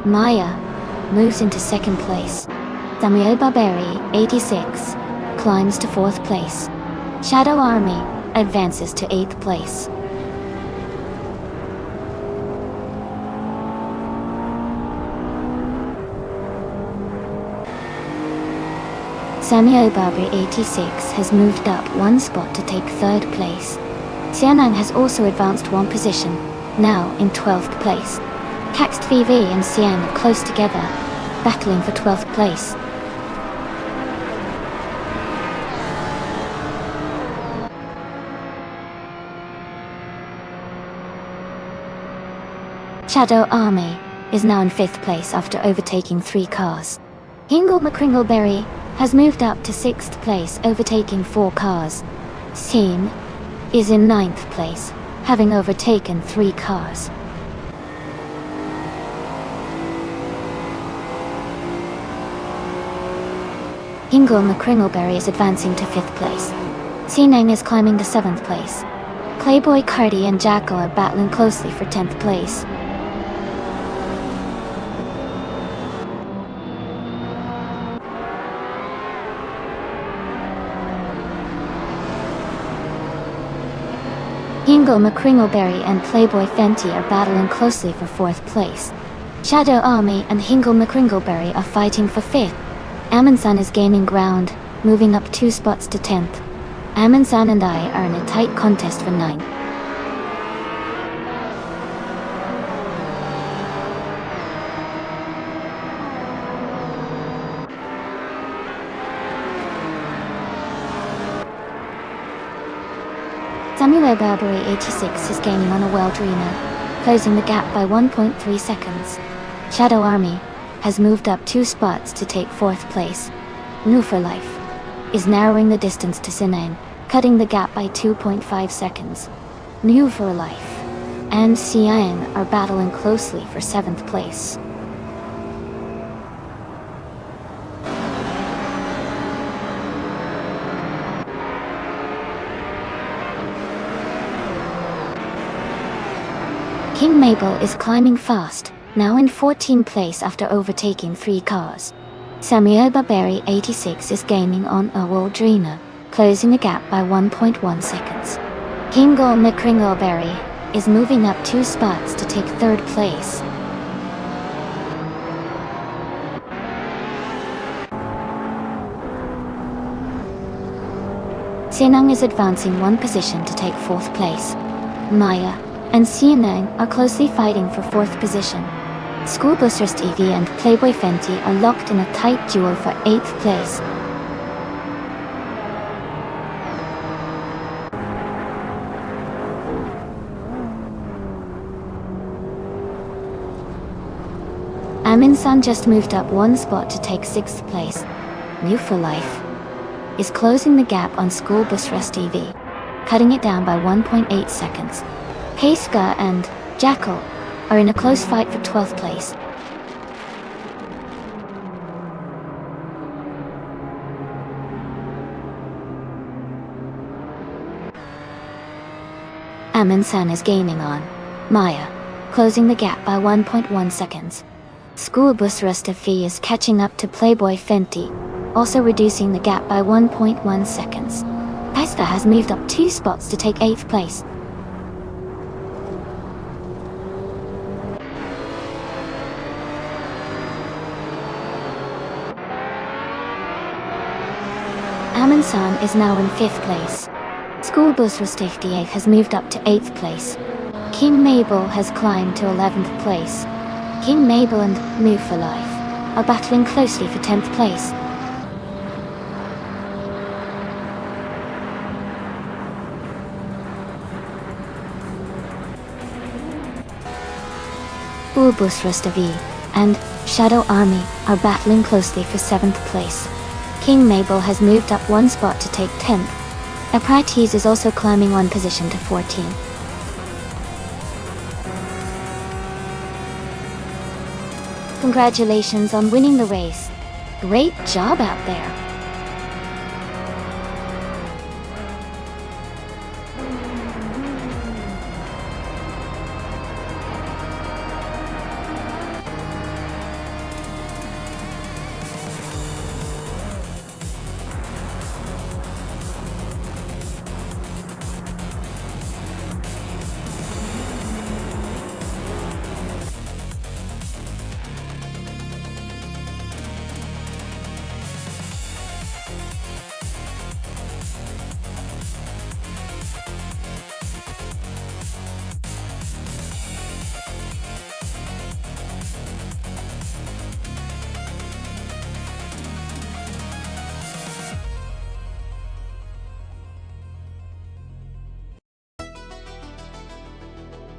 Maya moves into second place. Samuel Barberi, 86, climbs to 4th place. Shadow Army advances to 8th place. Samuel Barberi, 86, has moved up 1 spot to take 3rd place. Xianang has also advanced 1 position, now in 12th place. Caxt VV and Xian are close together, battling for 12th place. Shadow Army is now in 5th place after overtaking 3 cars. Hingle McCringleberry has moved up to 6th place, overtaking 4 cars. Xin is in 9th place, having overtaken 3 cars. Hingle McCringleberry is advancing to 5th place. Xineng is climbing to 7th place. Playboy Cardi and Jackal are battling closely for 10th place. Hingle McCringleberry and Playboy Fenty are battling closely for 4th place. Shadow Army and Hingle McCringleberry are fighting for 5th. Amansan is gaining ground, moving up 2 spots to 10th. Amansan and I are in a tight contest for 9th. Samuel Barberi 86 is gaining on a Wild Reno, closing the gap by 1.3 seconds. Shadow Army has moved up 2 spots to take 4th place. New for Life is narrowing the distance to Sinan, cutting the gap by 2.5 seconds. New for Life and Xian are battling closely for 7th place. King Mabel is climbing fast, now in 14th place after overtaking 3 cars. Samuel Barberi 86 is gaining on a Wild Reno, closing the gap by 1.1 seconds. Hingle McCringleberry is moving up 2 spots to take 3rd place. Xinang is advancing 1 position to take 4th place. Maya and Xianang are closely fighting for 4th position. School Bussers TV and Playboy Fenty are locked in a tight duel for 8th place. Aminsan just moved up 1 spot to take 6th place. New for Life is closing the gap on School Bussers TV, cutting it down by 1.8 seconds. Heiska and Jackal are in a close fight for 12th place. Amansan is gaining on Maya, closing the gap by 1.1 seconds. School Bus Rustafi is catching up to Playboy Fenty, also reducing the gap by 1.1 seconds. Heiska has moved up 2 spots to take 8th place. Amundsen is now in 5th place. Schoolbus Rustig has moved up to 8th place. King Mabel has climbed to 11th place. King Mabel and Move for Life are battling closely for 10th place. Schoolbus Rustig and Shadow Army are battling closely for 7th place. King Mabel has moved up 1 spot to take 10th. Aprates is also climbing 1 position to 14. Congratulations on winning the race. Great job out there.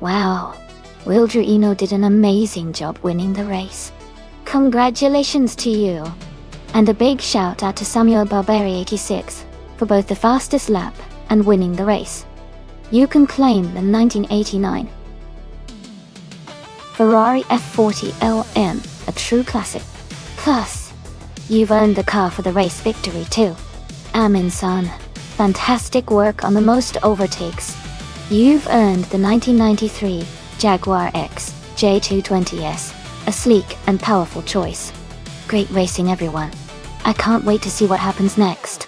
Wow, Wildre Eno did an amazing job winning the race. Congratulations to you. And a big shout out to Samuel Barberi 86 for both the fastest lap and winning the race. You can claim the 1989 Ferrari F40 LM, a true classic. Plus, you've earned the car for the race victory too. Amundsen, fantastic work on the most overtakes. You've earned the 1993 Jaguar X J220S, a sleek and powerful choice. Great racing, everyone. I can't wait to see what happens next.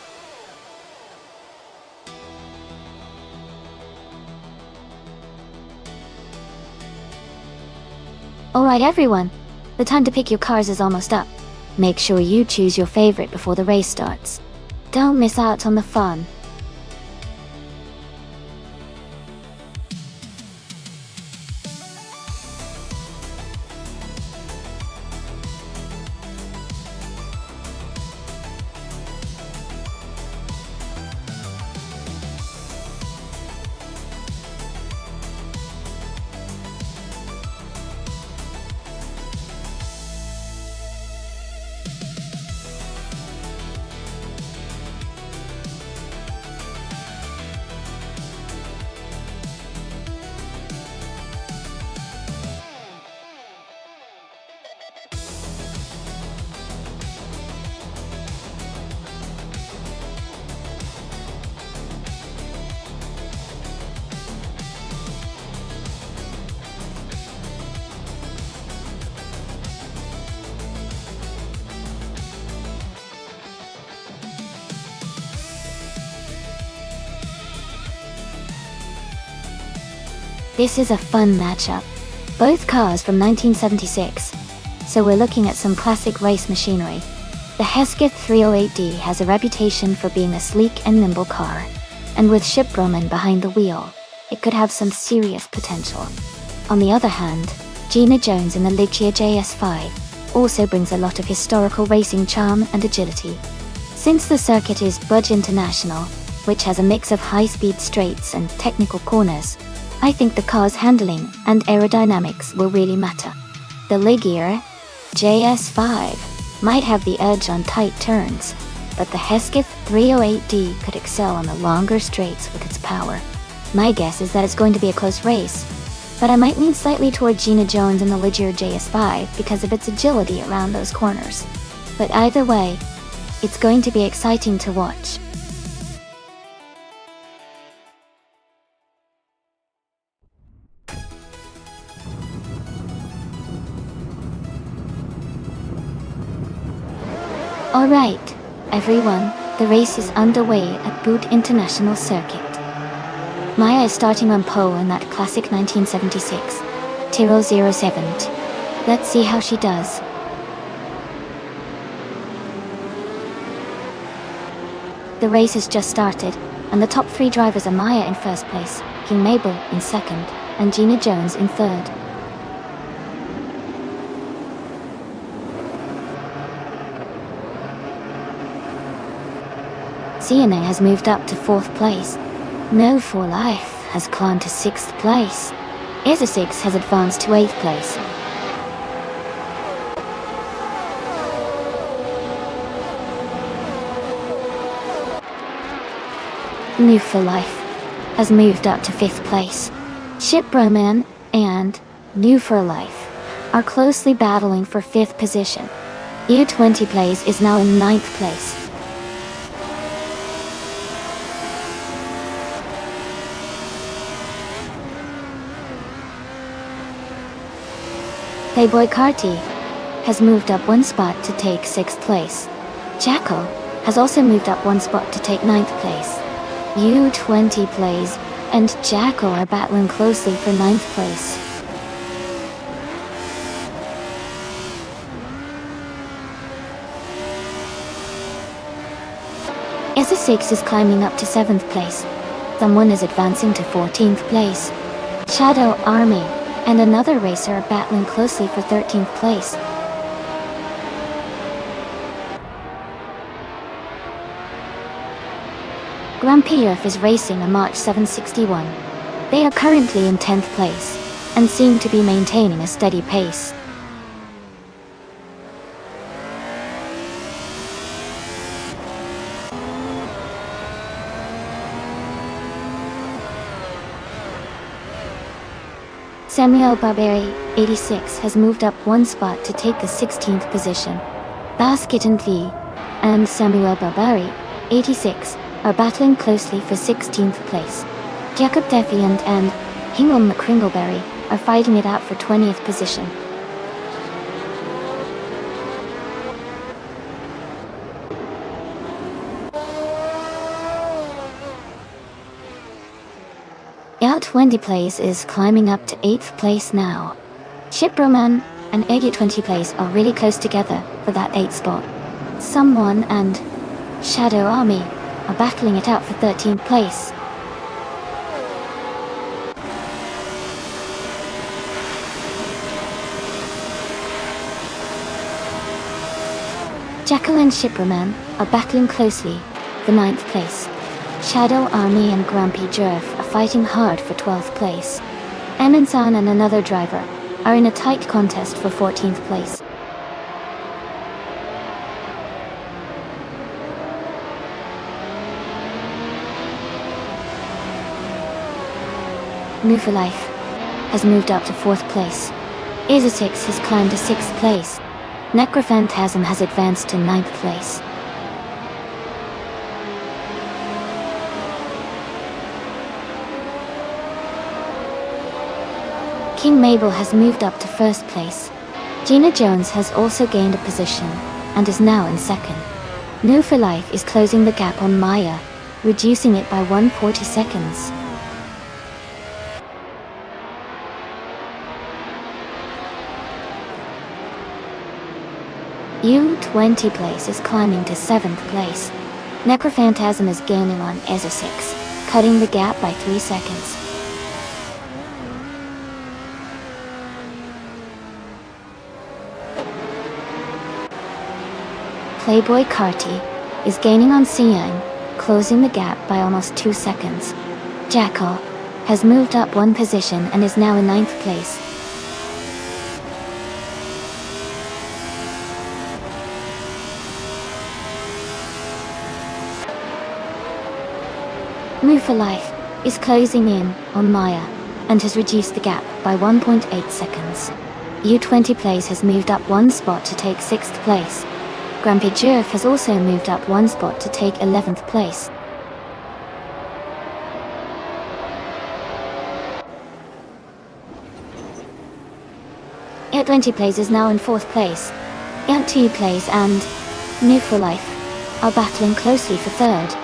Alright everyone, the time to pick your cars is almost up. Make sure you choose your favorite before the race starts. Don't miss out on the fun. This is a fun matchup. Both cars from 1976. So we're looking at some classic race machinery. The Hesketh 308D has a reputation for being a sleek and nimble car. And with Chip Broman behind the wheel, it could have some serious potential. On the other hand, Gina Jones in the Ligier JS5 also brings a lot of historical racing charm and agility. Since the circuit is Budge International, which has a mix of high-speed straights and technical corners, I think the car's handling and aerodynamics will really matter. The Ligier JS5 might have the edge on tight turns, but the Hesketh 308D could excel on the longer straights with its power. My guess is that it's going to be a close race, but I might lean slightly toward Gina Jones in the Ligier JS5 because of its agility around those corners. But either way, it's going to be exciting to watch. Alright, everyone, the race is underway at Boot International Circuit. Maya is starting on pole in that classic 1976 Tyrrell 07. Let's see how she does. The race has just started, and the top 3 drivers are Maya in first place, King Mabel in second, and Gina Jones in third. CNA has moved up to 4th place. No for Life has climbed to 6th place. Isa 6 has advanced to 8th place. New for Life has moved up to 5th place. Ship Broman and New for Life are closely battling for 5th position. U20 Plays is now in 9th place. Playboy Carti has moved up 1 spot to take 6th place. Jackal has also moved up 1 spot to take 9th place. U20 Plays and Jackal are battling closely for 9th place. Isa 6 is climbing up to 7th place. Someone is advancing to 14th place. Shadow Army and another racer are battling closely for 13th place. Grumpy Earth is racing a March 761. They are currently in 10th place, and seem to be maintaining a steady pace. Samuel Barberi, 86, has moved up 1 spot to take the 16th position. Basket and Lee and Samuel Barberi, 86, are battling closely for 16th place. Jacob Defiant and Hingham McCringleberry are fighting it out for 20th position. Out 20 Plays is climbing up to 8th place now. Shiproman and Eggy 20 Plays are really close together for that 8th spot. Someone and Shadow Army are battling it out for 13th place. Jackal and Shiproman are battling closely for 9th place. Shadow Army and Grumpy Jerf are fighting hard for 12th place. Eminsan and another driver are in a tight contest for 14th place. New for Life has moved up to 4th place. Isa 6 has climbed to 6th place. Necrophantasm has advanced to 9th place. King Mabel has moved up to 1st place. Gina Jones has also gained a position and is now in 2nd. New for Life is closing the gap on Maya, reducing it by 140 seconds. U20 Place is climbing to 7th place. Necrophantasm is gaining on Isa 6, cutting the gap by 3 seconds. Playboy Carti is gaining on Siang, closing the gap by almost 2 seconds. Jackal has moved up 1 position and is now in 9th place. Move for Life is closing in on Maya and has reduced the gap by 1.8 seconds. U20 Plays has moved up 1 spot to take 6th place. Grumpy Jerf has also moved up 1 spot to take 11th place. U20 Plays is now in 4th place. U2 Plays and New for Life are battling closely for 3rd.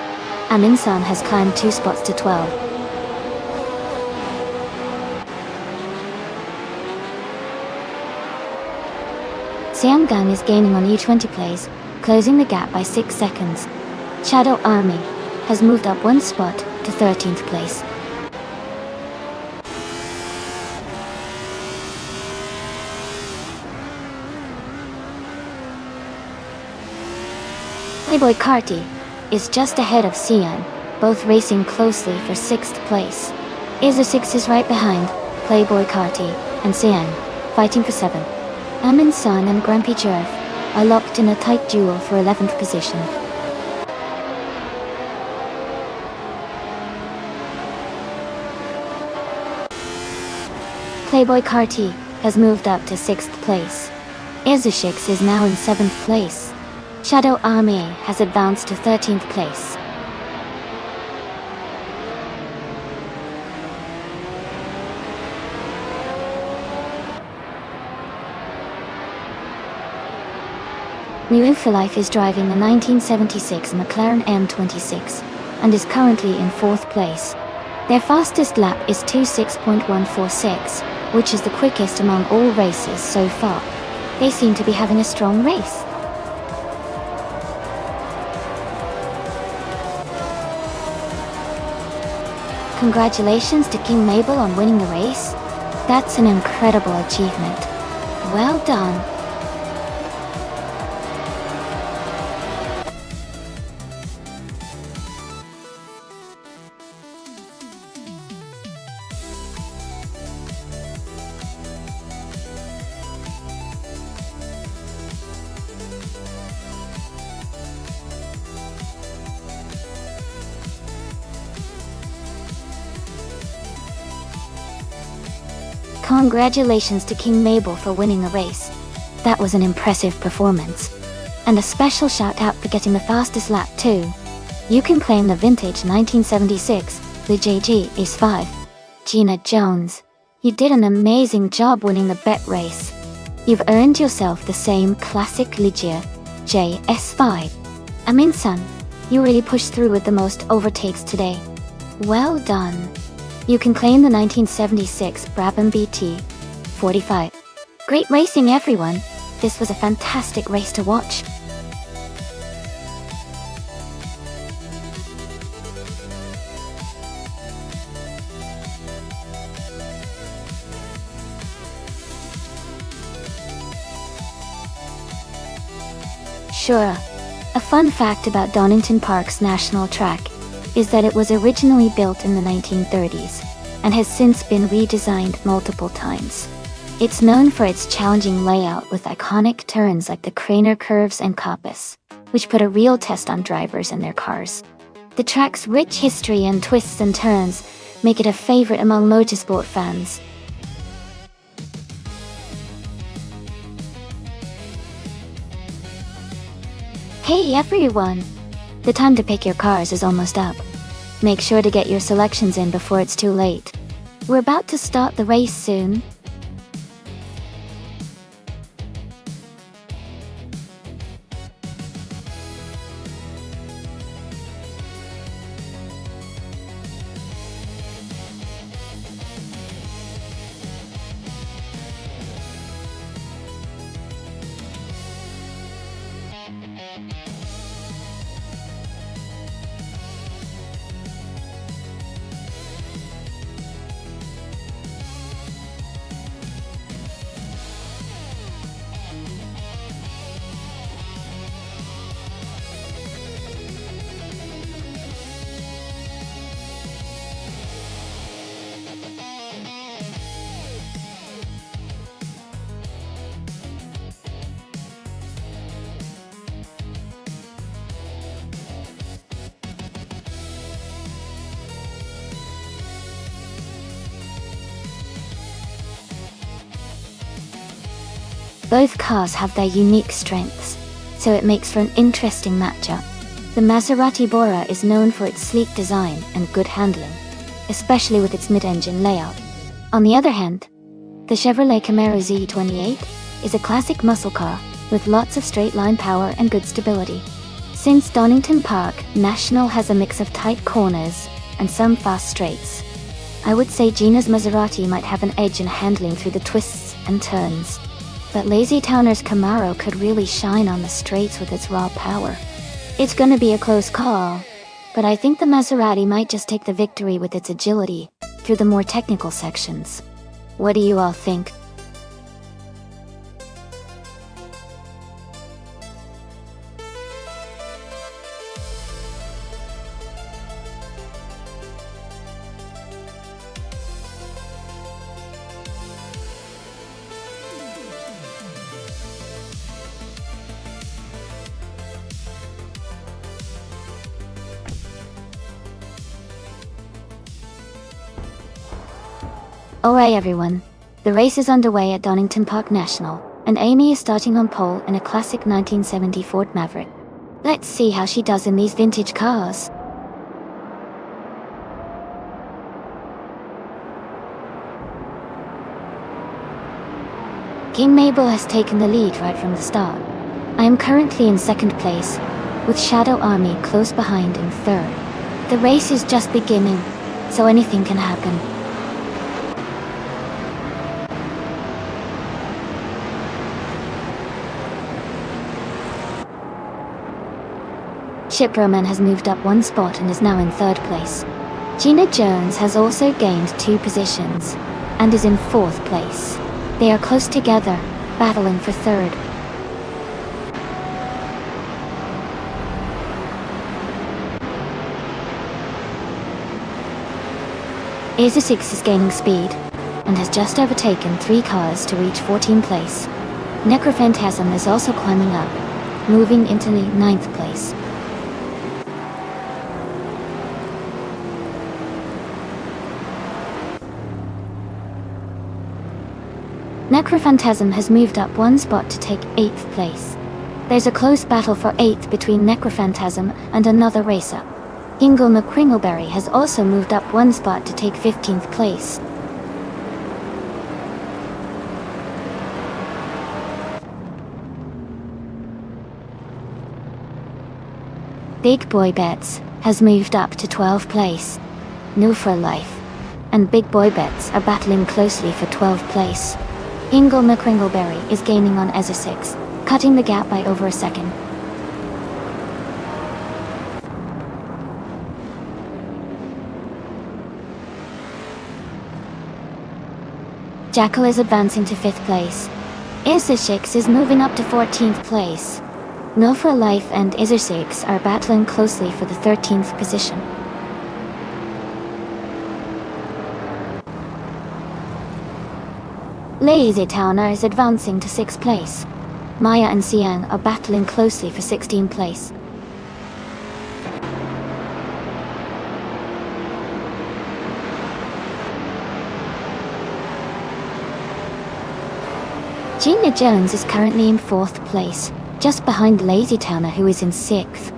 Aminsan has climbed 2 spots to 12. Sianggang is gaining on U20 Plays, closing the gap by 6 seconds. Shadow Army has moved up one spot to 13th place. Playboy Carti is just ahead of Cian, both racing closely for 6th place. Izu 6 is right behind Playboy Carti and Cian, fighting for 7th. Amin Sun and Grumpy Jerv are locked in a tight duel for 11th position. Playboy Carti has moved up to 6th place. Izushix is now in 7th place. Shadow Army has advanced to 13th place. New Infolife is driving the 1976 McLaren M26 and is currently in 4th place. Their fastest lap is 26.146, which is the quickest among all races so far. They seem to be having a strong race. Congratulations to King Mabel on winning the race. That's an incredible achievement. Well done. Congratulations to King Mabel for winning the race. That was an impressive performance. And a special shout out for getting the fastest lap too. You can claim the vintage 1976, the JG is 5. Gina Jones, you did an amazing job winning the bet race. You've earned yourself the same classic Ligia JS5. Amin-san, you really pushed through with the most overtakes today. Well done. You can claim the 1976 Brabham BT 45. Great racing everyone. This was a fantastic race to watch. Sure. A fun fact about Donington Park's national track is that it was originally built in the 1930s and has since been redesigned multiple times. It's known for its challenging layout with iconic turns like the Craner curves and coppice, which put a real test on drivers and their cars. The track's rich history and twists and turns make it a favorite among motorsport fans. Hey everyone! The time to pick your cars is almost up. Make sure to get your selections in before it's too late. We're about to start the race soon. Both cars have their unique strengths, so it makes for an interesting matchup. The Maserati Bora is known for its sleek design and good handling, especially with its mid-engine layout. On the other hand, the Chevrolet Camaro Z28 is a classic muscle car with lots of straight-line power and good stability. Since Donington Park National has a mix of tight corners and some fast straights, I would say Gina's Maserati might have an edge in handling through the twists and turns. But Lazy Towner's Camaro could really shine on the straights with its raw power. It's gonna be a close call, but I think the Maserati might just take the victory with its agility through the more technical sections. What do you all think? Alright everyone, the race is underway at Donington Park National, and Amy is starting on pole in a classic 1970 Ford Maverick. Let's see how she does in these vintage cars. King Mabel has taken the lead right from the start. I am currently in second place, with Shadow Army close behind in third. The race is just beginning, so anything can happen. Shipperman has moved up one spot and is now in third place. Gina Jones has also gained 2 positions, and is in fourth place. They are close together, battling for third. Acer 6 is gaining speed, and has just overtaken 3 cars to reach 14th place. Necrophantasm is also climbing up, moving into the 9th place. Necrophantasm has moved up one spot to take 8th place. There's a close battle for 8th between Necrophantasm and another racer. Ingle McCringleberry has also moved up one spot to take 15th place. Big Boy Bets has moved up to 12th place. New for Life and Big Boy Bets are battling closely for 12th place. Ingle McCringleberry is gaining on Acer 6, cutting the gap by over a second. Jackal is advancing to 5th place. Acer 6 is moving up to 14th place. No for Life and Acer 6 are battling closely for the 13th position. Lazy Towner is advancing to 6th place. Maya and Siang are battling closely for 16th place. Gina Jones is currently in 4th place, just behind Lazy Towner, who is in 6th.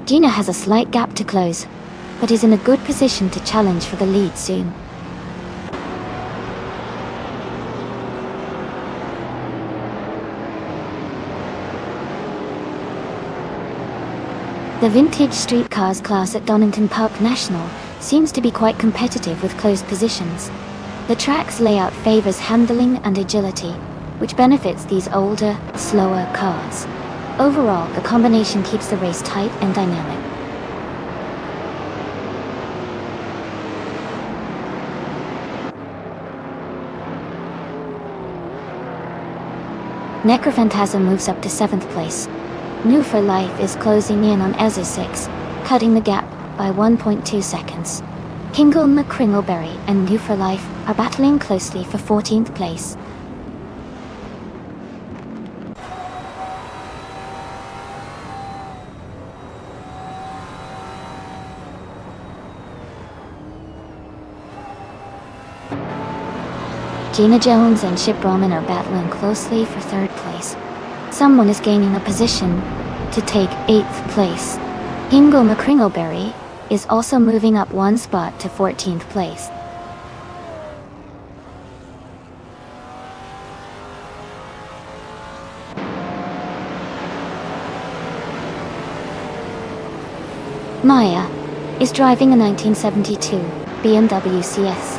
Gina has a slight gap to close, but is in a good position to challenge for the lead soon. The vintage street cars class at Donington Park National seems to be quite competitive with close positions. The track's layout favors handling and agility, which benefits these older, slower cars. Overall, the combination keeps the race tight and dynamic. Necrophantasm moves up to 7th place. New for Life is closing in on Acer 6, cutting the gap by 1.2 seconds. Kingle McCringleberry and New for Life are battling closely for 14th place. Gina Jones and Chip Roman are battling closely for 3rd place. Someone is gaining a position to take 8th place. Ingle McCringleberry is also moving up one spot to 14th place. Maya is driving a 1972 BMW CS.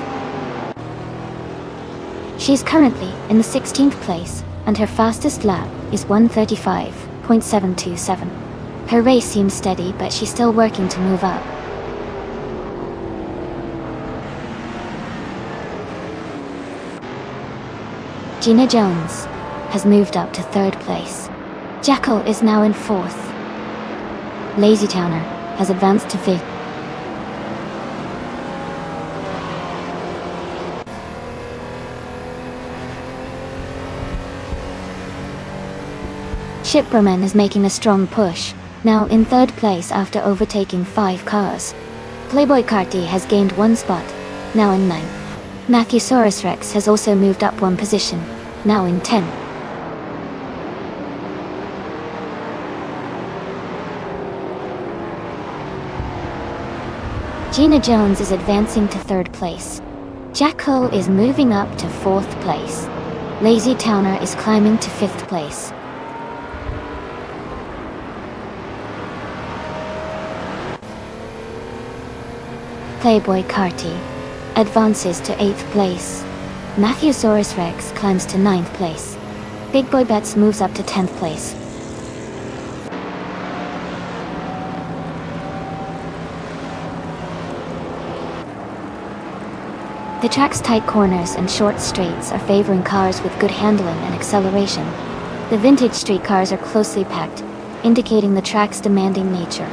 She is currently in the 16th place, and her fastest lap is 1:35.727. Her race seems steady, but she's still working to move up. Gina Jones has moved up to 3rd place. Jackal is now in 4th. Lazy Towner has advanced to 5th. Shipperman is making a strong push, now in 3rd place after overtaking 5 cars. Playboy Carty has gained 1 spot, now in 9th. Matthewsaurus Rex has also moved up 1 position, now in 10th. Gina Jones is advancing to 3rd place. Jackal is moving up to 4th place. Lazy Towner is climbing to 5th place. Playboy Carty advances to 8th place. Matthewsaurus Rex climbs to 9th place. Big Boy Bets moves up to 10th place. The track's tight corners and short straights are favoring cars with good handling and acceleration. The vintage street cars are closely packed, indicating the track's demanding nature.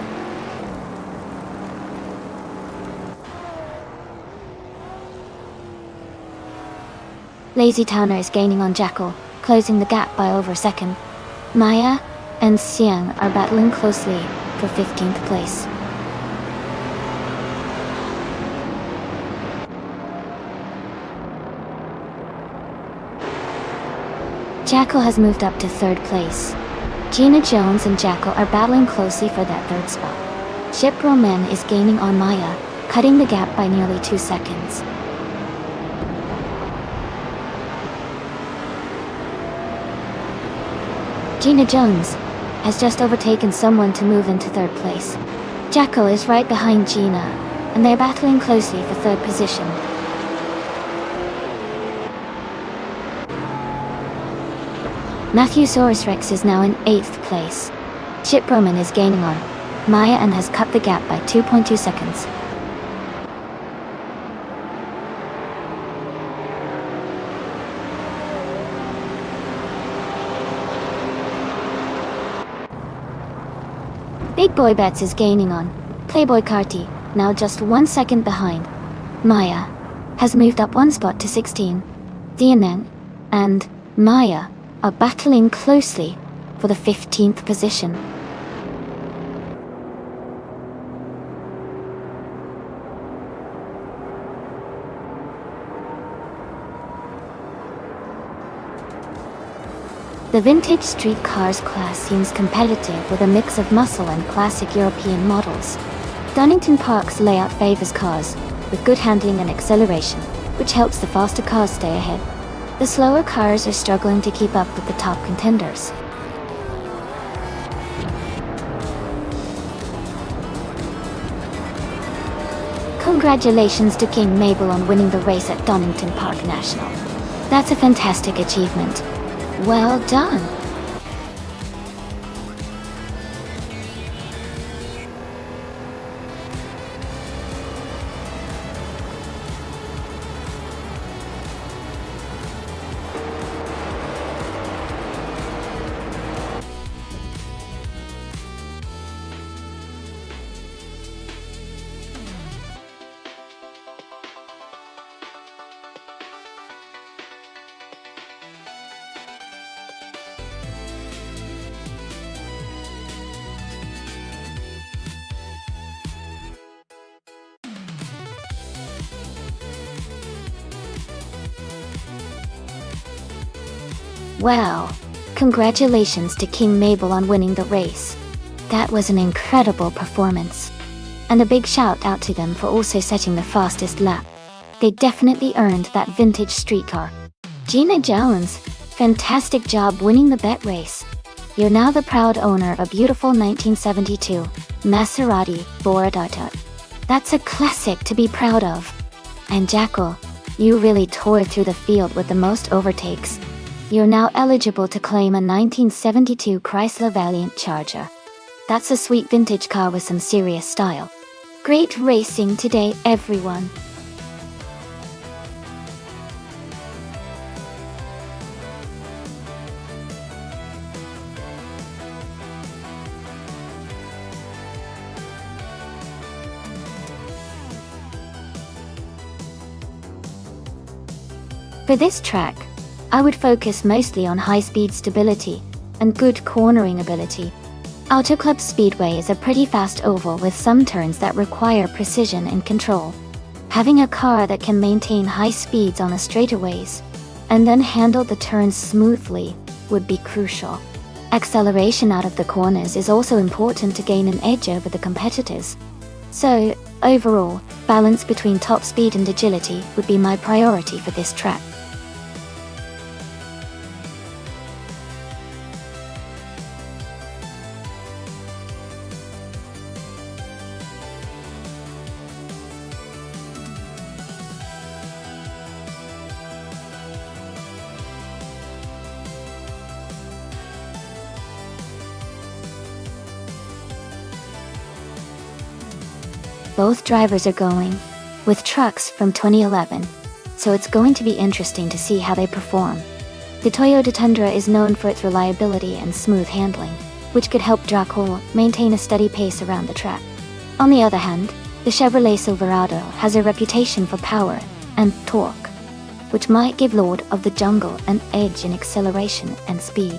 Lazy Towner is gaining on Jackal, closing the gap by over a second. Maya and Xiang are battling closely for 15th place. Jackal has moved up to 3rd place. Gina Jones and Jackal are battling closely for that 3rd spot. Shipperman is gaining on Maya, cutting the gap by nearly 2 seconds. Gina Jones has just overtaken someone to move into 3rd place. Jackal is right behind Gina, and they're battling closely for 3rd position. Matthewsaurus Rex is now in 8th place. Shipperman is gaining on Maya and has cut the gap by 2.2 seconds. Big Boy Bets is gaining on Playboy Carty, now just 1 second behind. Maya has moved up 1 spot to 16. CNN and Maya are battling closely for the 15th position. The vintage street cars class seems competitive with a mix of muscle and classic European models. Donington Park's layout favors cars with good handling and acceleration, which helps the faster cars stay ahead. The slower cars are struggling to keep up with the top contenders. Congratulations to King Mabel on winning the race at Donington Park National. That's a fantastic achievement. Well done! Wow! Congratulations to King Mabel on winning the race. That was an incredible performance. And a big shout out to them for also setting the fastest lap. They definitely earned that vintage streetcar. Gina Jones, fantastic job winning the bet race. You're now the proud owner of a beautiful 1972 Maserati Borodata. That's a classic to be proud of. And Jackal, you really tore through the field with the most overtakes. You're now eligible to claim a 1972 Chrysler Valiant Charger. That's a sweet vintage car with some serious style. Great racing today, everyone. For this track, I would focus mostly on high-speed stability and good cornering ability. Auto Club Speedway is a pretty fast oval with some turns that require precision and control. Having a car that can maintain high speeds on the straightaways and then handle the turns smoothly would be crucial. Acceleration out of the corners is also important to gain an edge over the competitors. So, overall, balance between top speed and agility would be my priority for this track. Both drivers are going with trucks from 2011, so it's going to be interesting to see how they perform. The Toyota Tundra is known for its reliability and smooth handling, which could help Dracul maintain a steady pace around the track. On the other hand, the Chevrolet Silverado has a reputation for power and torque, which might give Lord of the Jungle an edge in acceleration and speed.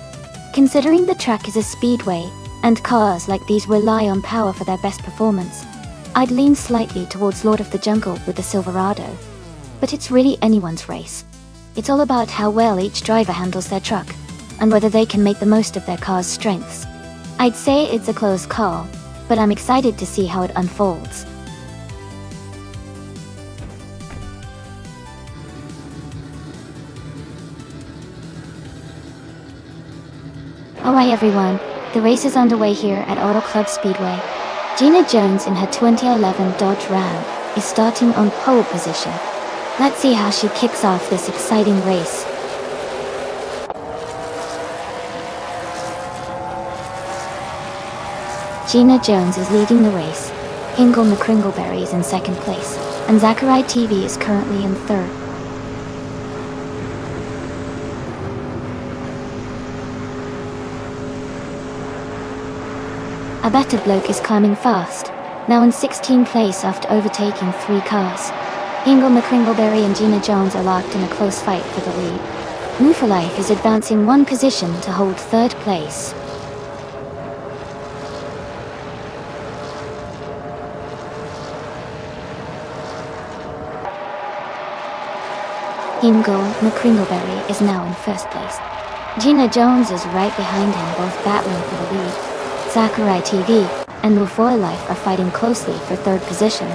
Considering the track is a speedway, and cars like these rely on power for their best performance, I'd lean slightly towards Lord of the Jungle with the Silverado. But it's really anyone's race. It's all about how well each driver handles their truck, and whether they can make the most of their car's strengths. I'd say it's a close call, but I'm excited to see how it unfolds. Alright everyone, the race is underway here at Auto Club Speedway. Gina Jones in her 2011 Dodge Ram is starting on pole position. Let's see how she kicks off this exciting race. Gina Jones is leading the race. Hingle McCringleberry is in second place, and Zachary TV is currently in third. A better bloke is climbing fast, now in 16th place after overtaking 3 cars. Hingle McCringleberry and Gina Jones are locked in a close fight for the lead. New for Life is advancing 1 position to hold 3rd place. Hingle McCringleberry is now in 1st place. Gina Jones is right behind him, both battling for the lead. Zachary TV and New for Life are fighting closely for 3rd position.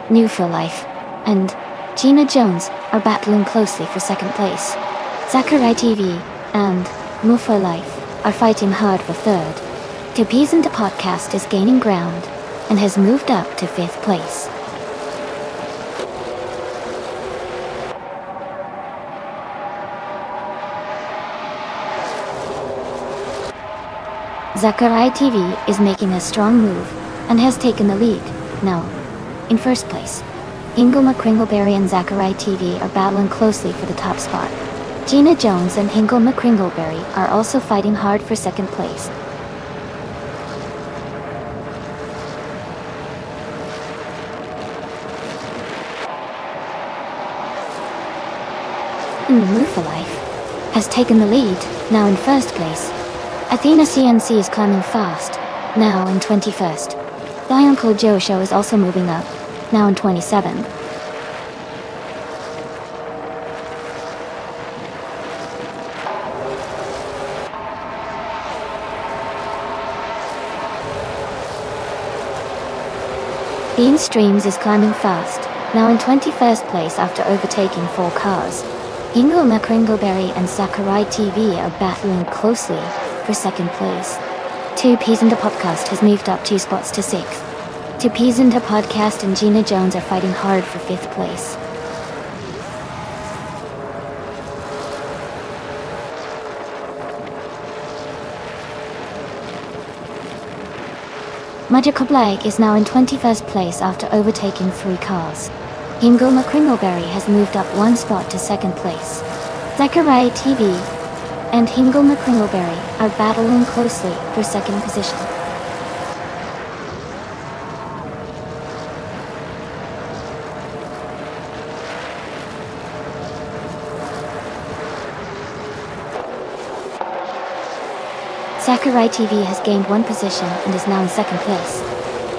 New for Life and Gina Jones are battling closely for 2nd place. Zachary TV and New for Life are fighting hard for 3rd. To Peas and the Podcast is gaining ground and has moved up to 5th place. Zachary TV is making a strong move and has taken the lead, now in 1st place. Hingle McCringleberry and Zachary TV are battling closely for the top spot. Gina Jones and Hingle McCringleberry are also fighting hard for 2nd place. New for Life has taken the lead, now in 1st place. Athena CNC is climbing fast, now in 21st. The Uncle Joe Show is also moving up, now in 27th. Bean Streams is climbing fast, now in 21st place after overtaking 4 cars. Hingle McCringleberry and Zachary TV are battling closely for 2nd place. 2 Peas and a Podcast has moved up 2 spots to 6th. Tupizinda Podcast and Gina Jones are fighting hard for 5th place. Magical Blake is now in 21st place after overtaking 3 cars. Hingle McCringleberry has moved up 1 spot to 2nd place. Zachariah TV and Hingle McCringleberry are battling closely for 2nd position. Zachariah TV has gained 1 position and is now in 2nd place.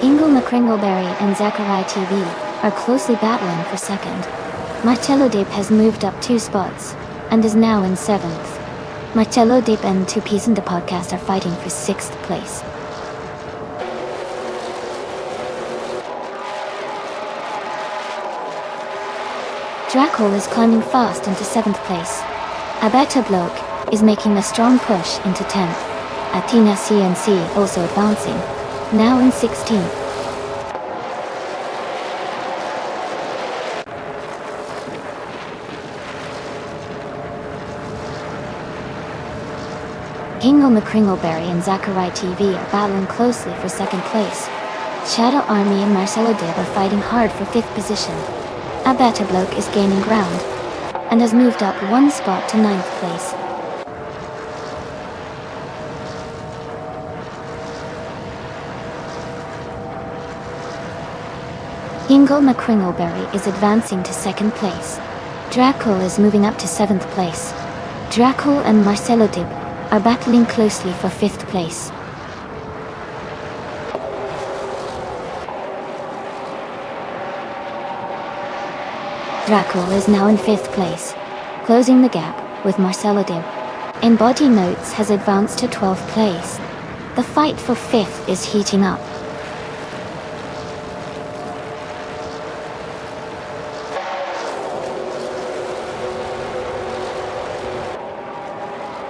Hingle McCringleberry and Zachariah TV are closely battling for 2nd. Marcello Dip has moved up 2 spots and is now in 7th. Marcello Dip and Tupizinda Podcast are fighting for 6th place. Dracul is climbing fast into 7th place. Abeta Bloke is making a strong push into 10th. Athena CNC also advancing, now in 16th. Hingle McCringleberry and Zachariah TV are battling closely for 2nd place. Shadow Army and Marcello Dib are fighting hard for 5th position. Abeta Bloke is gaining ground and has moved up 1 spot to 9th place. Hingle McCringleberry is advancing to 2nd place. Dracul is moving up to 7th place. Dracul and Marcello Dib are battling closely for 5th place. Dracul is now in 5th place, closing the gap with Marcello Dib. Embody Notes has advanced to 12th place. The fight for 5th is heating up.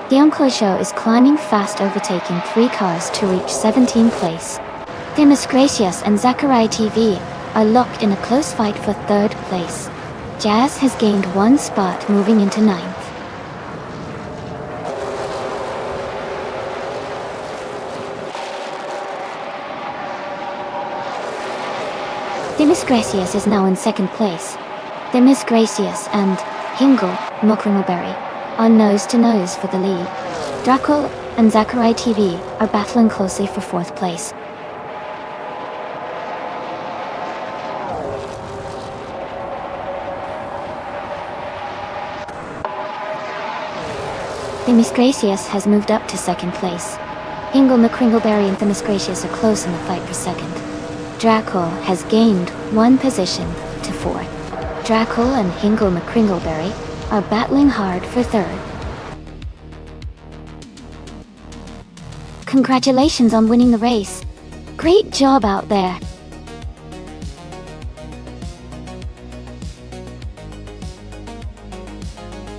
The Uncle Show is climbing fast, overtaking 3 cars to reach 17th place. Demis Gracious and Zachariah TV are locked in a close fight for 3rd place. Jazz has gained 1 spot, moving into 9th. Demis Gracious is now in 2nd place. Demis Gracious and Hingle McCringleberry are nose to nose for the lead. Dracul and Zachariah TV are battling closely for 4th place. Demis Gracious has moved up to 2nd place. Hingle McCringleberry and Demis Gracious are close in the fight for 2nd. Dracul has gained 1 position to 4th. Dracul and Hingle McCringleberry are battling hard for 3rd. Congratulations on winning the race. Great job out there.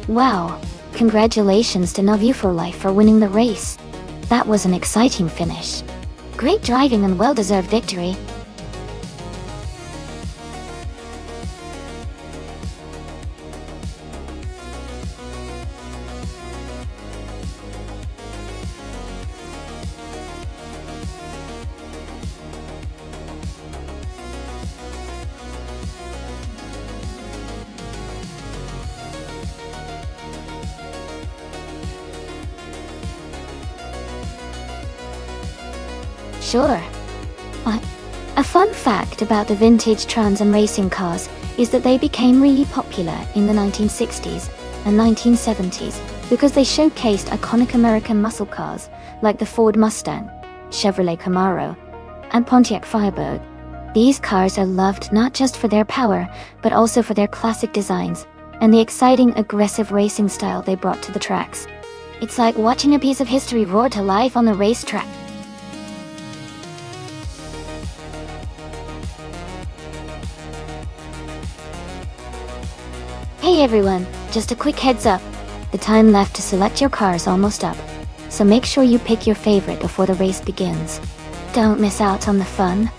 Wow, congratulations to Navu for Life for winning the race. That was an exciting finish. Great driving and well-deserved victory. Sure. A fun fact about the vintage Trans Am racing cars is that they became really popular in the 1960s and 1970s because they showcased iconic American muscle cars like the Ford Mustang, Chevrolet Camaro, and Pontiac Firebird. These cars are loved not just for their power, but also for their classic designs and the exciting, aggressive racing style they brought to the tracks. It's like watching a piece of history roar to life on the racetrack. Hey everyone, just a quick heads up. The time left to select your car is almost up, so make sure you pick your favorite before the race begins. Don't miss out on the fun.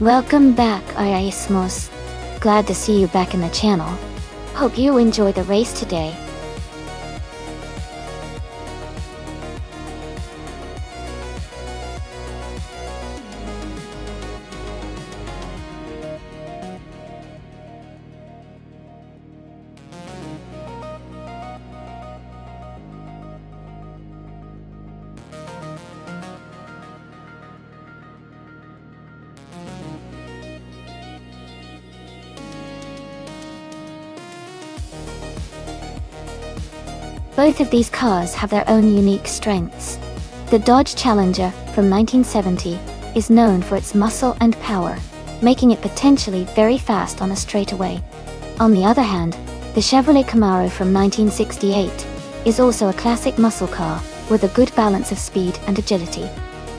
Welcome back, Iasmos. Glad to see you back in the channel. Hope you enjoy the race today. Both of these cars have their own unique strengths. The Dodge Challenger, from 1970, is known for its muscle and power, making it potentially very fast on a straightaway. On the other hand, the Chevrolet Camaro from 1968 is also a classic muscle car, with a good balance of speed and agility.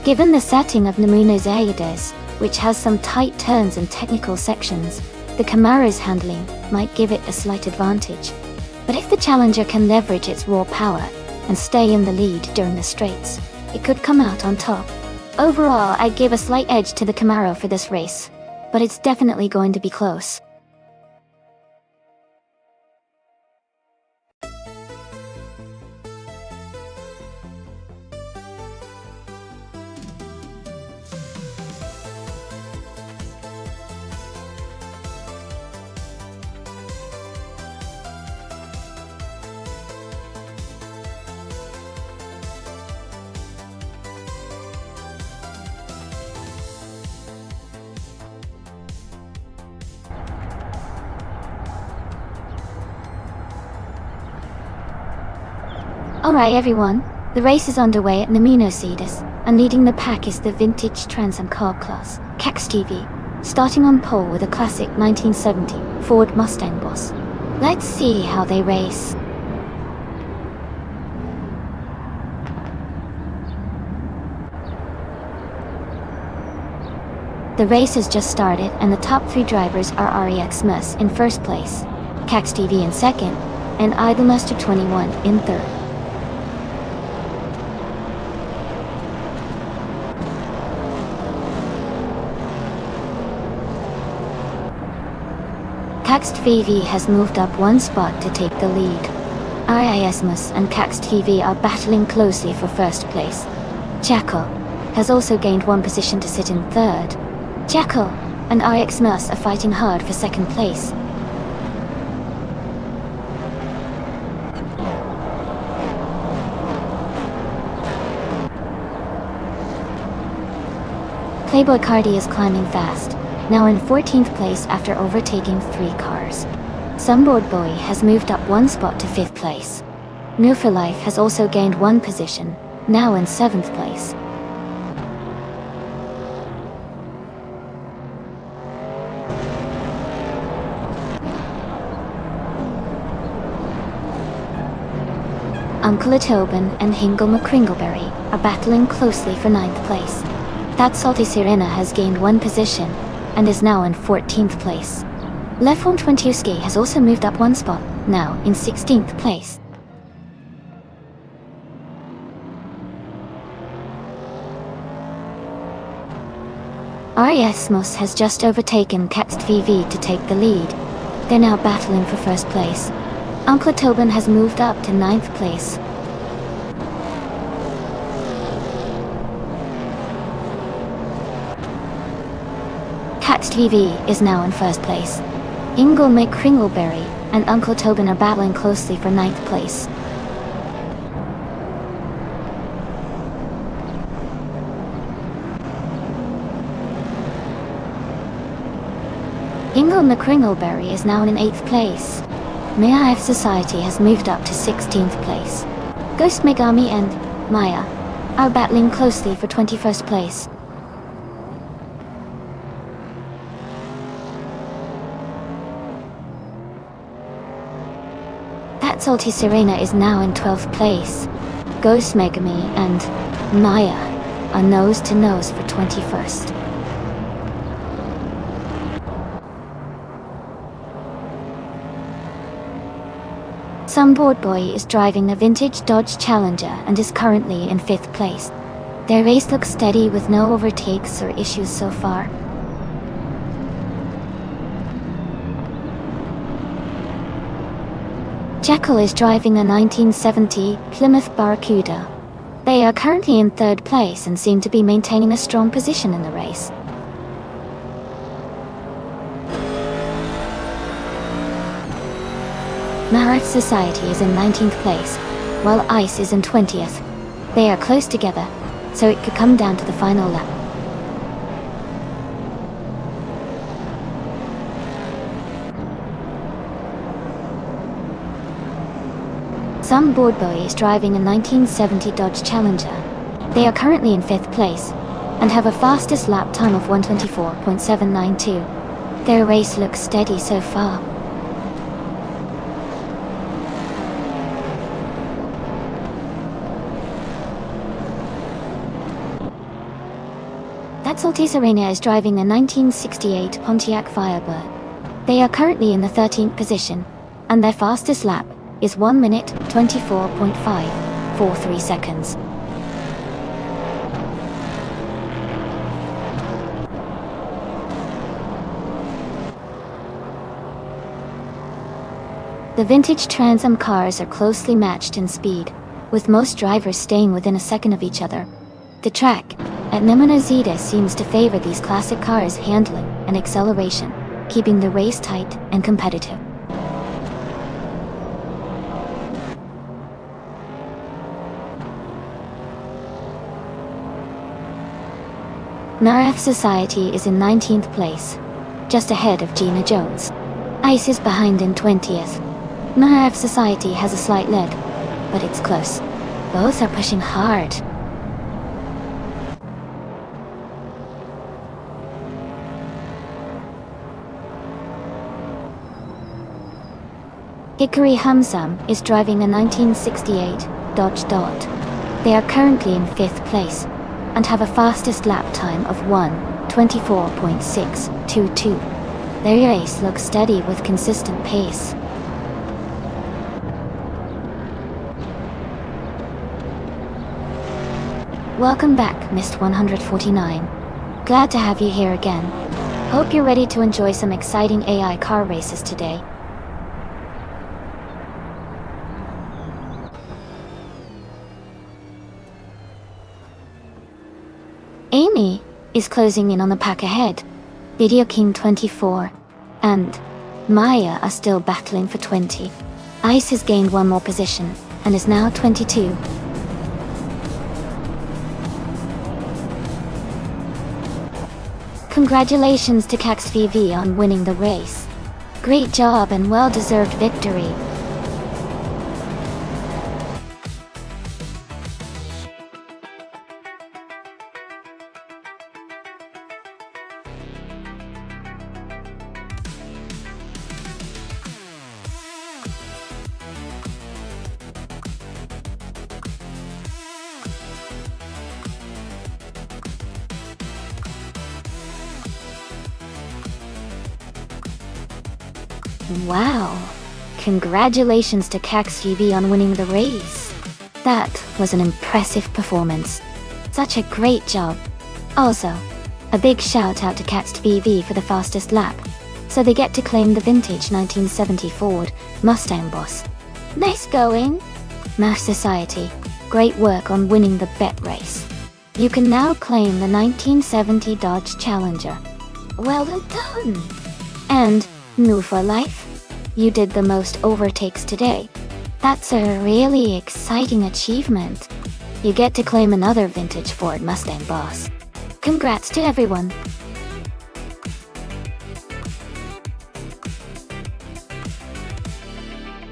Given the setting of Nemunos Aedes, which has some tight turns and technical sections, the Camaro's handling might give it a slight advantage. But if the Challenger can leverage its raw power and stay in the lead during the straights, it could come out on top. Overall, I'd give a slight edge to the Camaro for this race, but it's definitely going to be close. Alright everyone, the race is underway at Nemunos Aedes, and leading the pack is the vintage Trans Am car class, Cax TV, starting on pole with a classic 1970 Ford Mustang Boss. Let's see how they race. The race has just started and the top three drivers are REX in first place, Cax TV in second, and Idolmaster 21 in third. Cax TV has moved up one spot to take the lead. Iasmus and Cax TV are battling closely for first place. Jackal has also gained one position to sit in third. Jackal and RXMus are fighting hard for second place. Playboy Cardi is climbing fast, now in 14th place after overtaking 3 cars. Sunboard Boy has moved up one spot to 5th place. New for Life has also gained one position, now in 7th place. Uncle Tobin and Hingle McCringleberry are battling closely for 9th place. That Salty Sirena has gained one position, and is now in 14th place. Lefon Twentiuski has also moved up one spot, now in 16th place. Ariasmos has just overtaken Caxt VV to take the lead. They're now battling for first place. Uncle Tobin has moved up to 9th place. Cax TV is now in first place. Ingle McCringleberry and Uncle Tobin are battling closely for 9th place. Ingle McCringleberry is now in 8th place. Maya F Society has moved up to 16th place. Ghost Megami and Maya are battling closely for 21st place. Salty Sirena is now in 12th place. Ghost Megami and Maya are nose to nose for 21st. Sunboard Boy is driving the vintage Dodge Challenger and is currently in 5th place. Their race looks steady with no overtakes or issues so far. Jekyll is driving a 1970 Plymouth Barracuda. They are currently in third place and seem to be maintaining a strong position in the race. Marath Society is in 19th place, while Ice is in 20th. They are close together, so it could come down to the final lap. Sam Boardboy is driving a 1970 Dodge Challenger. They are currently in 5th place, and have a fastest lap time of 124.792. Their race looks steady so far. That's Altice Arena is driving a 1968 Pontiac Firebird. They are currently in the 13th position, and their fastest lap is 1 minute 24.543 seconds. The vintage Trans Am cars are closely matched in speed, with most drivers staying within a second of each other. The track at Nemanozita seems to favor these classic cars' handling and acceleration, keeping the race tight and competitive. Marath Society is in 19th place, just ahead of Gina Jones. Ice is behind in 20th. Marath Society has a slight lead, but it's close. Both are pushing hard. Hickory Hamsam is driving a 1968 Dodge Dart. They are currently in 5th place, and have a fastest lap time of 1:24.622. Their race looks steady with consistent pace. Welcome back, Mist 149. Glad to have you here again. Hope you're ready to enjoy some exciting AI car races today. Amy is closing in on the pack ahead. Video King 24 and Maya are still battling for 20. Ice has gained one more position and is now 22. Congratulations to Cax VV on winning the race. Great job and well-deserved victory. Wow! Congratulations to Cax VV on winning the race. That was an impressive performance. Such a great job. Also, a big shout out to Cax VV for the fastest lap, so they get to claim the vintage 1970 Ford Mustang Boss. Nice going! Mash Society, great work on winning the bet race. You can now claim the 1970 Dodge Challenger. Well done! And new for life, you did the most overtakes today. That's a really exciting achievement. You get to claim another vintage Ford Mustang Boss. Congrats to everyone.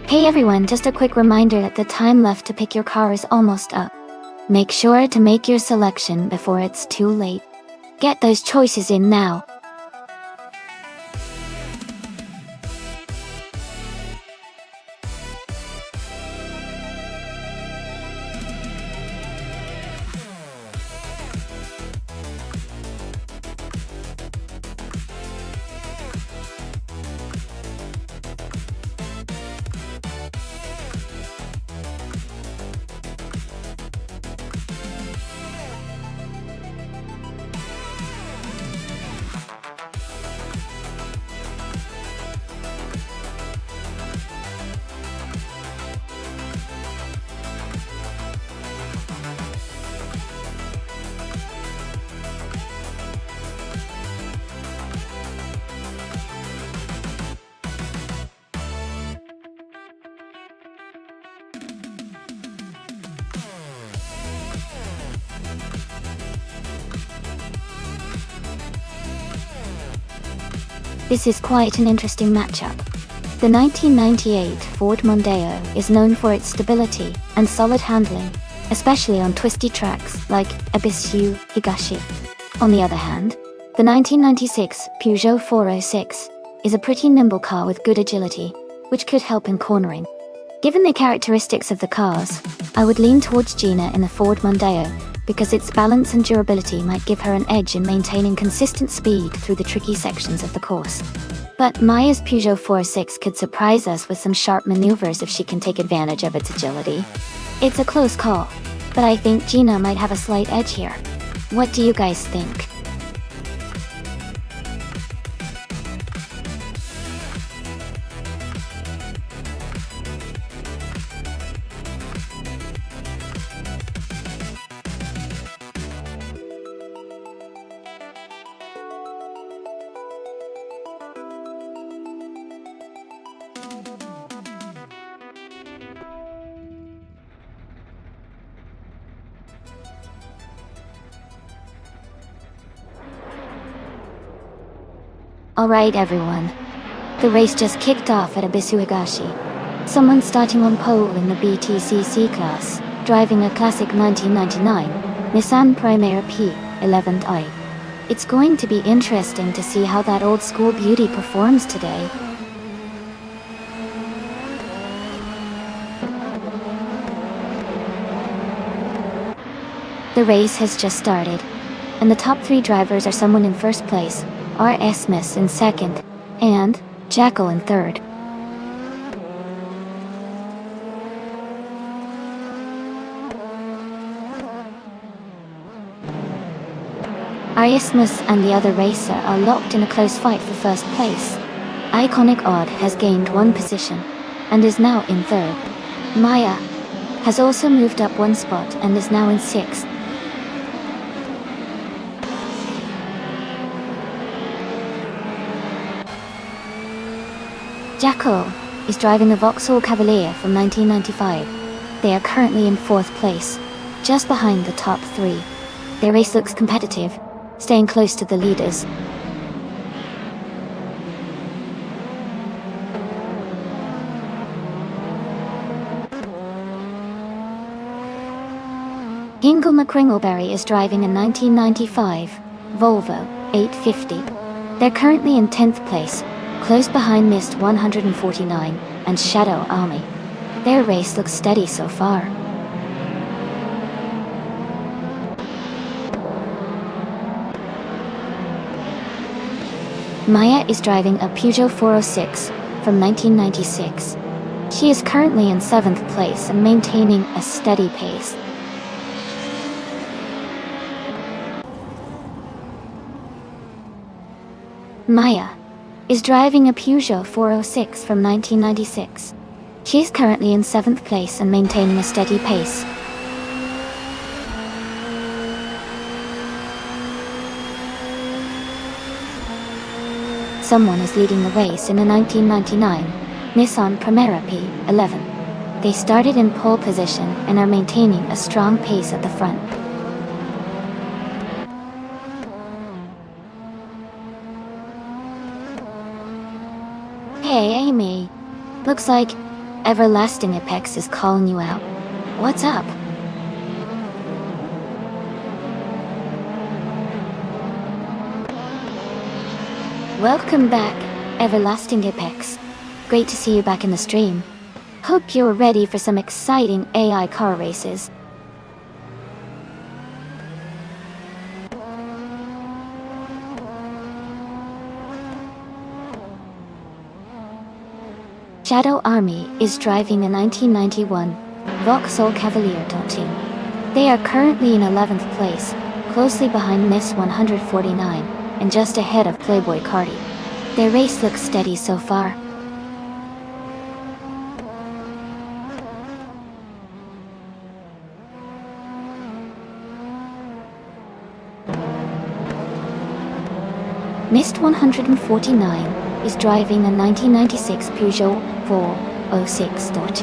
Hey everyone, just a quick reminder that the time left to pick your car is almost up. Make sure to make your selection before it's too late. Get those choices in now. This is quite an interesting matchup. The 1998 Ford Mondeo is known for its stability and solid handling, especially on twisty tracks like Abisu Higashi. On the other hand, the 1996 Peugeot 406 is a pretty nimble car with good agility, which could help in cornering. Given the characteristics of the cars, I would lean towards Gina in the Ford Mondeo, because its balance and durability might give her an edge in maintaining consistent speed through the tricky sections of the course. But Maya's Peugeot 406 could surprise us with some sharp maneuvers if she can take advantage of its agility. It's a close call, but I think Gina might have a slight edge here. What do you guys think? Alright everyone, the race just kicked off at Abisu Higashi. Someone starting on pole in the BTCC class, driving a classic 1999 Nissan Primera P11i. It's going to be interesting to see how that old school beauty performs today. The race has just started, and the top 3 drivers are someone in first place, R.S. Smith in second, and Jackal in third. R.S. Smith and the other racer are locked in a close fight for first place. Iconic Odd has gained 1 position, and is now in third. Maya has also moved up 1 spot and is now in 6th. Jackal is driving a Vauxhall Cavalier from 1995. They are currently in 4th place, just behind the top 3. Their race looks competitive, staying close to the leaders. Hingle McCringleberry is driving a 1995 Volvo 850. They're currently in 10th place, close behind Mist 149 and Shadow Army. Their race looks steady so far. Maya is driving a Peugeot 406 from 1996. She is currently in 7th place and maintaining a steady pace. Maya is driving a Peugeot 406 from 1996. She's currently in 7th place and maintaining a steady pace. Someone is leading the race in a 1999 Nissan Primera P11. They started in pole position and are maintaining a strong pace at the front. Hey Amy, looks like Everlasting Apex is calling you out. What's up? Welcome back, Everlasting Apex. Great to see you back in the stream. Hope you're ready for some exciting AI car races. Shadow Army is driving a 1991 Vauxhall Cavalier team. They are currently in 11th place, closely behind Miss 149, and just ahead of Playboy Cardi. Their race looks steady so far. Mist 149 is driving a 1996 Peugeot 406 Dodge.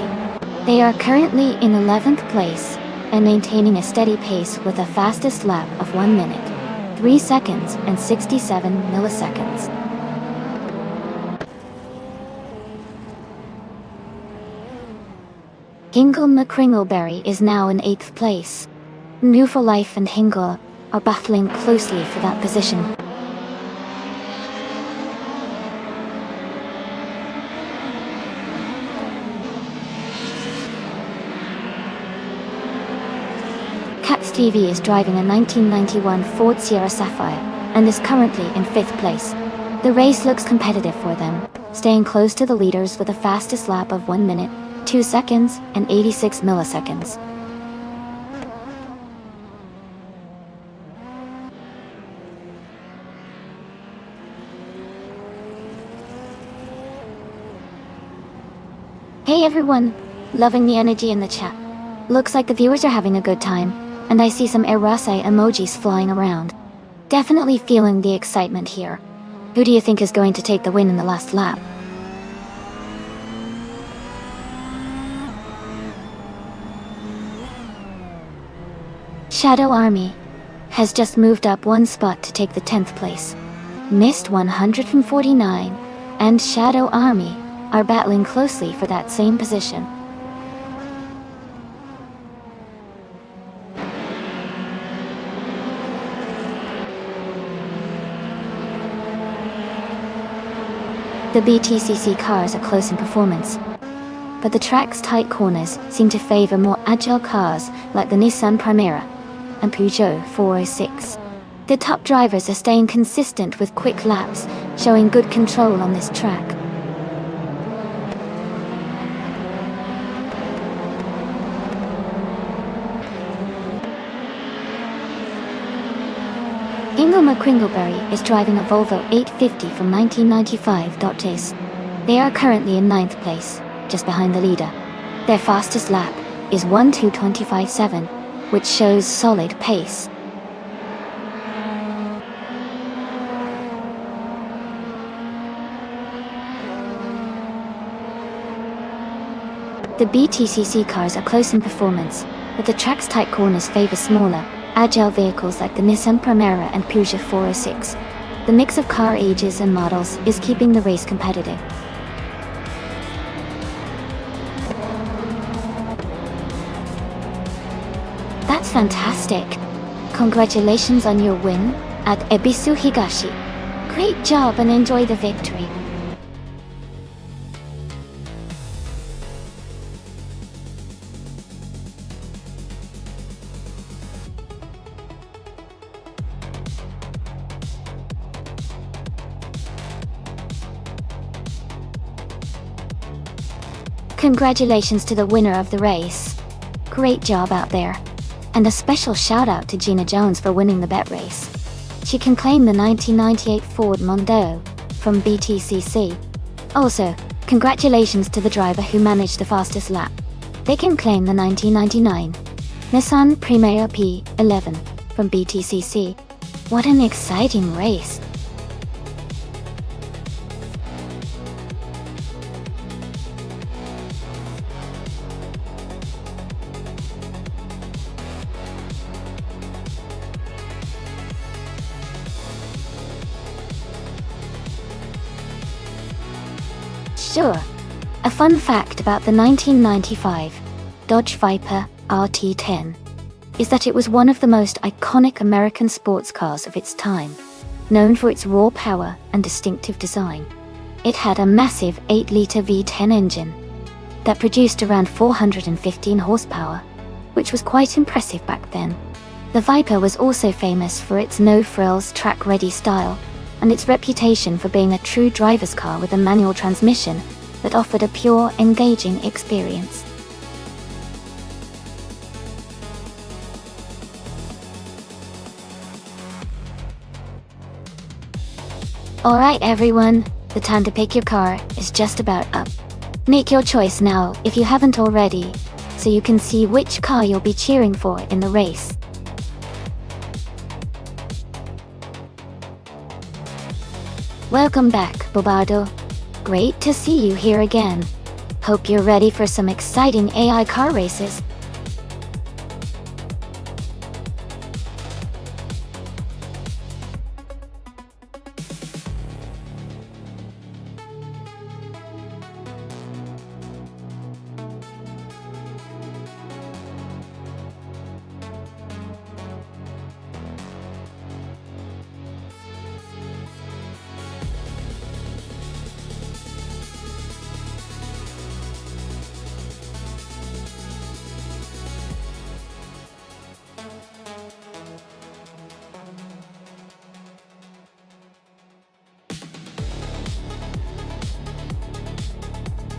They are currently in 11th place and maintaining a steady pace with a fastest lap of 1 minute, 3 seconds and 67 milliseconds. Hingle McCringleberry is now in 8th place. New for Life and Hingle are battling closely for that position. Cats TV is driving a 1991 Ford Sierra Sapphire and is currently in 5th place. The race looks competitive for them, staying close to the leaders with the fastest lap of 1 minute, 2 seconds, and 86 milliseconds. Hey everyone! Loving the energy in the chat. Looks like the viewers are having a good time, and I see some Erasai emojis flying around. Definitely feeling the excitement here. Who do you think is going to take the win in the last lap? Shadow Army has just moved up 1 spot to take the 10th place. Missed 149 and Shadow Army are battling closely for that same position. The BTCC cars are close in performance, but the track's tight corners seem to favor more agile cars like the Nissan Primera and Peugeot 406. The top drivers are staying consistent with quick laps, showing good control on this track. Hingle McCringleberry is driving a Volvo 850 from 1995 Dodges. They are currently in 9th place, just behind the leader. Their fastest lap is 1:2:25.7, which shows solid pace. The BTCC cars are close in performance, but the track's tight corners favor smaller, agile vehicles like the Nissan Primera and Peugeot 406. The mix of car ages and models is keeping the race competitive. That's fantastic! Congratulations on your win at Ebisu Higashi. Great job and enjoy the victory. Congratulations to the winner of the race. Great job out there. And a special shout out to Gina Jones for winning the bet race. She can claim the 1998 Ford Mondeo from BTCC. Also, congratulations to the driver who managed the fastest lap. They can claim the 1999 Nissan Primera P11 from BTCC. What an exciting race! Sure. A fun fact about the 1995 Dodge Viper RT10 is that it was one of the most iconic American sports cars of its time, known for its raw power and distinctive design. It had a massive 8-liter V10 engine that produced around 415 horsepower, which was quite impressive back then. The Viper was also famous for its no-frills track-ready style, and its reputation for being a true driver's car with a manual transmission that offered a pure, engaging experience. Alright everyone, the time to pick your car is just about up. Make your choice now if you haven't already, so you can see which car you'll be cheering for in the race. Welcome back, Bobardo. Great to see you here again. Hope you're ready for some exciting AI car races.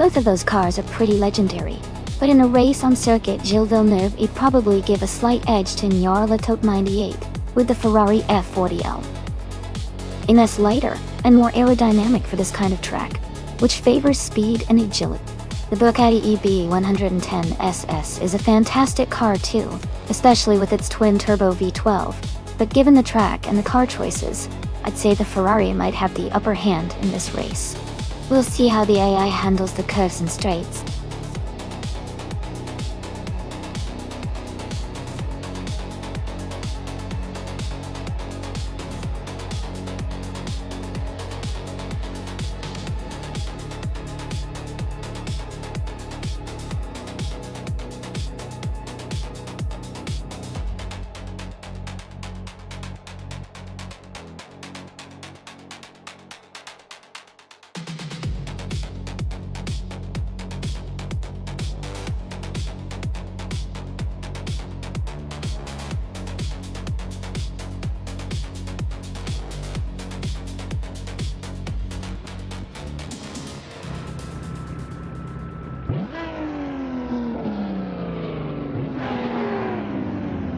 Both of those cars are pretty legendary, but in a race on circuit Gilles Villeneuve he'd probably give a slight edge to Nyarla Top 98 with the Ferrari F40L. In less lighter and more aerodynamic for this kind of track, which favors speed and agility. The Bugatti EB110 SS is a fantastic car too, especially with its twin-turbo V12, but given the track and the car choices, I'd say the Ferrari might have the upper hand in this race. We'll see how the AI handles the curves and straights.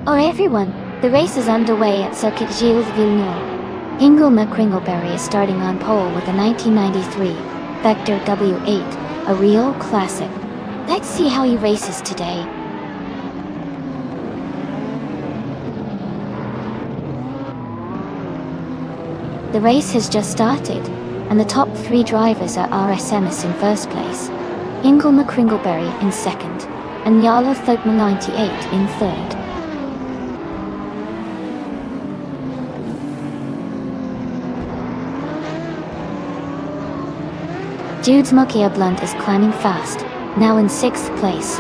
Alright everyone, the race is underway at Circuit Gilles Villeneuve. Hingle McCringleberry is starting on pole with a 1993 Vector W8, a real classic. Let's see how he races today. The race has just started, and the top 3 drivers are RSMS in first place, Hingle McCringleberry in second, and Nyarla Top 98 in third. Jude's Mokia Blunt is climbing fast, now in 6th place.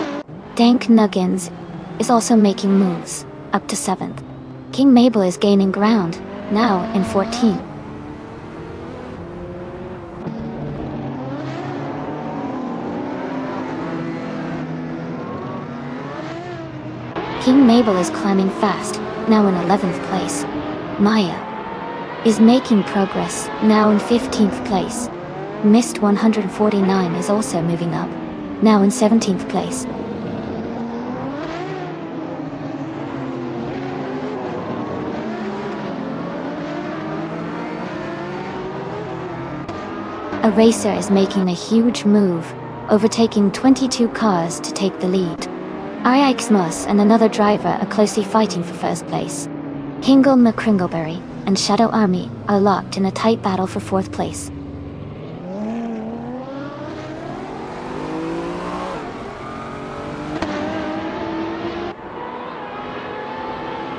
Dank Nuggins is also making moves, up to 7th. King Mabel is gaining ground, now in 14th. King Mabel is climbing fast, now in 11th place. Maya is making progress, now in 15th place. Mist 149 is also moving up, now in 17th place. A racer is making a huge move, overtaking 22 cars to take the lead. Ixmus and another driver are closely fighting for first place. Hingle McCringleberry and Shadow Army are locked in a tight battle for 4th place.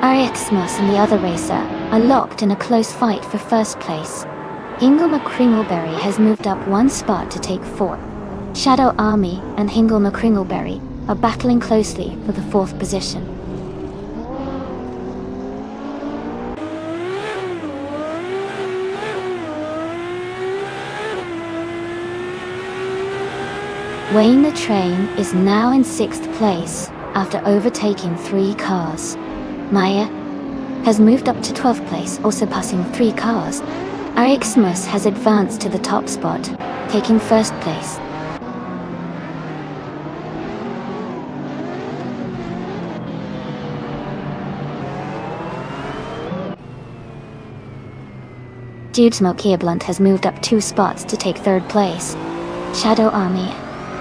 Ixmus and the other racer are locked in a close fight for first place. Hingle McCringleberry has moved up 1 spot to take 4th. Shadow Army and Hingle McCringleberry are battling closely for the 4th position. Wayne the Train is now in 6th place after overtaking 3 cars. Maya has moved up to 12th place, also passing 3 cars. Ixmus has advanced to the top spot, taking 1st place. Jude's Mokia Blunt has moved up 2 spots to take 3rd place. Shadow Army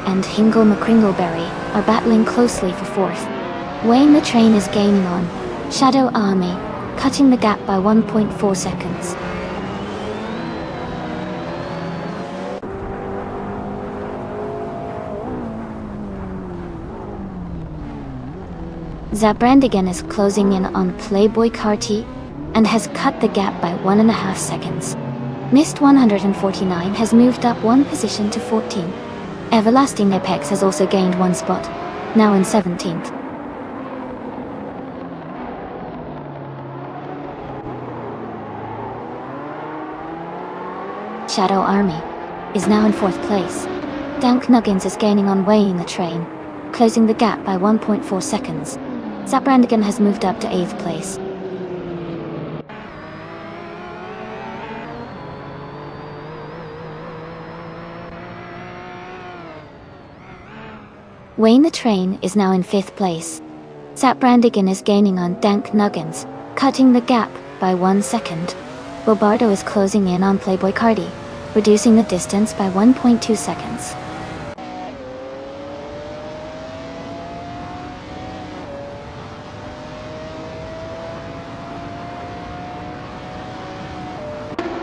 and Hingle McCringleberry are battling closely for 4th. Wayne the Train is gaining on Shadow Army, cutting the gap by 1.4 seconds. Zabrandigan is closing in on Playboy Carty and has cut the gap by 1.5 seconds. Mist 149 has moved up 1 position to 14. Everlasting Apex has also gained 1 spot, now in 17th. Shadow Army is now in 4th place. Dank Nuggins is gaining on Wayne the Train, closing the gap by 1.4 seconds. Zabrandigan has moved up to 8th place. Wayne the Train is now in 5th place. Zap Brandigan is gaining on Dank Nuggins, cutting the gap by 1 second. Bobardo is closing in on Playboy Cardi, reducing the distance by 1.2 seconds.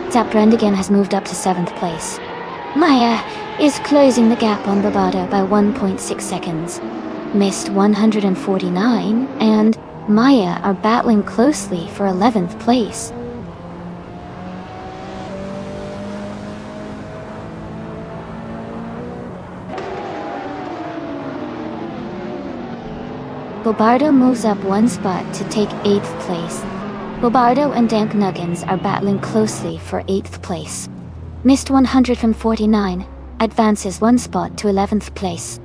Zap Brandigan has moved up to 7th place. Maya is closing the gap on Bobardo by 1.6 seconds. Mist 149 and Maya are battling closely for 11th place. Bobardo moves up 1 spot to take 8th place. Bobardo and Dank Nuggins are battling closely for 8th place. Mist 149 advances 1 spot to 11th place.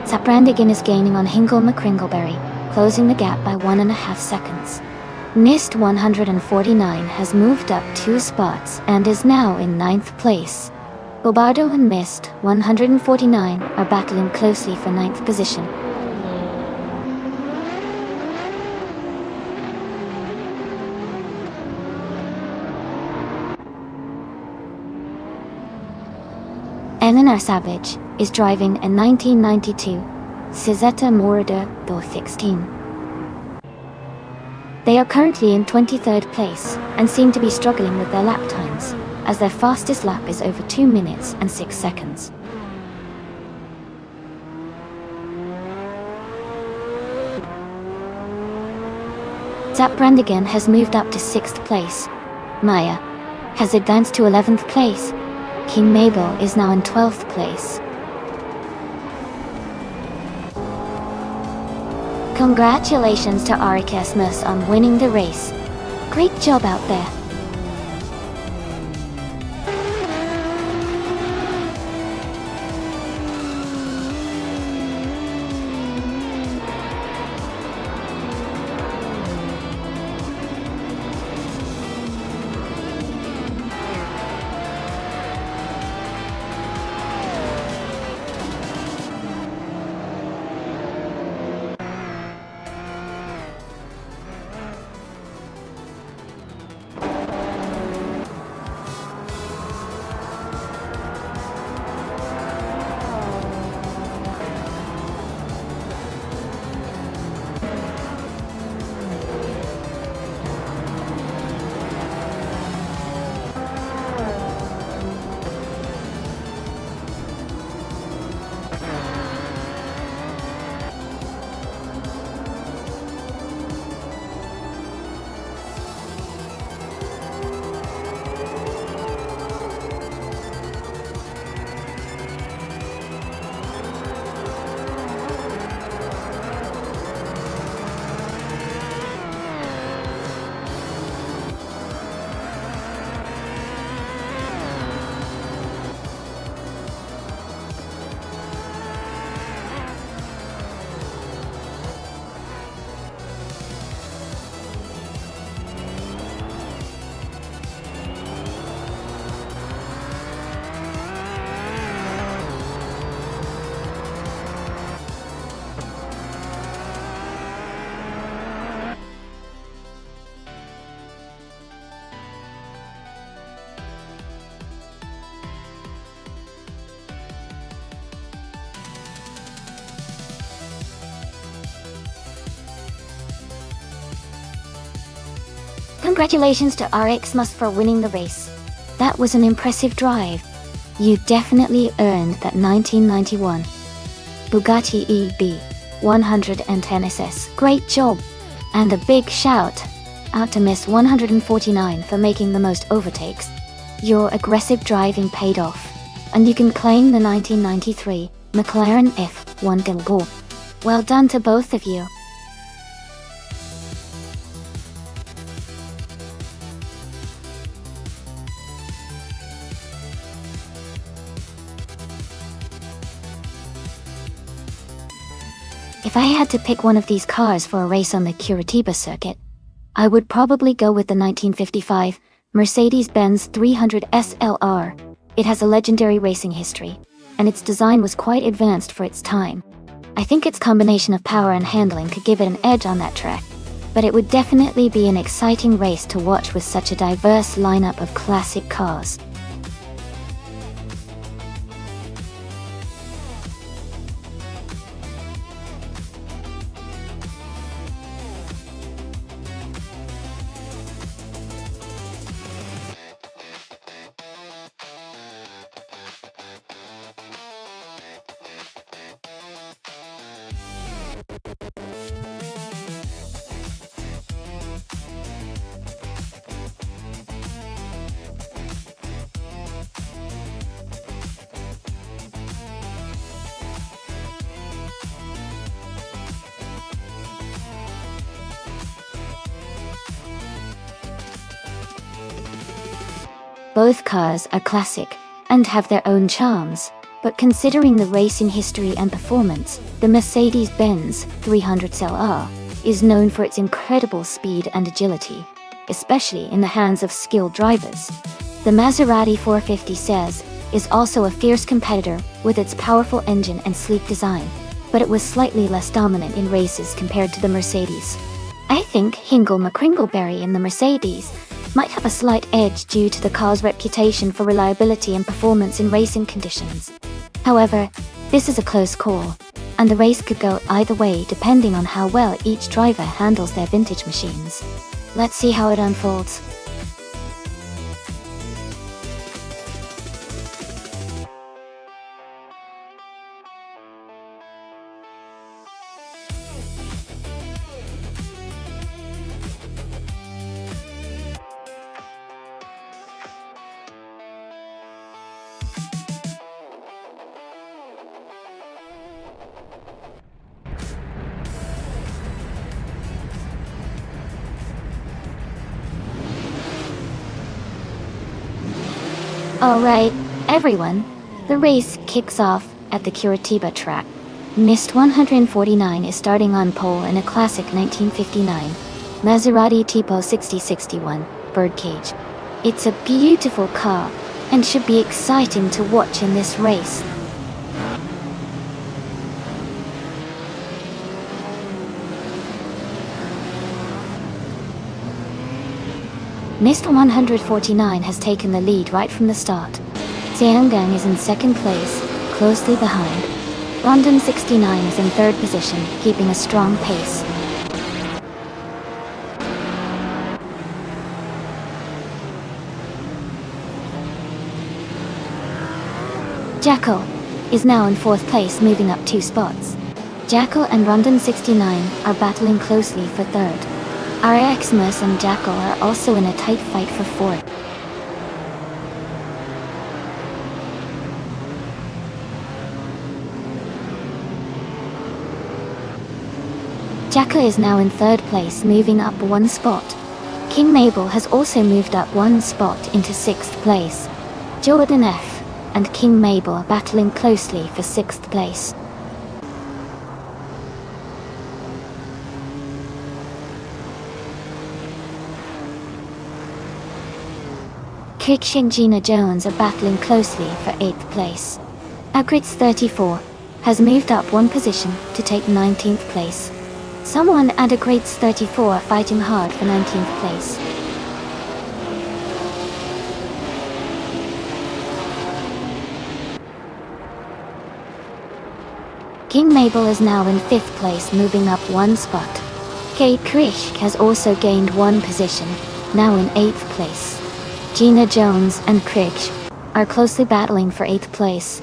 Zap Brandigan is gaining on Hingle McCringleberry, closing the gap by 1.5 seconds. Mist 149 has moved up 2 spots and is now in 9th place. Bobardo and Mist 149 are battling closely for 9th position. Eleanor Savage is driving a 1992 Cizeta Moroder 216. They are currently in 23rd place and seem to be struggling with their lap times, as their fastest lap is over 2 minutes and 6 seconds. Zap Brandigan has moved up to 6th place. Maya has advanced to 11th place. King Mabel is now in 12th place. Congratulations to Arikesmus on winning the race. Great job out there. Congratulations to Arikesmus for winning the race. That was an impressive drive. You definitely earned that 1991 Bugatti EB 110 SS. Great job! And a big shout out to Miss 149 for making the most overtakes. Your aggressive driving paid off, and you can claim the 1993 McLaren F1 Gilgore. Well done to both of you. If I had to pick one of these cars for a race on the Curitiba circuit, I would probably go with the 1955 Mercedes-Benz 300 SLR. It has a legendary racing history, and its design was quite advanced for its time. I think its combination of power and handling could give it an edge on that track, but it would definitely be an exciting race to watch with such a diverse lineup of classic cars. Both cars are classic and have their own charms, but considering the racing history and performance, the Mercedes-Benz 300 SLR is known for its incredible speed and agility, especially in the hands of skilled drivers. The Maserati 450 SES is also a fierce competitor with its powerful engine and sleek design, but it was slightly less dominant in races compared to the Mercedes. I think Hingle McCringleberry in the Mercedes might have a slight edge due to the car's reputation for reliability and performance in racing conditions. However, this is a close call, and the race could go either way depending on how well each driver handles their vintage machines. Let's see how it unfolds. Alright, everyone, the race kicks off at the Curitiba track. Mist 149 is starting on pole in a classic 1959 Maserati Tipo 6061 Birdcage. It's a beautiful car and should be exciting to watch in this race. Mist 149 has taken the lead right from the start. Xianggang is in second place, closely behind. London 69 is in third position, keeping a strong pace. Jackal is now in fourth place, moving up 2 spots. Jackal and London 69 are battling closely for third. RXmas and Jackal are also in a tight fight for fourth. Jackal is now in third place, moving up 1 spot. King Mabel has also moved up 1 spot into 6th place. Jordan F and King Mabel are battling closely for 6th place. Kish and Gina Jones are battling closely for 8th place. Upgrades 34 has moved up 1 position to take 19th place. Someone and Upgrades 34 are fighting hard for 19th place. King Mabel is now in 5th place, moving up 1 spot. Kate Krish has also gained 1 position, now in 8th place. Gina Jones and Krish are closely battling for 8th place.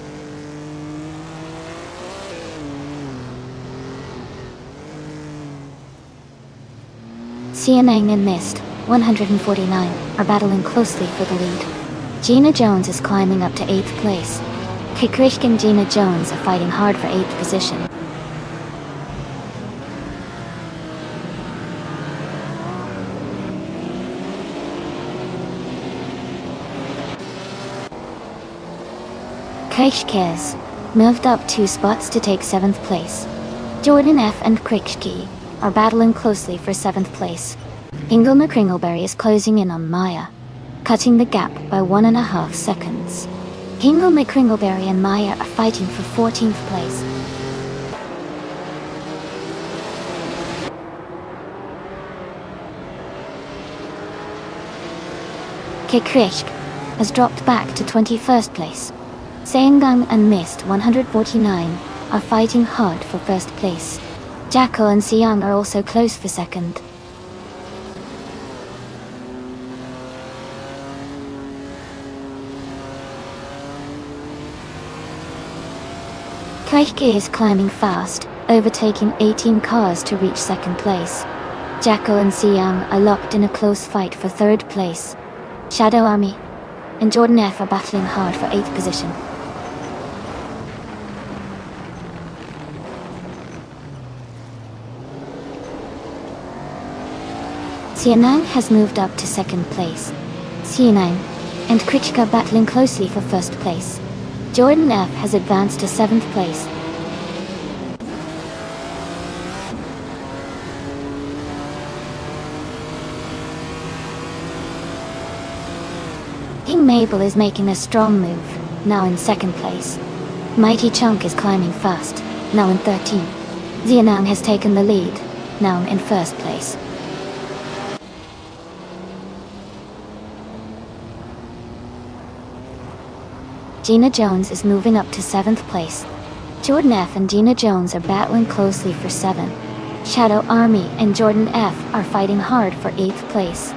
Xianang and Mist 149 are battling closely for the lead. Gina Jones is climbing up to 8th place. Krish and Gina Jones are fighting hard for 8th position. Krish Kez moved up 2 spots to take 7th place. Jordan F and Krikshki are battling closely for 7th place. Ingle McCringleberry is closing in on Maya, cutting the gap by 1.5 seconds. Ingle McCringleberry and Maya are fighting for 14th place. Kikrishk has dropped back to 21st place. Seongang and Mist 149 are fighting hard for first place. Jacko and Siang are also close for second. Kreike is climbing fast, overtaking 18 cars to reach second place. Jacko and Siang are locked in a close fight for third place. Shadow Army and Jordan F are battling hard for 8th position. Sianang has moved up to second place. Sianang and Krichka battling closely for first place. Jordan F has advanced to 7th place. King Mabel is making a strong move, now in second place. Mighty Chunk is climbing fast, now in 13th. Xianang has taken the lead, now in first place. Gina Jones is moving up to 7th place. Jordan F and Gina Jones are battling closely for 7. Shadow Army and Jordan F are fighting hard for 8th place.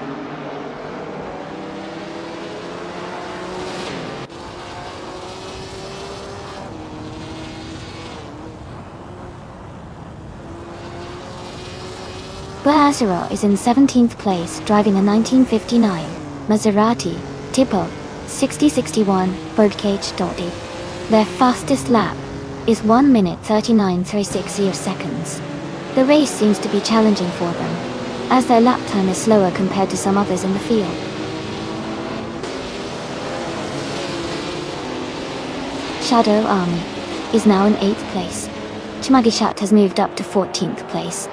Baazaro is in 17th place, driving a 1959 Maserati Tipo 6061 Birdcage. Their fastest lap is 1 minute 39.360 seconds. The race seems to be challenging for them, as their lap time is slower compared to some others in the field. Shadow Army is now in 8th place. Chmagishat has moved up to 14th place.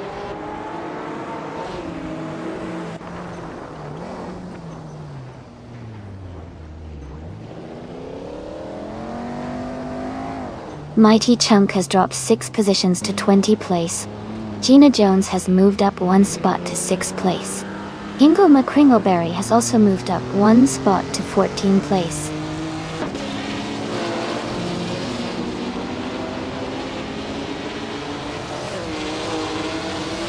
Mighty Chunk has dropped 6 positions to 20th place. Gina Jones has moved up 1 spot to 6th place. Ingle McCringleberry has also moved up 1 spot to 14th place.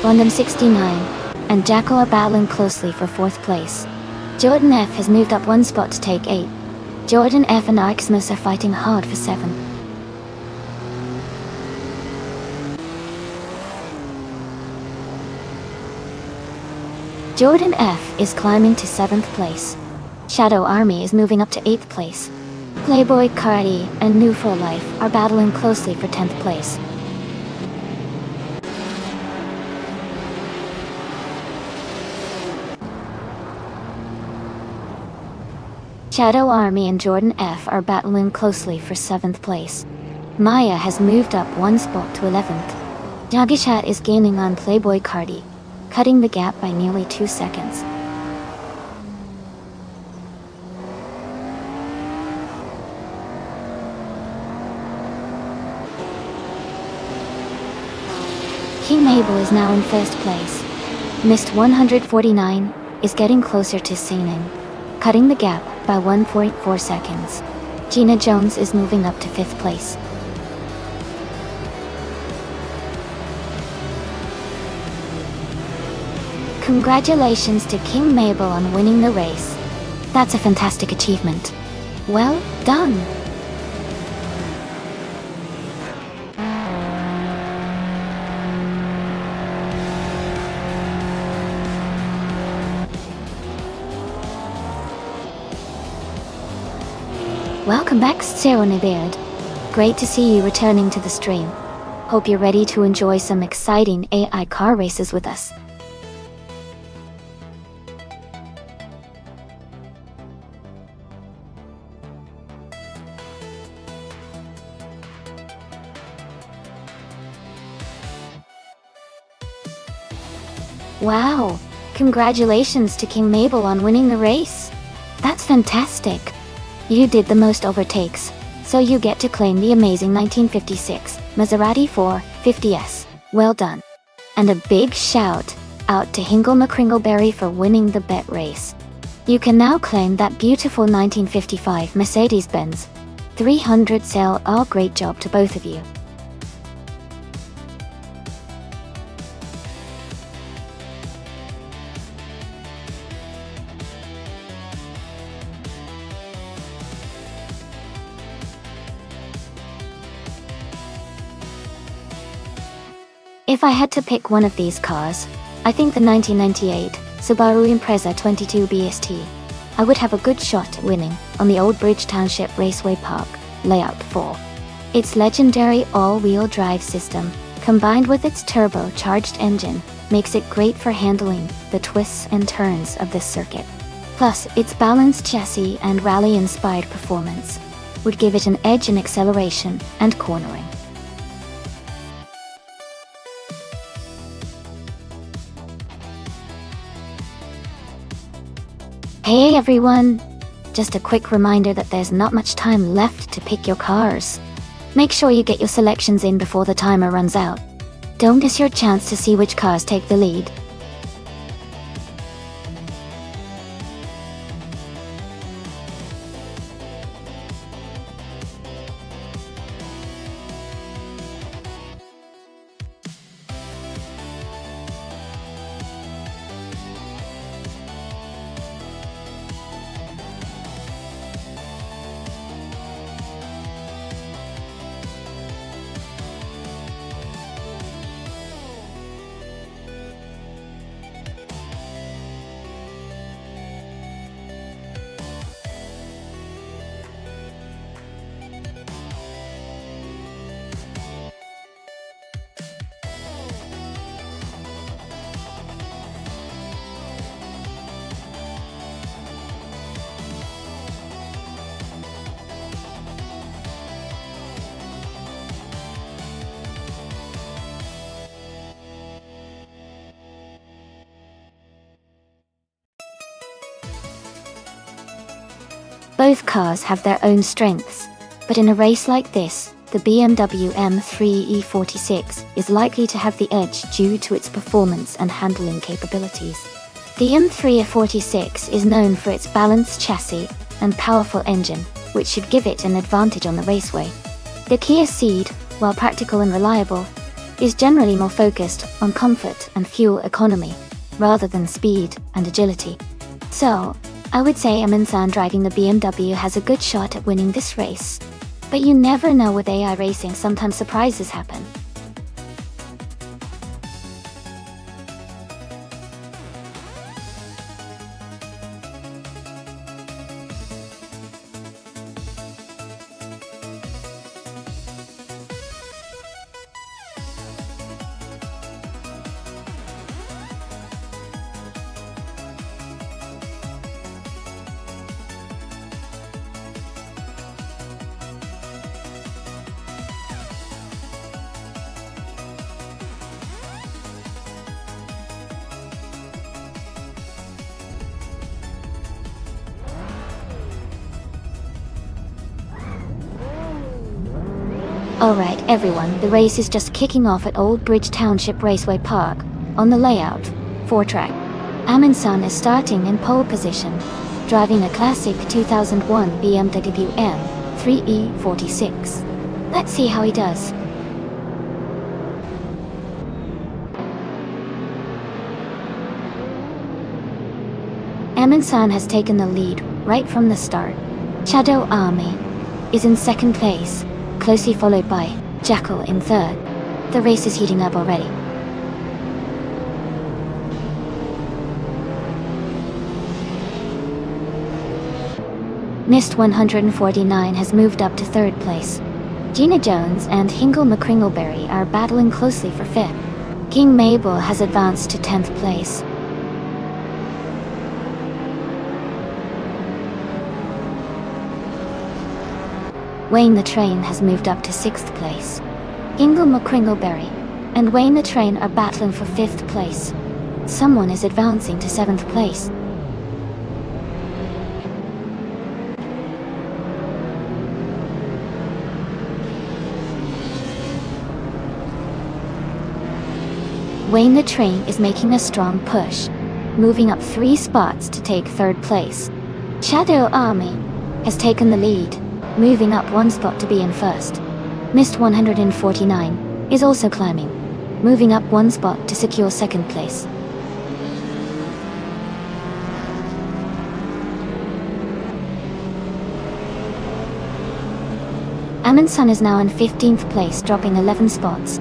Random 69 and Jacko are battling closely for 4th place. Jordan F has moved up 1 spot to take 8. Jordan F and Arxmus are fighting hard for 7. Jordan F is climbing to 7th place. Shadow Army is moving up to 8th place. Playboy Cardi and New for Life are battling closely for 10th place. Shadow Army and Jordan F are battling closely for 7th place. Maya has moved up 1 spot to 11th. Jagishat is gaining on Playboy Cardi, cutting the gap by nearly 2 seconds. King Mabel is now in 1st place. Mist 149 is getting closer to Sining, cutting the gap by 1.4 seconds. Gina Jones is moving up to 5th place. Congratulations to King Mabel on winning the race. That's a fantastic achievement. Well done! Welcome back, Seronibird. Great to see you returning to the stream. Hope you're ready to enjoy some exciting AI car races with us. Wow! Congratulations to King Mabel on winning the race. That's fantastic. You did the most overtakes, so you get to claim the amazing 1956 Maserati 450S. Well done. And a big shout out to Hingle McCringleberry for winning the bet race. You can now claim that beautiful 1955 Mercedes-Benz 300 SL. Oh, great job to both of you. If I had to pick one of these cars, I think the 1998 Subaru Impreza 22 BST. I would have a good shot at winning on the Old Bridge Township Raceway Park Layout 4. Its legendary all-wheel drive system, combined with its turbocharged engine, makes it great for handling the twists and turns of this circuit. Plus, its balanced chassis and rally-inspired performance would give it an edge in acceleration and cornering. Hey everyone! Just a quick reminder that there's not much time left to pick your cars. Make sure you get your selections in before the timer runs out. Don't miss your chance to see which cars take the lead. Both cars have their own strengths, but in a race like this, the BMW M3 E46 is likely to have the edge due to its performance and handling capabilities. The M3 E46 is known for its balanced chassis and powerful engine, which should give it an advantage on the raceway. The Kia Ceed, while practical and reliable, is generally more focused on comfort and fuel economy, rather than speed and agility. So, I would say Amin-san driving the BMW has a good shot at winning this race. But you never know with AI racing, sometimes surprises happen. Alright everyone, the race is just kicking off at Old Bridge Township Raceway Park, on the layout 4 track. Amin-san is starting in pole position, driving a classic 2001 BMW M3 E46. Let's see how he does. Amin-san has taken the lead right from the start. Shadow Army is in second place, closely followed by Jackal in third. The race is heating up already. Nist 149 has moved up to third place. Gina Jones and Hingle McCringleberry are battling closely for fifth. King Mabel has advanced to 10th place. Wayne the Train has moved up to 6th place. Hingle McCringleberry and Wayne the Train are battling for 5th place. Someone is advancing to 7th place. Wayne the Train is making a strong push, moving up 3 spots to take 3rd place. Shadow Army has taken the lead, moving up 1 spot to be in 1st. Mist 149 is also climbing, moving up 1 spot to secure 2nd place. Amundsen is now in 15th place, dropping 11 spots.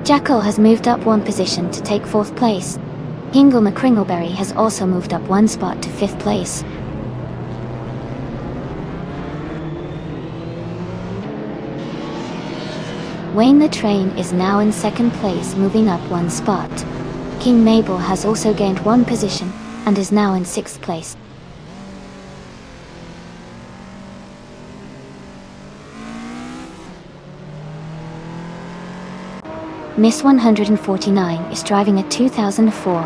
Jackal has moved up 1 position to take 4th place. Hingle McCringleberry has also moved up 1 spot to 5th place. Wayne the Train is now in 2nd place, moving up 1 spot. King Mabel has also gained 1 position and is now in 6th place. Miss 149 is driving a 2004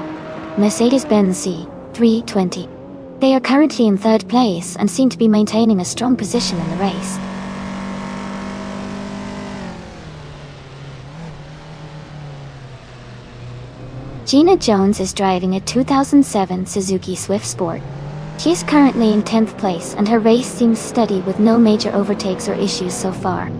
Mercedes-Benz C320. They are currently in 3rd place and seem to be maintaining a strong position in the race. Gina Jones is driving a 2007 Suzuki Swift Sport. She is currently in 10th place and her race seems steady with no major overtakes or issues so far.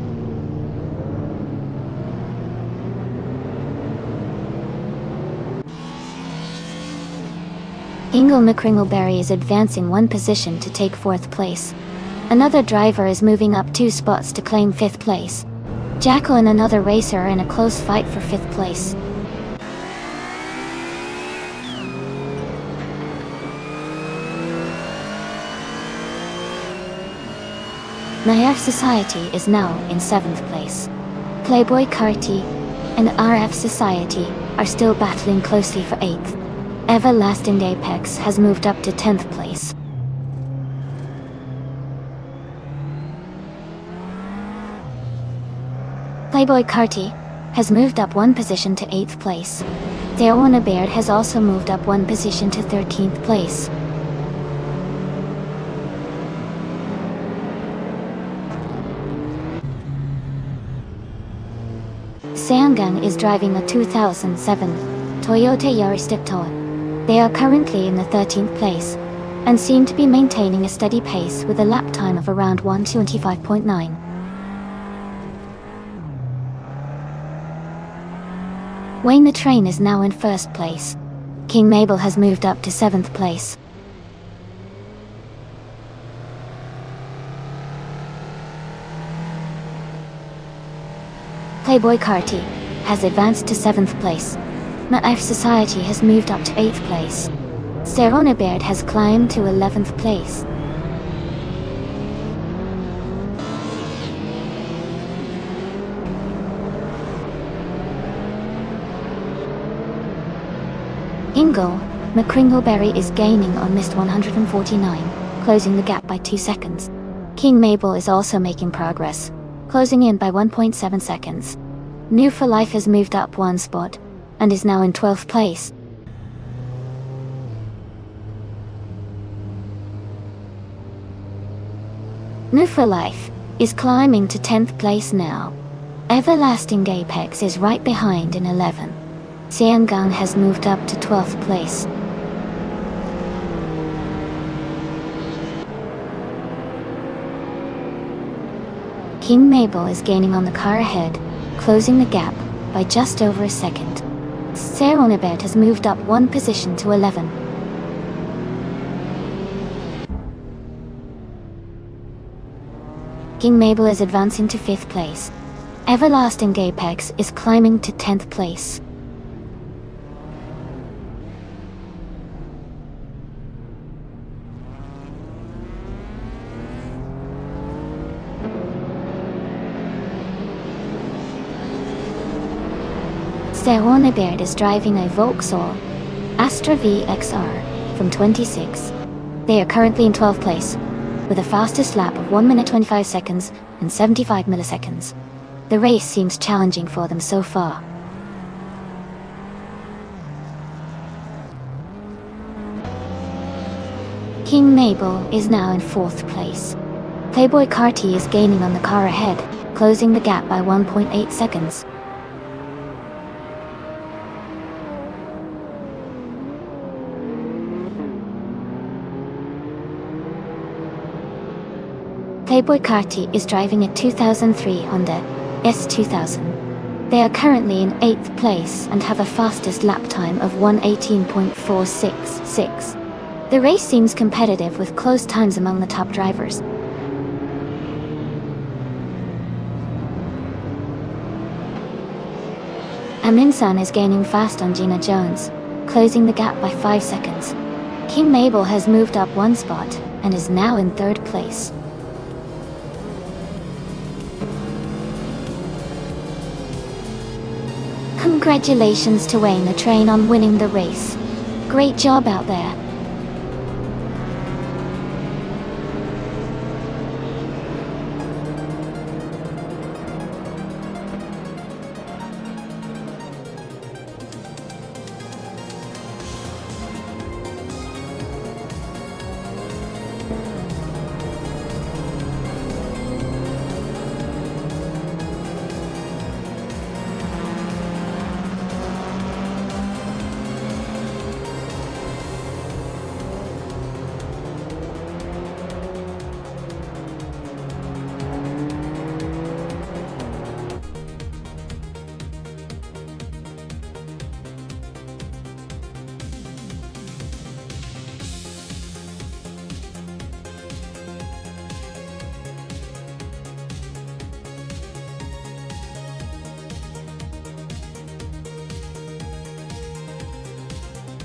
Hingle McCringleberry is advancing 1 position to take 4th place. Another driver is moving up 2 spots to claim 5th place. Jackal and another racer are in a close fight for 5th place. NIF Society is now in 7th place. Playboy Carty and RF Society are still battling closely for 8th. Everlasting Apex has moved up to 10th place. Playboy Carty has moved up 1 position to 8th place. Theona Baird has also moved up 1 position to 13th place. Seangang is driving a 2007 Toyota Yaris Diptoa. They are currently in the 13th place and seem to be maintaining a steady pace with a lap time of around 1:25.9. Wayne the Train is now in 1st place. King Mabel has moved up to 7th place. Playboy Carty has advanced to 7th place. NIF Society has moved up to 8th place. Serona Baird has climbed to 11th place. Hingle McCringleberry is gaining on Mist 149, closing the gap by 2 seconds. King Mabel is also making progress, closing in by 1.7 seconds. New for Life has moved up 1 spot and is now in 12th place. New for Life is climbing to 10th place now. Everlasting Apex is right behind in 11. Seangang has moved up to 12th place. King Mabel is gaining on the car ahead, closing the gap by just over a second. Seronabed has moved up 1 position to 11. King Mabel is advancing to 5th place. Everlasting Apex is climbing to 10th place. Serona Baird is driving a Vauxhall Astra VXR from 26. They are currently in 12th place, with a fastest lap of 1 minute 25 seconds and 75 milliseconds. The race seems challenging for them so far. King Mabel is now in 4th place. Playboy Carti is gaining on the car ahead, closing the gap by 1.8 seconds. Playboy Carti is driving a 2003 Honda S2000. They are currently in 8th place and have a fastest lap time of 1:18.466. The race seems competitive with close times among the top drivers. Aminsan is gaining fast on Gina Jones, closing the gap by 5 seconds. King Mabel has moved up 1 spot and is now in 3rd place. Congratulations to Wayne the Train on winning the race. Great job out there.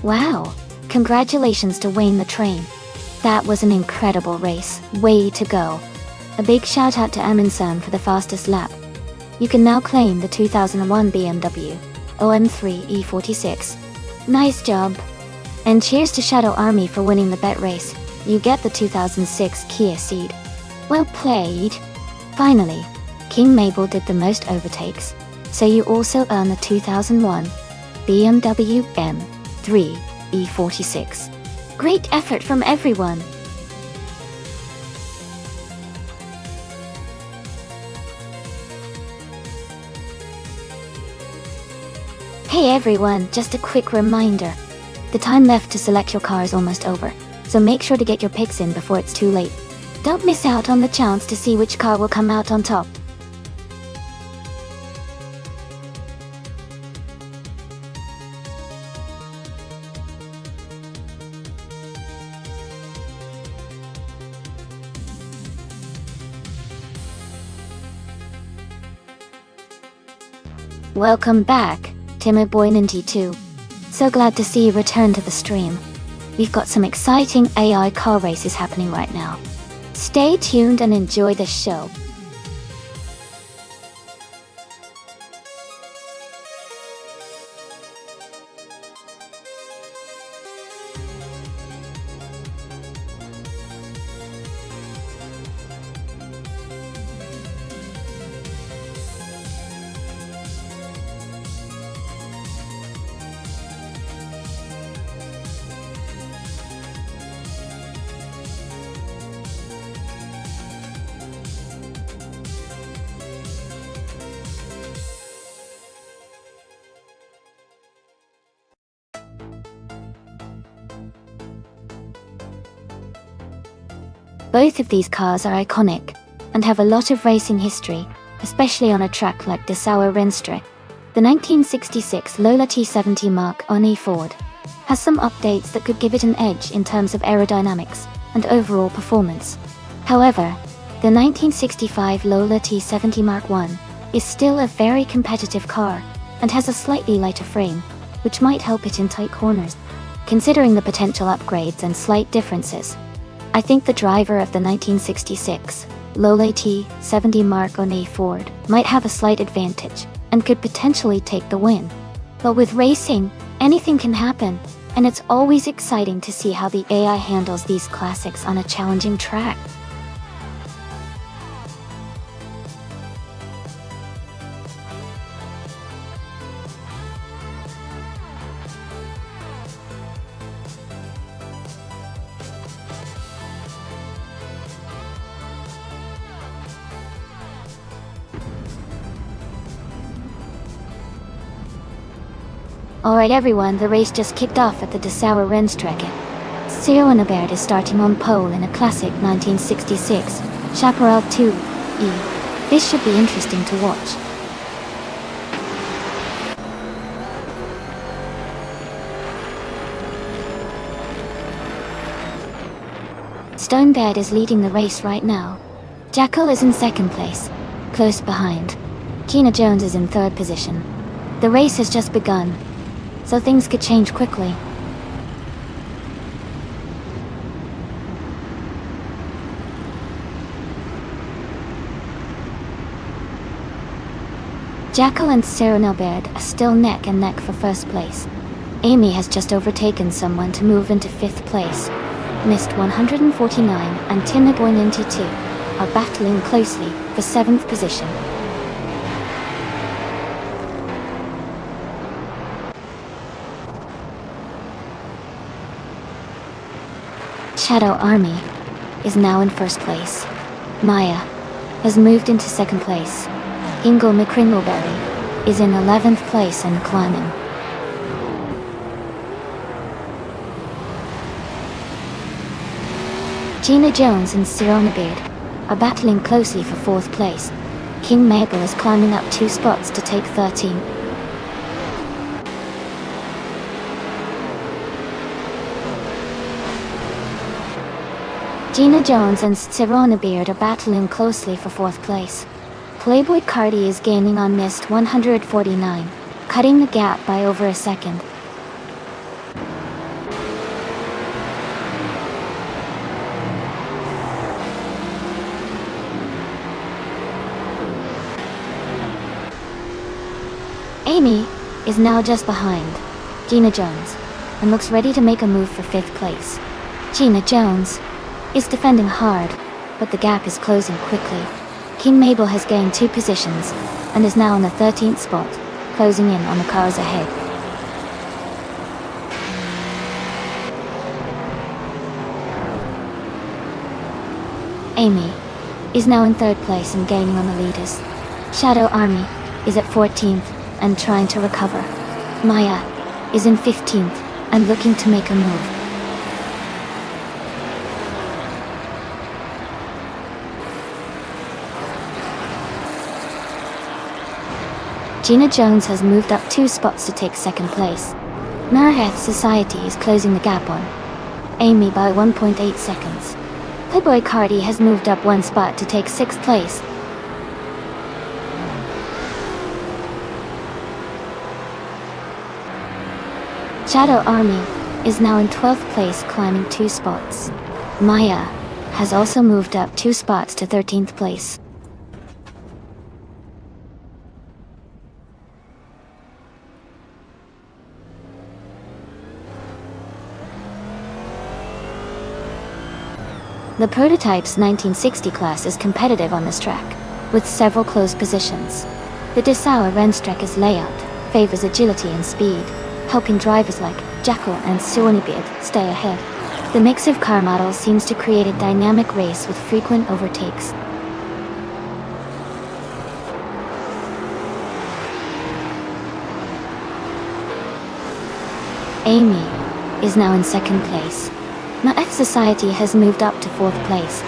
Wow! Congratulations to Wayne the Train. That was an incredible race. Way to go. A big shout out to Aminsan for the fastest lap. You can now claim the 2001 BMW OM3 E46. Nice job. And cheers to Shadow Army for winning the bet race. You get the 2006 Kia Ceed. Well played. Finally, King Mabel did the most overtakes, so you also earn the 2001 BMW M3 E46. Great effort from everyone. Hey everyone, just a quick reminder. The time left to select your car is almost over, so make sure to get your picks in before it's too late. Don't miss out on the chance to see which car will come out on top. Welcome back, Timid Boy 92. So glad to see you return to the stream. We've got some exciting AI car races happening right now. Stay tuned and enjoy the show. Both of these cars are iconic and have a lot of racing history, especially on a track like Dessauer Rennstrecke. The 1966 Lola T70 Mark I Ford has some updates that could give it an edge in terms of aerodynamics and overall performance. However, the 1965 Lola T70 Mark I is still a very competitive car and has a slightly lighter frame, which might help it in tight corners. Considering the potential upgrades and slight differences, I think the driver of the 1966 Lola T70 Mark I Ford might have a slight advantage and could potentially take the win. But with racing, anything can happen, and it's always exciting to see how the AI handles these classics on a challenging track. Alright everyone, the race just kicked off at the Dessauer Rennstrecke. Serenabert is starting on pole in a classic 1966 Chaparral 2E. This should be interesting to watch. Stonebed is leading the race right now. Jackal is in second place, close behind. Gina Jones is in third position. The race has just begun, so things could change quickly. Jackal and Serenabert are still neck and neck for first place. Amy has just overtaken someone to move into fifth place. Mist 149 and Tinaboy 92 are battling closely for seventh position. Shadow Army is now in first place. Maya has moved into second place. Ingo McCringleberry is in 11th place and climbing. Gina Jones and Serenabert are battling closely for fourth place. King Mabel is climbing up 2 spots to take 13. Gina Jones and Serenabert are battling closely for fourth place. Playboy Cardi is gaining on Mist 149, cutting the gap by over a second. Amy is now just behind Gina Jones and looks ready to make a move for fifth place. Gina Jones is defending hard, but the gap is closing quickly. King Mabel has gained 2 positions and is now on the 13th spot, closing in on the cars ahead. Amy is now in third place and gaining on the leaders. Shadow Army is at 14th and trying to recover. Maya is in 15th and looking to make a move. Gina Jones has moved up 2 spots to take second place. Maraheth Society is closing the gap on Amy by 1.8 seconds. Playboy Cardi has moved up 1 spot to take 6th place. Shadow Army is now in 12th place, climbing 2 spots. Maya has also moved up 2 spots to 13th place. The Prototype's 1960 class is competitive on this track, with several close positions. The Dessauer Rennstrecke's layout favors agility and speed, helping drivers like Jackal and Serenabert stay ahead. The mix of car models seems to create a dynamic race with frequent overtakes. Amy is now in second place. Maraheth Society has moved up to 4th place.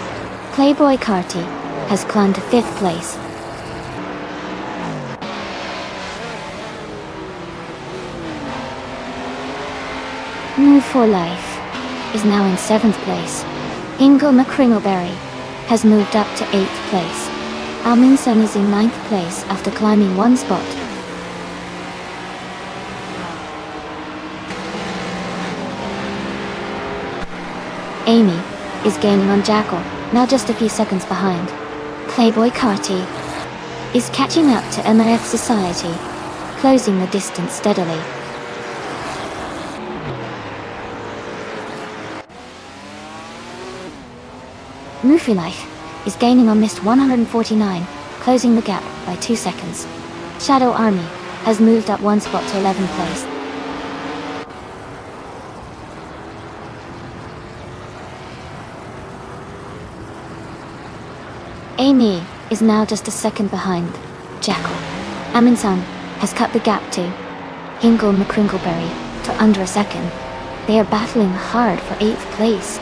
Playboy Carti has climbed to 5th place. Move for Life is now in 7th place. Ingo McCringleberry has moved up to 8th place. Alminson is in 9th place after climbing 1 spot. Amy is gaining on Jackal, now just a few seconds behind. Playboy Carti is catching up to Maraheth Society, closing the distance steadily. Mufilite is gaining on Mist 149, closing the gap by 2 seconds. Shadow Army has moved up 1 spot to 11th place. Amy is now just a second behind Jackal. Aminsan has cut the gap too. Hingle McCringleberry, to under a second. They are battling hard for 8th place.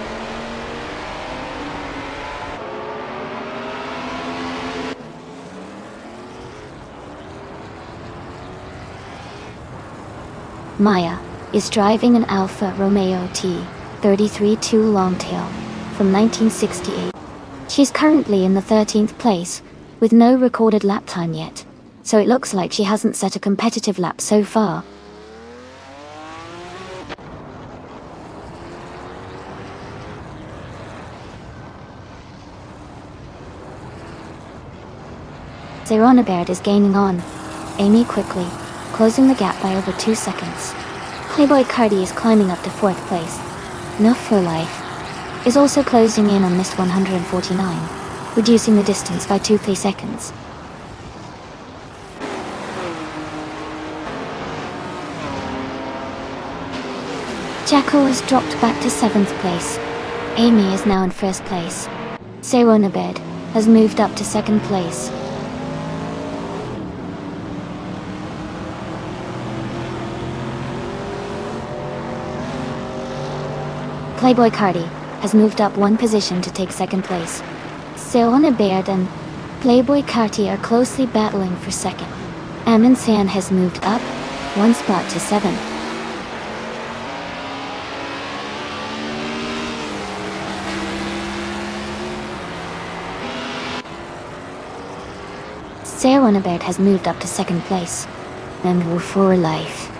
Maya is driving an Alfa Romeo T33-2 Longtail from 1968. She's currently in the 13th place, with no recorded lap time yet, so it looks like she hasn't set a competitive lap so far. Zeronaberd is gaining on Amy quickly, closing the gap by over 2 seconds. Playboy Cardi is climbing up to 4th place. Enough for Life is also closing in on Mist 149, reducing the distance by 2 seconds. Jacko has dropped back to 7th place. Amy is now in 1st place. Zeronaberd has moved up to 2nd place. Playboy Cardi has moved up 1 position to take 2nd place. Zeronaberd and Playboy Cardi are closely battling for 2nd. Amundsen has moved up 1 spot to 7th. Zeronaberd has moved up to 2nd place. And For Life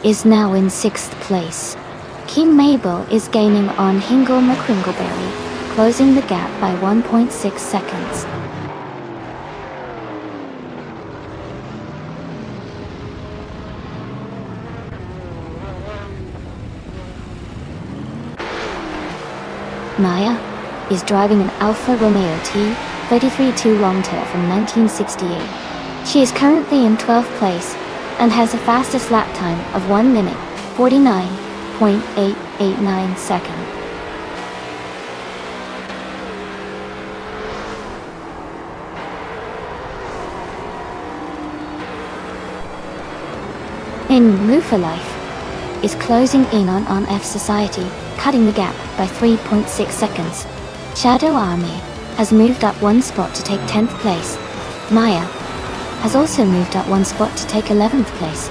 is now in 6th place. King Mabel is gaining on Hingle McCringleberry, closing the gap by 1.6 seconds. Maya is driving an Alfa Romeo T33-2 Longtail from 1968. She is currently in 12th place and has a fastest lap time of 1 minute 49.889 seconds. Move for Life is closing in on F Society, cutting the gap by 3.6 seconds. Shadow Army has moved up 1 spot to take 10th place. Maya has also moved up 1 spot to take 11th place.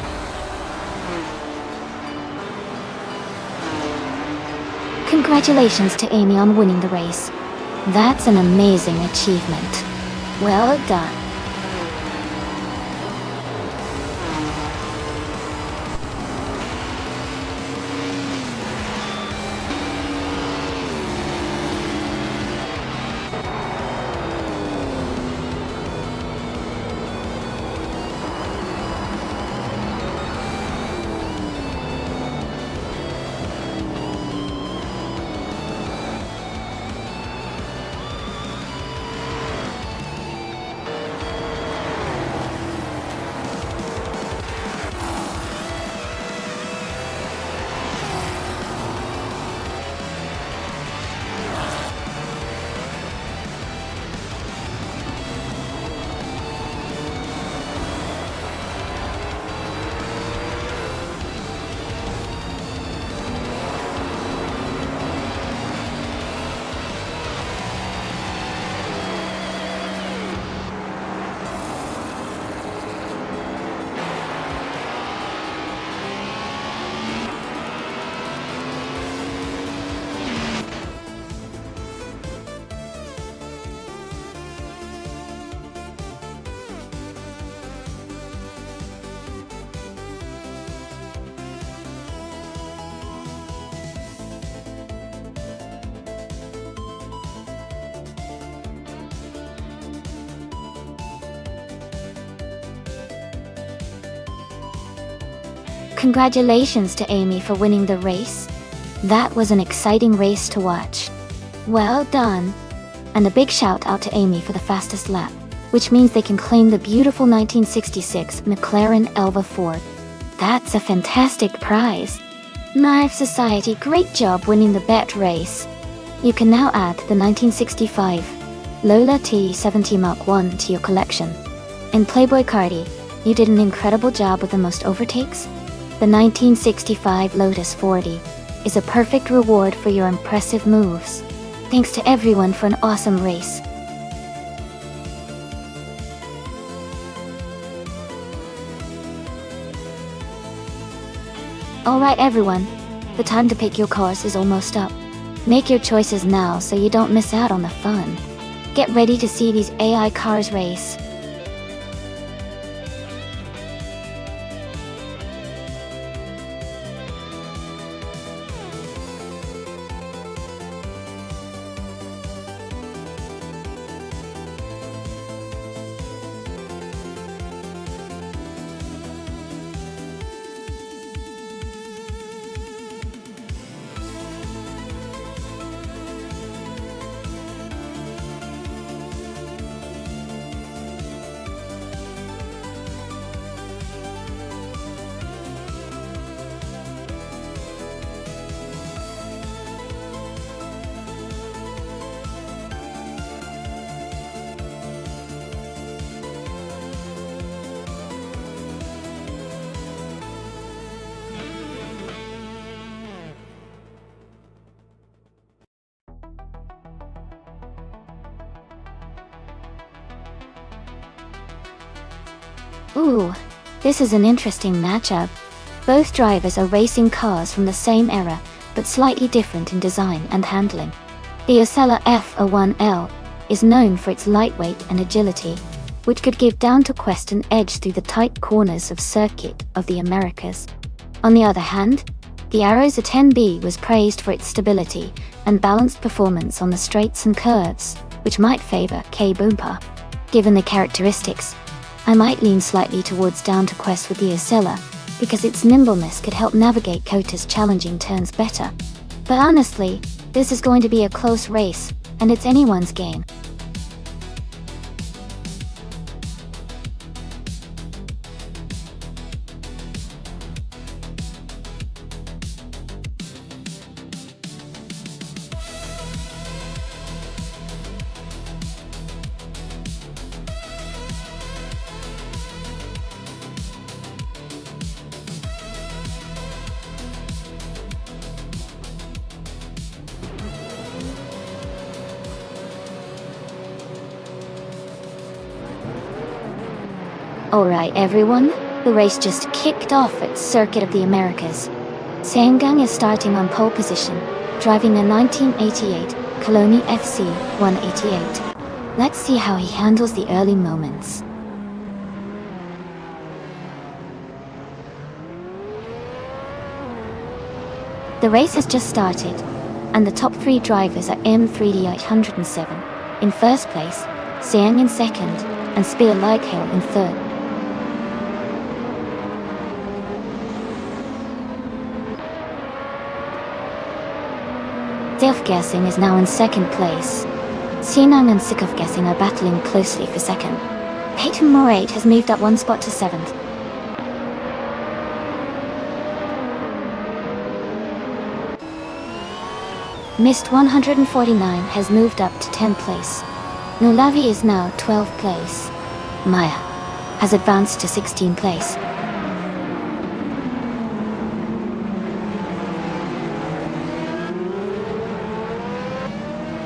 Congratulations to Amy on winning the race. That's an amazing achievement. Well done. Congratulations to Amy for winning the race. That was an exciting race to watch. Well done. And a big shout out to Amy for the fastest lap, which means they can claim the beautiful 1966 McLaren Elva 4. That's a fantastic prize. Knife Society, great job winning the bet race. You can now add the 1965 Lola T70 Mark I to your collection. And Playboy Cardi, you did an incredible job with the most overtakes. The 1965 Lotus 40 is a perfect reward for your impressive moves. Thanks to everyone for an awesome race. Alright everyone, the time to pick your cars is almost up. Make your choices now so you don't miss out on the fun. Get ready to see these AI cars race. Ooh, this is an interesting matchup. Both drivers are racing cars from the same era, but slightly different in design and handling. The Osella F01L is known for its lightweight and agility, which could give Down to Quest an edge through the tight corners of Circuit of the Americas. On the other hand, the Arrows A10B was praised for its stability and balanced performance on the straights and curves, which might favor K-Boompa. Given the characteristics, I might lean slightly towards Down to Quest with the Osella, because its nimbleness could help navigate Kota's challenging turns better. But honestly, this is going to be a close race, and it's anyone's game. Alright everyone, the race just kicked off at Circuit of the Americas. Sanggang is starting on pole position, driving a 1988 Coloni FC 188. Let's see how he handles the early moments. The race has just started, and the top three drivers are M3D807 in first place, Siang in second, and Spear Lighthill in third. Self-guessing is now in second place. Sinang and Sikov guessing are battling closely for second. Peyton Morat has moved up one spot to seventh. Mist 149 has moved up to 10th place. Nulavi is now 12th place. Maya has advanced to 16th place.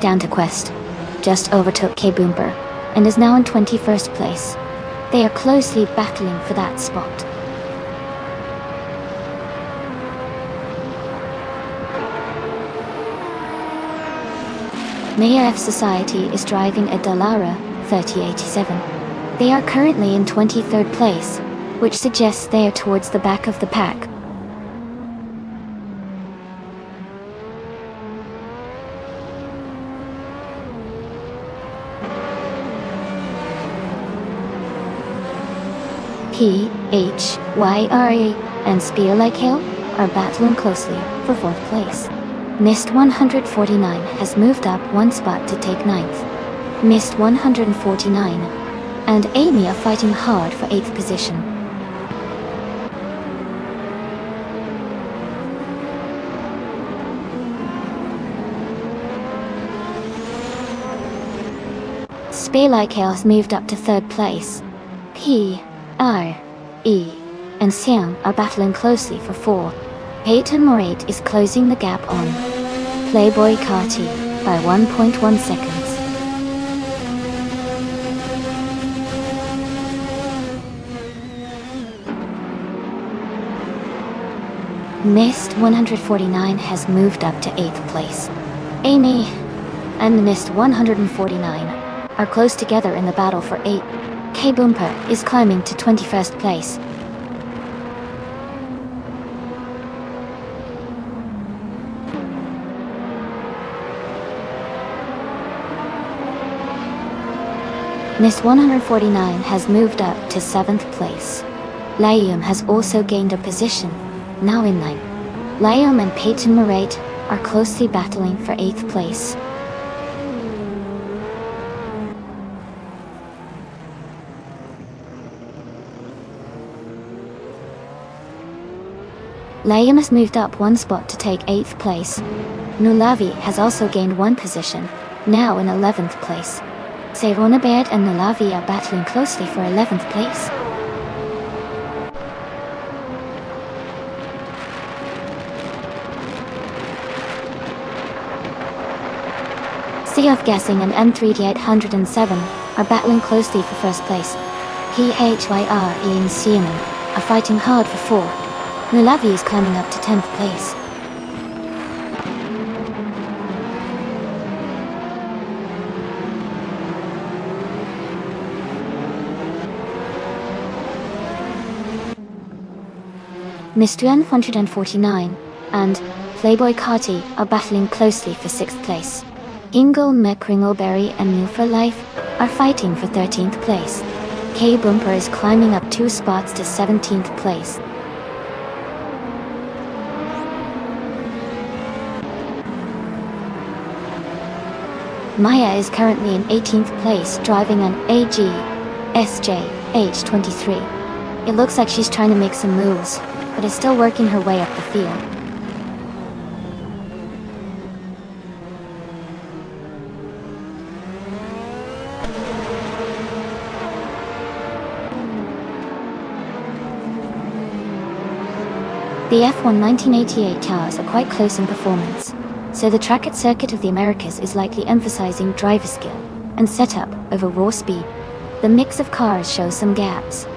Down to Quest just overtook K-Boomper and is now in 21st place. They are closely battling for that spot. Mayor F Society is driving a Dallara 3087. They are currently in 23rd place, which suggests they are towards the back of the pack. P, H, Y, R, A, and Spear Lighthill are battling closely for 4th place. Mist 149 has moved up one spot to take 9th. Mist 149 and Amy are fighting hard for 8th position. Spear Lighthill has moved up to 3rd place. P, R, E, and Xiang are battling closely for 4. Peyton Morait is closing the gap on Playboy Carti by 1.1 seconds. Mist 149 has moved up to 8th place. Amy and Mist 149 are close together in the battle for 8. K-Boomper is climbing to 21st place. Mist 149 has moved up to 7th place. Liam has also gained a position, now in 9. Liam and Peyton Morait are closely battling for 8th place. Liam has moved up 1 spot to take 8th place. Nulavi has also gained 1 position, now in 11th place. Seironabed and Nulavi are battling closely for 11th place. Sea of Guessing and M3807 are battling closely for 1st place. PHYRE and Siemens are fighting hard for 4. Nulavi is climbing up to 10th place. Mist 149 and Playboy Carti are battling closely for 6th place. Ingle McCringleberry and New for Life are fighting for 13th place. K-Boomper is climbing up 2 spots to 17th place. Maya is currently in 18th place driving an AG SJ H23. It looks like she's trying to make some moves, but is still working her way up the field. The F1 1988 cars are quite close in performance, so the track at Circuit of the Americas is likely emphasizing driver skill and setup over raw speed. The mix of cars shows some gaps,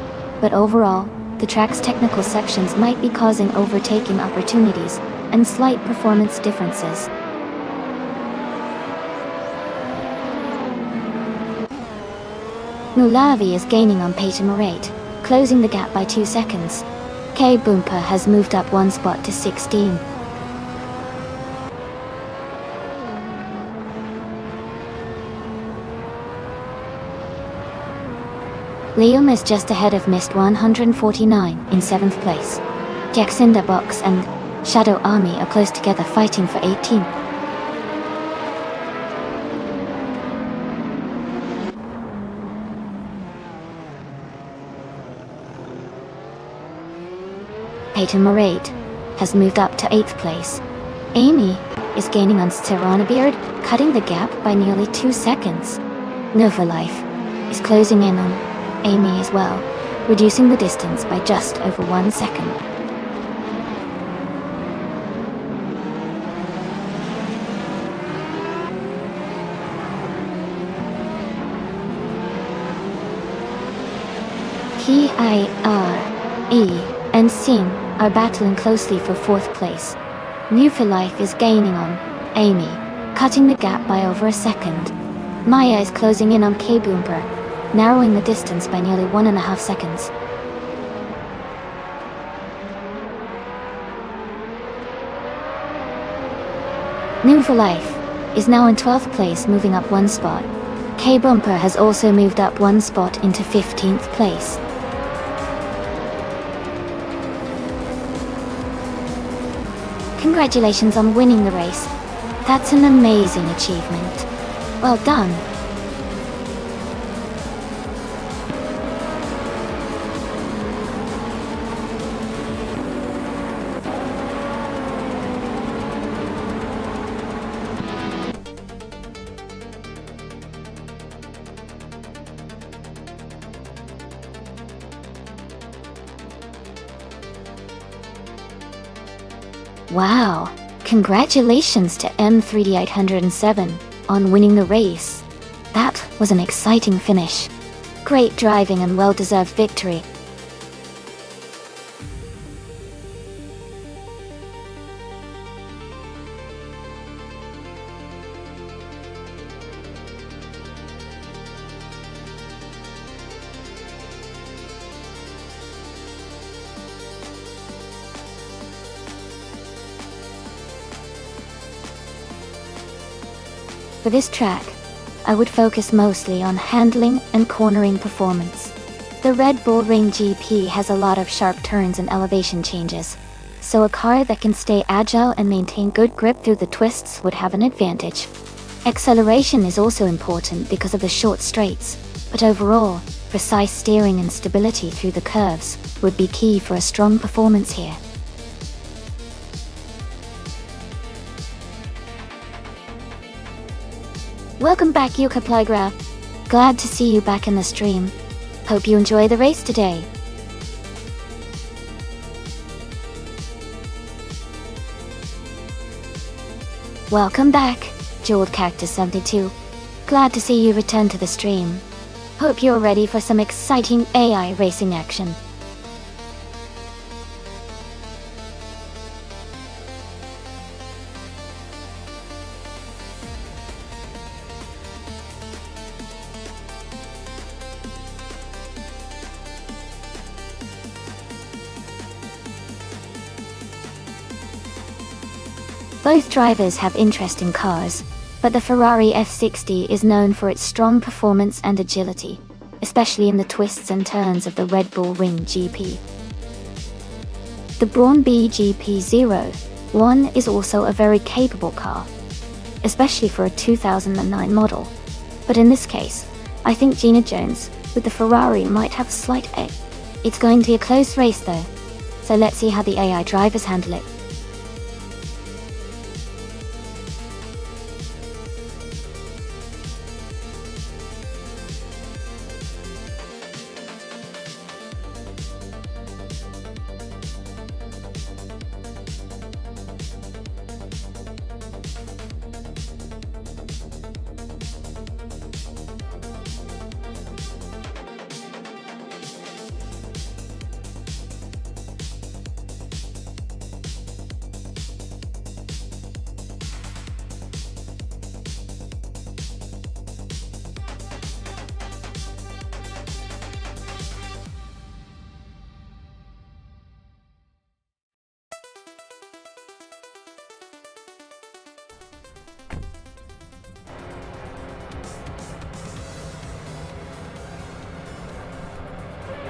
but overall, the track's technical sections might be causing overtaking opportunities and slight performance differences. Nulavi is gaining on Peyton Morait, closing the gap by 2 seconds. K-Boomper has moved up 1 spot to 16. Liam is just ahead of Mist 149 in 7th place. Jacinda Box and Shadow Army are close together fighting for 18. Peyton Morait has moved up to 8th place. Amy is gaining on Serranabeard, cutting the gap by nearly 2 seconds. Nova Life is closing in on Amy as well, reducing the distance by just over 1 second. PIRE and Sing are battling closely for 4th place. New for Life is gaining on Amy, cutting the gap by over a second. Maya is closing in on K-Boomper, narrowing the distance by nearly 1.5 seconds. New for Life is now in 12th place, moving up 1 spot. K-Boomper has also moved up 1 spot into 15th place. Congratulations on winning the race. That's an amazing achievement. Well done. Wow! Congratulations to M3D807 on winning the race. That was an exciting finish. Great driving and well-deserved victory. For this track, I would focus mostly on handling and cornering performance. The Red Bull Ring GP has a lot of sharp turns and elevation changes, so a car that can stay agile and maintain good grip through the twists would have an advantage. Acceleration is also important because of the short straights, but overall, precise steering and stability through the curves would be key for a strong performance here. Welcome back, Yuka Plygra. Glad to see you back in the stream. Hope you enjoy the race today. Welcome back, Jeweled Cactus 72. Glad to see you return to the stream. Hope you're ready for some exciting AI racing action. Both drivers have interesting cars, but the Ferrari F60 is known for its strong performance and agility, especially in the twists and turns of the Red Bull Ring GP. The Braun BGP01 is also a very capable car, especially for a 2009 model. But in this case, I think Gina Jones with the Ferrari might have a slight edge. It's going to be a close race though, so let's see how the AI drivers handle it.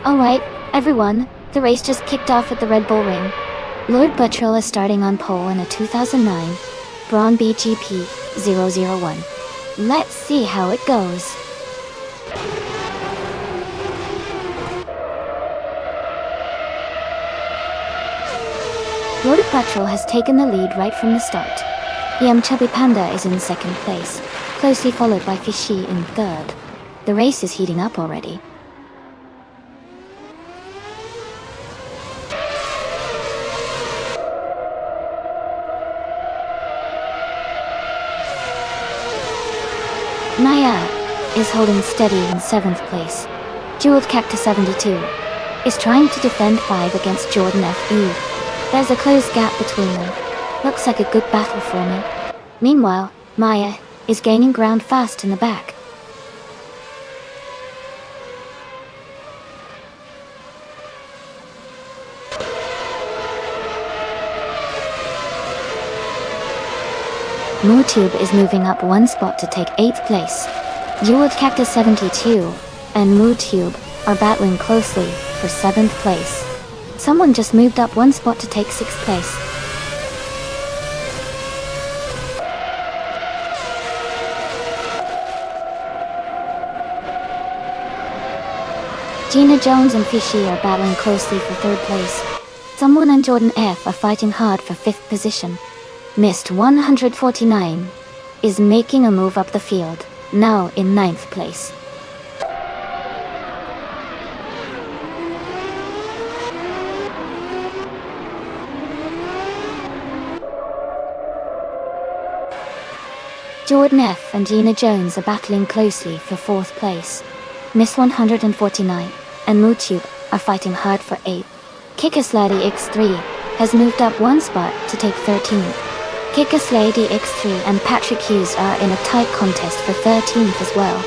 Alright, everyone, the race just kicked off at the Red Bull Ring. Lord Buttrell is starting on pole in a 2009 Braun BGP001. Let's see how it goes. Lord Buttrell has taken the lead right from the start. Chubby Panda is in second place, closely followed by Fishy in third. The race is heating up already. Naya is holding steady in 7th place. Jeweled Cactus 72 is trying to defend 5 against Jordan FE. There's a close gap between them. Looks like a good battle for me. Meanwhile, Maya is gaining ground fast in the back. Mootube is moving up 1 spot to take 8th place. Jeweled Cactus 72 and Mootube are battling closely for 7th place. Someone just moved up 1 spot to take 6th place. Gina Jones and Fishy are battling closely for 3rd place. Someone and Jordan F are fighting hard for 5th position. Missed 149 is making a move up the field, now in 9th place. Jordan F and Gina Jones are battling closely for 4th place. Miss 149 and Mootube are fighting hard for 8th. Kickass Lady X3 has moved up 1 spot to take 13th. Kickass Lady X3 and Patrick Hughes are in a tight contest for 13th as well.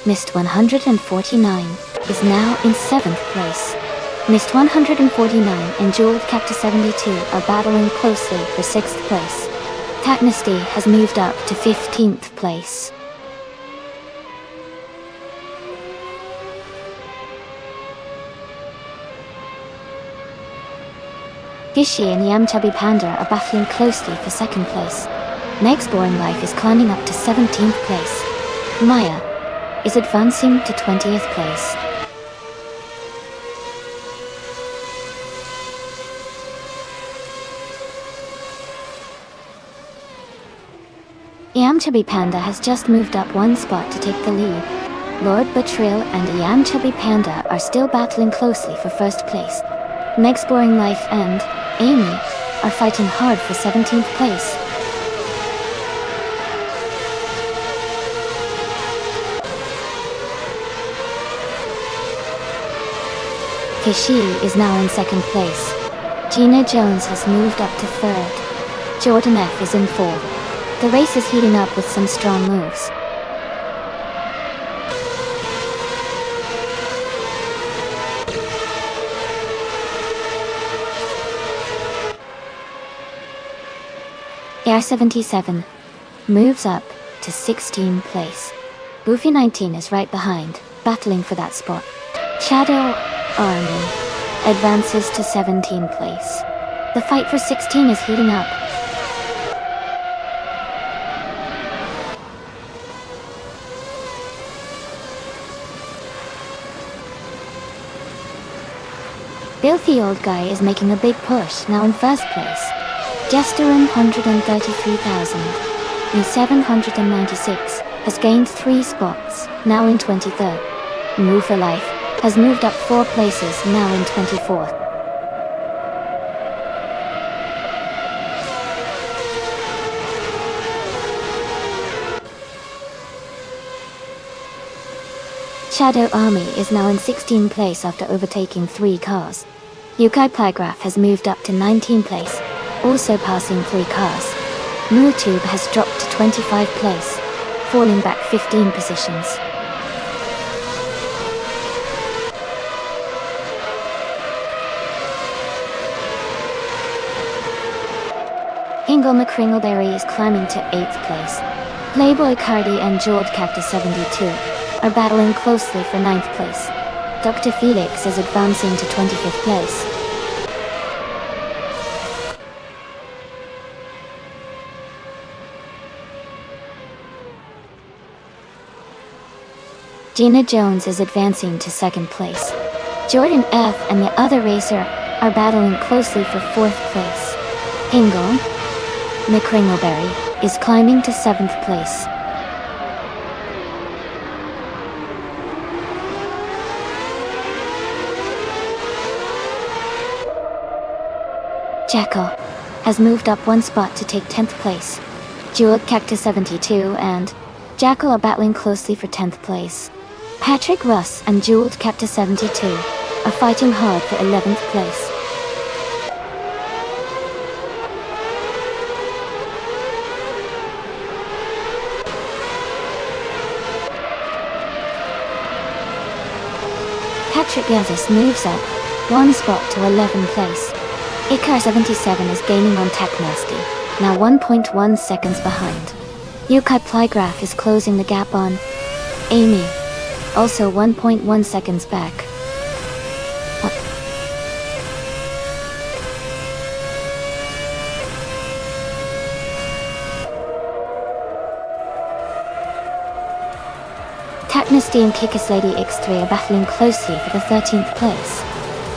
Mist 149 is now in 7th place. Mist 149 and Jeweled Cactus 72 are battling closely for 6th place. Tacnesty has moved up to 15th place. Gishi and Yam Chubby Panda are battling closely for 2nd place. Meg's Boring Life is climbing up to 17th place. Maya is advancing to 20th place. Yam Chubby Panda has just moved up 1 spot to take the lead. Lord Betrayal and Yam Chubby Panda are still battling closely for 1st place. Meg's Boring Life and Amy are fighting hard for 17th place. Kishi is now in 2nd place. Gina Jones has moved up to 3rd. Jordan F is in 4th. The race is heating up with some strong moves. Air 77 moves up to 16th place. Goofy 19 is right behind, battling for that spot. Shadow Army advances to 17th place. The fight for 16 is heating up. Filthy Old Guy is making a big push, now in 1st place. Jesterin 133,000 and 796 has gained 3 spots, now in 23rd. Move for Life has moved up 4 places, now in 24th. Shadow Army is now in 16th place after overtaking 3 cars. Yukai Plygraph has moved up to 19th place, also passing 3 cars. Mootube has dropped to 25th place, falling back 15 positions. Ingle McCringleberry is climbing to 8th place. Playboy Cardi and Jeweled Cactus 72 are battling closely for 9th place. Dr. Felix is advancing to 25th place. Gina Jones is advancing to 2nd place. Jordan F and the other racer are battling closely for 4th place. Ingle McCringleberry is climbing to 7th place. Jackal has moved up 1 spot to take 10th place. Jeweled Cactus 72 and Jackal are battling closely for 10th place. Patrick Russ and Jeweled Cactus 72 are fighting hard for 11th place. Patrick Gathis moves up 1 spot to 11th place. Ikar 77 is gaining on Tachnasty, now 1.1 seconds behind. Yukai Plygraph is closing the gap on Amy, also 1.1 seconds back. Tachnasty and Kickass Lady X3 are battling closely for the 13th place.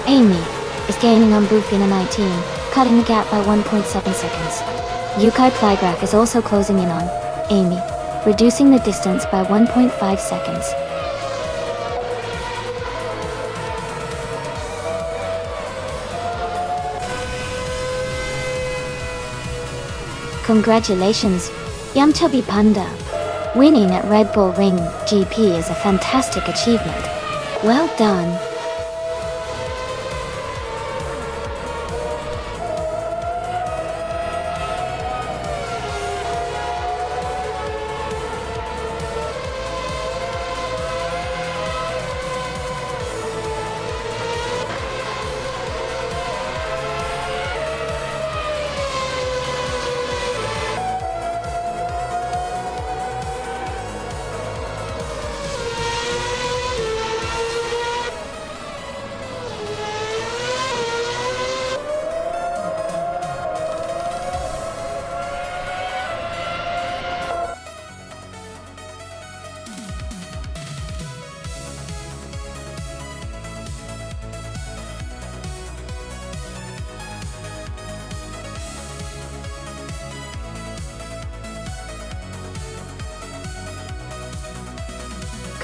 Amy is gaining on Bufina 19, cutting the gap by 1.7 seconds. Yukai Plygraph is also closing in on Amy, reducing the distance by 1.5 seconds. Congratulations, Yamchubby Panda. Winning at Red Bull Ring GP is a fantastic achievement. Well done.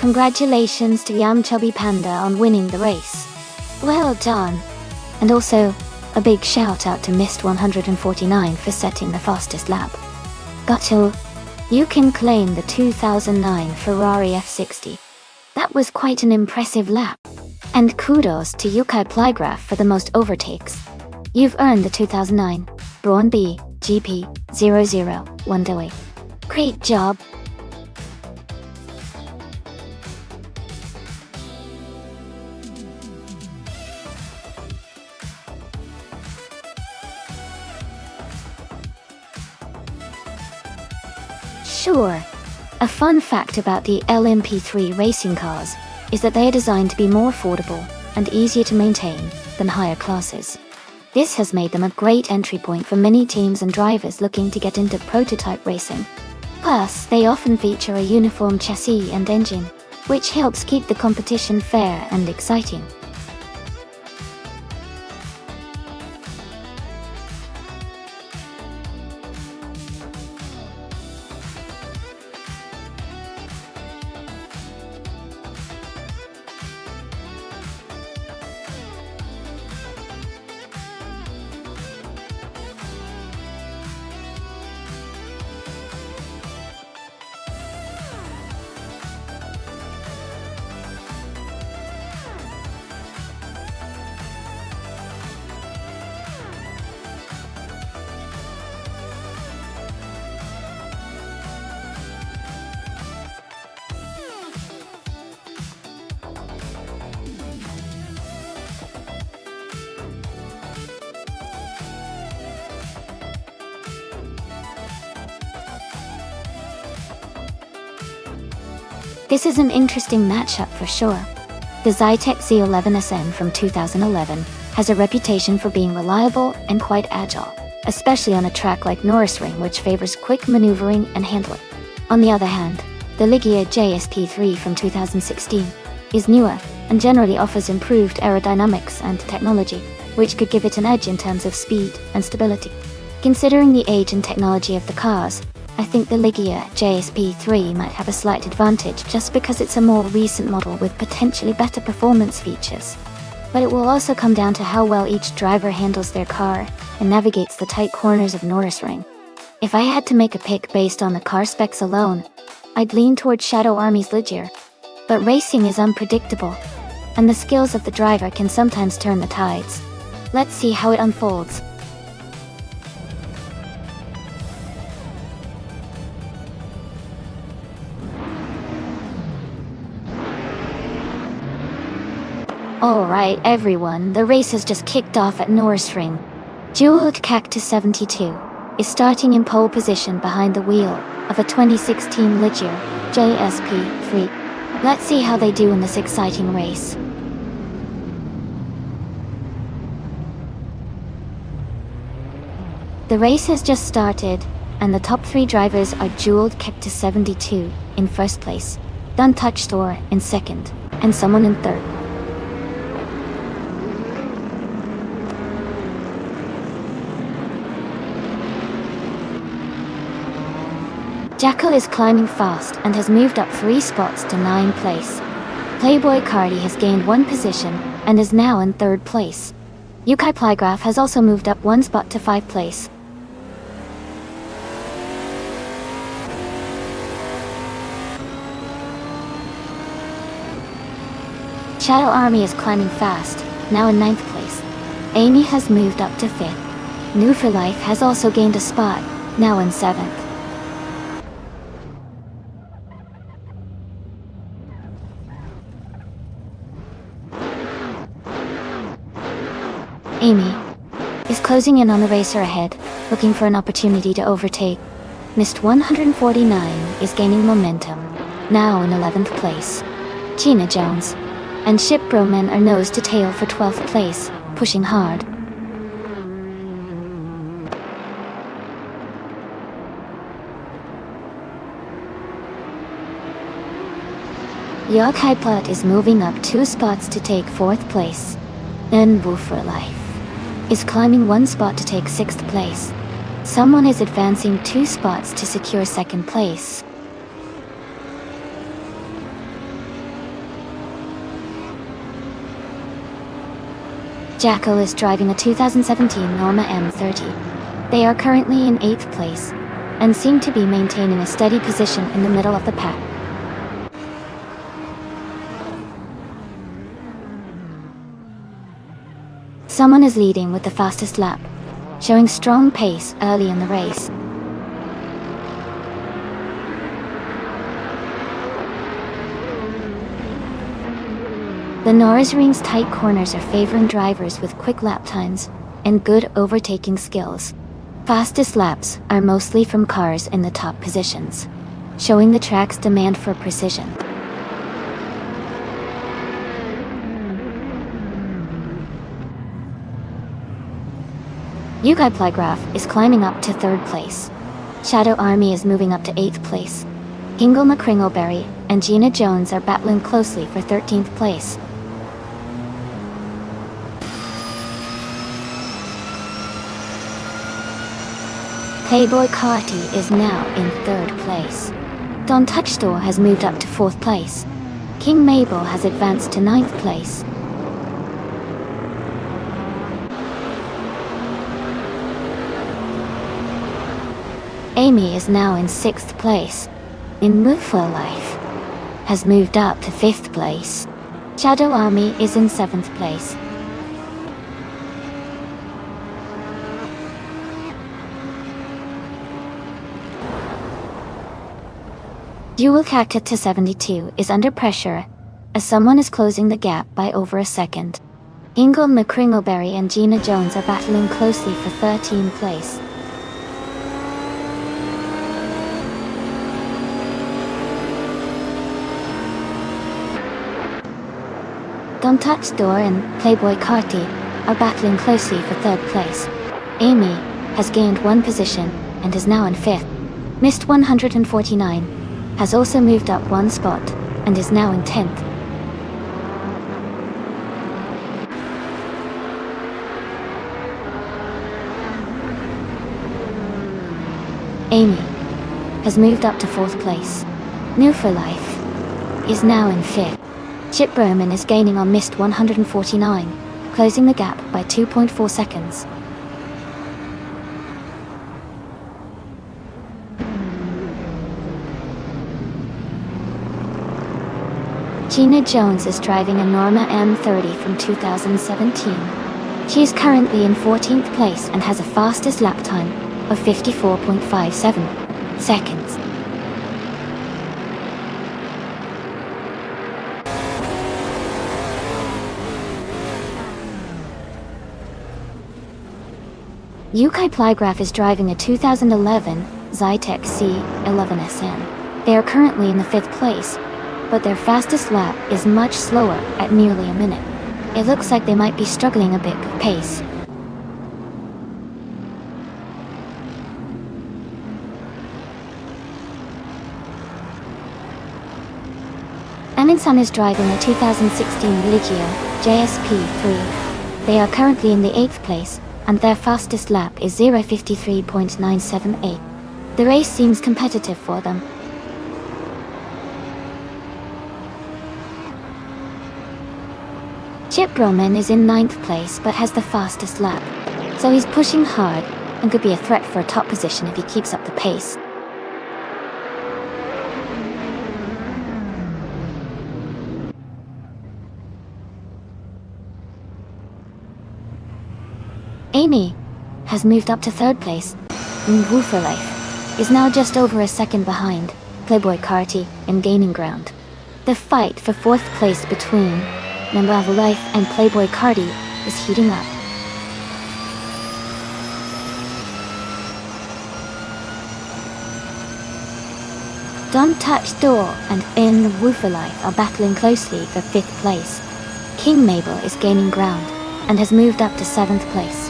Congratulations to Yamchubby Panda on winning the race. Well done. And also, a big shout out to Mist 149 for setting the fastest lap. Gotcha. You can claim the 2009 Ferrari F60. That was quite an impressive lap. And kudos to Yukai Plygraph for the most overtakes. You've earned the 2009 Braun B GP 001 Great job. Sure. A fun fact about the LMP3 racing cars is that they are designed to be more affordable and easier to maintain than higher classes. This has made them a great entry point for many teams and drivers looking to get into prototype racing. Plus, they often feature a uniform chassis and engine, which helps keep the competition fair and exciting. This is an interesting matchup for sure. The Zytec Z11SN from 2011 has a reputation for being reliable and quite agile, especially on a track like Norrisring, which favors quick maneuvering and handling. On the other hand, the Ligia JSP3 from 2016 is newer and generally offers improved aerodynamics and technology, which could give it an edge in terms of speed and stability. Considering the age and technology of the cars, I think the Ligia JSP3 might have a slight advantage just because it's a more recent model with potentially better performance features. But it will also come down to how well each driver handles their car and navigates the tight corners of Norrisring. If I had to make a pick based on the car specs alone, I'd lean towards Shadow Army's Ligier. But racing is unpredictable, and the skills of the driver can sometimes turn the tides. Let's see how it unfolds. Alright everyone, the race has just kicked off at Norrisring. Jeweled Cactus 72 is starting in pole position behind the wheel of a 2016 Ligier JSP3. Let's see how they do in this exciting race. The race has just started, and the top 3 drivers are Jeweled Cactus 72 in first place, Dun Touch Store in second, and someone in third. Jackal is climbing fast and has moved up 3 spots to 9th place. Playboy Cardi has gained 1 position and is now in 3rd place. Yukai Plygraph has also moved up 1 spot to 5th place. Shadow Army is climbing fast, now in 9th place. Amy has moved up to 5th. New for Life has also gained a spot, now in 7th. Amy is closing in on the racer ahead, looking for an opportunity to overtake. Missed 149 is gaining momentum, now in 11th place. Gina Jones and Ship Broman are nose to tail for 12th place, pushing hard. Yokai Plot is moving up 2 spots to take 4th place. Nbu for Life is climbing 1 spot to take 6th place. Someone is advancing 2 spots to secure 2nd place. Jacko is driving a 2017 Norma M30. They are currently in 8th place, and seem to be maintaining a steady position in the middle of the pack. Someone is leading with the fastest lap, showing strong pace early in the race. The Nürburgring's tight corners are favoring drivers with quick lap times and good overtaking skills. Fastest laps are mostly from cars in the top positions, showing the track's demand for precision. Yukai Plygraph is climbing up to 3rd place. Shadow Army is moving up to 8th place. Hingle McCringleberry and Gina Jones are battling closely for 13th place. Playboy Carty is now in 3rd place. Don Touchstore has moved up to 4th place. King Mabel has advanced to 9th place. Amy is now in 6th place. In Mufo Life has moved up to 5th place. Shadow Army is in 7th place. Dual Cactus to 72 is under pressure, as someone is closing the gap by over a second. Ingle McCringleberry and Gina Jones are battling closely for 13th place. Don't Touch Door and Playboy Carty are battling closely for 3rd place. Amy has gained 1 position and is now in 5th. Missed 149 has also moved up 1 spot and is now in 10th. Amy has moved up to 4th place. New for Life is now in 5th. Chip Broman is gaining on Missed 149, closing the gap by 2.4 seconds. Gina Jones is driving a Norma M30 from 2017. She is currently in 14th place and has a fastest lap time of 54.57 seconds. Yukai Plygraph is driving a 2011 Zytec C11SN. They are currently in the 5th place, but their fastest lap is much slower at nearly a minute. It looks like they might be struggling a bit with pace. Aminsan is driving a 2016 Religio JSP3. They are currently in the 8th place, and their fastest lap is 0:53.978. The race seems competitive for them. Chip Broman is in 9th place but has the fastest lap, so he's pushing hard and could be a threat for a top position if he keeps up the pace. Amy has moved up to third place, and Woofer Life is now just over a second behind Playboy Carti in gaining ground. The fight for fourth place between Nonstop Life and Playboy Carti is heating up. Don't Touch Door and In Woofer Life are battling closely for fifth place. King Mabel is gaining ground and has moved up to seventh place.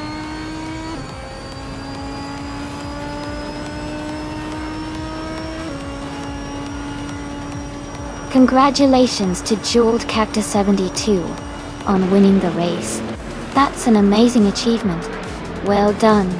Congratulations to Jeweled Cactus 72 on winning the race. That's an amazing achievement. Well done.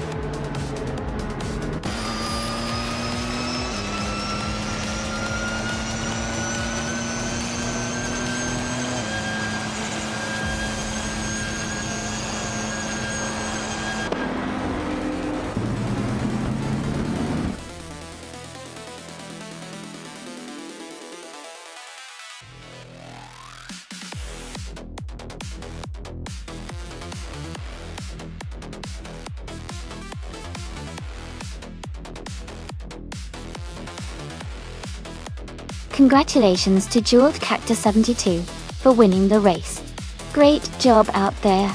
Congratulations to Jeweled Cactus 72 for winning the race. Great job out there.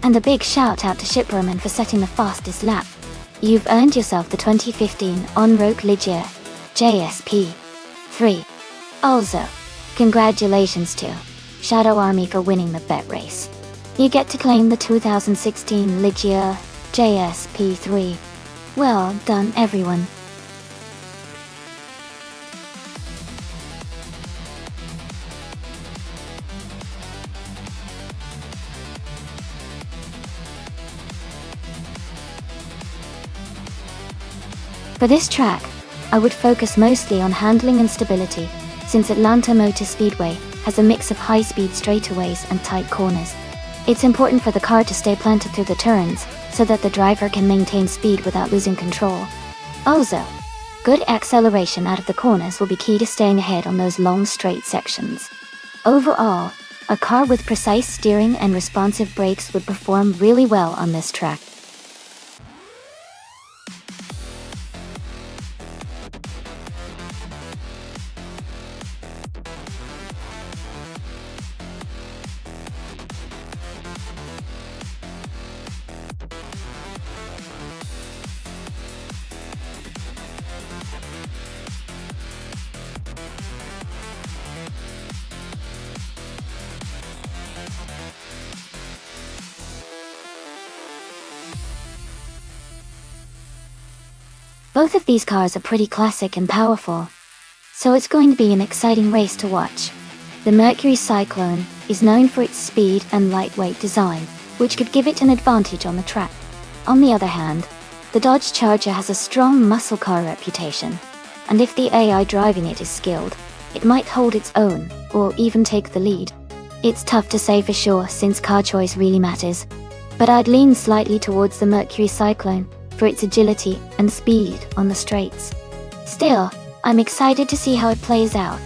And a big shout out to Shipperman for setting the fastest lap. You've earned yourself the 2015 On-Road Ligier JSP 3. Also, congratulations to Shadow Army for winning the bet race. You get to claim the 2016 Ligier JSP 3. Well done, everyone. For this track, I would focus mostly on handling and stability, since Atlanta Motor Speedway has a mix of high-speed straightaways and tight corners. It's important for the car to stay planted through the turns, so that the driver can maintain speed without losing control. Also, good acceleration out of the corners will be key to staying ahead on those long straight sections. Overall, a car with precise steering and responsive brakes would perform really well on this track. Both of these cars are pretty classic and powerful, so it's going to be an exciting race to watch. The Mercury Cyclone is known for its speed and lightweight design, which could give it an advantage on the track. On the other hand, the Dodge Charger has a strong muscle car reputation, and if the AI driving it is skilled, it might hold its own, or even take the lead. It's tough to say for sure since car choice really matters, but I'd lean slightly towards the Mercury Cyclone for its agility and speed on the straights. Still, I'm excited to see how it plays out.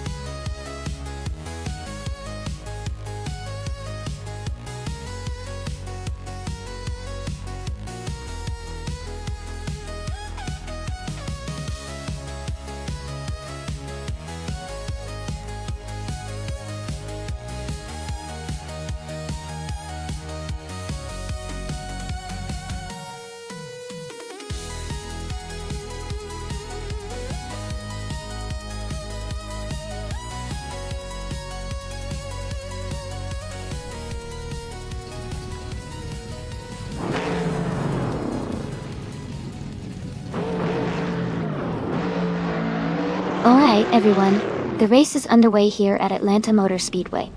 Alright everyone, the race is underway here at Atlanta Motor Speedway.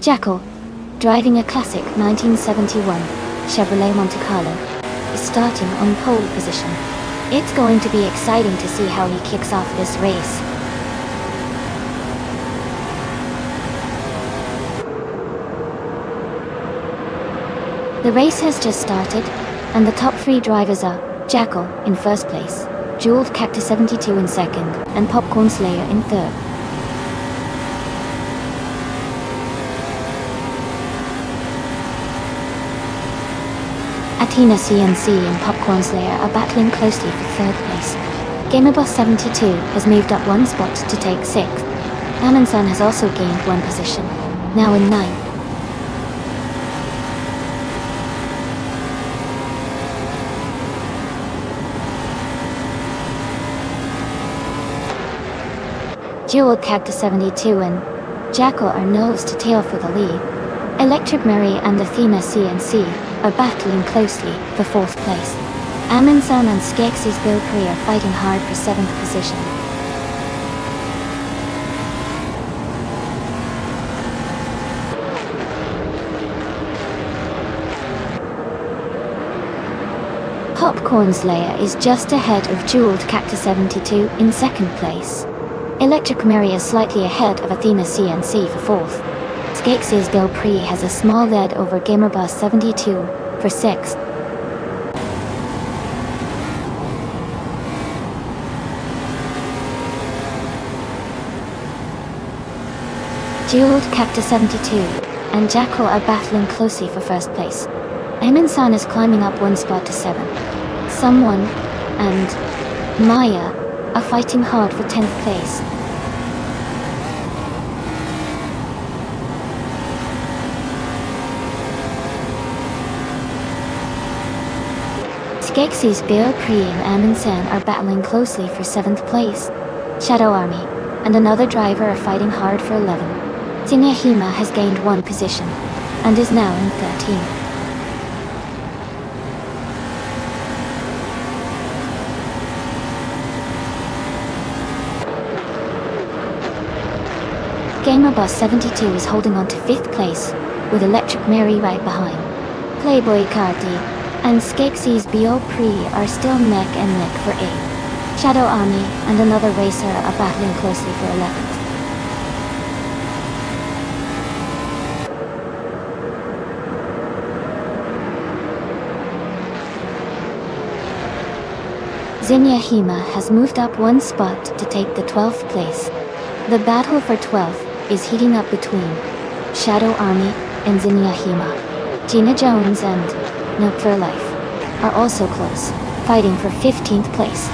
Jackal, driving a classic 1971 Chevrolet Monte Carlo, is starting on pole position. It's going to be exciting to see how he kicks off this race. The race has just started, and the top three drivers are Jackal in first place, Jeweled Cactus 72 in second, and Popcorn Slayer in third. Athena CNC and Popcorn Slayer are battling closely for third place. Gamerbus 72 has moved up one spot to take sixth. Amundsen has also gained one position, now in ninth. Jewel Cactus 72 and Jackal are nose to tail for the lead. Electric Mary and Athena CNC are battling closely for fourth place. Amundsen and Skeksis Bilpri are fighting hard for seventh position. Popcorn Slayer is just ahead of Jeweled Cactus 72 in second place. Electric Mary is slightly ahead of Athena CNC for fourth. Skeksis Bilpri has a small lead over Gamerbus 72 for sixth. Jeweled Cactus 72 and Jackal are battling closely for first place. Amundsen is climbing up one spot to 7. Someone and Maya are fighting hard for 10th place. Skeksis Bilpri and Amundsen are battling closely for 7th place. Shadow Army and another driver are fighting hard for 11. Zinahima has gained one position and is now in 13th. Gamerbus 72 is holding on to 5th place, with Electric Mary right behind. Playboy Cardi and Skeksis Bilpri are still neck and neck for 8th. Shadow Army and another racer are battling closely for 11th. Zinahima has moved up one spot to take the 12th place. The battle for 12th is heating up between Shadow Army and Zinahima. Gina Jones and Milk for Life are also close, fighting for 15th place.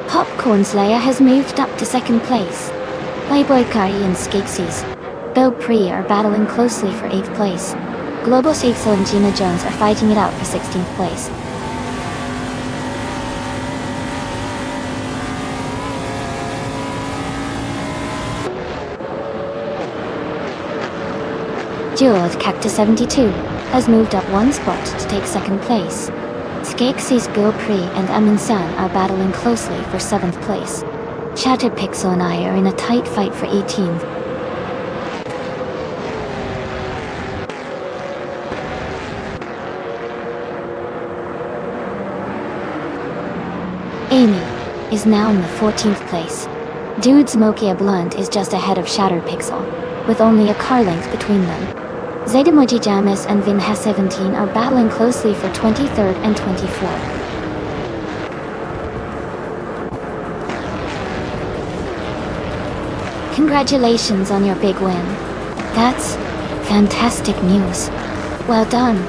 Popcorn Slayer has moved up to 2nd place. Playboy Kari and Skeksis Bilpri are battling closely for 8th place. Global Shakespeare and Gina Jones are fighting it out for 16th place. Jeweled Cactus 72 has moved up one spot to take 2nd place. Skeksis Bilpri and Amundsen are battling closely for 7th place. Shattered Pixel and I are in a tight fight for 18th. Amy is now in the 14th place. Dude Smokia Blunt is just ahead of Shattered Pixel, with only a car length between them. Zetamoji Jamis and Vinha 17 are battling closely for 23rd and 24th. Congratulations on your big win. That's fantastic news. Well done.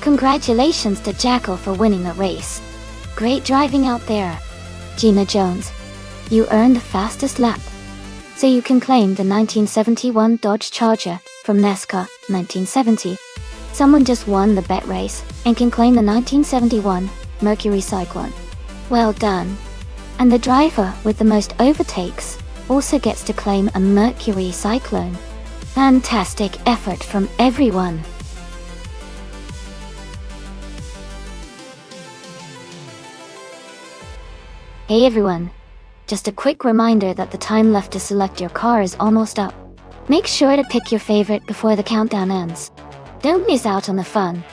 Congratulations to Jackal for winning the race. Great driving out there. Gina Jones, you earned the fastest lap. So you can claim the 1971 Dodge Charger from NASCAR 1970. Someone just won the bet race and can claim the 1971 Mercury Cyclone. Well done. And the driver with the most overtakes also gets to claim a Mercury Cyclone. Fantastic effort from everyone. Hey everyone! Just a quick reminder that the time left to select your car is almost up. Make sure to pick your favorite before the countdown ends. Don't miss out on the fun.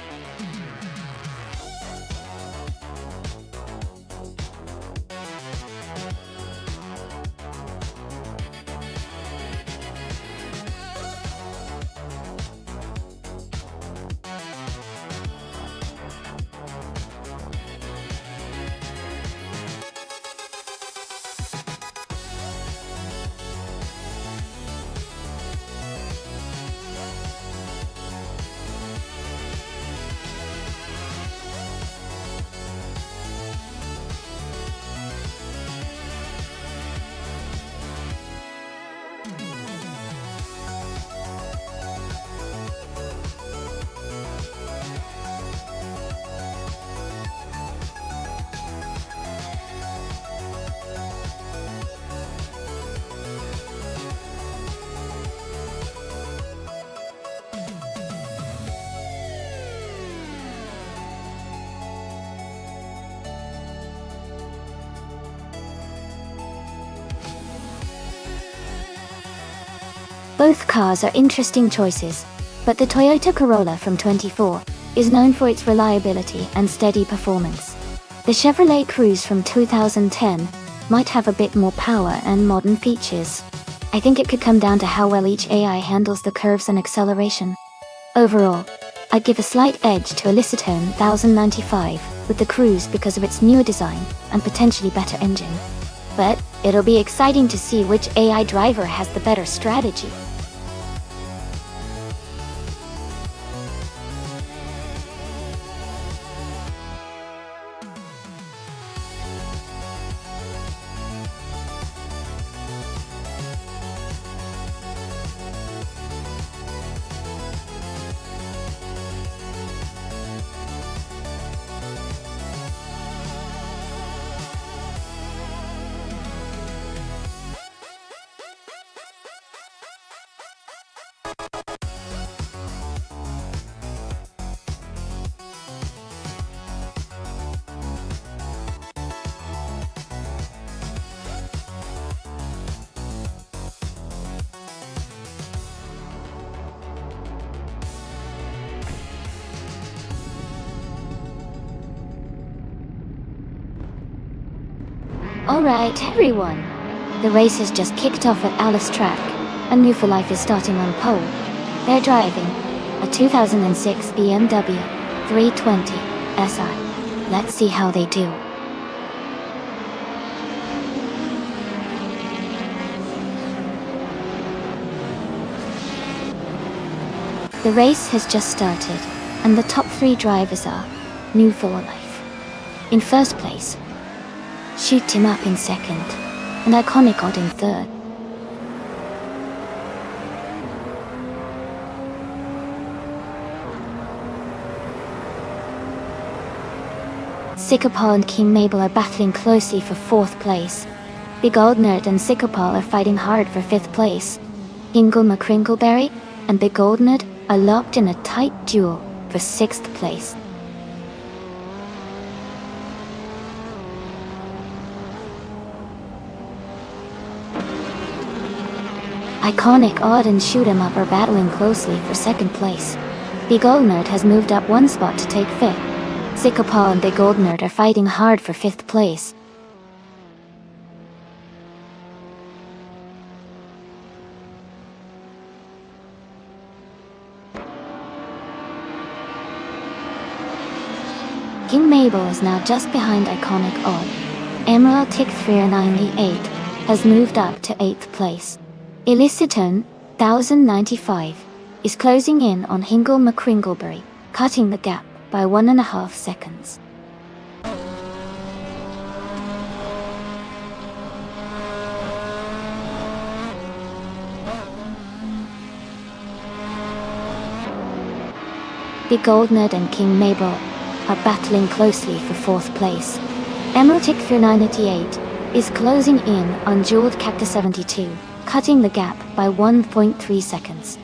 Both cars are interesting choices, but the Toyota Corolla from 24 is known for its reliability and steady performance. The Chevrolet Cruze from 2010 might have a bit more power and modern features. I think it could come down to how well each AI handles the curves and acceleration. Overall, I'd give a slight edge to Elicitone 1095 with the Cruze because of its newer design and potentially better engine. But it'll be exciting to see which AI driver has the better strategy. Alright everyone, the race has just kicked off at Alice Track, and New for Life is starting on pole. They're driving a 2006 BMW 320 SI. Let's see how they do. The race has just started, and the top 3 drivers are New for Life in first place, Shoot Him Up in second, and Iconic Odd in third. Sycopal and King Mabel are battling closely for 4th place. Big Old Nerd and Sycopal are fighting hard for 5th place. Ingle McCringleberry and Big Old Nerd are locked in a tight duel for 6th place. Iconic Odd and Shoot 'Em Up are battling closely for 2nd place. Big Old Nerd has moved up 1 spot to take 5th. Sycopal and Big Old Nerd are fighting hard for 5th place. King Mabel is now just behind Iconic Odd. Emerald Tick 398 has moved up to 8th place. Elicitone 1095 is closing in on Hingle McCringleberry, cutting the gap by 1.5 seconds. Big Old Nerd and King Mabel are battling closely for 4th place. Emerald Tick 398 is closing in on Jeweled Cactus 72, cutting the gap by 1.3 seconds.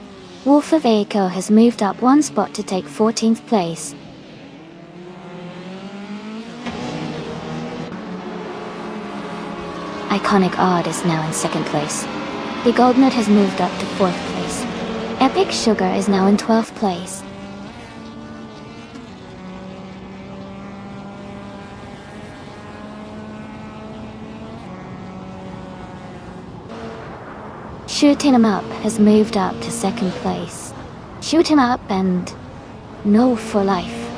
Wolf of Aiko has moved up 1 spot to take 14th place. Iconic Odd is now in second place. The Goldnut has moved up to fourth place. Epic Sugar is now in 12th place. Shoot 'em Up has moved up to second place. Shoot 'em Up and No for Life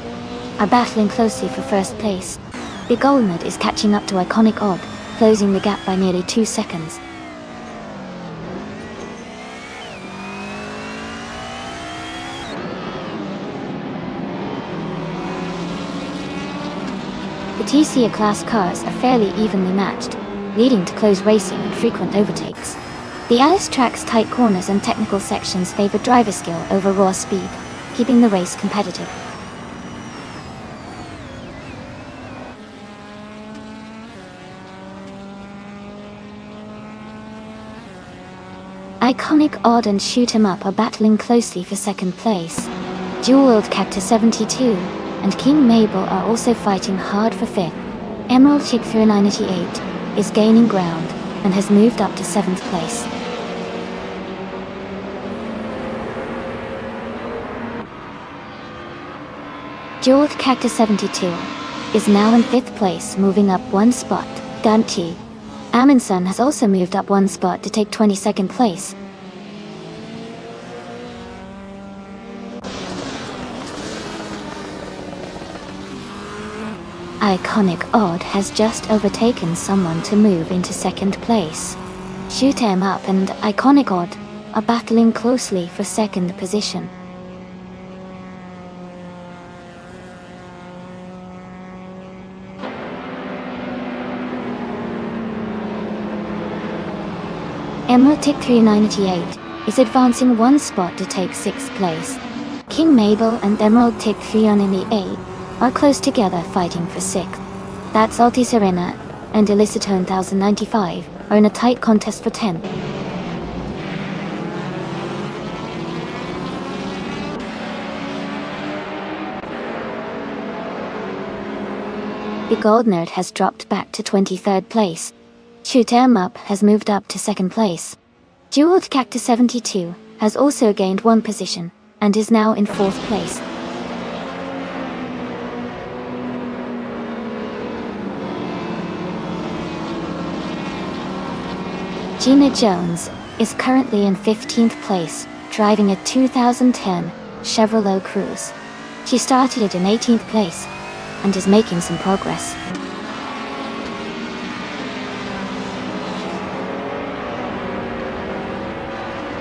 are battling closely for first place. The Goldnut is catching up to Iconic Odd, closing the gap by nearly 2 seconds. The TCA class cars are fairly evenly matched, leading to close racing and frequent overtakes. The Alice track's tight corners and technical sections favor driver skill over raw speed, keeping the race competitive. Iconic Odd and Shoot 'em Up are battling closely for second place. Jeweled Cactus 72 and King Mabel are also fighting hard for fifth. Emerald Chick 398 is gaining ground and has moved up to 7th place. Jeweled Cactus 72 is now in 5th place, moving up 1 spot. Gunty Amundsen has also moved up 1 spot to take 22nd place. Iconic Odd has just overtaken someone to move into 2nd place. Shoot 'em Up and Iconic Odd are battling closely for 2nd position. Emerald Tick 398 is advancing 1 spot to take 6th place. King Mabel and Emerald Tick 398 are close together fighting for 6th. That's Alti Serena and Elicitone 1095 are in a tight contest for 10th. The Goldnut has dropped back to 23rd place. Shoot 'em Up has moved up to 2nd place. Jeweled Cactus 72 has also gained 1 position and is now in 4th place. Gina Jones is currently in 15th place, driving a 2010 Chevrolet Cruze. She started in 18th place and is making some progress.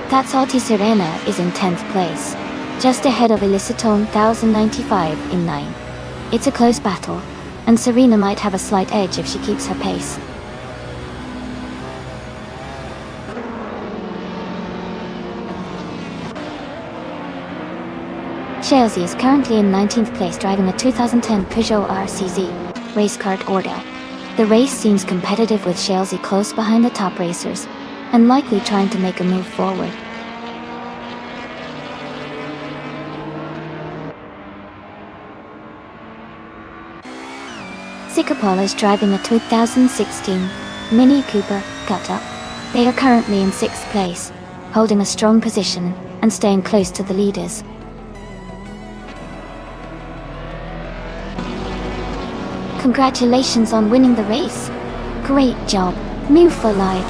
That's Alti Serena is in 10th place, just ahead of Elicitone 1095 in 9. It's a close battle, and Serena might have a slight edge if she keeps her pace. Chelsea is currently in 19th place, driving a 2010 Peugeot RCZ race car order. The race seems competitive with Chelsea close behind the top racers, and likely trying to make a move forward. Sikapol is driving a 2016 Mini Cooper Cutup. They are currently in 6th place, holding a strong position and staying close to the leaders. Congratulations on winning the race. Great job, Move for Life.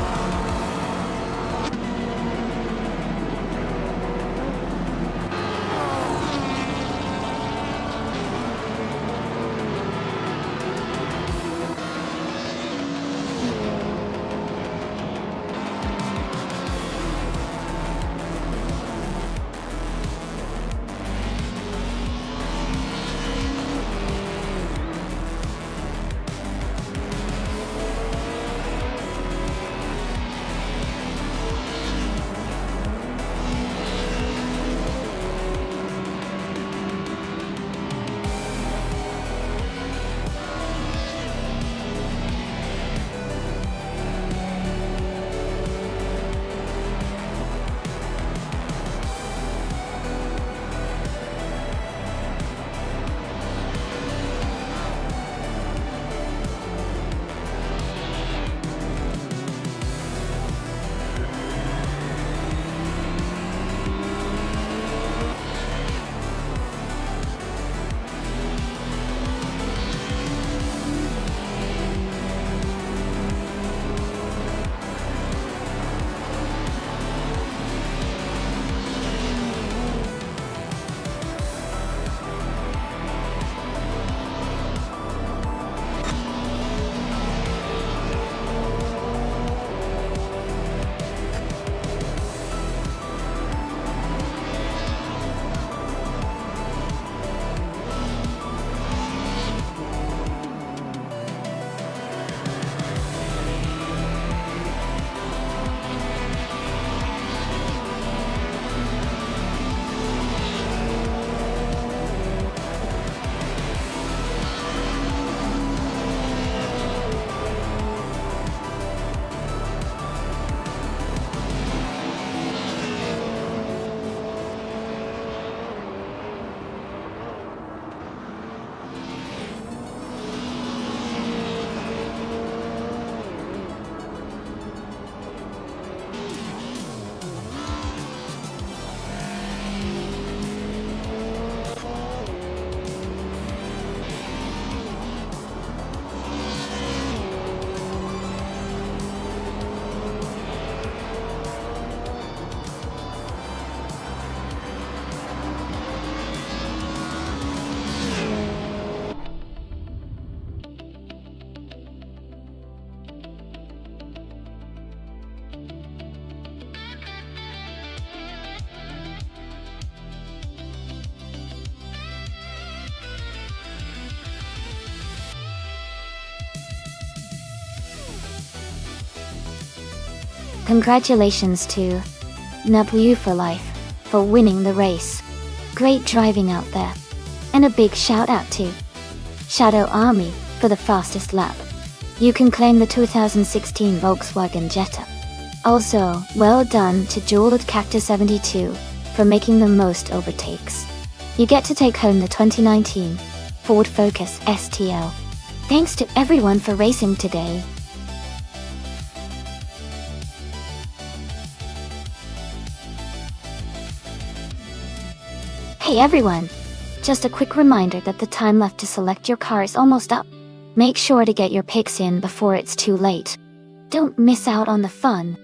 Congratulations to W for Life for winning the race. Great driving out there. And a big shout out to Shadow Army for the fastest lap. You can claim the 2016 Volkswagen Jetta. Also, well done to Jeweled Cactus 72 for making the most overtakes. You get to take home the 2019 Ford Focus STL. Thanks to everyone for racing today. Hey everyone! Just a quick reminder that the time left to select your car is almost up. Make sure to get your picks in before it's too late. Don't miss out on the fun.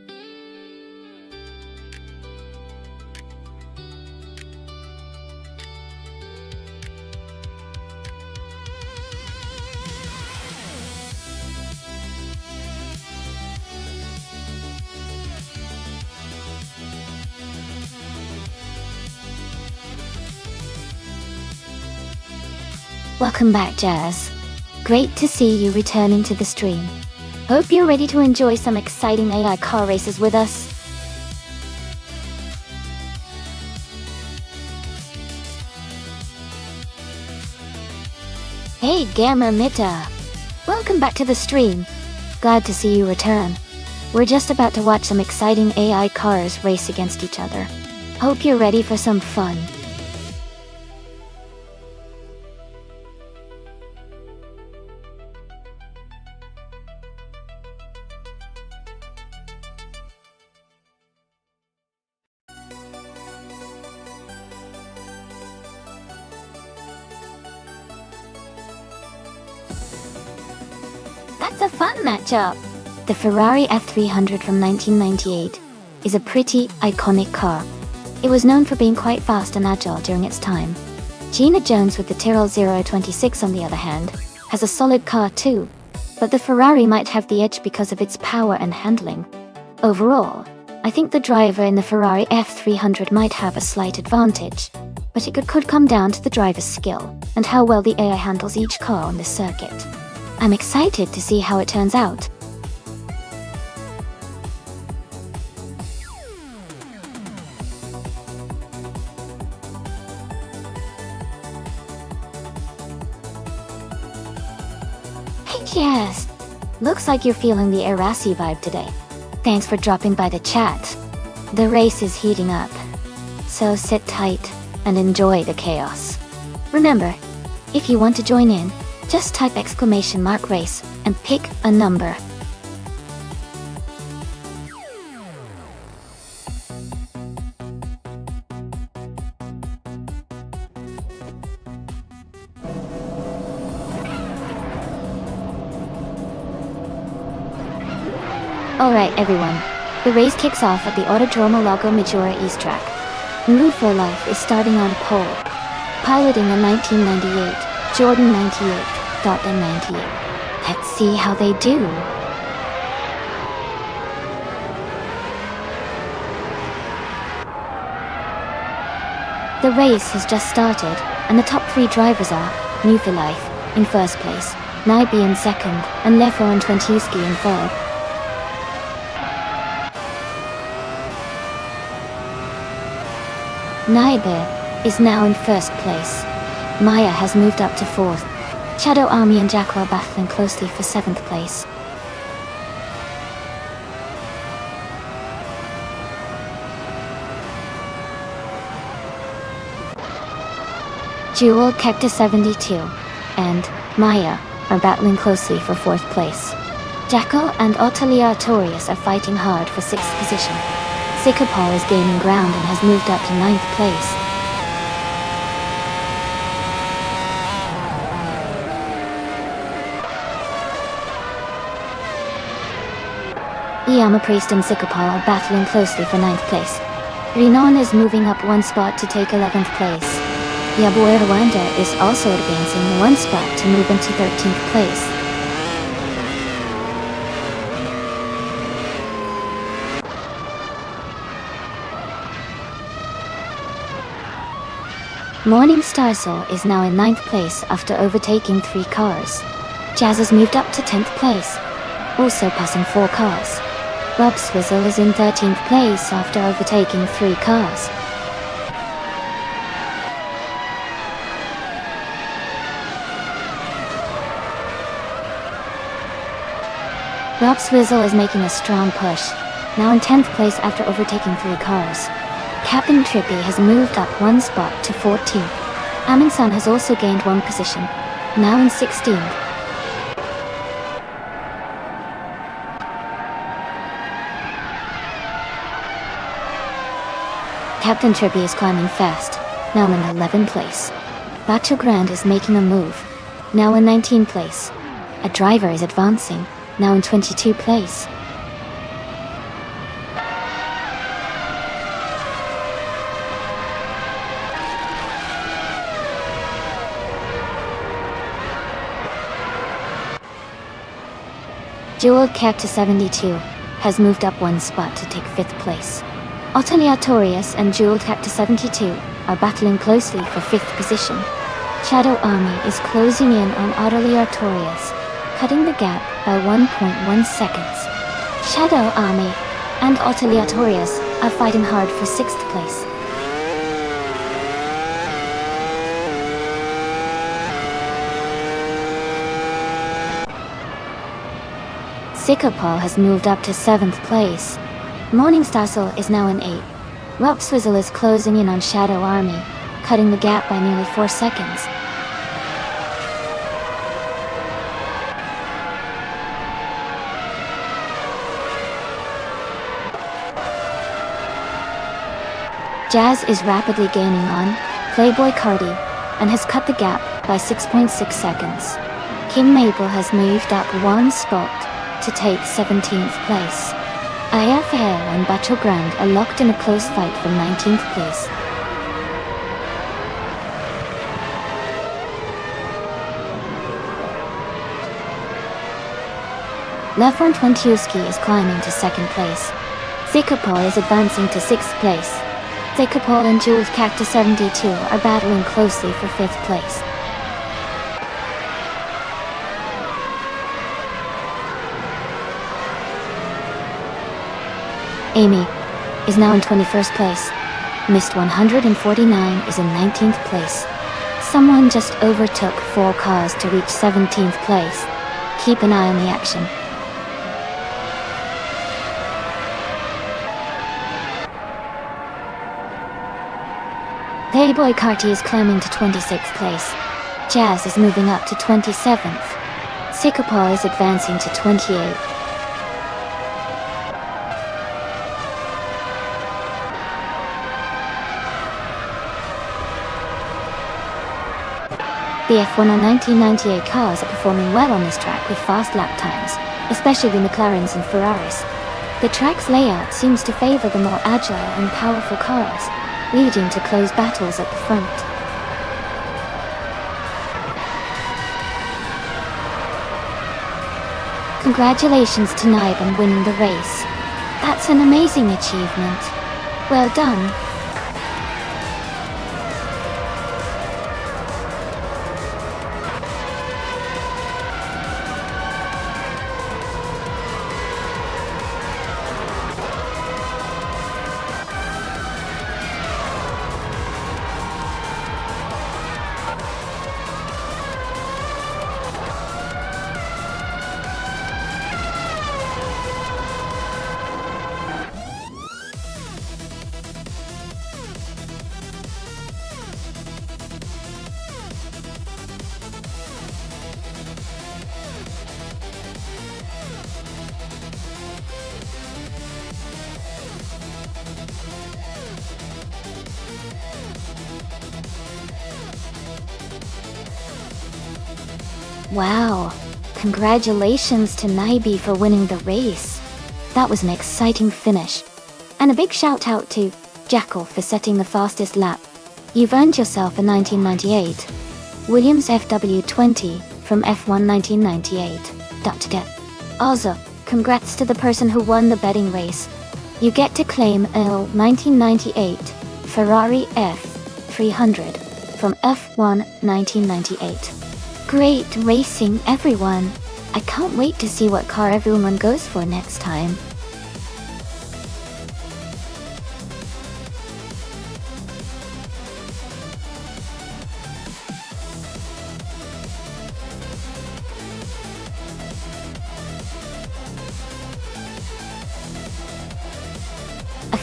Welcome back, Jazz. Great to see you returning to the stream. Hope you're ready to enjoy some exciting AI car races with us. Hey Gamer Mita! Welcome back to the stream. Glad to see you return. We're just about to watch some exciting AI cars race against each other. Hope you're ready for some fun. That's a fun matchup! The Ferrari F300 from 1998 is a pretty iconic car. It was known for being quite fast and agile during its time. Gina Jones with the Tyrrell 026 on the other hand, has a solid car too, but the Ferrari might have the edge because of its power and handling. Overall, I think the driver in the Ferrari F300 might have a slight advantage, but it could come down to the driver's skill and how well the AI handles each car on this circuit. I'm excited to see how it turns out. Hey Jazz! Looks like you're feeling the Erasi vibe today. Thanks for dropping by the chat. The race is heating up, so sit tight and enjoy the chaos. Remember, if you want to join in, just type !race and pick a number. Alright everyone, the race kicks off at the Autodromo Lago Maggiore East track. Move for Life is starting on pole, piloting a 1998 Jordan 98.98. Let's see how they do. The race has just started, and the top three drivers are New for Life in first place, Naibi in second, and Lefo and Twentiuski in third. Naibi is now in first place. Maya has moved up to fourth. Shadow Army and Jacko are battling closely for seventh place. Jewel, Cactus 72, and Maya are battling closely for fourth place. Jacko and Otalia Artorius are fighting hard for sixth position. Sikapol is gaining ground and has moved up to ninth place. Iyama Priest and Sikapol are battling closely for 9th place. Rinon is moving up one spot to take 11th place. Yabuer Rwanda is also advancing one spot to move into 13th place. Morning Starsol is now in 9th place after overtaking 3 cars. Jazz has moved up to 10th place, also passing 4 cars. Rob Swizzle is in 13th place after overtaking 3 cars. Rob Swizzle is making a strong push, now in 10th place after overtaking 3 cars. Captain Trippy has moved up 1 spot to 14th. Amundsen has also gained 1 position, now in 16th. Captain Trippy is climbing fast, now in 11th place. Bacho Grand is making a move, now in 19th place. A driver is advancing, now in 22nd place. Jewel Cactus 72 has moved up 1 spot to take 5th place. Autoleatorius and Jewel Cactus 72 are battling closely for 5th position. Shadow Army is closing in on Autoleatorius, cutting the gap by 1.1 seconds. Shadow Army and Autoleatorius are fighting hard for 6th place. Sikapol has moved up to 7th place. Morningstar is now in 8th. Rob Swizzle is closing in on Shadow Army, cutting the gap by nearly 4 seconds. Jazz is rapidly gaining on Playboy Cardi and has cut the gap by 6.6 seconds. King Maple has moved up 1 spot to take 17th place. IFL and Bacho Grand are locked in a close fight for 19th place. Lefron Twentiuski is climbing to 2nd place. Sikapol is advancing to 6th place. Sikapol and Jewel Cactus 72 are battling closely for 5th place. Amy is now in 21st place. Mist 149 is in 19th place. Someone just overtook 4 cars to reach 17th place. Keep an eye on the action. Playboy Carty is climbing to 26th place. Jazz is moving up to 27th. Sikapol is advancing to 28th. The F1 and 1998 cars are performing well on this track with fast lap times, especially the McLarens and Ferraris. The track's layout seems to favor the more agile and powerful cars, leading to close battles at the front. Congratulations to Naib on winning the race. That's an amazing achievement. Well done. Wow, congratulations to Naibi for winning the race. That was an exciting finish. And a big shout out to Jackal for setting the fastest lap. You've earned yourself a 1998 Williams FW20 from F1 1998. Also, congrats to the person who won the betting race. You get to claim a 1998 Ferrari F300 from F1 1998. Great racing, everyone! I can't wait to see what car everyone goes for next time.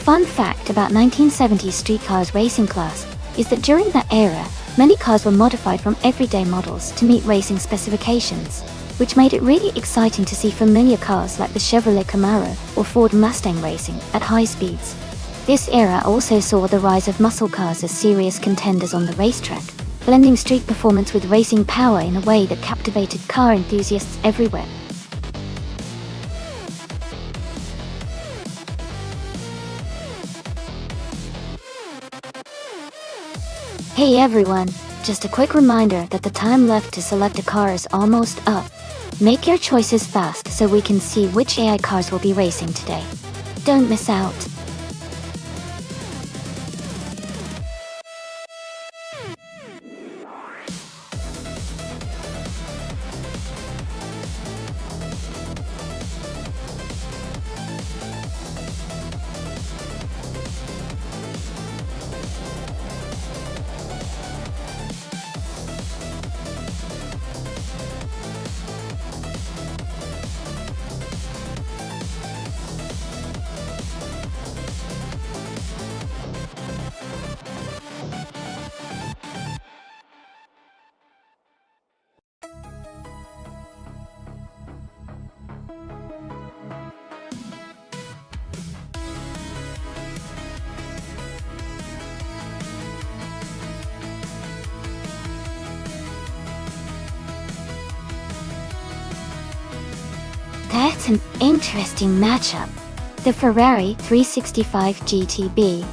fun fact about 1970s street cars racing class is that during that era, many cars were modified from everyday models to meet racing specifications, which made it really exciting to see familiar cars like the Chevrolet Camaro or Ford Mustang racing at high speeds. This era also saw the rise of muscle cars as serious contenders on the racetrack, blending street performance with racing power in a way that captivated car enthusiasts everywhere. Hey everyone, just a quick reminder that the time left to select a car is almost up. Make your choices fast so we can see which AI cars will be racing today. Don't miss out. That's an interesting matchup. The Ferrari 365 GTB.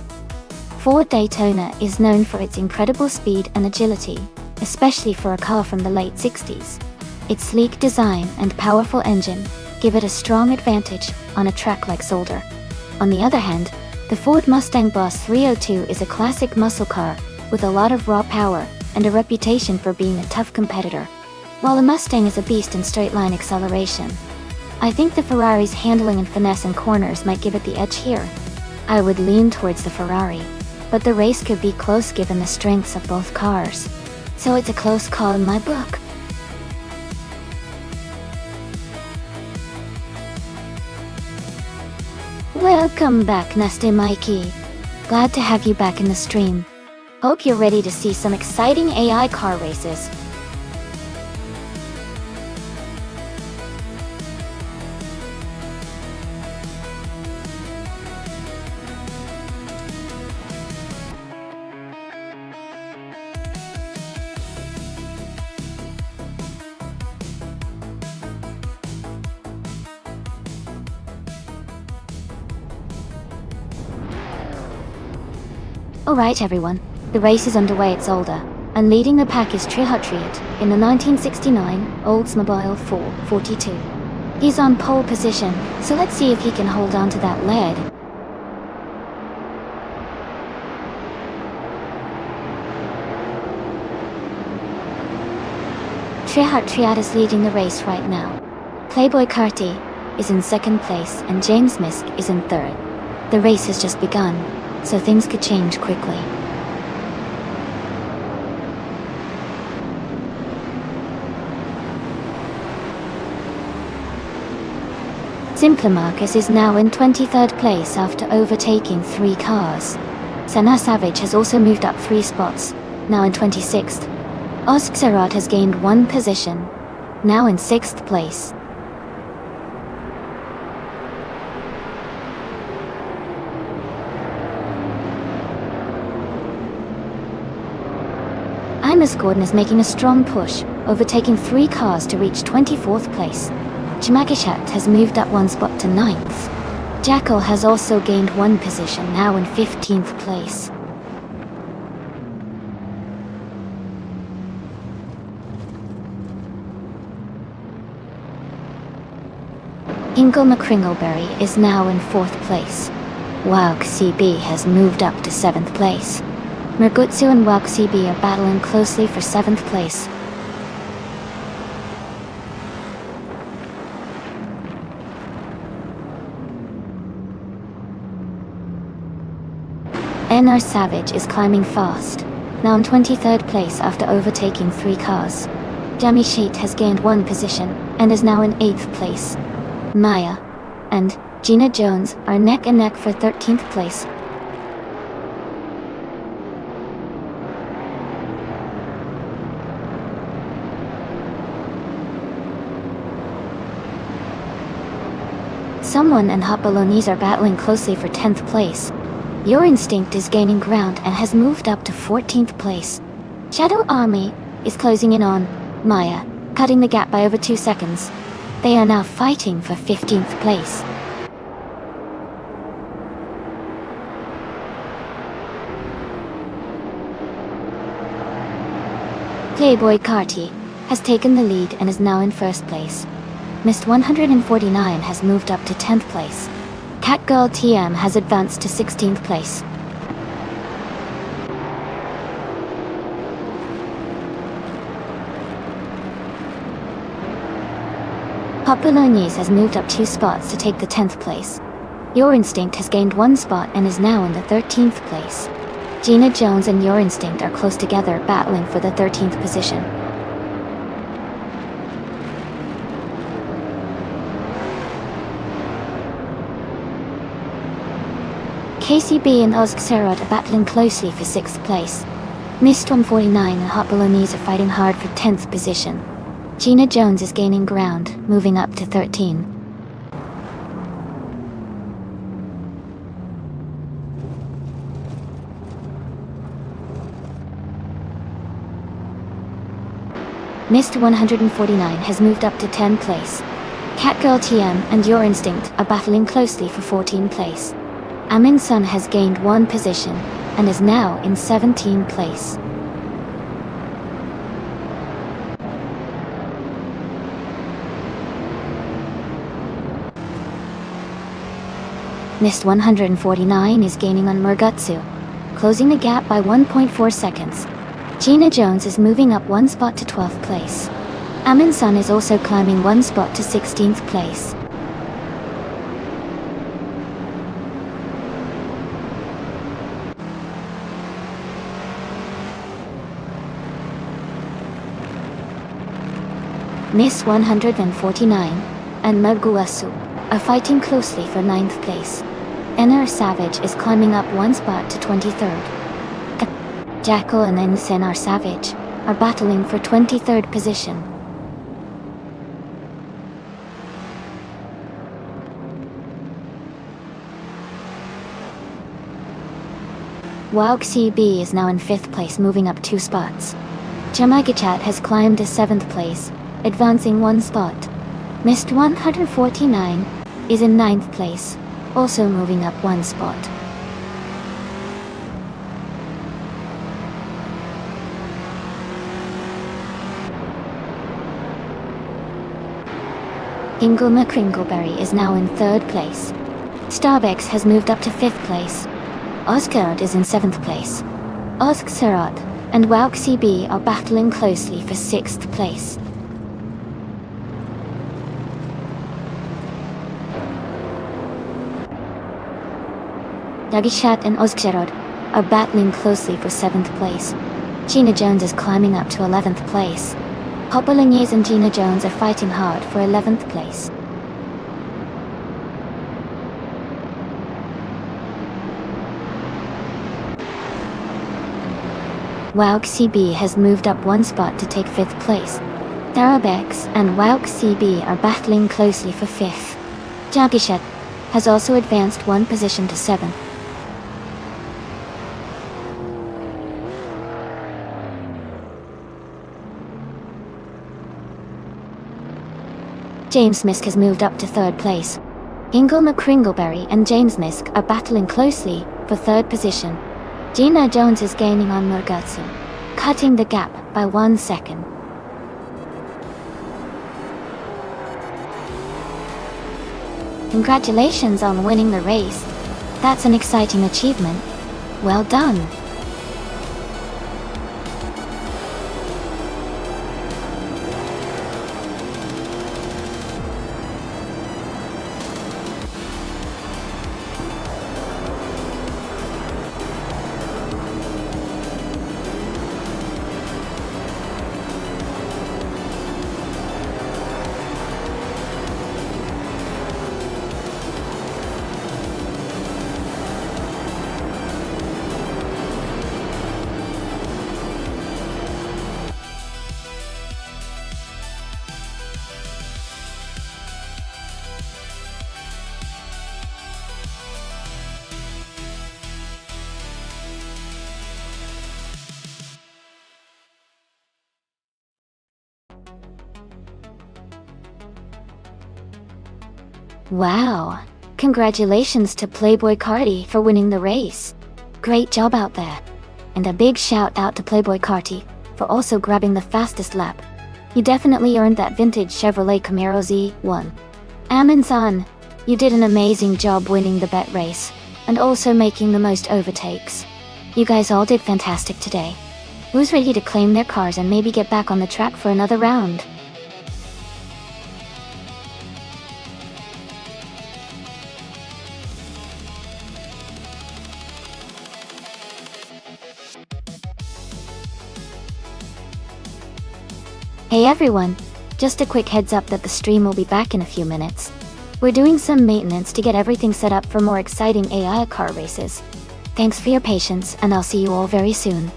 Ford Daytona is known for its incredible speed and agility, especially for a car from the late 60s. Its sleek design and powerful engine give it a strong advantage on a track like Zolder. On the other hand, the Ford Mustang Boss 302 is a classic muscle car with a lot of raw power and a reputation for being a tough competitor, while the Mustang is a beast in straight-line acceleration. I think the Ferrari's handling and finesse in corners might give it the edge here. I would lean towards the Ferrari, but the race could be close given the strengths of both cars. So it's a close call in my book. Welcome back, Nasty Mikey. Glad to have you back in the stream. Hope you're ready to see some exciting AI car races. Alright everyone, the race is underway at Zolder, and leading the pack is Trihatriot in the 1969 Oldsmobile 442. He's on pole position, so let's see if he can hold on to that lead. Trihatriot is leading the race right now. Playboy Carty is in second place and James Misk is in third. The race has just begun, so things could change quickly. Simplamarcus is now in 23rd place after overtaking 3 cars. Senna Savage has also moved up 3 spots, now in 26th. Osksarat has gained 1 position, now in 6th place. Imus Gordon is making a strong push, overtaking 3 cars to reach 24th place. Jamakishat has moved up 1 spot to 9th. Jackal has also gained 1 position, now in 15th place. Ingo McCringleberry is now in 4th place. Wauk CB has moved up to 7th place. Mergutsu and Wauk CB are battling closely for 7th place. NR Savage is climbing fast, now in 23rd place after overtaking 3 cars. Jamishit has gained 1 position, and is now in 8th place. Maya and Gina Jones are neck and neck for 13th place. Someone and Hot Bolognese are battling closely for 10th place. Your Instinct is gaining ground and has moved up to 14th place. Shadow Army is closing in on Maya, cutting the gap by over 2 seconds. They are now fighting for 15th place. Playboy Carti has taken the lead and is now in first place. Mist 149 has moved up to 10th place. Catgirl TM has advanced to 16th place. Hot Bolognese has moved up 2 spots to take the 10th place. Your Instinct has gained 1 spot and is now in the 13th place. Gina Jones and Your Instinct are close together, battling for the 13th position. KCB and Ozxerod are battling closely for 6th place. Mist 149 and Hot Bolognese are fighting hard for 10th position. Gina Jones is gaining ground, moving up to 13. Mist 149 has moved up to 10th place. Catgirl TM and Your Instinct are battling closely for 14th place. Amin Sun has gained 1 position and is now in 17th place. Mist 149 is gaining on Murgutsu, closing the gap by 1.4 seconds. Gina Jones is moving up 1 spot to 12th place. Amin Sun is also climbing 1 spot to 16th place. Miss 149 and Maguasu are fighting closely for 9th place. Ener Savage is climbing up 1 spot to 23rd. Jackal and Ensenar Savage are battling for 23rd position. Waug CB is now in 5th place, moving up 2 spots. Jamagachat has climbed to 7th place, advancing 1 spot. Mist 149 is in 9th place, also moving up 1 spot. Ingulma Kringleberry is now in 3rd place. Starbex has moved up to 5th place. Osgard is in 7th place. Ozxerod and Waug CB are battling closely for 6th place. Dagishat and Ozxerod are battling closely for 7th place. Gina Jones is climbing up to 11th place. Hot Bolognese and Gina Jones are fighting hard for 11th place. Waug CB has moved up 1 spot to take 5th place. Therabex and Waug CB are battling closely for 5th. Jagishet has also advanced 1 position to 7th. James Misk has moved up to 3rd place. Ingulma Kringleberry and James Misk are battling closely for 3rd position. Gina Jones is gaining on Murgutsu, cutting the gap by 1 second. Congratulations on winning the race. That's an exciting achievement. Well done. Wow! Congratulations to Playboy Carti for winning the race. Great job out there. And a big shout out to Playboy Carti for also grabbing the fastest lap. You definitely earned that vintage Chevrolet Camaro Z1. Amin-san, you did an amazing job winning the bet race, and also making the most overtakes. You guys all did fantastic today. Who's ready to claim their cars and maybe get back on the track for another round? Hey everyone! Just a quick heads up that the stream will be back in a few minutes. We're doing some maintenance to get everything set up for more exciting AI car races. Thanks for your patience, and I'll see you all very soon.